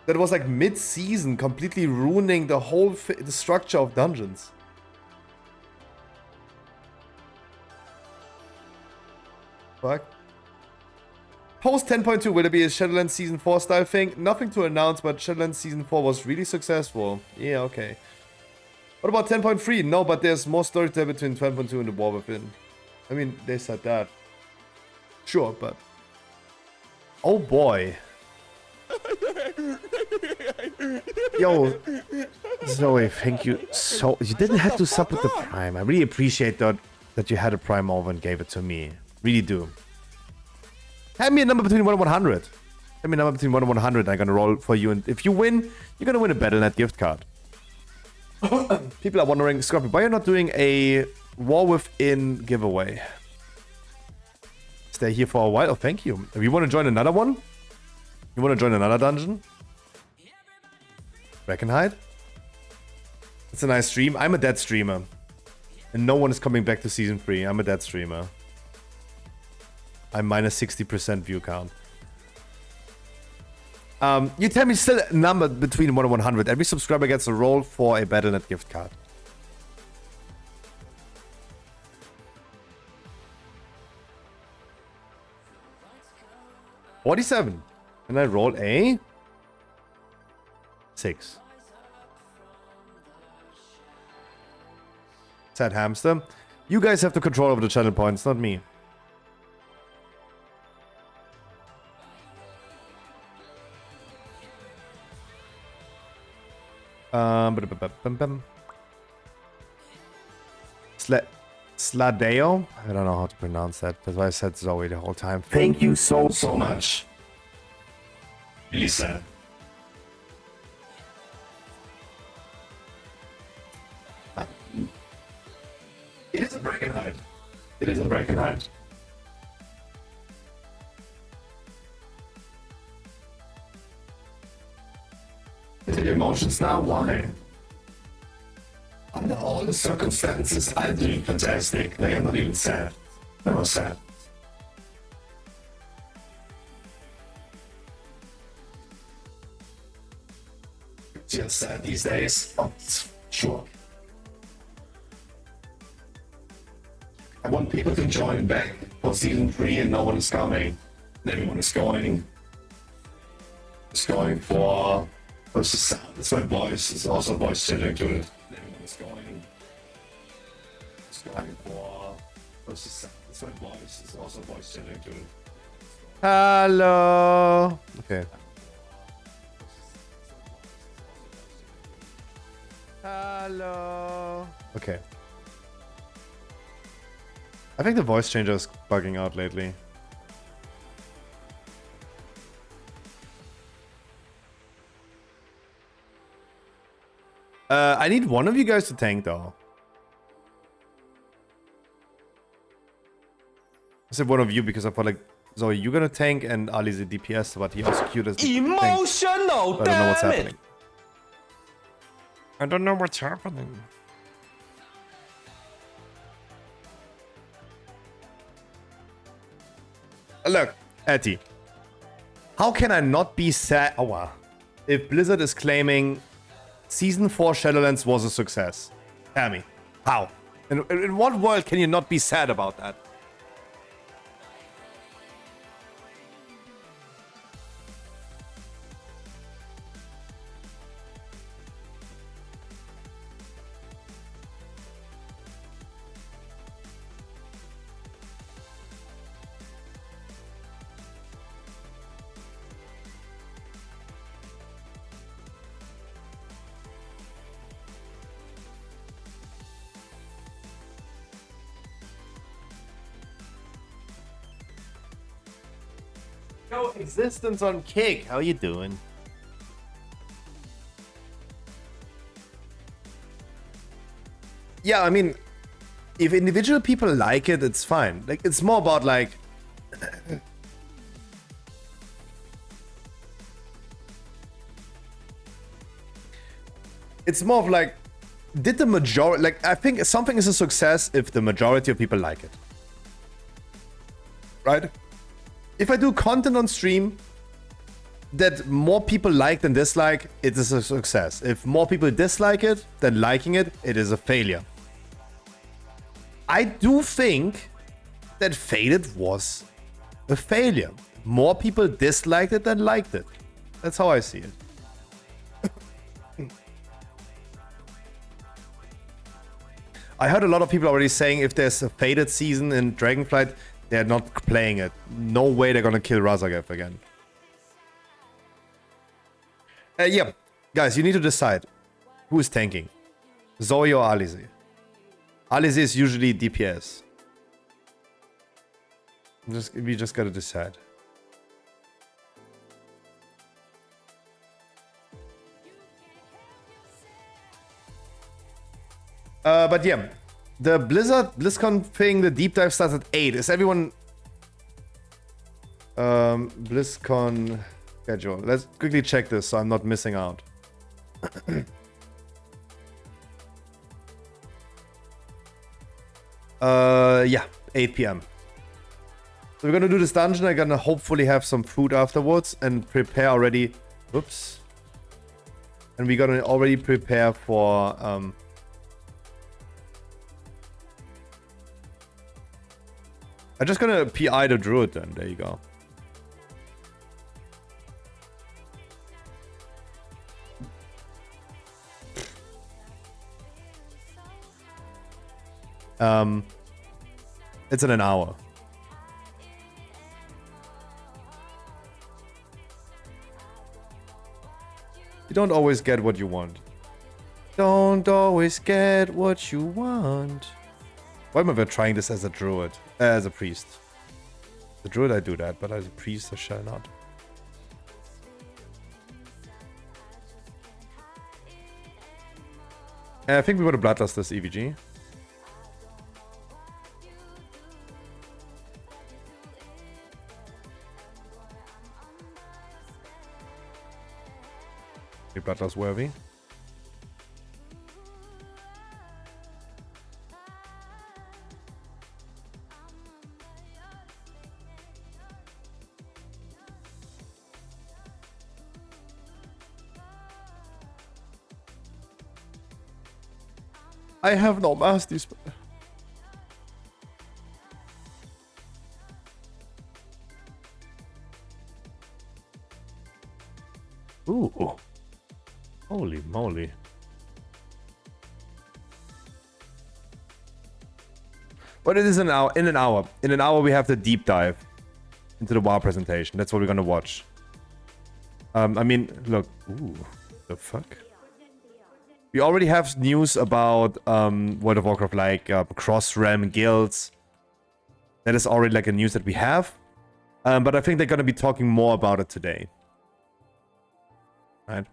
That was like mid-season, completely ruining the whole the structure of dungeons. Fuck. Post 10.2, will it be a Shadowlands Season 4 style thing? Nothing to announce, but Shadowlands Season 4 was really successful. Yeah, okay. What about 10.3? No, but there's more storytelling between 12.2 and the War Within. I mean, they said that. Sure, but... Oh boy. Yo, Zoe, thank you so... You didn't have to sub with the Prime. I really appreciate that you had a Prime over and gave it to me. Really do. Hand me a number between 1 and 100. Hand me a number between 1 and 100. I'm gonna roll for you. And if you win, you're gonna win a Battle.net gift card. People are wondering, Scorpio, why you're not doing a War Within giveaway? Stay here for a while. Oh, thank you. If you want to join another one? You want to join another dungeon? Breckenhide? It's a nice stream. I'm a dead streamer. And no one is coming back to Season 3. I'm a dead streamer. I'm minus 60% view count. You tell me still a number between 1 and 100. Every subscriber gets a roll for a Battle.net gift card. $47. And I roll a 6. Sad hamster. You guys have the control over the channel points, not me. Sladeo? I don't know how to pronounce that. That's why I said Zoe the whole time. Thank you so much. Really sad. It is a Breckenhide. It is a Breckenhide. The emotions now, why? Under all the circumstances, I'm doing fantastic. They are not even sad. They're not sad. Just sad these days. Oh, sure. I want people to join back for Season 3 and no one is coming. Everyone is going. It's going for... What's the sound? It's my voice. It's also voice chatting to it. Everyone is going. It's going for... What's the sound? It's my voice. It's also voice chatting to it. Hello. Okay. Hello. Okay. I think the voice changer is bugging out lately. I need one of you guys to tank though. I said one of you because I felt like Zoe, you're gonna tank and Ali's a DPS, but he also queued as the emotional. I don't know what's happening. I don't know what's happening. Look, Etty. How can I not be sad? Oh, wow. If Blizzard is claiming Season 4 Shadowlands was a success. Tell me. How? In what world can you not be sad about that? Yo, Existence on Kick. How you doing? Yeah, I mean, if individual people like it, it's fine. Like, it's more about like... it's more of like, did the majority... Like, I think something is a success if the majority of people like it. Right? If I do content on stream that more people like than dislike, it is a success. If more people dislike it than liking it, it is a failure. I do think that Faded was a failure. More people disliked it than liked it. That's how I see it. I heard a lot of people already saying if there's a Faded season in Dragonflight, they're not playing it. No way they're gonna kill Razagath again. Yeah, guys, you need to decide who is tanking, Zoe or Alize. Alize is usually DPS. We just gotta decide. But yeah, the BlizzCon thing, the deep dive starts at 8. Is everyone... BlizzCon schedule. Let's quickly check this so I'm not missing out. Yeah, 8 p.m. So we're gonna do this dungeon. I'm gonna hopefully have some food afterwards and prepare already. Oops. And we're gonna already prepare for I'm just gonna PI the druid then. There you go. It's in an hour. You don't always get what you want. Don't always get what you want. Why am I trying this as a druid? As a priest. The druid I do that, but as a priest I shall not. I think we want to bloodlust this EVG. Be bloodlust worthy. I have no mastery spell. Ooh. Holy moly. But it is an hour. In an hour. In an hour we have the deep dive into the WoW presentation. That's what we're gonna watch. I mean, look. Ooh. The fuck? We already have news about World of Warcraft, like cross-ram guilds. That is already like a news that we have. But I think they're gonna be talking more about it today. Right?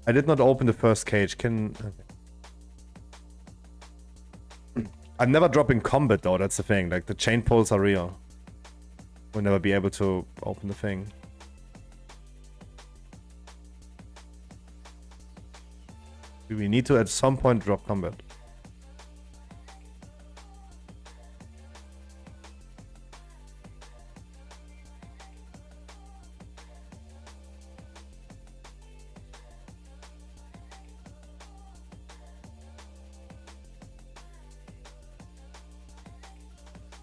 I did not open the first cage. Can... Okay. I'm never dropping combat though, that's the thing. Like the chain pulls are real. We'll never be able to open the thing. We need to at some point drop combat.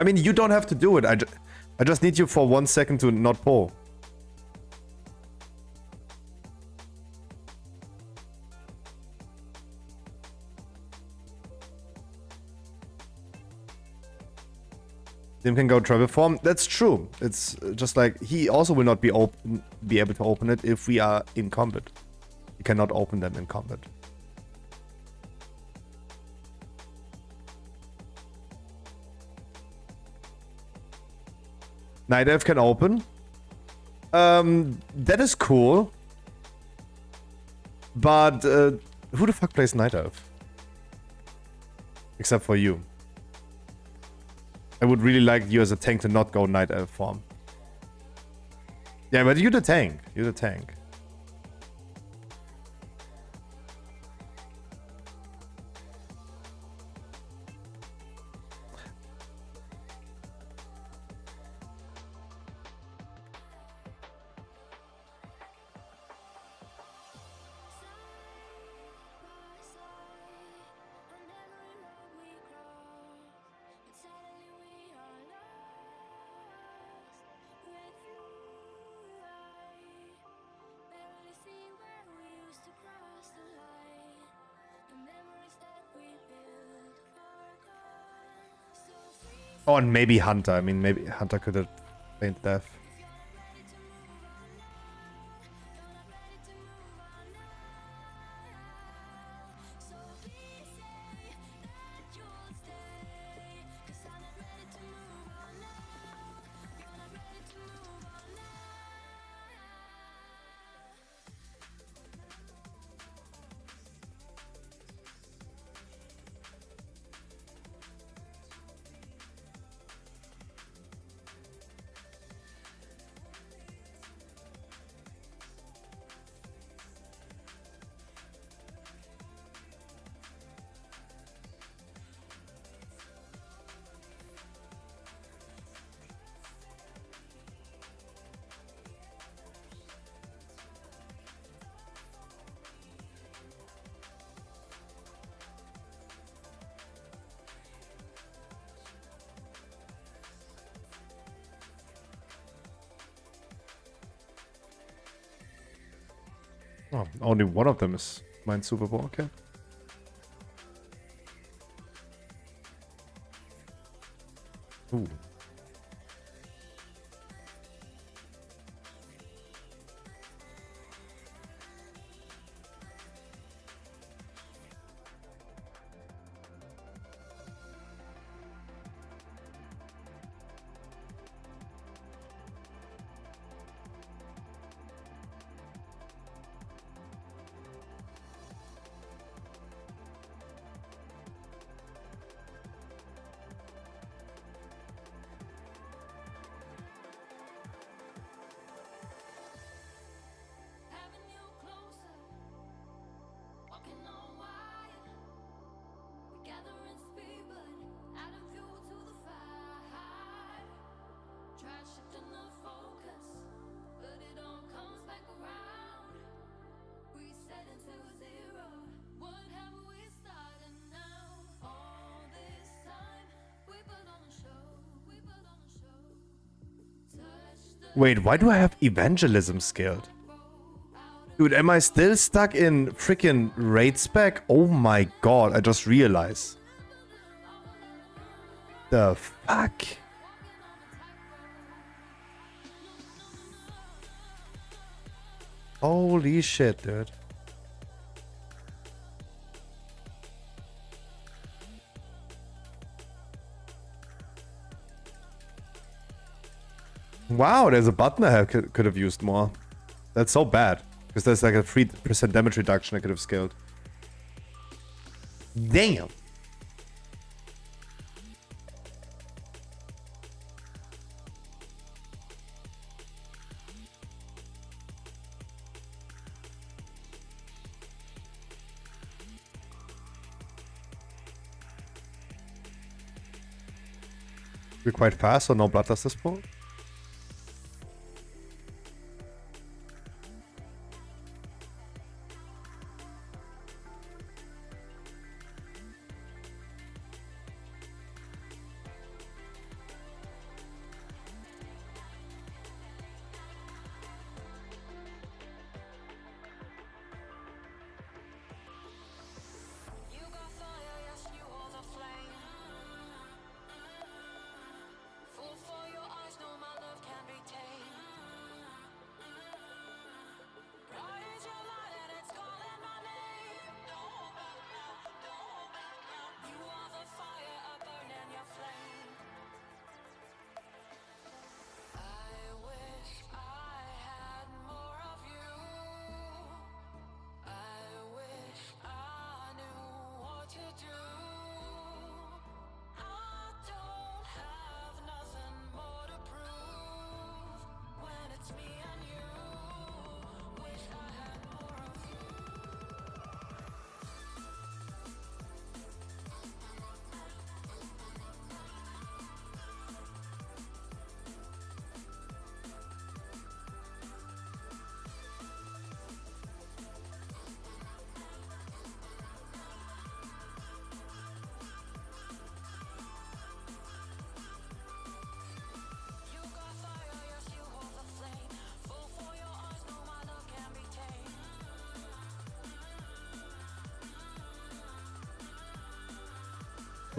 I mean, you don't have to do it. I just need you for 1 second to not pull. Tim can go travel form. That's true. It's just like he also will not be able to open it if we are in combat. You cannot open them in combat. Night Elf can open. That is cool. But who the fuck plays Night Elf? Except for you. I would really like you as a tank to not go Night Elf form. Yeah, but you're the tank. You're the tank. Oh, and maybe Hunter. I mean, maybe Hunter could have played death. Oh, only one of them is Mind Super Bowl, okay. Ooh. Wait, why do I have evangelism scaled? Dude, am I still stuck in freaking raid spec? Oh my god, I just realized. The fuck? Holy shit, dude. Wow, there's a button I could have used more. That's so bad. Because there's like a 3% damage reduction I could have scaled. Damn. We're quite fast, so no bloodlust this pull.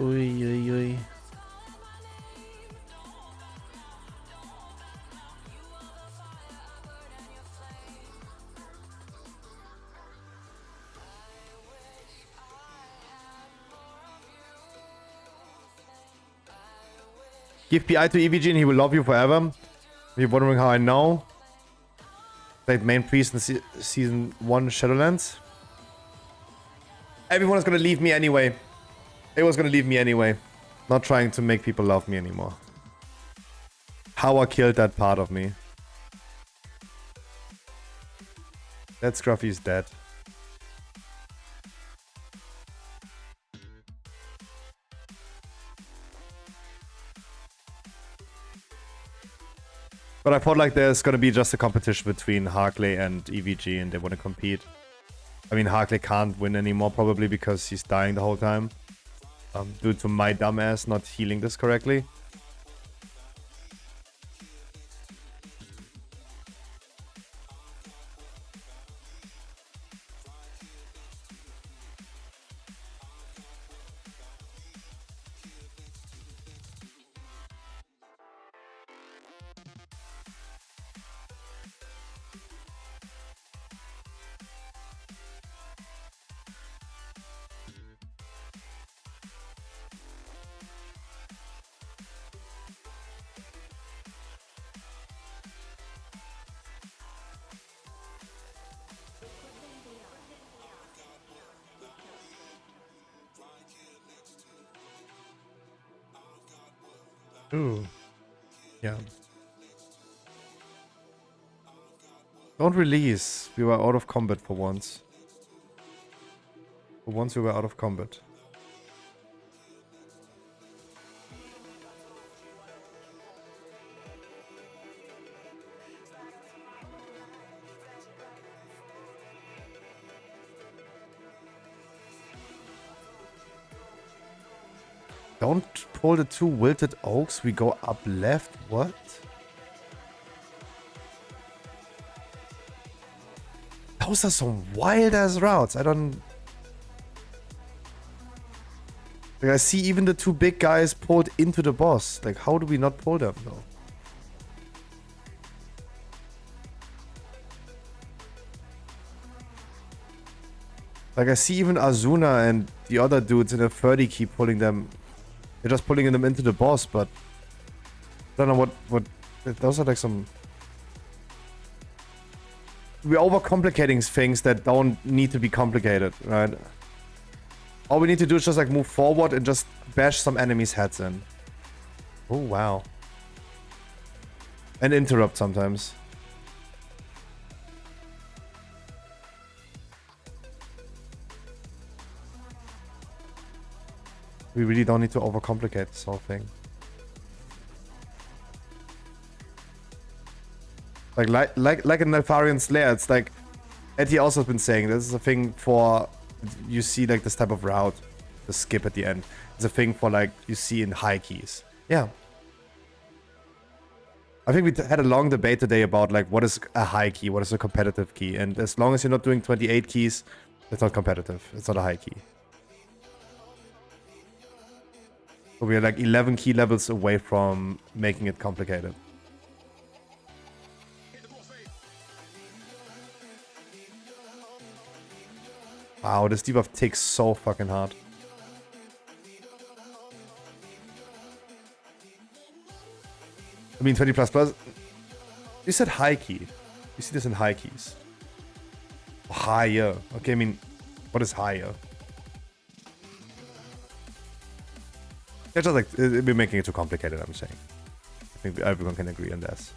Ui, ui, ui. Give PI to EVG and he will love you forever. If you're wondering how I know. Played main priest in season 1 Shadowlands. Everyone is gonna leave me anyway. Everyone's gonna leave me anyway. Not trying to make people love me anymore. How I killed that part of me. That Scruffy is dead. But I thought like there's gonna be just a competition between Harkley and EVG and they wanna compete. I mean, Harkley can't win anymore probably because he's dying the whole time. Due to my dumbass not healing this correctly. Ooh. Yeah. Don't release. We were out of combat for once. For once we were out of combat. Don't pull the 2 wilted oaks. We go up left. What? Those are some wild ass routes. I don't. Like, I see even the 2 big guys pulled into the boss. Like, how do we not pull them though? Like, I see even Azuna and the other dudes in a 30 keep pulling them. They're just pulling them into the boss, but I don't know what those are like some. We're overcomplicating things that don't need to be complicated, right? All we need to do is just like move forward and just bash some enemies' heads in. Oh wow. And interrupt sometimes. We really don't need to overcomplicate this whole thing. Like in Nelfarian Slayer, it's like Etty also has been saying this is a thing for you see like this type of route, the skip at the end. It's a thing for like you see in high keys. Yeah. I think we had a long debate today about like what is a high key, what is a competitive key, and as long as you're not doing 28 keys, it's not competitive. It's not a high key. So we are like 11 key levels away from making it complicated. Wow, this debuff takes so fucking hard. I mean, 20 plus plus. You said high key. You see this in high keys. Higher. Okay, I mean, what is higher? It's just like, we're making it too complicated, I'm saying. I think everyone can agree on this.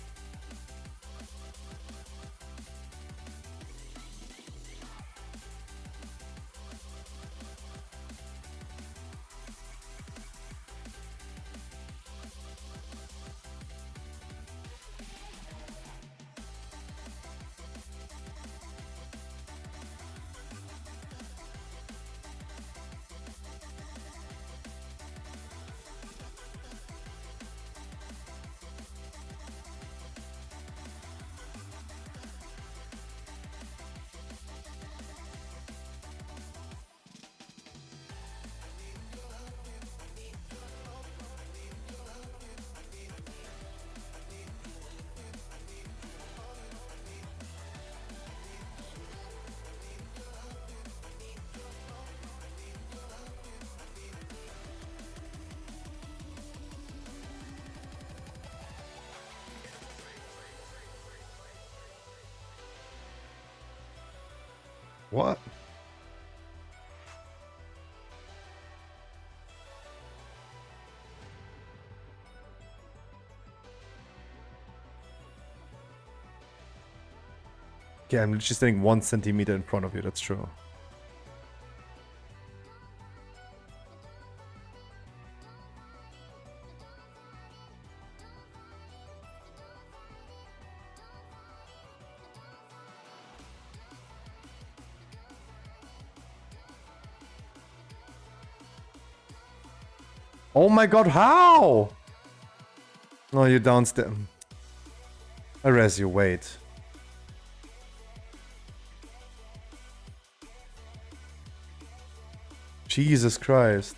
What? Okay, I'm literally standing 1 centimeter in front of you, that's true. Oh my god, how? No, you're downstairs. I res you, wait. Jesus Christ.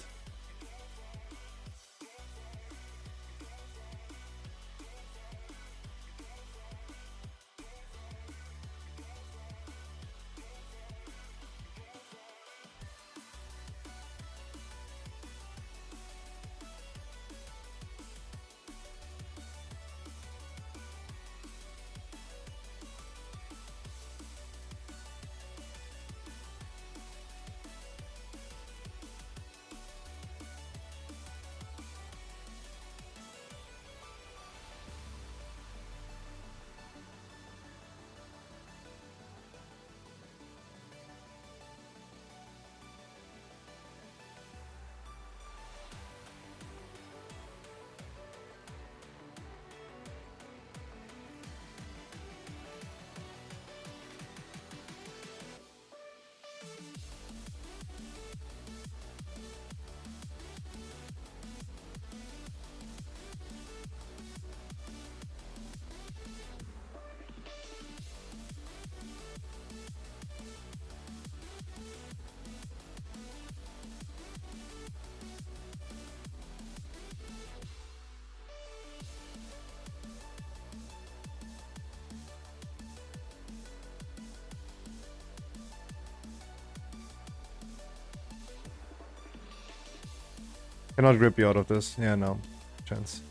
Cannot rip you out of this. Yeah, no. Chance.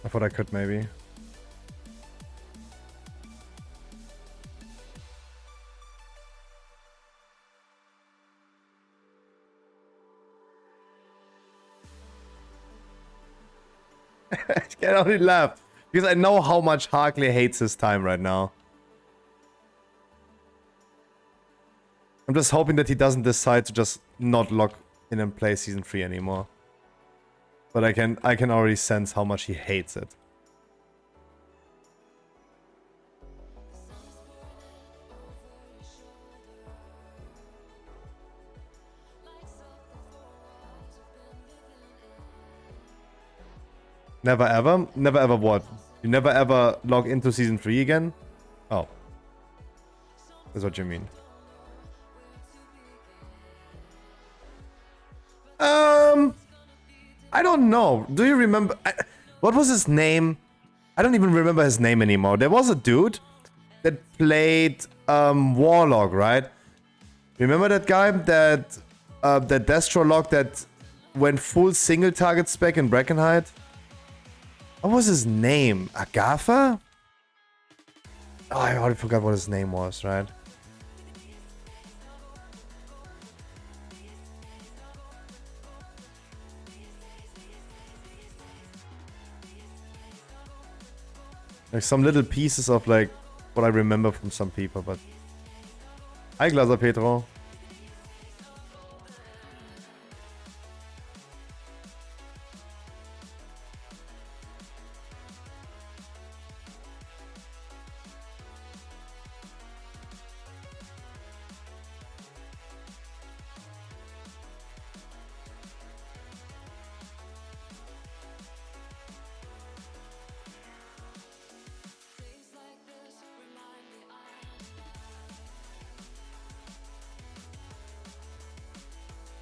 I thought I could maybe. I can only laugh. Because I know how much Harkley hates his time right now. I'm just hoping that he doesn't decide to just not lock in and play Season 3 anymore. But I can already sense how much he hates it. Never ever? Never ever what? You never ever log into Season 3 again? Oh. That's what you mean. I don't know. Do you remember... what was his name? I don't even remember his name anymore. There was a dude that played Warlock, right? Remember that guy? That Destro Lock that went full single target spec in Brackenhide? What was his name? Agatha? Oh, I already forgot what his name was, right? Like some little pieces of like what I remember from some people, but... Hi Glaser Petro.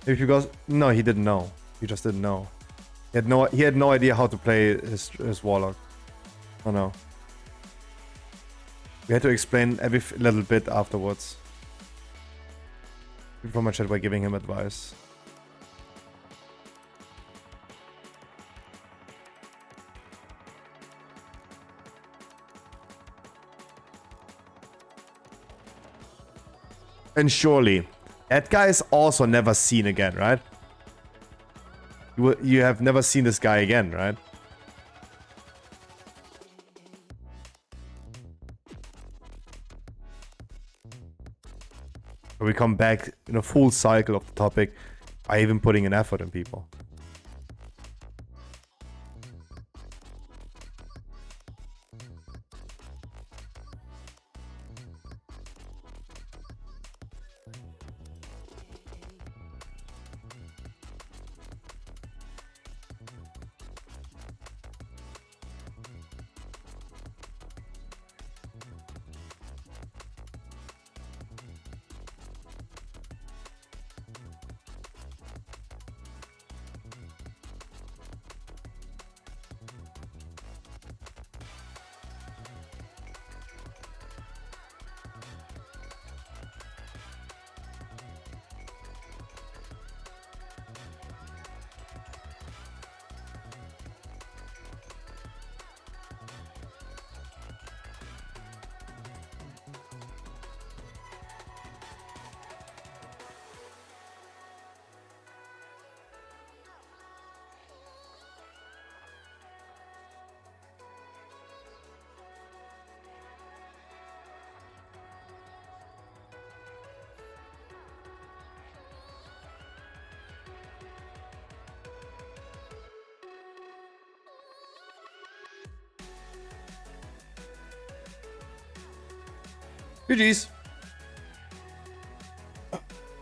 If you guys... No, he didn't know. He just didn't know. He had no idea how to play his Warlock. Oh no. We had to explain every little bit afterwards. Before my chat by giving him advice. And surely, that guy is also never seen again, right? You have never seen this guy again, right? We come back in a full cycle of the topic by even putting an effort in people. GG's.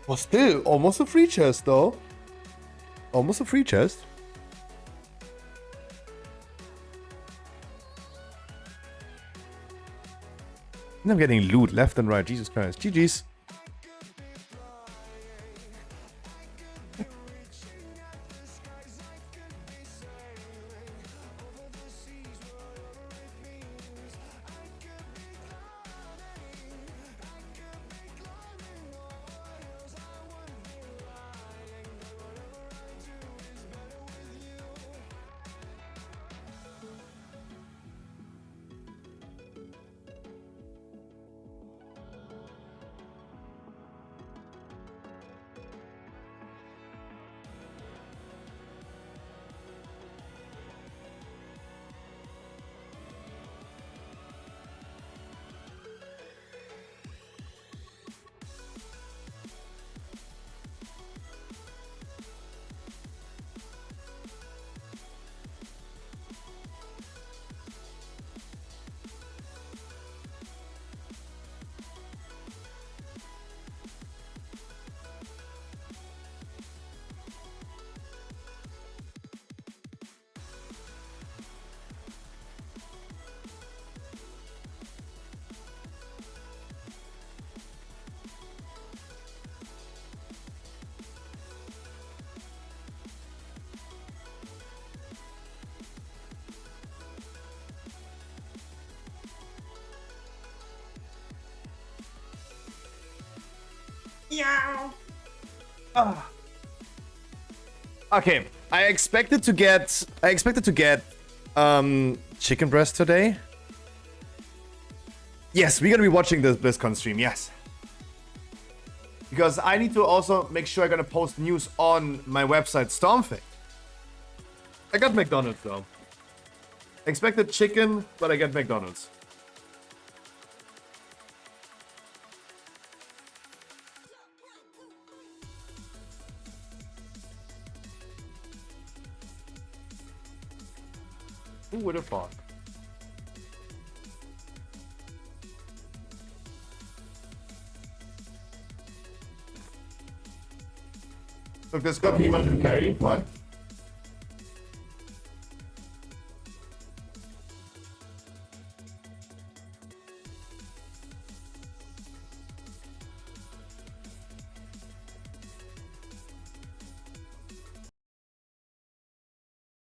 Was still almost a free chest though. Almost a free chest. And I'm getting loot left and right. Jesus Christ. GG's. Okay, I expected to get chicken breast today. Yes, we're gonna be watching the BlizzCon stream, yes. Because I need to also make sure I'm gonna post news on my website Stormfake. I got McDonald's though. Expected chicken, but I get McDonald's. Who would have thought? Look, there's got to be much to carry. What?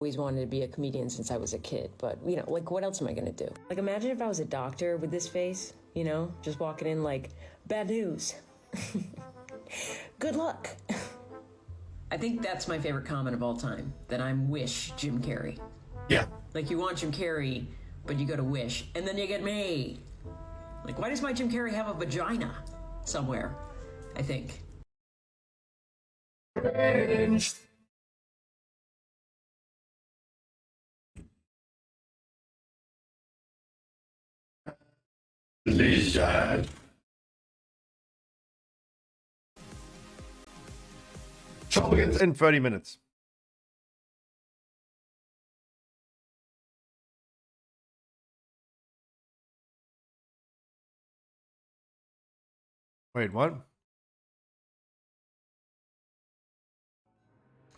Always wanted to be a comedian since I was a kid, but you know, like what else am I gonna do? Like imagine if I was a doctor with this face, you know, just walking in like, bad news. Good luck. I think that's my favorite comment of all time, that I'm Wish Jim Carrey. Yeah. Like you want Jim Carrey, but you go to Wish, and then you get me. Like why does my Jim Carrey have a vagina somewhere? I think. Blizzard. Show begins in 30 minutes. Wait, what?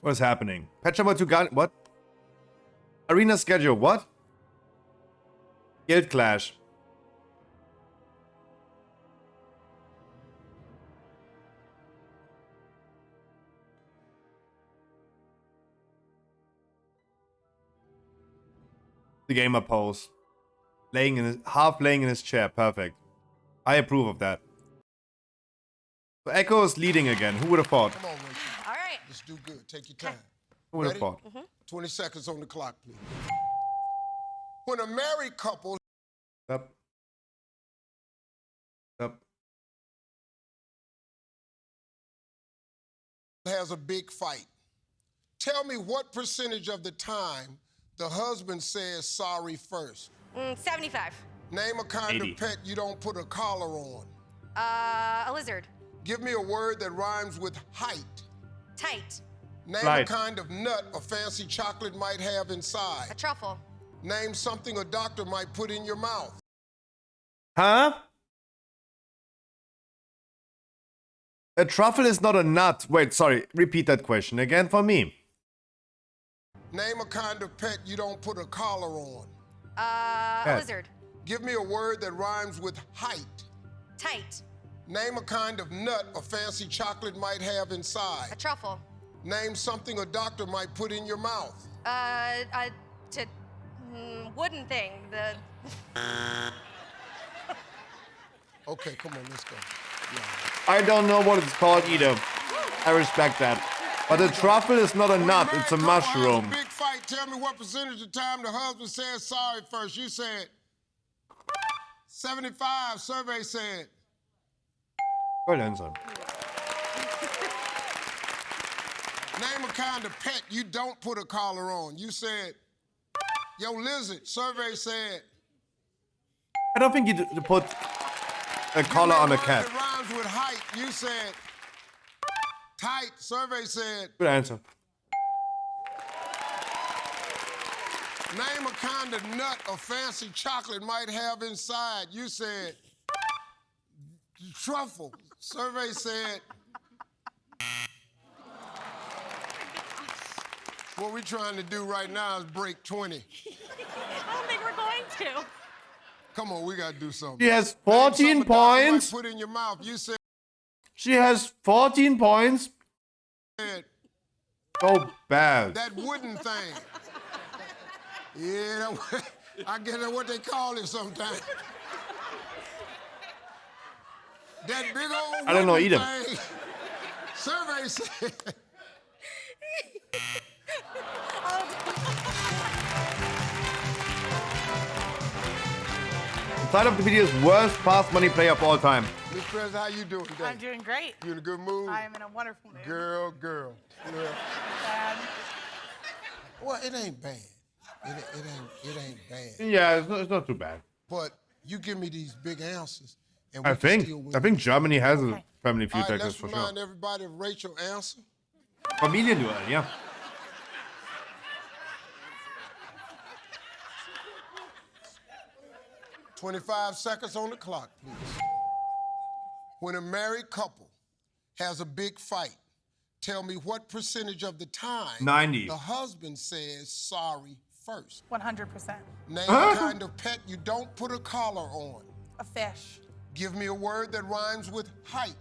What is happening? Pachama to Gun. What? Arena schedule. What? Guild Clash. The gamer pose. Laying in his, half laying in his chair. Perfect. I approve of that. So Echo is leading again. Who would have thought? Come on, Rachel. All right. Let's do good. Take your time. Who would have Ready? thought? 20 seconds on the clock, please. When a married couple Up. Up. has a big fight, tell me what percentage of the time the husband says sorry first. 75. Name a kind 80. of pet you don't put a collar on. A lizard. Give me a word that rhymes with height. Tight. Name Right. a kind of nut a fancy chocolate might have inside. A truffle. Name something a doctor might put in your mouth. Huh? A truffle is not a nut. Wait, sorry. Repeat that question again for me. Name a kind of pet you don't put a collar on. A Cat. lizard. Give me a word that rhymes with height. Tight. Name a kind of nut a fancy chocolate might have inside. A truffle. Name something a doctor might put in your mouth. Wooden thing. The. Okay, come on, let's go. I don't know what it's called either. I respect that. But a truffle is not a nut, it's a mushroom. Big fight. Tell me what percentage of the time the husband says sorry first. You said 75. Survey said. Good answer. Name a kind of pet you don't put a collar on. You said, yo, lizard. Survey said. I don't think you put a collar on a cat. It rhymes with height. You said tight. Survey said. Good answer. Name a kind of nut a fancy chocolate might have inside. You said truffle. Survey said. What we're trying to do right now is break 20. I don't think we're going to. Come on, we gotta do something. She has 14 points. Put in your mouth. You said. She has 14 points. So bad. That wooden thing. Yeah, I get what they call it sometimes. That big old I don't know, wooden eat 'em. thing. Survey said. Side of the video's worst fast money play of all time. Miss President, how you doing today? I'm doing great. You in a good mood? I am in a wonderful mood. Girl. Yeah. Bad. Well, it ain't bad. It ain't bad. Yeah, it's not too bad. But you give me these big answers, and I we can still think win. Germany has a family feud All right, like this let's for remind sure. everybody of Rachel's answer. Familienduell, yeah. 25 seconds on the clock, please. When a married couple has a big fight, tell me what percentage of the time 90. the husband says sorry first. 100%. Name a kind of pet you don't put a collar on. A fish. Give me a word that rhymes with height.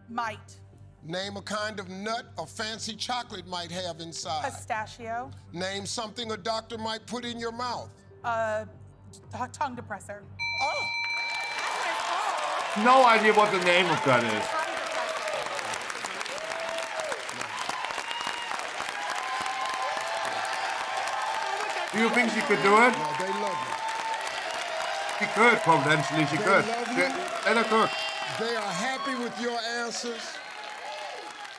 Might. Name a kind of nut a fancy chocolate might have inside. Pistachio. Name something a doctor might put in your mouth. Tongue depressor. Oh! No idea what the name of that is. Do you think she could do it? No, they love you. She could, potentially she could. Love you. Let her cook. They are happy with your answers.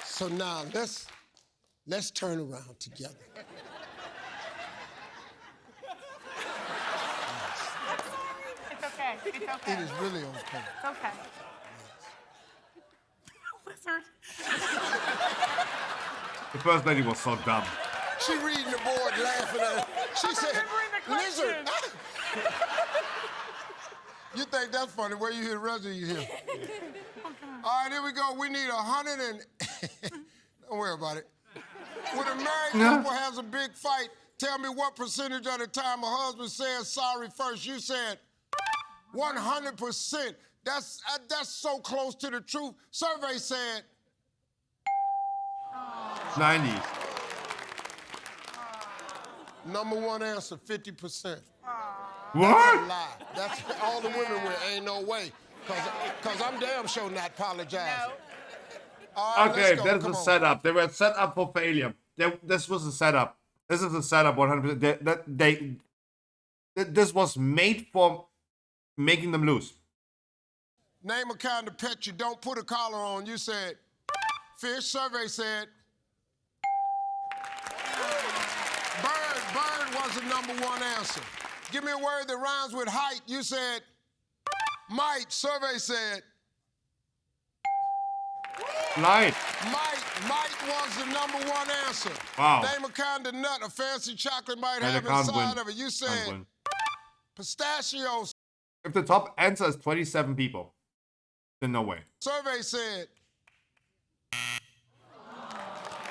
So now let's turn around together. It's okay. It's okay. It is really okay. It's okay. Lizard. The first lady was so dumb. She reading the board, laughing at it. She said, "Lizard." You think that's funny? Where you hear the rest of you hear? All right, here we go. We need 100 and... Don't worry about it. When a married couple has a big fight, tell me what percentage of the time a husband says sorry first. You said 100%. That's so close to the truth. Survey said... 90. Number one answer, 50%. What? That's a lie. That's all the women went, ain't no way. Cause I'm damn sure not apologizing. All right, Okay, let's go. that's Come a on. setup. They were set up for failure. This was a setup. This is a setup 100%. This was made for making them lose. Name a kind of pet you don't put a collar on. You said fish. Survey said bird. Bird was the number one answer. Give me a word that rhymes with height. You said might. Survey said Light. might was the number one answer. Wow. Name a kind of nut a fancy chocolate might Yeah, have they can't inside win. of it. You Can't said win. pistachios. If the top answer is 27 people, then no way. Survey said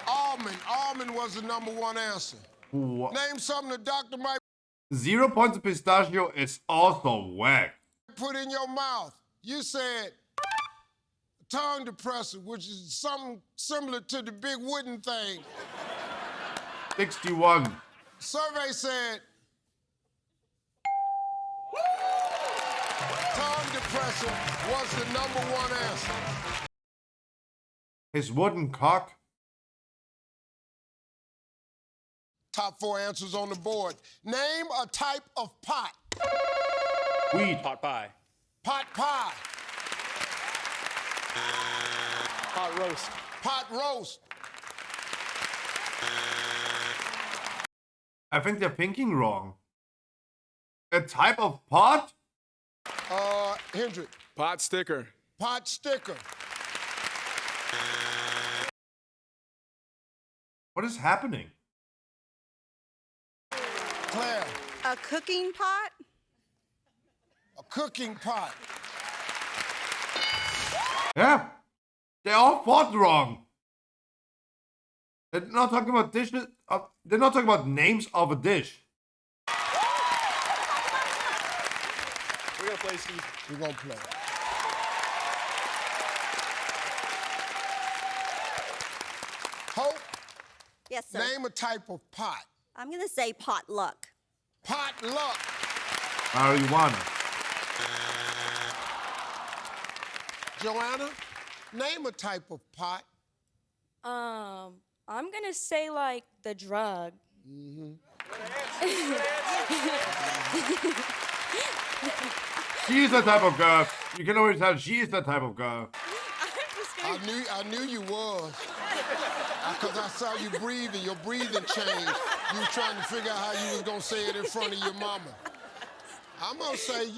almond. Almond was the number one answer. What? Name something the doctor might 0 points of pistachio is also whack. put in your mouth. You said tongue depressor, which is something similar to the big wooden thing. 61. Survey said tongue depressor was the number one answer. His wooden cock. Top 4 answers on the board. Name a type of pot. Weed. Pot pie. Pot pie. Pot roast. Pot roast. I think they're thinking wrong. A type of pot? Hendrick. Pot sticker. Pot sticker. What is happening? Claire. A cooking pot? A cooking pot. Yeah. They all fought wrong. They're not talking about dishes. They're not talking about names of a dish. We're gonna play, Steve. We're gonna play. Hope, Yes, sir. name a type of pot. I'm going to say potluck. Potluck. Marijuana. Joanna, name a type of pot. I'm gonna say like the drug. She's the type of girl. You can always tell she's the type of girl. I knew you was. Because I saw you breathing, your breathing changed. You was trying to figure out how you was gonna say it in front of your mama. I'm gonna say,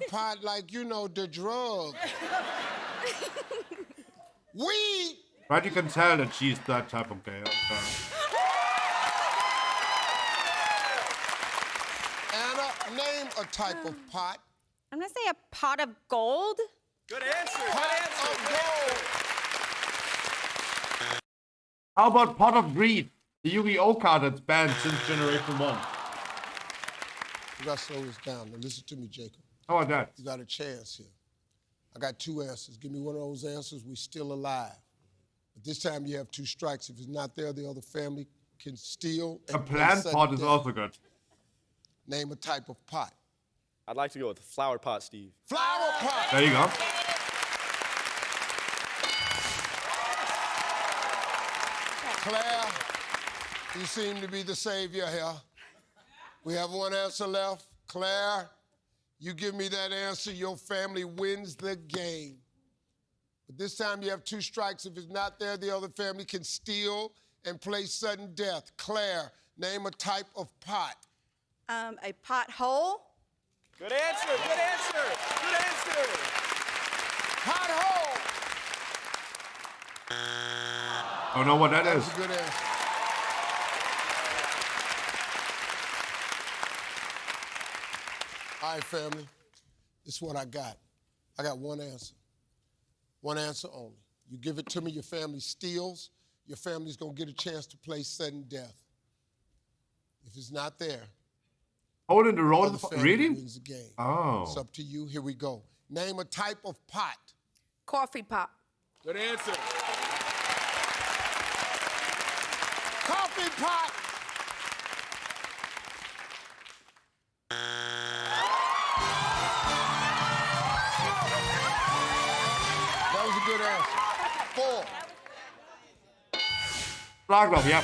pot like, the drug. Weed. Right, you can tell that she's that type of girl. Anna, name a type of pot. I'm gonna say a pot of gold. Good answer. Pot of gold. How about Pot of Greed? The Yu-Gi-Oh card that's banned since Generation 1. You gotta slow this down. Now listen to me, Jacob. How about that? You got a chance here. I got 2 answers. Give me one of those answers. We're still alive. But this time you have 2 strikes. If it's not there, the other family can steal. A plant pot is also good. Name a type of pot. I'd like to go with the flower pot, Steve. Flower pot. There you go. Claire, you seem to be the savior here. We have 1 answer left. Claire, you give me that answer, your family wins the game. But this time you have 2 strikes. If it's not there, the other family can steal and play sudden death. Claire, name a type of pot. A pothole. Good answer. Good answer. Good answer. Pothole. I don't know what that is. That's a good answer. All right, family. This is what I got. I got 1 answer. 1 answer only. You give it to me, your family steals. Your family's gonna get a chance to play sudden death. If it's not there, Hold in the road. other family Really? wins the game. Oh. It's up to you. Here we go. Name a type of pot. Coffee pot. Good answer. Coffee pot. That was a good answer. 4. Schlagloff, ja.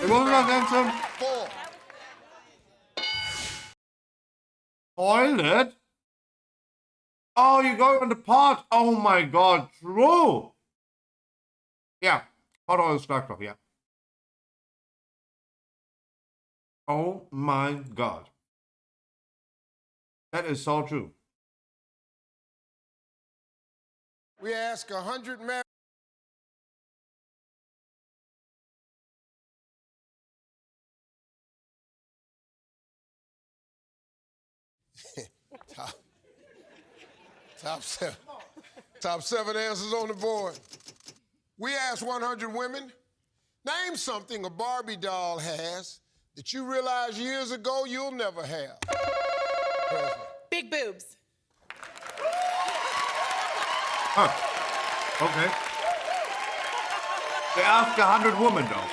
It wasn't that answer. 4. Toilet? Oh, you're going on the pot. Oh my god, true. Yeah, pot oil Schlagloff, yeah. Oh my god. That is so true. We ask 100 men. Top 7 answers on the board. We asked 100 women, name something a Barbie doll has that you realized years ago you'll never have. Big boobs. Huh. Okay. They asked 100 women though.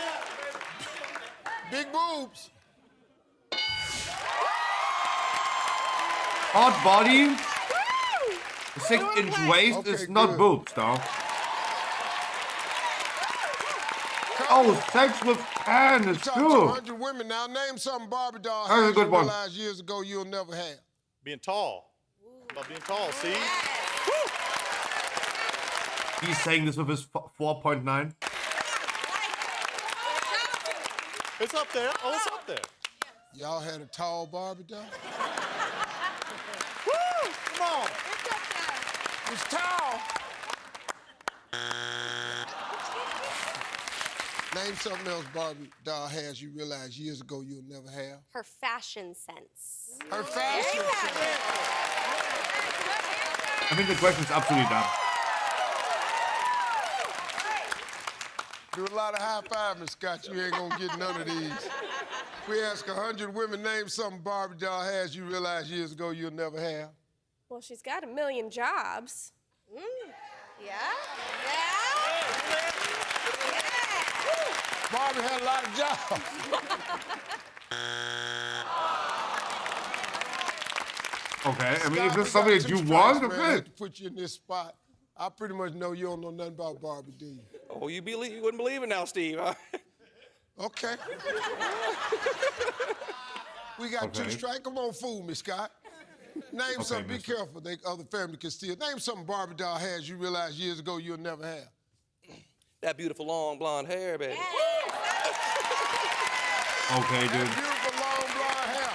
Big boobs. Hot body. A 6-inch waist is not boobs though. Oh, sex with Ken is Talk to good. 100 women now. Name something Barbie doll That's a has good you one. realized years ago you'll never have. Being tall. About being tall, see? He's saying this with his 4.9. It's up there. Oh, it's up there. Y'all had a tall Barbie doll? Woo! Come on. It's tall. Name something else Barbie doll has you realized years ago you'll never have. Her fashion sense. Her fashion sense. I think the question's absolutely dumb. Do a lot of high-fiving, Scott. You ain't gonna get none of these. We ask 100 women, name something Barbie doll has you realized years ago you'll never have. Well, she's got a million jobs. Yeah? Barbie had a lot of jobs. Okay, I mean, Scott, is we this something got that 2 you strikes, want? man. I Okay. hate to put you in this spot. I pretty much know you don't know nothing about Barbie, do you? Oh, you wouldn't believe it now, Steve. Okay. We got two strikes. Come on, fool me, Scott. Name something. Be careful. The other family can steal. Name something Barbie doll has you realized years ago you'll never have. That beautiful long blonde hair, baby. Okay, dude. That beautiful long blonde hair.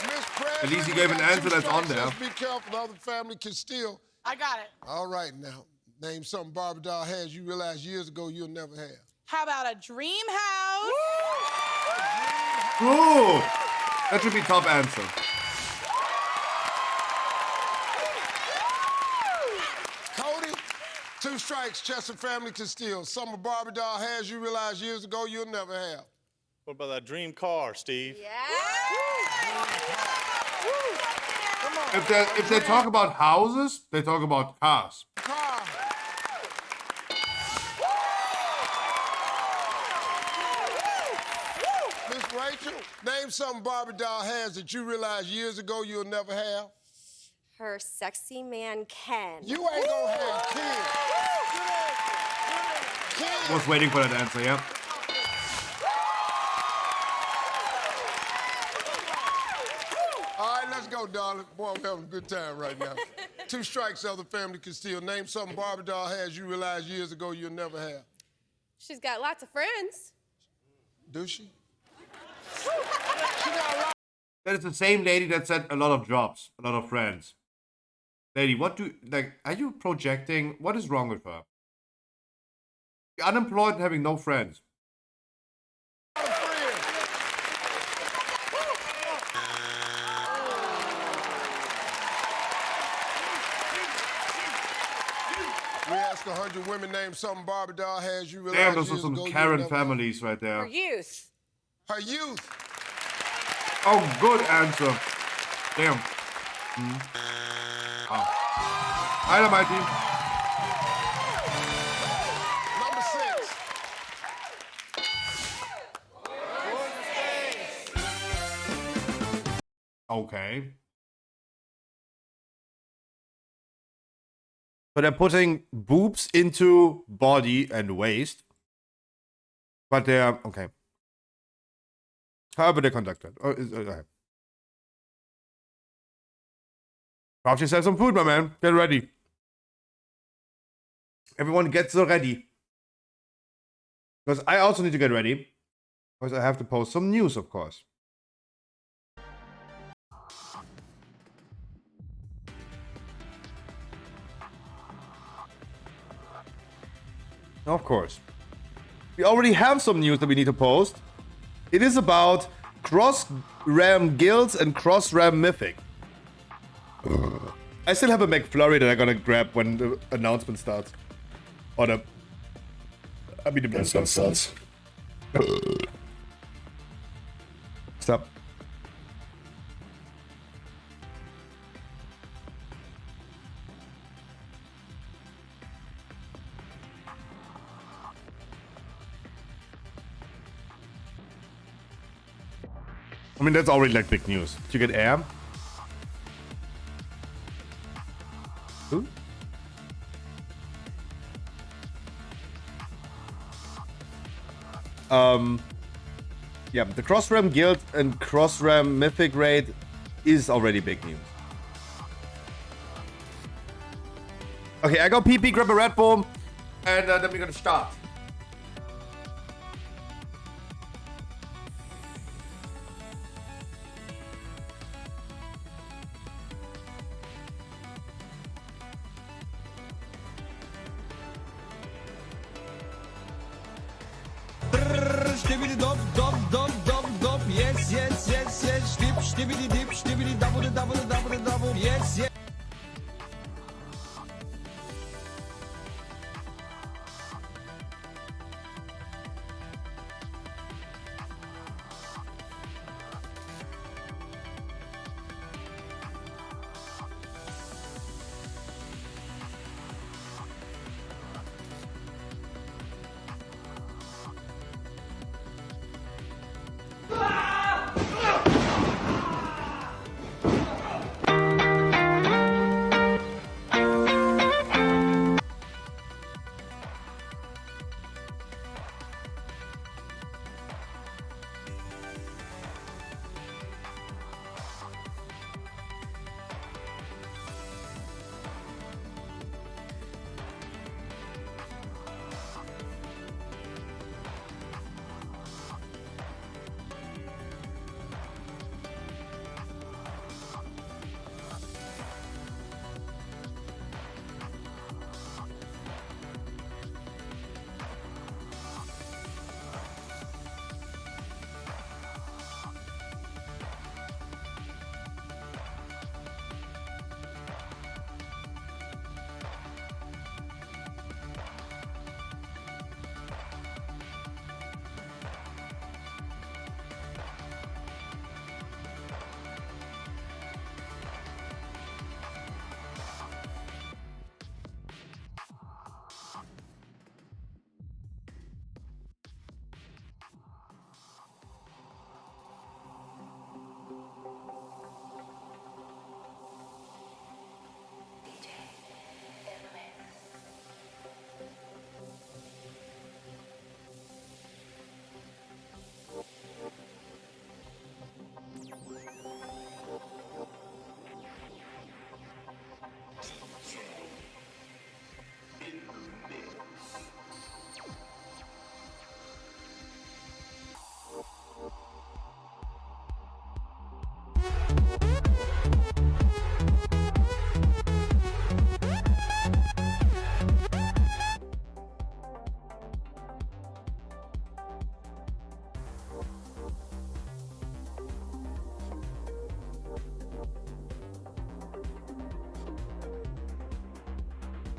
Miss Presley, At least he gave an answer that's on there. Just be careful. The other family can steal. I got it. All right, now. Name something Barbie doll has you realized years ago you'll never have. How about a dream house? Ooh, that should be top answer. Cody, two strikes. Chester family can steal. Something Barbie doll has you realized years ago you'll never have. What about that dream car, Steve? If they talk about houses, they talk about cars. Car. Miss Rachel, name something Barbie doll has that you realized years ago you'll never have. Her sexy man, Ken. You ain't gonna have kids. I was waiting for that answer, yeah. All right, let's go, darling. Boy, I'm having a good time right now. Two strikes, other family can steal. Name something Barbie doll has you realized years ago you'll never have. She's got lots of friends. Do she? That is the same lady that said a lot of jobs, a lot of friends. Lady, are you projecting? What is wrong with her? You're unemployed and having no friends. We ask 100 women, name something Barbie doll has you realized Damn, those are years some ago Karen you'll never families right there. Her youth. Her youth. Oh, good answer. Damn. Oh. Hi, Mighty. Number 6. Okay. So they're putting boobs into body and waist. But they're, okay. However they conduct it. Okay. Craft yourself some food, my man. Get ready. Everyone get so ready. Because I also need to get ready. Because I have to post some news, of course. Of course. We already have some news that we need to post. It is about cross-ram guilds and cross-ram mythic. I still have a McFlurry that I'm gonna grab when the announcement starts. Or the... I mean the announcement starts. Stop. I mean, that's already like big news. Did you get air? Who? Yeah, the Cross-Ram Guild and Cross-Ram Mythic raid is already big news. Okay, I got PP, grab a Red Bull, and then we're gonna start. Stibbidi dop dop dop dop dop. Yes yes yes yes. Dip stibbidi dip stibbidi double double double double. Yes yes.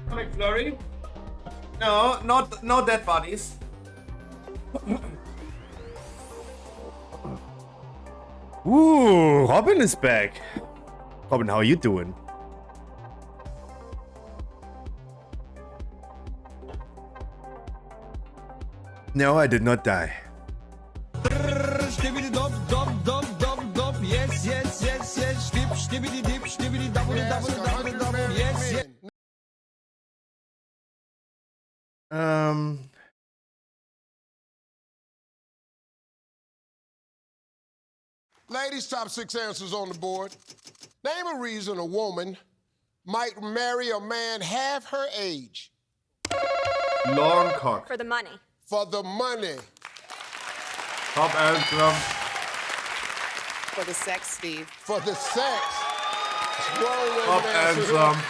McFlurry? No, not dead bodies. Ooh, Robin is back. Robin, how are you doing? No, I did not die. Yes, yes, yes, yes. Dip, stibbity dip, stibbity double, double, double, double. Yes, yes. Ladies, top 6 answers on the board. Name a reason a woman might marry a man half her age. Long cock. For the money. For the money. Top answer. For the sex, Steve. For the sex. Grown woman Top answer. answer.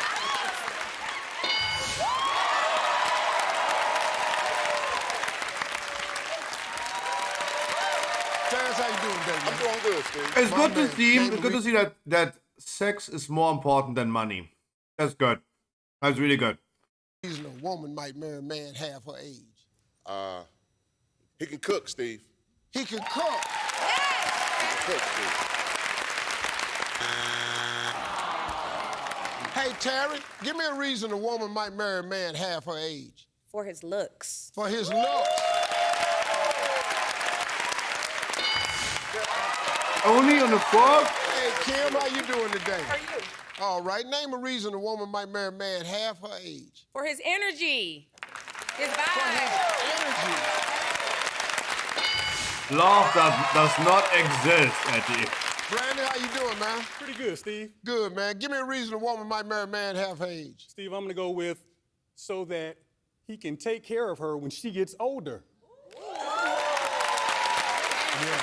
Terrence, how you doing, baby? I'm doing good, Steve. It's My good to man, see. name It's a good to see that sex is more important than money. That's good. That's really good. Reason a woman might marry a man half her age. He can cook, Steve. He can cook. Cook, Steve. Hey, Terry, give me a reason a woman might marry a man half her age. For his looks. For his looks. Only on the book? Hey, Kim, how you doing today? How are you? All right, name a reason a woman might marry a man half her age. For his energy. His For vibe. his energy. Love does not exist, Eddie. Brandon, how you doing, man? Pretty good, Steve. Good, man. Give me a reason a woman might marry a man half her age. Steve, I'm gonna go with so that he can take care of her when she gets older. Yeah.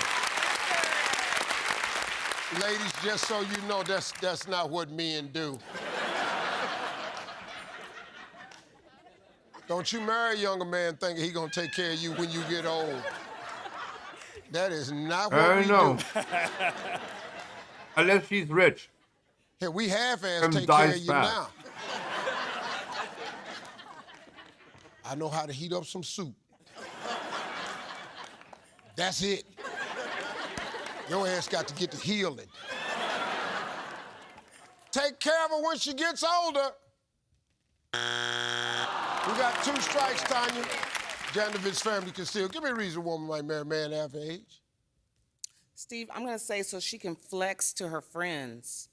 Ladies, just so you know, that's not what men do. Don't you marry a younger man thinking he gonna take care of you when you get old. That is not what we do. Unless she's rich. Here, we half-ass And take care of dies you fast. now. I know how to heat up some soup. That's it. Your ass got to get to healing. Take care of her when she gets older. We got 2 strikes, Tanya. Janovic's family can still. Give me a reason a woman might marry a man half her age. Steve, I'm going to say so she can flex to her friends.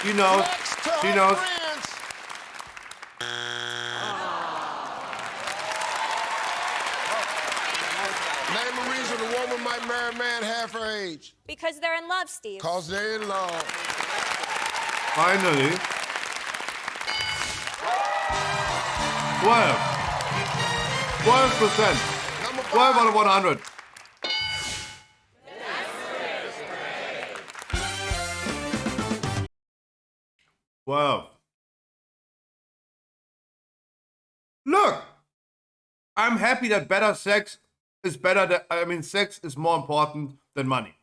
She knows. Flex to She her knows. friends. Name a reason a woman might marry a man half her age. Because they're in love, Steve. Cause they're in love. Finally. 12. 12%. Number 12 out of 100. Wow. Look, I'm happy that better sex is better than, sex is more important than money.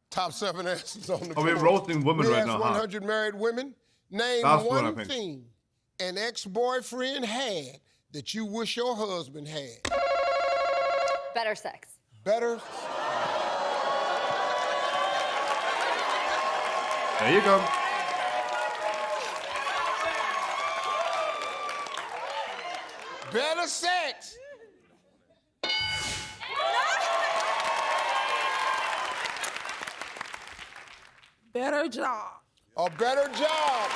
Top 7 answers on the board. We're roasting women We right asked now, huh? 100 married women. Name Last one, I one think. thing an ex-boyfriend had that you wish your husband had. Better sex. Better. There you go. Better sex. Better job. A better job.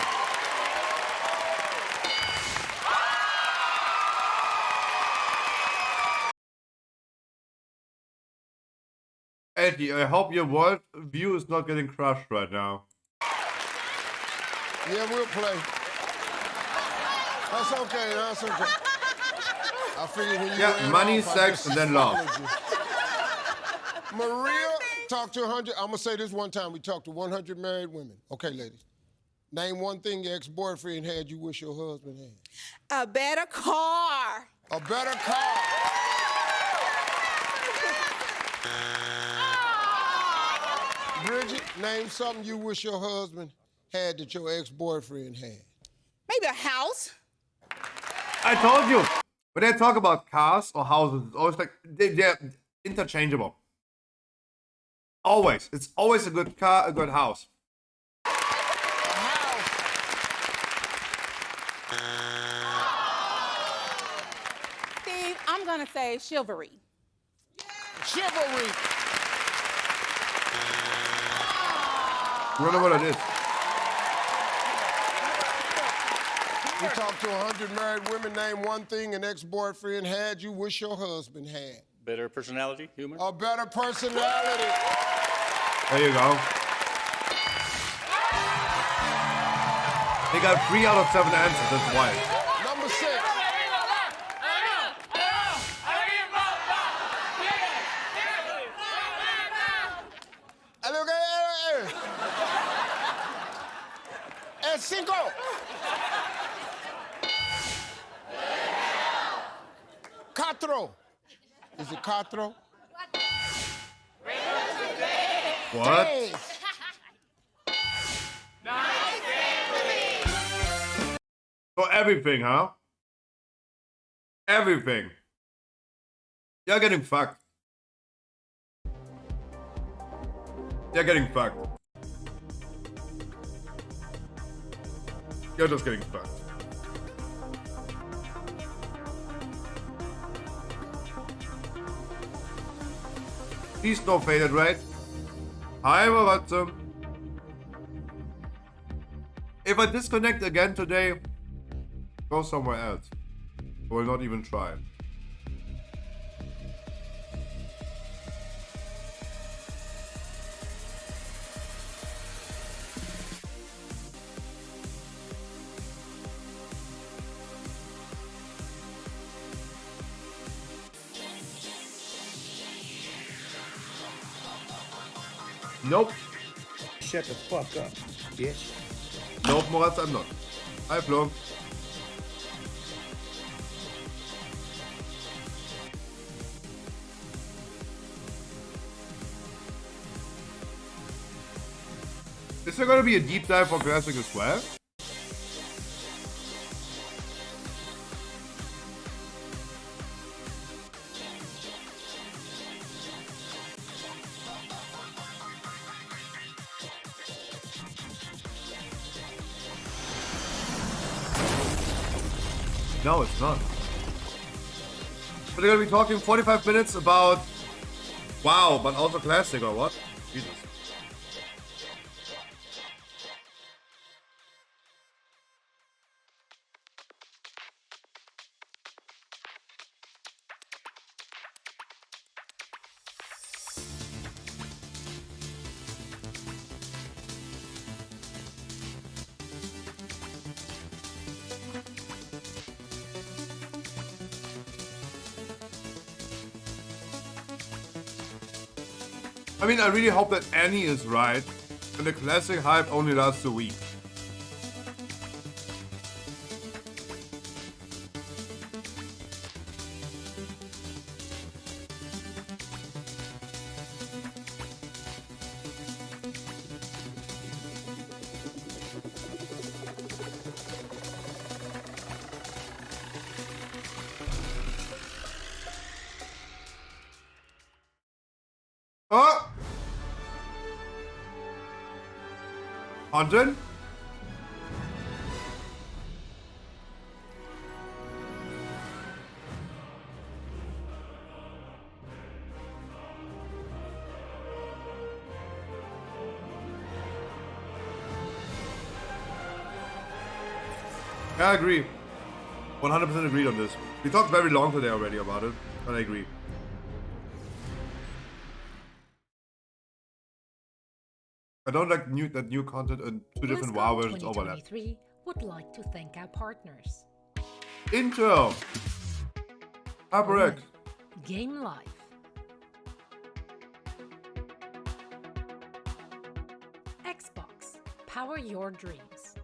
Eddie, I hope your world view is not getting crushed right now. Yeah, we'll play. That's okay, that's okay. I figured when you ran money, off, I sex, just and then love. followed you. Maria talked to 100. I'm gonna say this one time. We talked to 100 married women. Okay, ladies. Name one thing your ex-boyfriend had you wish your husband had. A better car. A better car. Bridget, name something you wish your husband had that your ex-boyfriend had. Maybe a house. I told you. When they talk about cars or houses, it's always like they're interchangeable. Always. It's always a good car, a good house. Steve, I'm gonna say chivalry. Chivalry. I don't know what it is. You talked to 100 married women. Name one thing an ex-boyfriend had you wish your husband had. Better personality, humor. A better personality. There you go. They got 3 out of 7 answers, that's why. Number 6. El cinco. Cuatro. Is it cuatro? What? So everything, huh? Everything. You're getting fucked. You're getting fucked. You're just getting fucked. Please no faded, right? Hi, Maratze. If I disconnect again today, go somewhere else. I will not even try. Nope. Shut the fuck up, bitch. Nope, Moritz, I'm not. Hi, Flo. Is there gonna be a deep dive for Classic as well? No, it's not. But they're gonna be talking 45 minutes about WoW, but also Classic or what? Jesus. I mean, I really hope that Annie is right, and the Classic hype only lasts a week. Oh! Haunted? Yeah, I agree. 100% agreed on this. We talked very long today already about it, but I agree. I don't like that new content and two different WoW versions overlap. 2023 would like to thank our partners. Intel. HyperX. Game Life. Xbox. Power your dreams.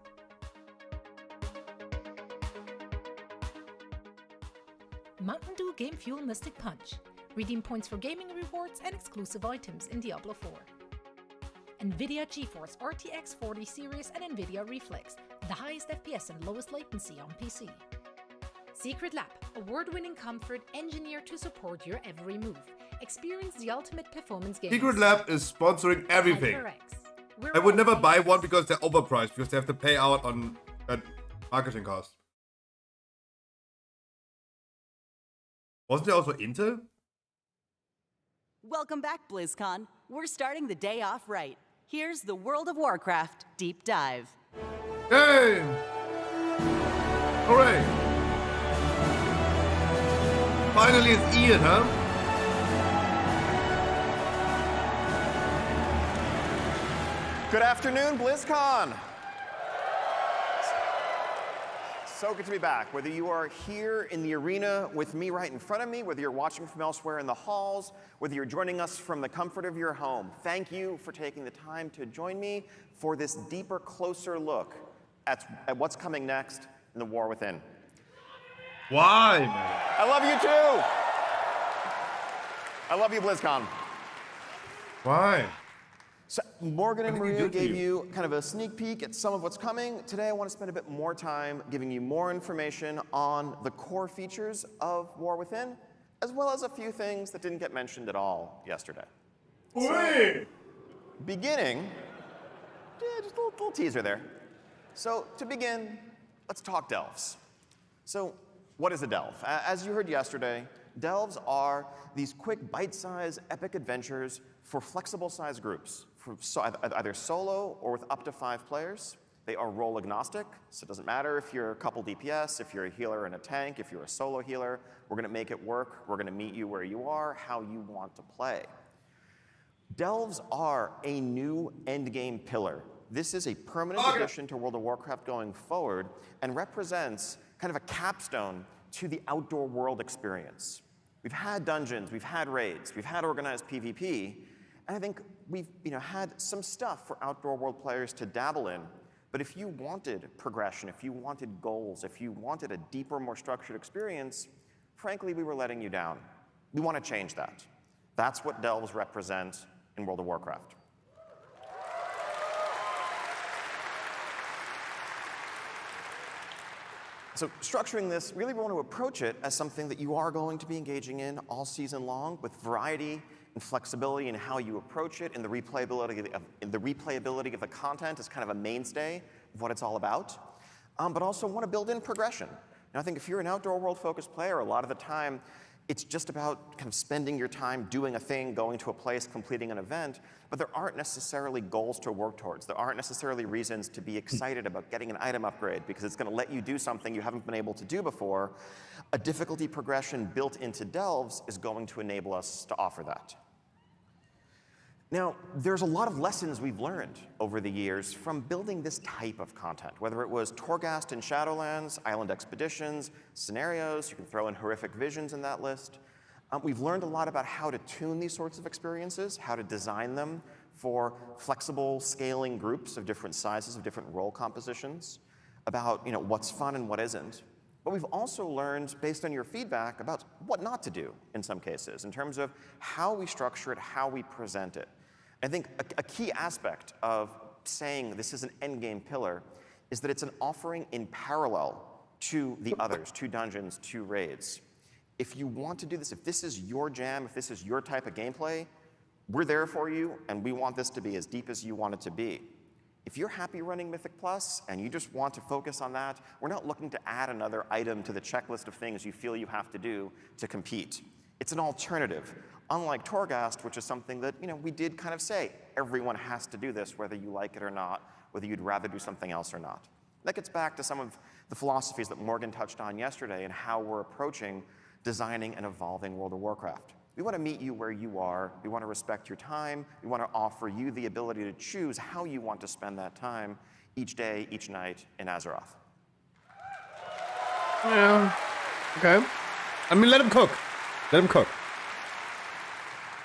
Mountain Dew Game Fuel Mystic Punch. Redeem points for gaming rewards and exclusive items in Diablo 4. NVIDIA GeForce RTX 40 series and NVIDIA Reflex, the highest FPS and lowest latency on PC. Secret Lab, award-winning comfort engineered to support your every move. Experience the ultimate performance games. Secret Lab is sponsoring everything. HyperX. We're I would never always- buy one because they're overpriced, because they have to pay out on marketing cost. Wasn't there also Intel? Welcome back, BlizzCon. We're starting the day off right. Here's the World of Warcraft Deep Dive. Hey! Hooray! Finally, it's Ian, huh? Good afternoon, BlizzCon. So good to be back. Whether you are here in the arena with me right in front of me, whether you're watching from elsewhere in the halls, whether you're joining us from the comfort of your home, thank you for taking the time to join me for this deeper, closer look at what's coming next in the war within. Why, man? I love you too. I love you, BlizzCon. Why? So Morgan and What did we Maria do to gave you? you kind of a sneak peek at some of what's coming. Today I want to spend a bit more time giving you more information on the core features of War Within, as well as a few things that didn't get mentioned at all yesterday. So, beginning, just a little teaser there. So to begin, let's talk delves. So what is a delve? As you heard yesterday, delves are these quick bite-sized epic adventures for flexible-sized groups, either solo or with up to 5 players. They are role agnostic, so it doesn't matter if you're a couple DPS, if you're a healer and a tank, if you're a solo healer, we're gonna make it work. We're gonna meet you where you are, how you want to play. Delves are a new endgame pillar. This is a permanent addition to World of Warcraft going forward and represents kind of a capstone to the outdoor world experience. We've had dungeons, we've had raids, we've had organized PvP, and I think we've had some stuff for outdoor world players to dabble in. But if you wanted progression, if you wanted goals, if you wanted a deeper, more structured experience, frankly, we were letting you down. We want to change that. That's what delves represent in World of Warcraft. So structuring this, really we want to approach it as something that you are going to be engaging in all season long with variety and flexibility in how you approach it, and the replayability of the content is kind of a mainstay of what it's all about. But also want to build in progression. And I think if you're an outdoor world focused player, a lot of the time it's just about kind of spending your time doing a thing, going to a place, completing an event, but there aren't necessarily goals to work towards. There aren't necessarily reasons to be excited about getting an item upgrade because it's going to let you do something you haven't been able to do before. A difficulty progression built into delves is going to enable us to offer that. Now, there's a lot of lessons we've learned over the years from building this type of content, whether it was Torghast in Shadowlands, Island Expeditions, scenarios, you can throw in Horrific Visions in that list. We've learned a lot about how to tune these sorts of experiences, how to design them for flexible scaling groups of different sizes, of different role compositions, about what's fun and what isn't. But we've also learned, based on your feedback, about what not to do in some cases, in terms of how we structure it, how we present it. I think a key aspect of saying this is an endgame pillar is that it's an offering in parallel to the others, to dungeons, to raids. If you want to do this, if this is your jam, if this is your type of gameplay, we're there for you, and we want this to be as deep as you want it to be. If you're happy running Mythic Plus and you just want to focus on that, we're not looking to add another item to the checklist of things you feel you have to do to compete. It's an alternative. Unlike Torghast, which is something that we did kind of say, everyone has to do this, whether you like it or not, whether you'd rather do something else or not. That gets back to some of the philosophies that Morgan touched on yesterday and how we're approaching designing and evolving World of Warcraft. We want to meet you where you are. We want to respect your time. We want to offer you the ability to choose how you want to spend that time each day, each night in Azeroth. Yeah. Okay. I mean, let him cook. Let him cook.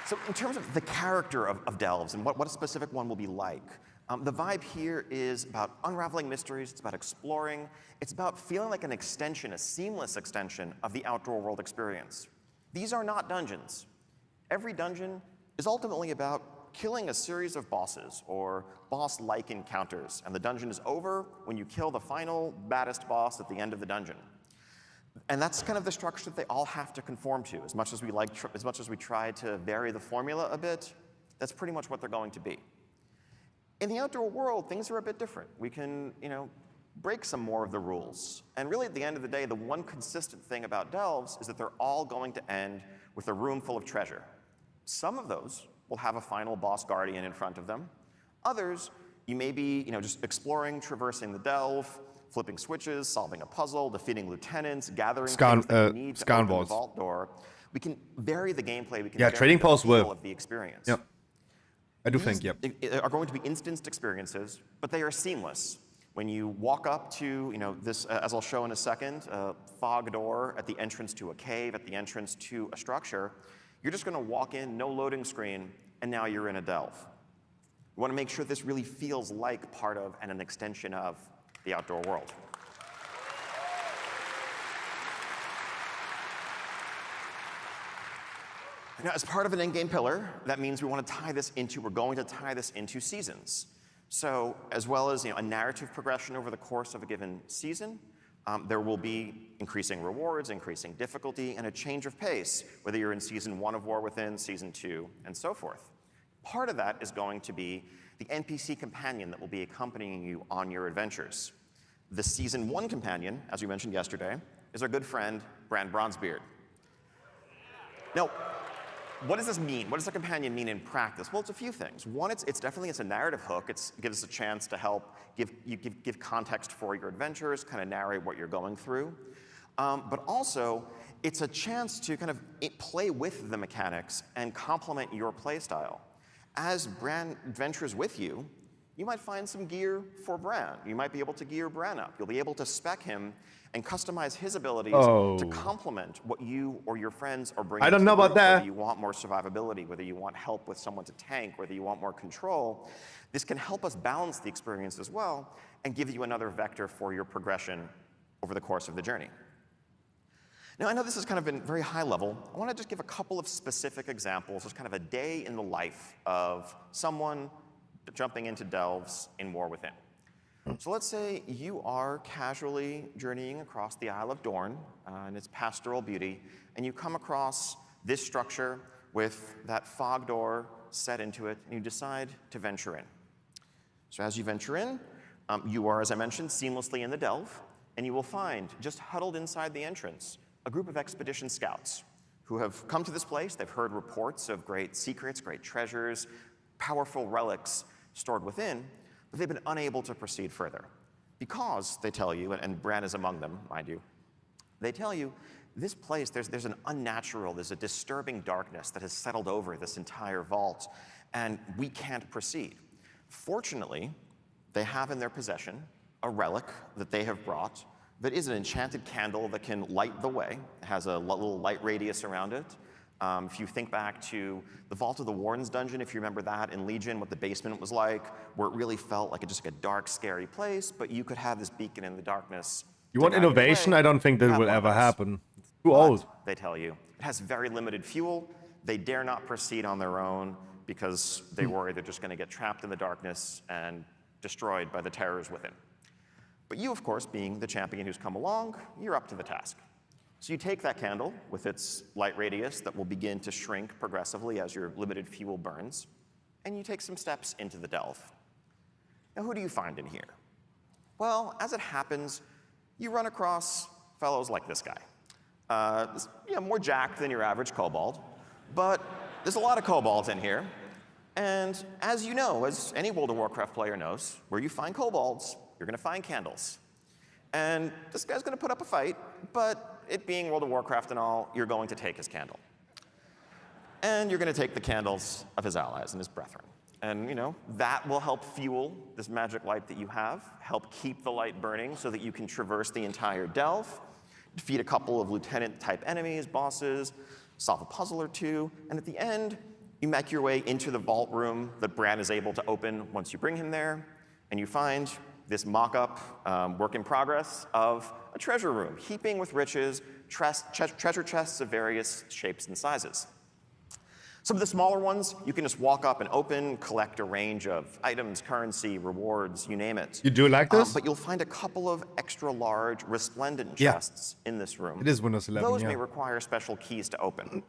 So in terms of the character of delves and what a specific one will be like, The vibe here is about unraveling mysteries, it's about exploring, it's about feeling like an extension, a seamless extension of the outdoor world experience. These are not dungeons. Every dungeon is ultimately about killing a series of bosses or boss-like encounters, and the dungeon is over when you kill the final baddest boss at the end of the dungeon. And that's kind of the structure that they all have to conform to. As much as we try to vary the formula a bit, that's pretty much what they're going to be. In the outdoor world, things are a bit different. We can, break some more of the rules. And really, at the end of the day, the one consistent thing about delves is that they're all going to end with a room full of treasure. Some of those will have a final boss guardian in front of them. Others, you may be, just exploring, traversing the delve, flipping switches, solving a puzzle, defeating lieutenants, gathering things that you need to open the vault door. We can vary the gameplay. We can vary trading the posts feel will. of the experience. Yep. I do think, yep. Are going to be instanced experiences, but they are seamless. When you walk up to, this, as I'll show in a second, a fog door at the entrance to a cave, at the entrance to a structure, you're just going to walk in, no loading screen, and now you're in a delve. You want to make sure this really feels like part of and an extension of the outdoor world. Now, as part of an in-game pillar, that means we're going to tie this into seasons. So, as well as a narrative progression over the course of a given season, there will be increasing rewards, increasing difficulty, and a change of pace, whether you're in Season 1 of War Within, Season 2, and so forth. Part of that is going to be the NPC companion that will be accompanying you on your adventures. The Season 1 companion, as we mentioned yesterday, is our good friend, Bran Bronzebeard. Now, what does this mean? What does a companion mean in practice? Well, it's a few things. One, it's definitely a narrative hook. It gives us a chance to help give context for your adventures, kind of narrate what you're going through. But also, it's a chance to kind of play with the mechanics and complement your play style. As Bran adventures with you, you might find some gear for Bran. You might be able to gear Bran up. You'll be able to spec him and customize his abilities to complement what you or your friends are bringing. I don't know about that. Whether you want more survivability, whether you want help with someone to tank, whether you want more control, this can help us balance the experience as well and give you another vector for your progression over the course of the journey. Now, I know this has kind of been very high level. I want to just give a couple of specific examples, just kind of a day in the life of someone jumping into delves in War Within. So let's say you are casually journeying across the Isle of Dorne and its pastoral beauty, and you come across this structure with that fog door set into it, and you decide to venture in. So as you venture in, you are, as I mentioned, seamlessly in the delve, and you will find, just huddled inside the entrance, a group of expedition scouts who have come to this place. They've heard reports of great secrets, great treasures, powerful relics stored within, but they've been unable to proceed further. Because, they tell you, and Bran is among them, mind you, they tell you, this place, there's an unnatural, there's a disturbing darkness that has settled over this entire vault, and we can't proceed. Fortunately, they have in their possession a relic that they have brought that is an enchanted candle that can light the way. It has a little light radius around it. If you think back to the Vault of the Warden's dungeon, if you remember that in Legion, what the basement was like, where it really felt like just like a dark, scary place, but you could have this beacon in the darkness. You want innovation? I don't think that will ever happen. It's too old. They tell you. It has very limited fuel. They dare not proceed on their own because they worry they're just going to get trapped in the darkness and destroyed by the terrors within. But you, of course, being the champion who's come along, you're up to the task. So you take that candle with its light radius that will begin to shrink progressively as your limited fuel burns, and you take some steps into the delve. Now, who do you find in here? Well, as it happens, you run across fellows like this guy. More jacked than your average kobold, but there's a lot of kobolds in here. And as you know, as any World of Warcraft player knows, where you find kobolds, you're going to find candles. And this guy's going to put up a fight, but it being World of Warcraft and all, you're going to take his candle. And you're going to take the candles of his allies and his brethren. And, that will help fuel this magic light that you have, help keep the light burning so that you can traverse the entire delve, defeat a couple of lieutenant-type enemies, bosses, solve a puzzle or two, and at the end, You make your way into the vault room that Bran is able to open once you bring him there, and you find this mock-up, work in progress of a treasure room, heaping with riches, treasure chests of various shapes and sizes. Some of the smaller ones, you can just walk up and open, collect a range of items, currency, rewards, you name it. You do like this? But you'll find a couple of extra large, resplendent chests in this room. It is Windows 11, Those may require special keys to open.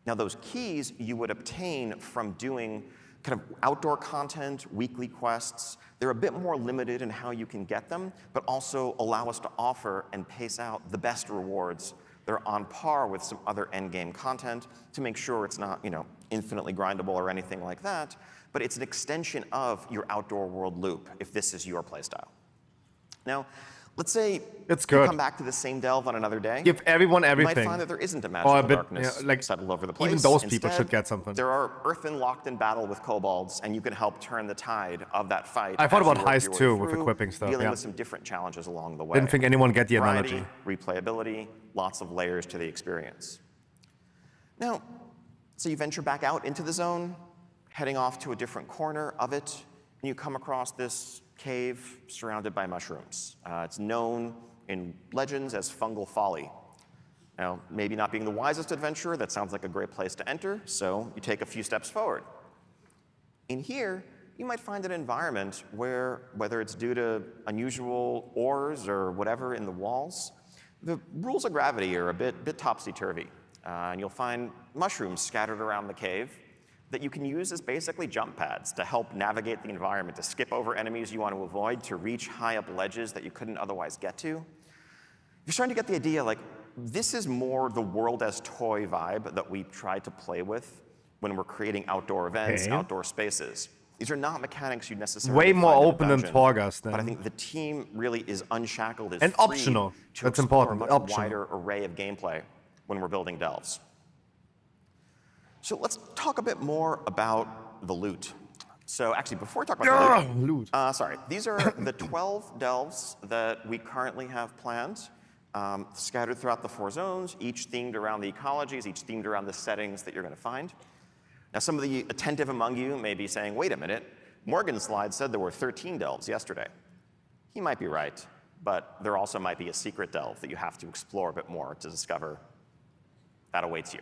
Now, those keys you would obtain from doing kind of outdoor content, weekly quests. They're a bit more limited in how you can get them, but also allow us to offer and pace out the best rewards. They're on par with some other endgame content to make sure it's not, infinitely grindable or anything like that, but it's an extension of your outdoor world loop if this is your playstyle. Now, let's say you come back to the same delve on another day. Give everyone everything. You might find that there isn't a magical darkness settled over the place. Even those people Instead, should get something. There are earthen locked in battle with kobolds, and you can help turn the tide of that fight. I thought as you about work heist your way too with through, equiping stuff. Dealing Yeah. with some different challenges along the way. Didn't think anyone get the Variety, analogy. replayability, lots of layers to the experience. Now, so you venture back out into the zone, heading off to a different corner of it, and you come across this cave surrounded by mushrooms. It's known in legends as fungal folly. Now, maybe not being the wisest adventurer, that sounds like a great place to enter, so you take a few steps forward. In here, you might find an environment where, whether it's due to unusual ores or whatever in the walls, the rules of gravity are a bit topsy-turvy. And you'll find mushrooms scattered around the cave that you can use as basically jump pads to help navigate the environment, to skip over enemies you want to avoid, to reach high up ledges that you couldn't otherwise get to. You're starting to get the idea, like, this is more the world as toy vibe that we try to play with when we're creating outdoor events, outdoor spaces. These are not mechanics you'd necessarily Way more find in a open than dungeon, Torghast, but I then. think the team really is unshackled, is And free optional. to That's explore important, a much optional. wider array of gameplay when we're building delves. So let's talk a bit more about the loot. So actually, before we talk about the loot, sorry, these are the 12 delves that we currently have planned, scattered throughout the 4 zones, each themed around the ecologies, each themed around the settings that you're going to find. Now, some of the attentive among you may be saying, wait a minute, Morgan's slide said there were 13 delves yesterday. He might be right, but there also might be a secret delve that you have to explore a bit more to discover that awaits you.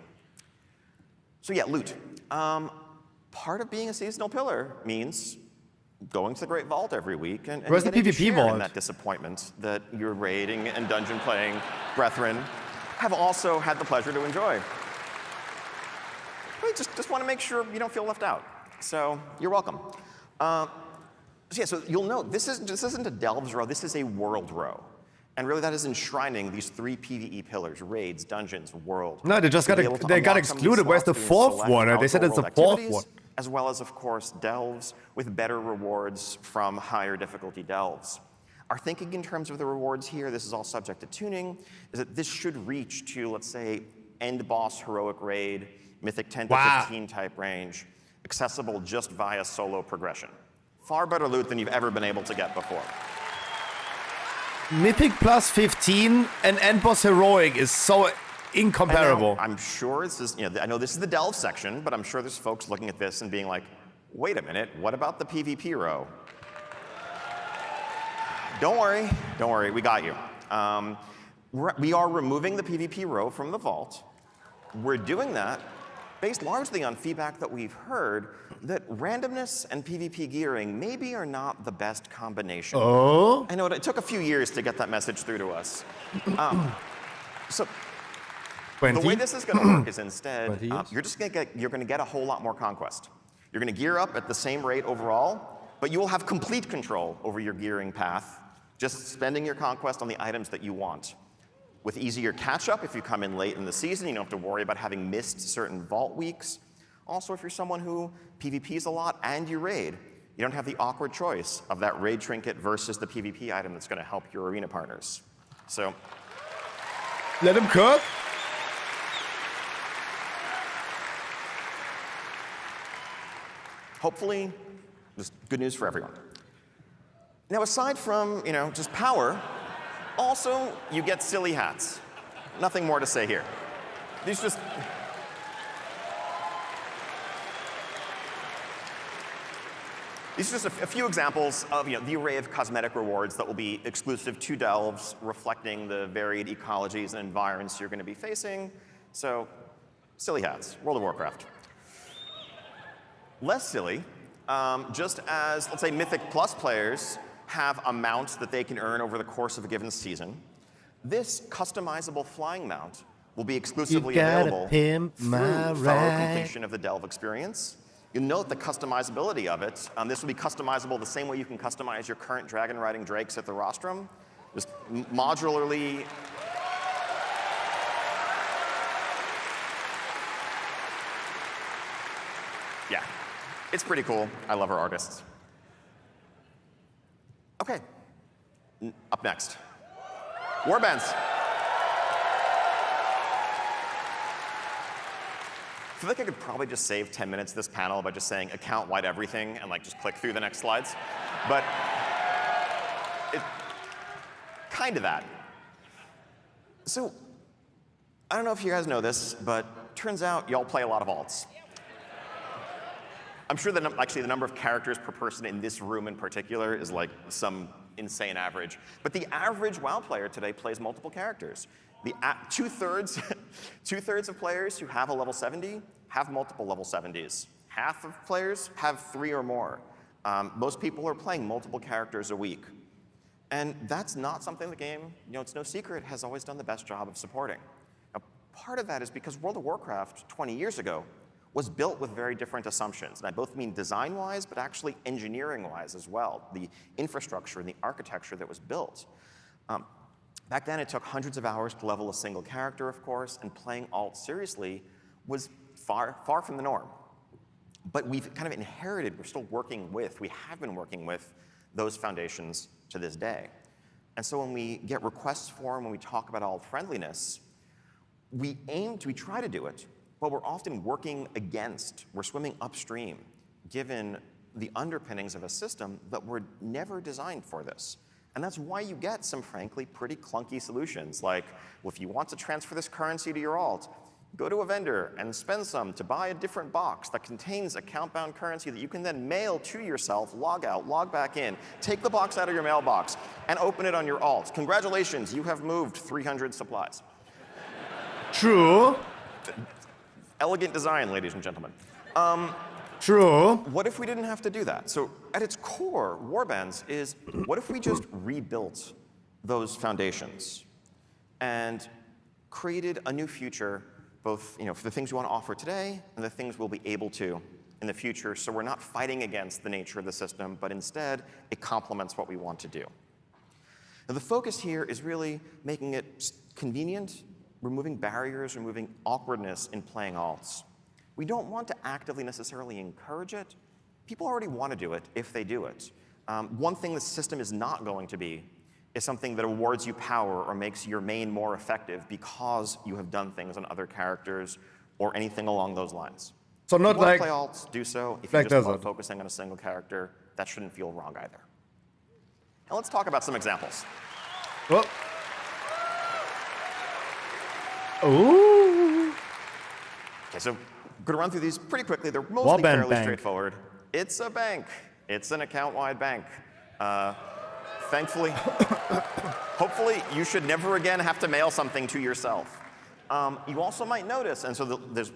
So yeah, loot. Part of being a seasonal pillar means going to the Great Vault every week and Where's the getting to PvP share in vault? that disappointment that your raiding and dungeon playing brethren have also had the pleasure to enjoy. We just want to make sure you don't feel left out. So you're welcome. So yeah, so you'll note this isn't a delves row, this is a world row. And really that is enshrining these 3 PvE pillars: raids, dungeons, world. No, they just got To be able to they got unlock some of these excluded. Where's the slots, 4th select one? They said outdoor it's the world 4th activities, one. as well as, of course, delves with better rewards from higher difficulty delves. Our thinking in terms of the rewards here, this is all subject to tuning, is that this should reach to, let's say, end boss heroic raid, mythic 10 to 15 type range, accessible just via solo progression. Far better loot than you've ever been able to get before. Mythic plus 15 and end boss heroic is so incomparable. Now, I'm sure this is, I know this is the delve section, but I'm sure there's folks looking at this and being like, wait a minute, what about the PvP row? Don't worry, we got you. We are removing the PvP row from the vault. We're doing that based largely on feedback that we've heard that randomness and PvP gearing maybe are not the best combination. Oh? I know it took a few years to get that message through to us. So 20? the way this is going to work is instead, you're going to get a whole lot more conquest. You're going to gear up at the same rate overall, but you will have complete control over your gearing path, just spending your conquest on the items that you want. With easier catch-up, if you come in late in the season, you don't have to worry about having missed certain vault weeks. Also, if you're someone who PvPs a lot and you raid, you don't have the awkward choice of that raid trinket versus the PvP item that's going to help your arena partners. So, let him cook. hopefully, just good news for everyone. Now, aside from, just power, also, you get silly hats. Nothing more to say here. These just... These are just a few examples of the array of cosmetic rewards that will be exclusive to delves, reflecting the varied ecologies and environments you're going to be facing. So, silly hats, World of Warcraft. Less silly, just as, let's say, Mythic Plus players have a mount that they can earn over the course of a given season, this customizable flying mount will be exclusively available through thorough completion of the delve experience. You'll note the customizability of it. This will be customizable the same way you can customize your current dragon riding drakes at the rostrum. Just modularly. Yeah, it's pretty cool. I love our artists. Okay, up next, warbands. I feel like I could probably just save 10 minutes of this panel by just saying account-wide everything and just click through the next slides. But it's kind of that. So I don't know if you guys know this, but turns out y'all play a lot of alts. I'm sure that actually the number of characters per person in this room in particular is like some insane average. But the average WoW player today plays multiple characters. The two-thirds of players who have a level 70 have multiple level 70s. Half of players have 3 or more. Most people are playing multiple characters a week. And that's not something the game, it's no secret, has always done the best job of supporting. Now, part of that is because World of Warcraft 20 years ago was built with very different assumptions. And I both mean design-wise, but actually engineering-wise as well. The infrastructure and the architecture that was built. Back then, it took hundreds of hours to level a single character, of course, and playing alt seriously was far, far from the norm. But we've kind of inherited, we have been working with those foundations to this day. And so when we get requests for them, when we talk about alt friendliness, we try to do it, but we're often we're swimming upstream, given the underpinnings of a system that were never designed for this. And that's why you get some, frankly, pretty clunky solutions. Like, well, if you want to transfer this currency to your alt, go to a vendor and spend some to buy a different box that contains account-bound currency that you can then mail to yourself, log out, log back in, take the box out of your mailbox, and open it on your alt. Congratulations, you have moved 300 supplies. True. Elegant design, ladies and gentlemen. True. What if we didn't have to do that? So at its core, warbands is, what if we just rebuilt those foundations and created a new future, both for the things we want to offer today and the things we'll be able to in the future, so we're not fighting against the nature of the system, but instead it complements what we want to do. Now the focus here is really making it convenient, removing barriers, removing awkwardness in playing alts. We don't want to actively necessarily encourage it. People already want to do it if they do it. One thing the system is not going to be is something that awards you power or makes your main more effective because you have done things on other characters or anything along those lines. So not if you like play alts, do so. If you just love focusing on a single character, that shouldn't feel wrong either. Now let's talk about some examples. Well. Ooh. Okay, so I'm going to run through these pretty quickly. They're mostly fairly straightforward. It's a bank. It's an account-wide bank. Thankfully, hopefully, you should never again have to mail something to yourself. You also might notice, and so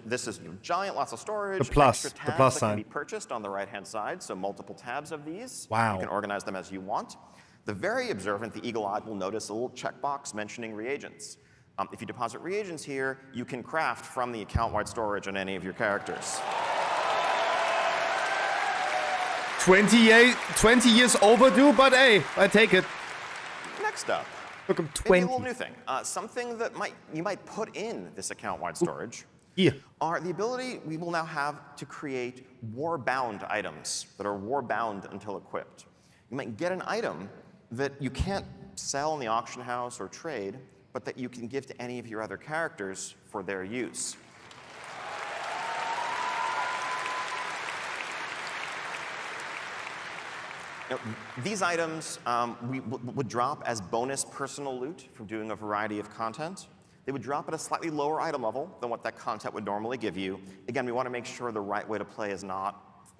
this is giant, lots of storage. The plus that sign. can be purchased on the right-hand side, so multiple tabs of these. Wow. You can organize them as you want. The very observant, the eagle-eyed, will notice a little checkbox mentioning reagents. If you deposit reagents here, you can craft from the account-wide storage on any of your characters. 20 years overdue, but hey, I take it. Next up, look, I'm 20. maybe a little new thing. Something that you might put in this account-wide storage are the ability we will now have to create war-bound items that are war-bound until equipped. You might get an item that you can't sell in the auction house or trade, but that you can give to any of your other characters for their use. Now, these items would drop as bonus personal loot from doing a variety of content. They would drop at a slightly lower item level than what that content would normally give you. Again, we want to make sure the right way to play is not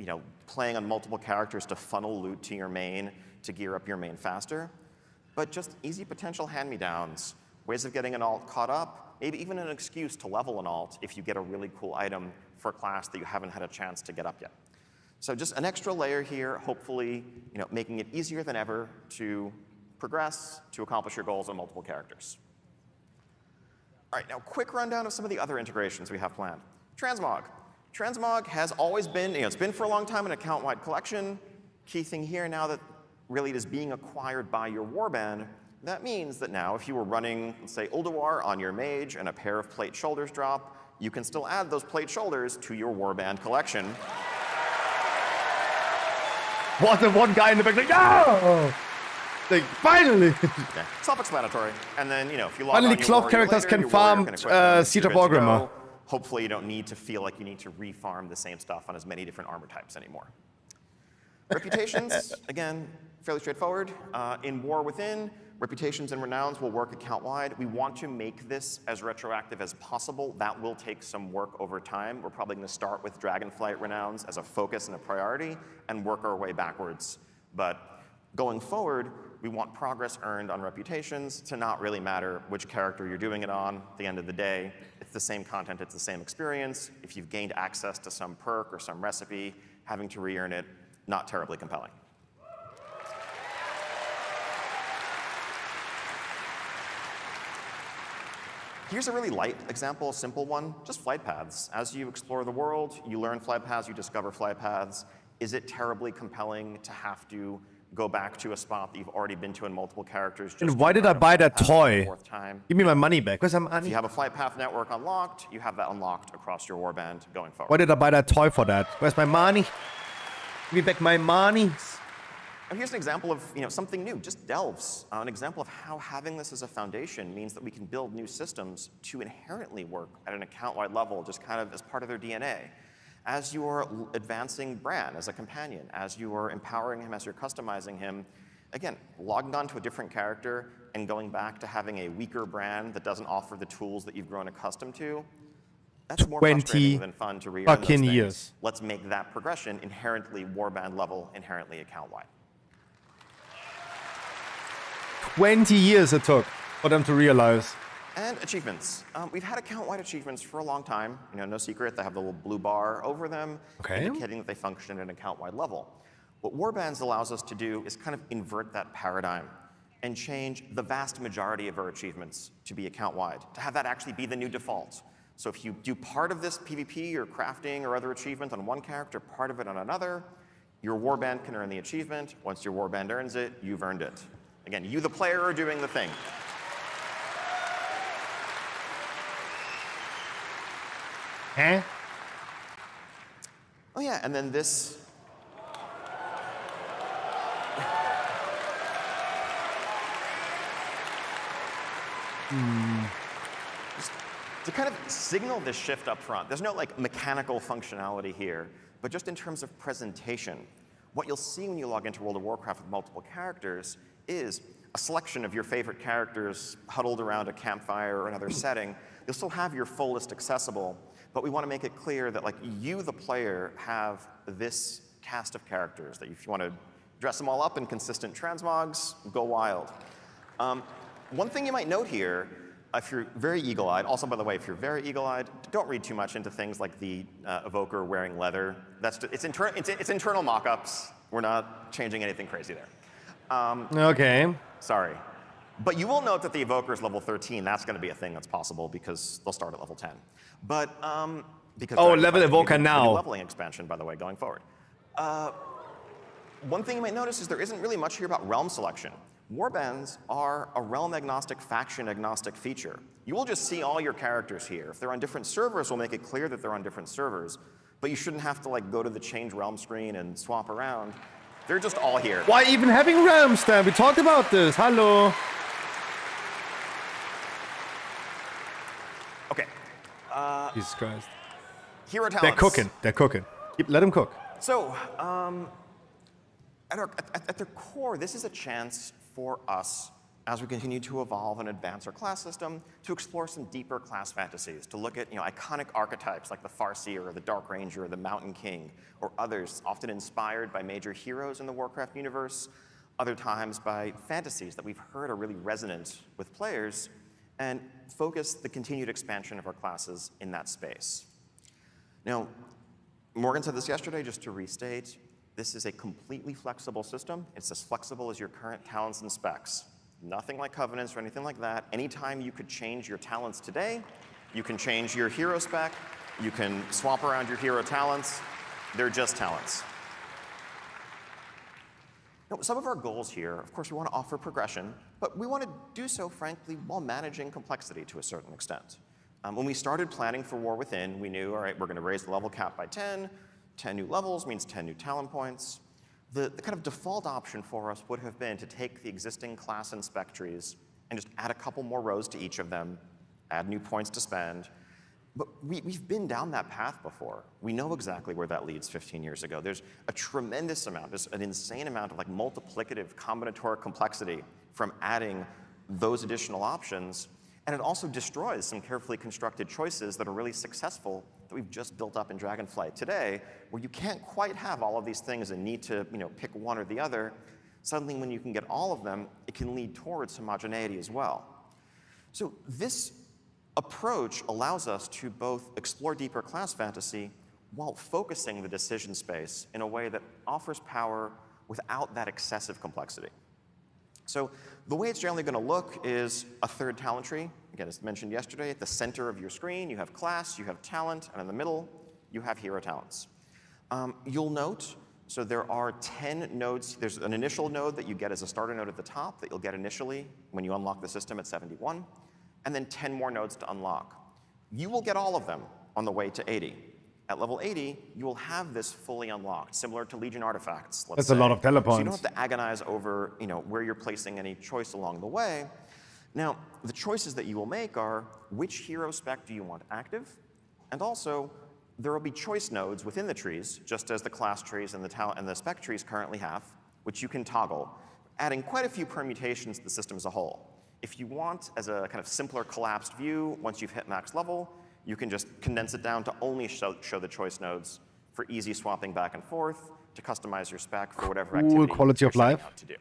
playing on multiple characters to funnel loot to your main to gear up your main faster, but just easy potential hand-me-downs, ways of getting an alt caught up, maybe even an excuse to level an alt if you get a really cool item for a class that you haven't had a chance to get up yet. So just an extra layer here, hopefully making it easier than ever to progress, to accomplish your goals on multiple characters. All right, now quick rundown of some of the other integrations we have planned. Transmog. Transmog has always been, it's been for a long time an account-wide collection. Key thing here now that really it is being acquired by your warband, that means that now if you were running, let's say, Ulduar on your mage and a pair of plate shoulders drop, you can still add those plate shoulders to your warband collection. What the one guy in the back like, no! Like, finally! Yeah, self-explanatory. And then, if you log Finally, on your cloth warrior characters later, can your warrior farm can equip them, Seat you're of good to Orgrimmar. go. Hopefully, you don't need to feel like you need to refarm the same stuff on as many different armor types anymore. Reputations, again, fairly straightforward. In War Within, reputations and renowns will work account-wide. We want to make this as retroactive as possible. That will take some work over time. We're probably going to start with Dragonflight renowns as a focus and a priority and work our way backwards. But going forward, we want progress earned on reputations to not really matter which character you're doing it on. At the end of the day, it's the same content, it's the same experience. If you've gained access to some perk or some recipe, having to re-earn it, not terribly compelling. Here's a really light example, a simple one, just flight paths. As you explore the world, you learn flight paths, you discover flight paths. Is it terribly compelling to have to go back to a spot that you've already been to in multiple characters? And why did I buy that toy? Give me my money back. Where's my money? If you have a flight path network unlocked, you have that unlocked across your warband going forward. Why did I buy that toy for that? Where's my money? Give me back my money. And here's an example of something new, just delves. An example of how having this as a foundation means that we can build new systems to inherently work at an account-wide level, just kind of as part of their DNA. As you are advancing Bran as a companion, as you are empowering him, as you're customizing him, again, logging on to a different character and going back to having a weaker Bran that doesn't offer the tools that you've grown accustomed to, that's more frustrating than fun to re-earn those things. Years. Let's make that progression inherently warband level, inherently account-wide. 20 years it took for them to realize. And achievements. We've had account-wide achievements for a long time. No secret, they have the little blue bar over them, indicating that they function at an account-wide level. What Warbands allows us to do is kind of invert that paradigm and change the vast majority of our achievements to be account-wide, to have that actually be the new default. So if you do part of this PvP or crafting or other achievement on one character, part of it on another, your Warband can earn the achievement. Once your Warband earns it, you've earned it. Again, you, the player, are doing the thing. Huh? Oh yeah, and then this. Just to kind of signal this shift up front, there's no mechanical functionality here, but just in terms of presentation, what you'll see when you log into World of Warcraft with multiple characters is a selection of your favorite characters huddled around a campfire or another setting. You'll still have your full list accessible, but we want to make it clear that you, the player, have this cast of characters, that if you want to dress them all up in consistent transmogs, go wild. One thing you might note here, if you're very eagle-eyed, also by the way, if you're very eagle-eyed, don't read too much into things like the evoker wearing leather. It's internal mock-ups. We're not changing anything crazy there. Okay. Sorry. But you will note that the evoker is level 13. That's going to be a thing that's possible because they'll start at level 10. But because level evoker now. Leveling expansion, by the way, going forward. One thing you might notice is there isn't really much here about realm selection. Warbands are a realm-agnostic, faction-agnostic feature. You will just see all your characters here. If they're on different servers, we'll make it clear that they're on different servers. But you shouldn't have to go to the change realm screen and swap around. They're just all here. Why even having realms then? We talked about this. Hello. Okay. Jesus Christ. Hero talents. They're cooking. They're cooking. Let them cook. So, at their core, this is a chance for us as we continue to evolve and advance our class system, to explore some deeper class fantasies, to look at iconic archetypes like the Farseer or the Dark Ranger or the Mountain King, or others often inspired by major heroes in the Warcraft universe, other times by fantasies that we've heard are really resonant with players, and focus the continued expansion of our classes in that space. Now, Morgan said this yesterday, just to restate, this is a completely flexible system. It's as flexible as your current talents and specs. Nothing like covenants or anything like that. Anytime you could change your talents today, you can change your hero spec, you can swap around your hero talents. They're just talents. Now, some of our goals here, of course, we want to offer progression, but we want to do so, frankly, while managing complexity to a certain extent. When we started planning for War Within, we knew, all right, we're going to raise the level cap by 10. 10 new levels means 10 new talent points. The kind of default option for us would have been to take the existing class and spec trees and just add a couple more rows to each of them, add new points to spend. But we've been down that path before. We know exactly where that leads 15 years ago. There's a tremendous amount, there's an insane amount of like multiplicative combinatoric complexity from adding those additional options. And it also destroys some carefully constructed choices that are really successful that we've just built up in Dragonflight today, where you can't quite have all of these things and need to pick one or the other. Suddenly, when you can get all of them, it can lead towards homogeneity as well. So this approach allows us to both explore deeper class fantasy while focusing the decision space in a way that offers power without that excessive complexity. So the way it's generally going to look is a third talent tree. Again, as mentioned yesterday, at the center of your screen, you have class, you have talent, and in the middle, you have hero talents. You'll note, so there are 10 nodes. There's an initial node that you get as a starter node at the top that you'll get initially when you unlock the system at 71, and then 10 more nodes to unlock. You will get all of them on the way to 80. At level 80, you will have this fully unlocked, similar to Legion artifacts, let's That's say. a lot of telepoints. So you don't have to agonize over where you're placing any choice along the way. Now, the choices that you will make are which hero spec do you want active, and also there will be choice nodes within the trees, just as the class trees and the talent and the spec trees currently have, which you can toggle, adding quite a few permutations to the system as a whole. If you want, as a kind of simpler collapsed view, once you've hit max level, you can just condense it down to only show the choice nodes for easy swapping back and forth to customize your spec for whatever activity quality of you're setting life. out to do.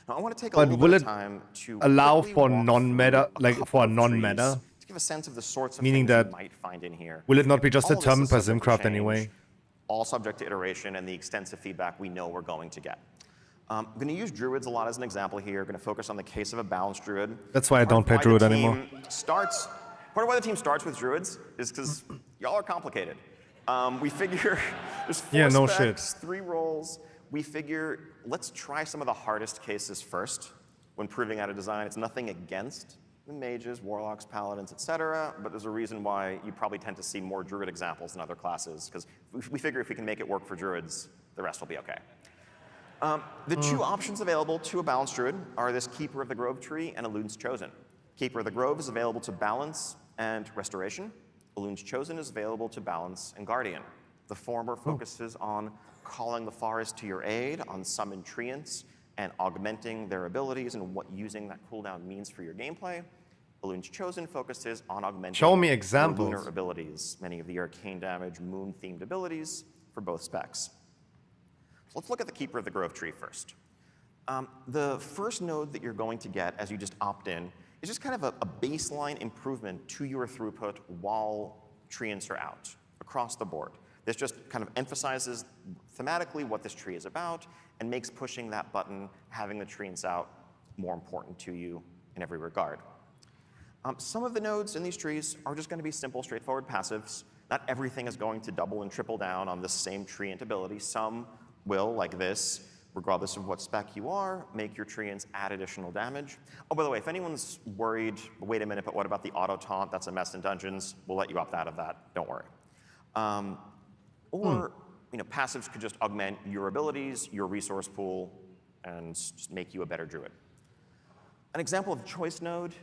Now, I want to take a But little will bit it of time to allow quickly for walk non-meta, through a like couple for a of non-meta? trees to give a sense of the sorts of Meaning things that you might find in here. will it not be just All of this determined is by subject to Simcraft change, anyway? all subject to iteration and the extensive feedback we know we're going to get. I'm going to use druids a lot as an example here. Going to focus on the case of a balanced druid. That's why I don't play druid anymore. Part of why the team starts with druids is because y'all are complicated. We figure there's 4 specs, 3 roles. We figure let's try some of the hardest cases first when proving out a design. It's nothing against the mages, warlocks, paladins, etc. But there's a reason why you probably tend to see more druid examples than other classes, because we figure if we can make it work for druids, the rest will be okay. The 2 options available to a balanced druid are this Keeper of the Grove tree and Elune's Chosen. Keeper of the Grove is available to balance and restoration. Elune's Chosen is available to balance and guardian. The former focuses on calling the forest to your aid, on summon treants, and augmenting their abilities and what using that cooldown means for your gameplay. Elune's Chosen focuses on augmenting Show me your examples. lunar abilities, many of the arcane damage, moon-themed abilities for both specs. So let's look at the Keeper of the Grove tree first. The first node that you're going to get as you just opt in is just kind of a baseline improvement to your throughput while treants are out across the board. This just kind of emphasizes thematically what this tree is about and makes pushing that button, having the treants out, more important to you in every regard. Some of the nodes in these trees are just going to be simple, straightforward passives. Not everything is going to double and triple down on the same treant ability. Some will, like this, regardless of what spec you are, make your treants add additional damage. Oh, by the way, if anyone's worried, wait a minute, but what about the auto taunt? That's a mess in dungeons. We'll let you opt out of that. Don't worry. Passives could just augment your abilities, your resource pool, and just make you a better druid. An example of choice node,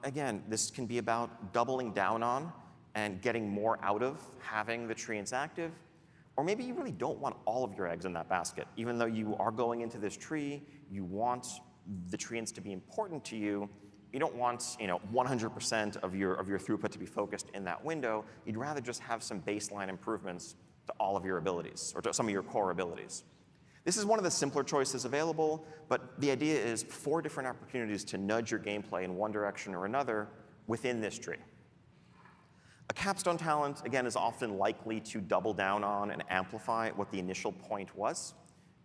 again, this can be about doubling down on and getting more out of having the treants active. Or maybe you really don't want all of your eggs in that basket. Even though you are going into this tree, you want the treants to be important to you, you don't want 100% of your throughput to be focused in that window. You'd rather just have some baseline improvements to all of your abilities, or to some of your core abilities. This is one of the simpler choices available, but the idea is 4 different opportunities to nudge your gameplay in one direction or another within this tree. A capstone talent, again, is often likely to double down on and amplify what the initial point was,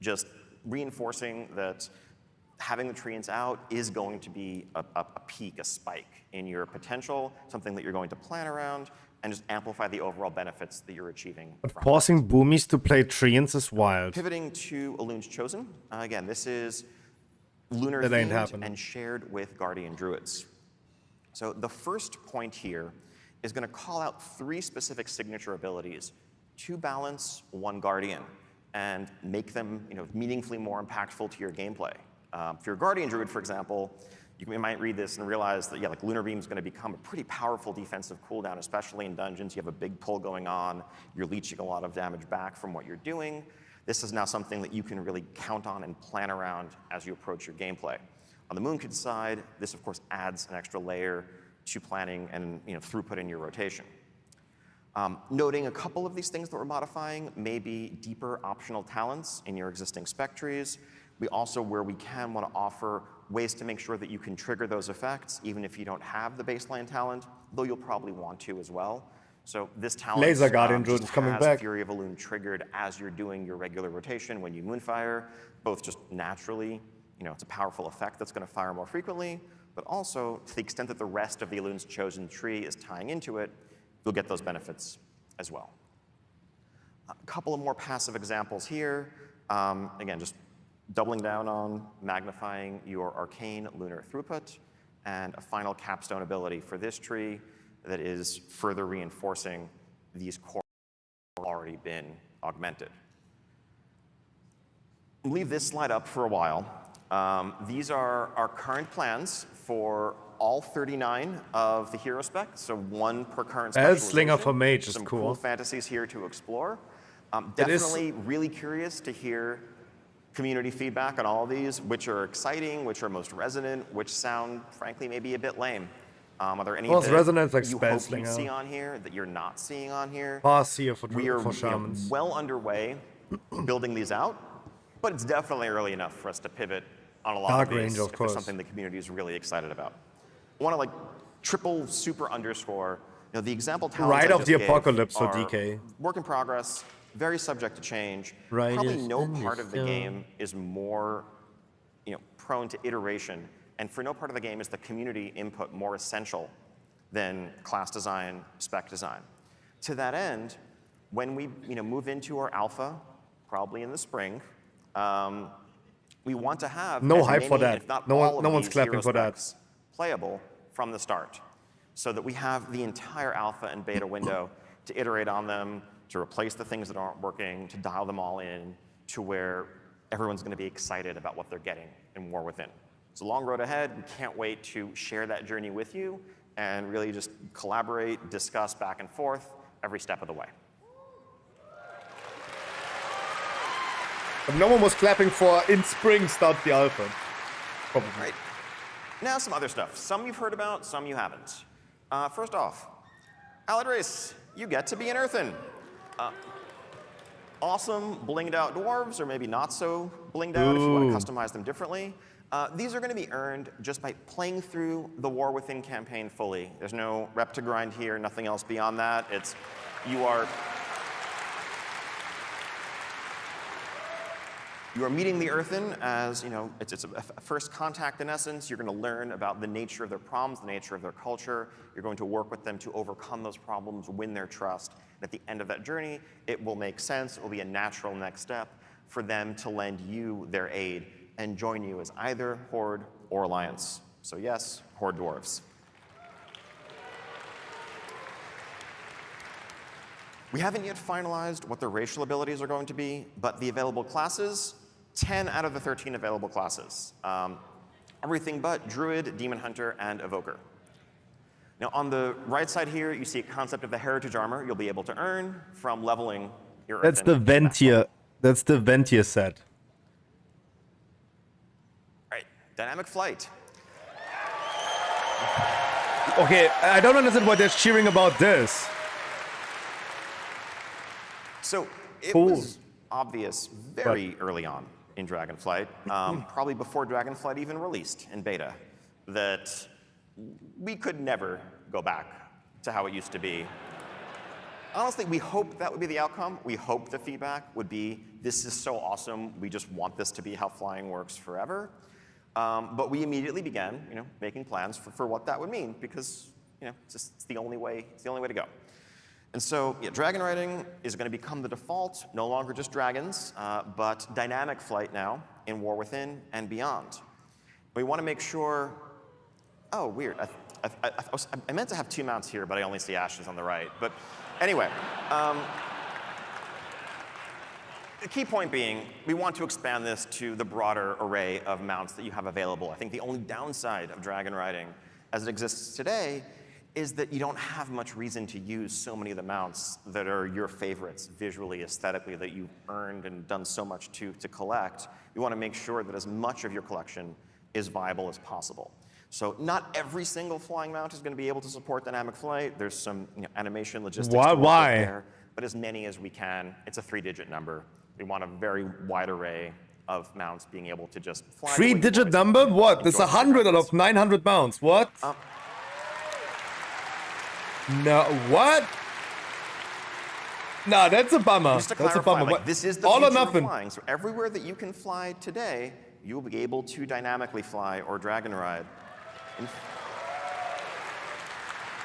just reinforcing that having the treants out is going to be a peak, a spike in your potential, something that you're going to plan around, and just amplify the overall benefits that you're achieving. But forcing boomies to play treants is wild. Pivoting to Elun's Chosen. Again, this is lunar That ain't themed happening. and shared with Guardian Druids. So the first point here is going to call out 3 specific signature abilities to balance 1 Guardian and make them meaningfully more impactful to your gameplay. If you're a Guardian Druid, for example, you might read this and realize that, like Lunar Beam is going to become a pretty powerful defensive cooldown, especially in dungeons. You have a big pull going on. You're leeching a lot of damage back from what you're doing. This is now something that you can really count on and plan around as you approach your gameplay. On the Moonkid side, this of course adds an extra layer to planning and throughput in your rotation. Noting a couple of these things that we're modifying may be deeper optional talents in your existing spec trees. We also, where we can, want to offer ways to make sure that you can trigger those effects even if you don't have the baseline talent, though you'll probably want to as well. So this talent Laser Guardian Druid is coming has back. Fury of Elune triggered as you're doing your regular rotation when you Moonfire, both just naturally, it's a powerful effect that's going to fire more frequently, but also to the extent that the rest of the Elune's Chosen tree is tying into it, you'll get those benefits as well. A couple of more passive examples here. Again, just doubling down on magnifying your arcane lunar throughput, and a final capstone ability for this tree that is further reinforcing these core that have already been augmented. We'll leave this slide up for a while. These are our current plans for all 39 of the hero specs, so 1 per current specialization. Slinger for Mage is Some cool. cool fantasies here to explore. Definitely really curious to hear community feedback on all of these, which are exciting, which are most resonant, which sound, frankly, maybe a bit lame. Are there any Most that resonant, like you Spell hope you Slinger. see on here that you're not seeing on here? Pass here for We are shamans. well underway building these out, but it's definitely early enough for us to pivot on a lot Dark of these range, of if course. there's something the community is really excited about. I want to triple super underscore, the example talents Right I of just the gave apocalypse for are DK. work in progress, very subject to change. Right Probably is no in part the of the zone. game is more prone to iteration, and for no part of the game is the community input more essential than class design, spec design. To that end, when we move into our alpha, probably in the spring, we want to have No as hype many, for that. if not No all one- of no one's these clapping hero for that. specs playable from the start, so that we have the entire alpha and beta window to iterate on them, to replace the things that aren't working, to dial them all in to where everyone's going to be excited about what they're getting in War Within. It's a long road ahead. We can't wait to share that journey with you and really just collaborate, discuss back and forth every step of the way. But no one was clapping for in spring start the alpha. Probably. Right. Now some other stuff. Some you've heard about, some you haven't. First off, Aladrace, you get to be an Earthen. Awesome blinged out dwarves, or maybe not so blinged out if you want to customize them differently. These are going to be earned just by playing through the War Within campaign fully. There's no rep to grind here, nothing else beyond that. You are meeting the Earthen as, it's a first contact in essence. You're going to learn about the nature of their problems, the nature of their culture. You're going to work with them to overcome those problems, win their trust. And at the end of that journey, it will make sense. It will be a natural next step for them to lend you their aid and join you as either Horde or Alliance. So yes, Horde dwarves. We haven't yet finalized what their racial abilities are going to be, but the available classes, 10 out of the 13 available classes. Everything but Druid, Demon Hunter, and Evoker. Now on the right side here, you see a concept of the Heritage Armor you'll be able to earn from leveling your That's the Earthen. Ventia. That's the Ventia set. Right. Dynamic flight. Okay, I don't understand why they're cheering about this. So it Cool. was obvious very early on in Dragonflight, probably before Dragonflight even released in beta, that we could never go back to how it used to be. Honestly, we hoped that would be the outcome. We hoped the feedback would be, this is so awesome, we just want this to be how flying works forever. But we immediately began, making plans for what that would mean, because, it's the only way to go. And so, dragon riding is going to become the default, no longer just dragons, but dynamic flight now in War Within and beyond. We want to make sure. Oh, weird. I meant to have 2 mounts here, but I only see Ashes on the right. But anyway, the key point being, we want to expand this to the broader array of mounts that you have available. I think the only downside of dragon riding as it exists today is that you don't have much reason to use so many of the mounts that are your favorites visually, aesthetically, that you've earned and done so much to collect. You want to make sure that as much of your collection is viable as possible. So not every single flying mount is going to be able to support dynamic flight. There's some animation logistics to work with there, but as many as we can. It's a 3-digit number. We want a very wide array of mounts being able to just fly. 3-digit number? What? There's 100 out of 900 mounts. What? No, what? No, that's a bummer. Just to That's a clarify, bummer. this is the all or future of nothing. flying. So everywhere that you can fly today, you'll be able to dynamically fly or dragon ride.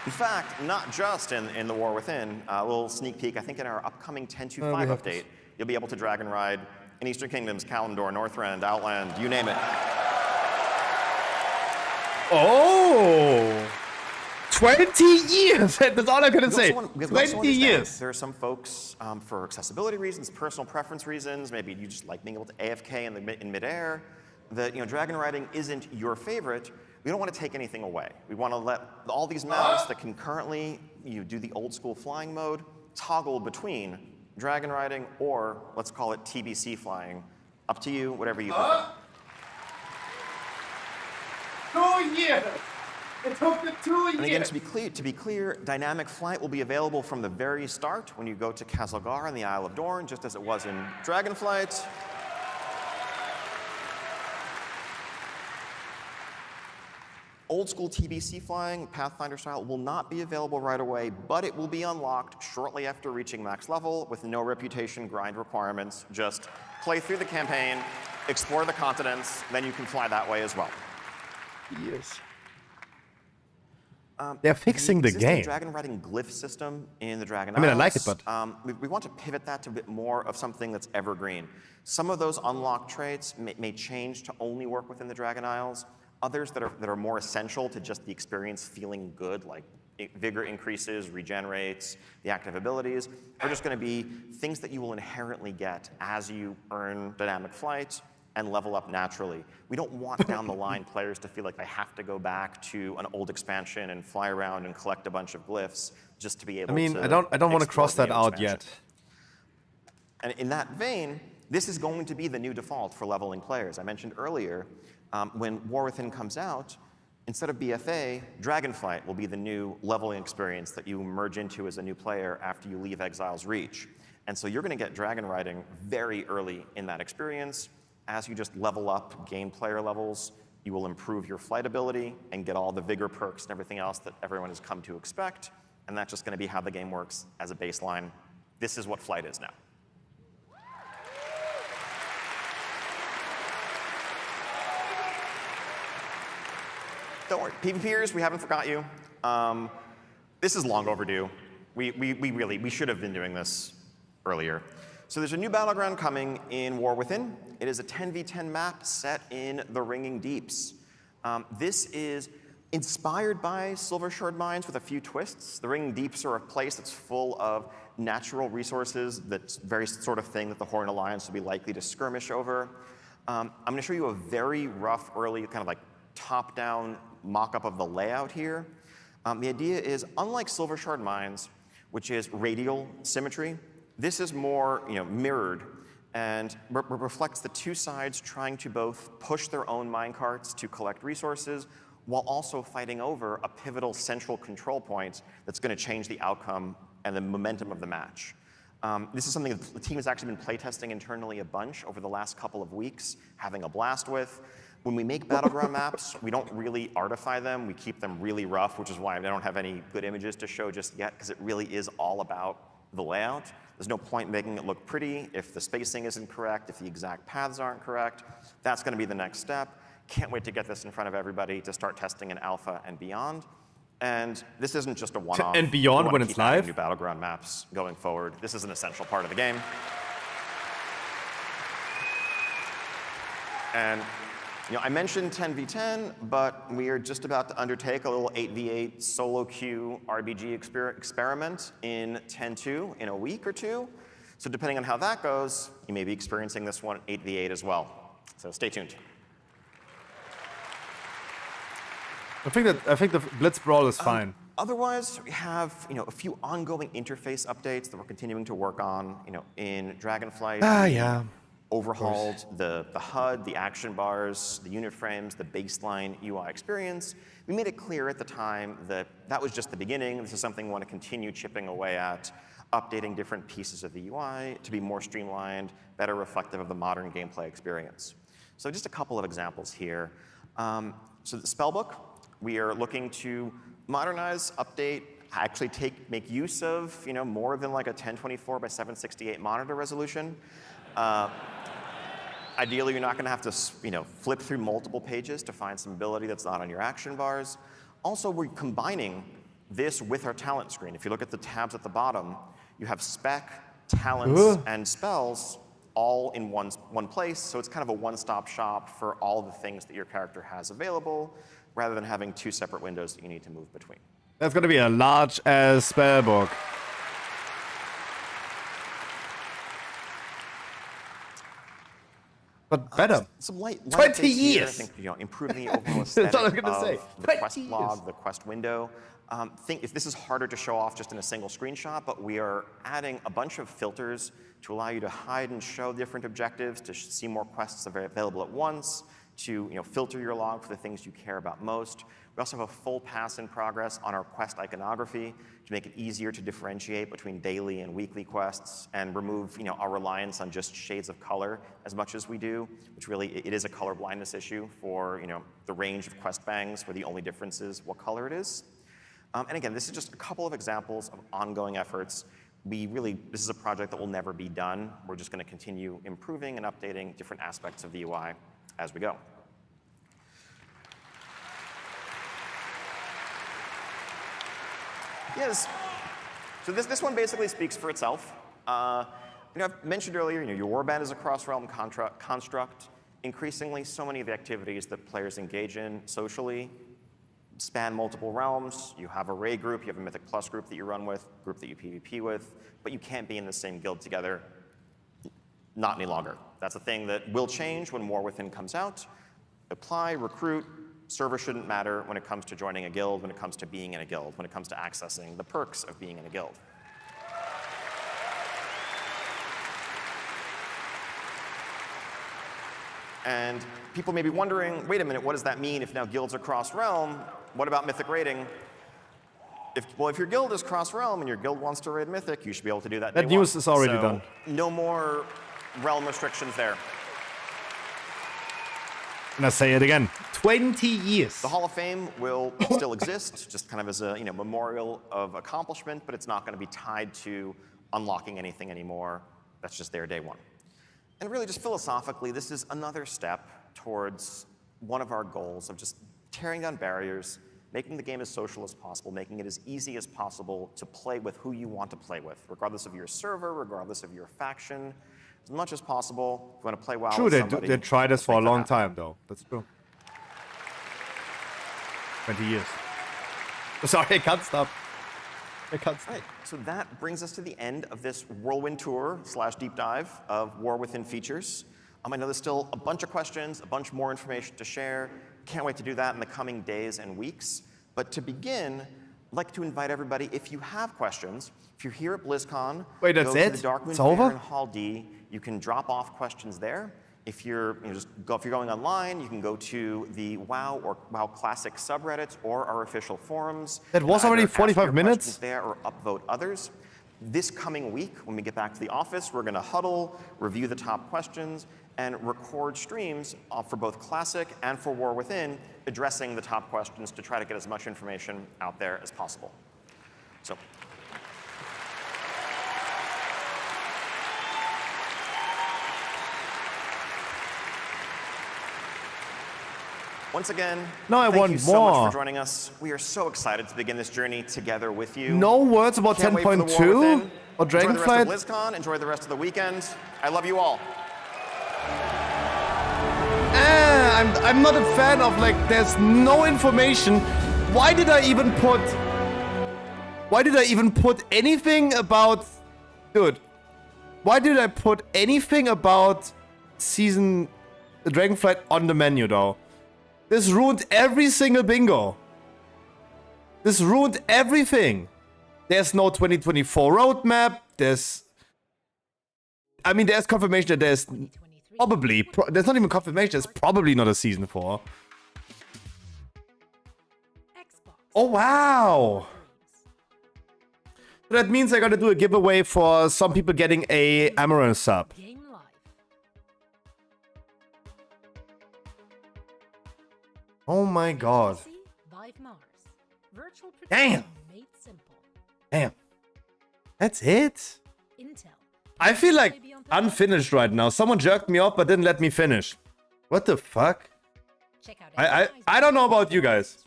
In fact, not just in the War Within, a little sneak peek, I think in our upcoming 10.2.5 update, you'll be able to dragon ride in Eastern Kingdoms, Kalimdor, Northrend, Outland, you name it. Oh! 20 years! That's all I'm going to say. 20 years! There are some folks, for accessibility reasons, personal preference reasons, maybe you just like being able to AFK in midair, that dragon riding isn't your favorite. We don't want to take anything away. We want to let all these mounts that can currently do the old school flying mode toggle between dragon riding or let's call it TBC flying. Up to you, whatever you prefer. 2 years! It took the 2 years! And again, to be clear, dynamic flight will be available from the very start when you go to Kazalgar and the Isle of Dorn, just as it was in Dragonflight. Old school TBC flying, Pathfinder style, will not be available right away, but it will be unlocked shortly after reaching max level with no reputation grind requirements. Just play through the campaign, explore the continents, then you can fly that way as well. Yes. They're fixing the game. Dragon riding glyph system in the Dragon I mean, I Isles, like it, but we want to pivot that to a bit more of something that's evergreen. Some of those unlocked traits may change to only work within the Dragon Isles. Others that are more essential to just the experience feeling good, like vigor increases, regenerates, the active abilities, are just going to be things that you will inherently get as you earn dynamic flight and level up naturally. We don't want down the line players to feel like they have to go back to an old expansion and fly around and collect a bunch of glyphs just to be able to I don't want to cross that out yet. And in that vein, this is going to be the new default for leveling players. I mentioned earlier, when War Within comes out, instead of BFA, Dragonflight will be the new leveling experience that you merge into as a new player after you leave Exile's Reach. And so you're going to get dragon riding very early in that experience. As you just level up, gain player levels, you will improve your flight ability and get all the vigor perks and everything else that everyone has come to expect. And that's just going to be how the game works as a baseline. This is what flight is now. Don't worry, PvPers, we haven't forgot you. This is long overdue. We should have been doing this earlier. So there's a new battleground coming in War Within. It is a 10v10 map set in the Ringing Deeps. This is inspired by Silvershard Mines with a few twists. The Ringing Deeps are a place that's full of natural resources, that's very sort of thing that the Horn Alliance will be likely to skirmish over. I'm going to show you a very rough, early, kind of like top-down mock-up of the layout here. The idea is, unlike Silvershard Mines, which is radial symmetry, this is more mirrored and reflects the two sides trying to both push their own minecarts to collect resources while also fighting over a pivotal central control point that's going to change the outcome and the momentum of the match. This is something that the team has actually been playtesting internally a bunch over the last couple of weeks, having a blast with. When we make battleground maps, we don't really artify them. We keep them really rough, which is why I don't have any good images to show just yet, because it really is all about the layout. There's no point making it look pretty if the spacing isn't correct, if the exact paths aren't correct. That's going to be the next step. Can't wait to get this in front of everybody to start testing in alpha and beyond. And this isn't just a one-off. And beyond We when wanna it's keep adding live? New battleground maps going forward. This is an essential part of the game. And I mentioned 10v10, but we are just about to undertake a little 8v8 solo queue RBG experiment in 10.2 in a week or two. So depending on how that goes, you may be experiencing this one 8v8 as well. So stay tuned. I think the Blitz Brawl is fine. Otherwise, we have a few ongoing interface updates that we're continuing to work on. In Dragonflight, Yeah. overhauled the HUD, the action bars, the unit frames, the baseline UI experience. We made it clear at the time that that was just the beginning. This is something we want to continue chipping away at, updating different pieces of the UI to be more streamlined, better reflective of the modern gameplay experience. So just a couple of examples here. So the spellbook, we are looking to modernize, update, actually make use of more than like a 1024 by 768 monitor resolution. Ideally, you're not going to have to flip through multiple pages to find some ability that's not on your action bars. Also, we're combining this with our talent screen. If you look at the tabs at the bottom, you have spec, talents, and spells all in one place. So it's kind of a one-stop shop for all the things that your character has available, rather than having two separate windows that you need to move between. That's going to be a large-ass spell book. But better. Some light 20 updates here. years. I think improving the overall aesthetic That's what I'm gonna of say. the 20 quest years. log, the quest window. If this is harder to show off just in a single screenshot, but we are adding a bunch of filters to allow you to hide and show different objectives, to see more quests available at once, to filter your log for the things you care about most. We also have a full pass in progress on our quest iconography to make it easier to differentiate between daily and weekly quests and remove our reliance on just shades of color as much as we do, which really it is a color blindness issue for the range of quest bangs where the only difference is what color it is. And again, this is just a couple of examples of ongoing efforts. This is a project that will never be done. We're just going to continue improving and updating different aspects of the UI as we go. Yes. So this one basically speaks for itself. I've mentioned earlier, your warband is a cross-realm construct. Increasingly, so many of the activities that players engage in socially span multiple realms. You have a raid group, you have a Mythic Plus group that you run with, group that you PvP with, but you can't be in the same guild together, not any longer. That's a thing that will change when War Within comes out. Apply, recruit, server shouldn't matter when it comes to joining a guild, when it comes to being in a guild, when it comes to accessing the perks of being in a guild. And people may be wondering, wait a minute, what does that mean if now guilds are cross-realm? What about Mythic raiding? If your guild is cross-realm and your guild wants to raid Mythic, you should be able to do that. That news is already done. No more realm restrictions there. And I say it again, 20 years. The Hall of Fame will still exist, just kind of as a memorial of accomplishment, but it's not going to be tied to unlocking anything anymore. That's just there day one. And really, just philosophically, this is another step towards one of our goals of just tearing down barriers, making the game as social as possible, making it as easy as possible to play with who you want to play with, regardless of your server, regardless of your faction. As much as possible, if you want to play WoW True, with they somebody, tried this for a make that long happen. time, though. That's true. 20 years. Sorry, I can't stop. Right, so that brings us to the end of this whirlwind tour / deep dive of War Within features. I know there's still a bunch of questions, a bunch more information to share. Can't wait to do that in the coming days and weeks. But to begin, like to invite everybody, if you have questions, if you're here at BlizzCon, Wait, that's go it? to the Dark Moon It's Fair over? in Hall D. You can drop off questions there. If you're if you're going online, you can go to the WoW or WoW Classic subreddits or our official forums. That was and already either ask 45 your minutes? questions there or upvote others. This coming week, when we get back to the office, we're going to huddle, review the top questions, and record streams for both Classic and for War Within, addressing the top questions to try to get as much information out there as possible. So. Once again, thank you so much for joining us. We are so excited to begin this journey together with you. No words about 10.2 or Dragonflight? Enjoy the rest of BlizzCon, enjoy the rest of the weekend. I love you all. I'm not a fan of, like, there's no information. Why did I even put anything about... Dude, why did I put anything about season Dragonflight on the menu, though? This ruined every single bingo. This ruined everything. There's no 2024 roadmap. There's confirmation that there's probably... there's not even confirmation. There's probably not a season 4. Oh, wow. So that means I gotta do a giveaway for some people getting a Amaranth sub. Oh my god. Damn. Damn. That's it? I feel like unfinished right now. Someone jerked me off but didn't let me finish. What the fuck? I don't know about you guys.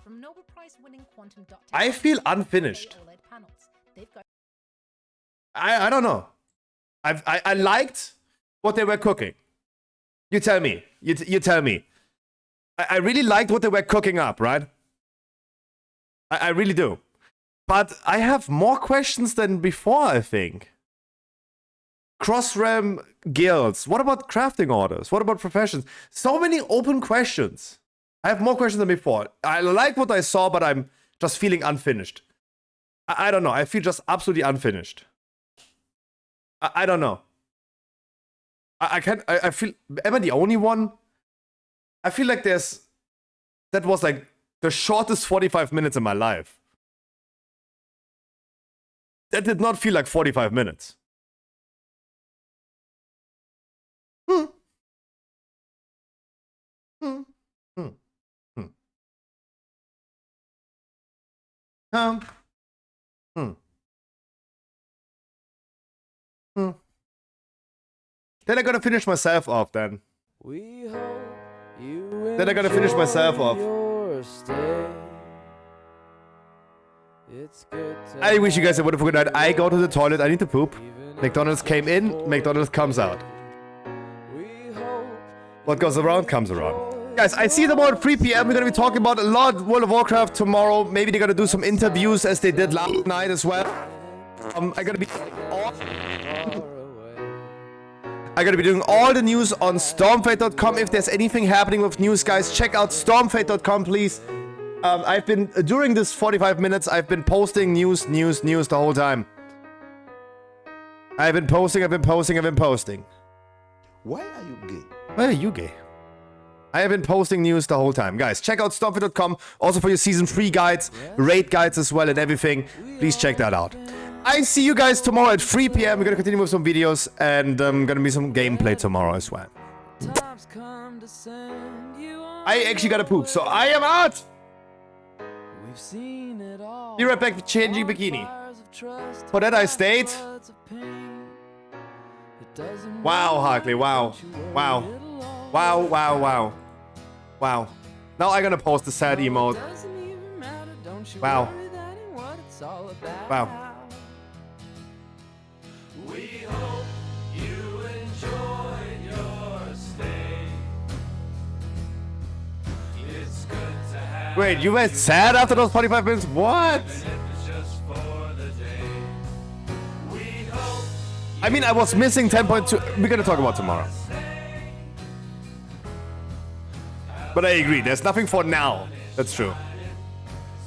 I feel unfinished. I don't know. I liked what they were cooking. You tell me. You tell me. I really liked what they were cooking up, right? I really do. But I have more questions than before, I think. Cross-realm guilds. What about crafting orders? What about professions? So many open questions. I have more questions than before. I like what I saw, but I'm just feeling unfinished. I don't know. I feel just absolutely unfinished. I don't know. I feel... Am I the only one? I feel like that was like the shortest 45 minutes in my life. That did not feel like 45 minutes. Hmm. Hmm. Hmm. Hmm. Hmm. Then I gotta finish myself off then. Then I gotta finish myself off. I wish you guys a wonderful good night. I go to the toilet, I need to poop. McDonald's came in, McDonald's comes out. What goes around comes around. Guys, I see them all at 3 PM. We're gonna be talking about a lot of World of Warcraft tomorrow. Maybe they're gonna do some interviews as they did last night as well. I'm gonna be doing all the news on stormfate.com. If there's anything happening with news, guys, check out stormfate.com, please. I've been, during this 45 minutes, I've been posting news the whole time. I've been posting. Why are you gay? Why are you gay? I have been posting news the whole time. Guys, check out stormfate.com. Also for your Season 3 guides, raid guides as well and everything. Please check that out. I see you guys tomorrow at 3 PM. We're gonna continue with some videos and gonna be some gameplay tomorrow as well. I actually gotta poop, so I am out! Be right back with changing bikini. For that I stayed. Wow, Harkley, wow. Wow. Wow, wow, wow. Wow. Now I'm gonna post the sad emote. Wow. Wow. We hope you enjoyed your stay. It's good to have. Wait, you were sad after those 45 minutes? What? I mean, I was missing 10.2. We're gonna talk about tomorrow. But I agree, there's nothing for now. That's true.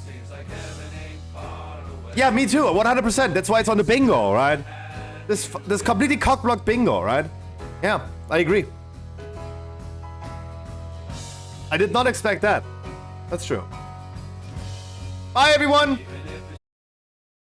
Seems like heaven ain't far Yeah, me too. 100%. That's why it's on the bingo, right? This completely cockblocked bingo, right? Yeah, I agree. I did not expect that. That's true. Bye, everyone.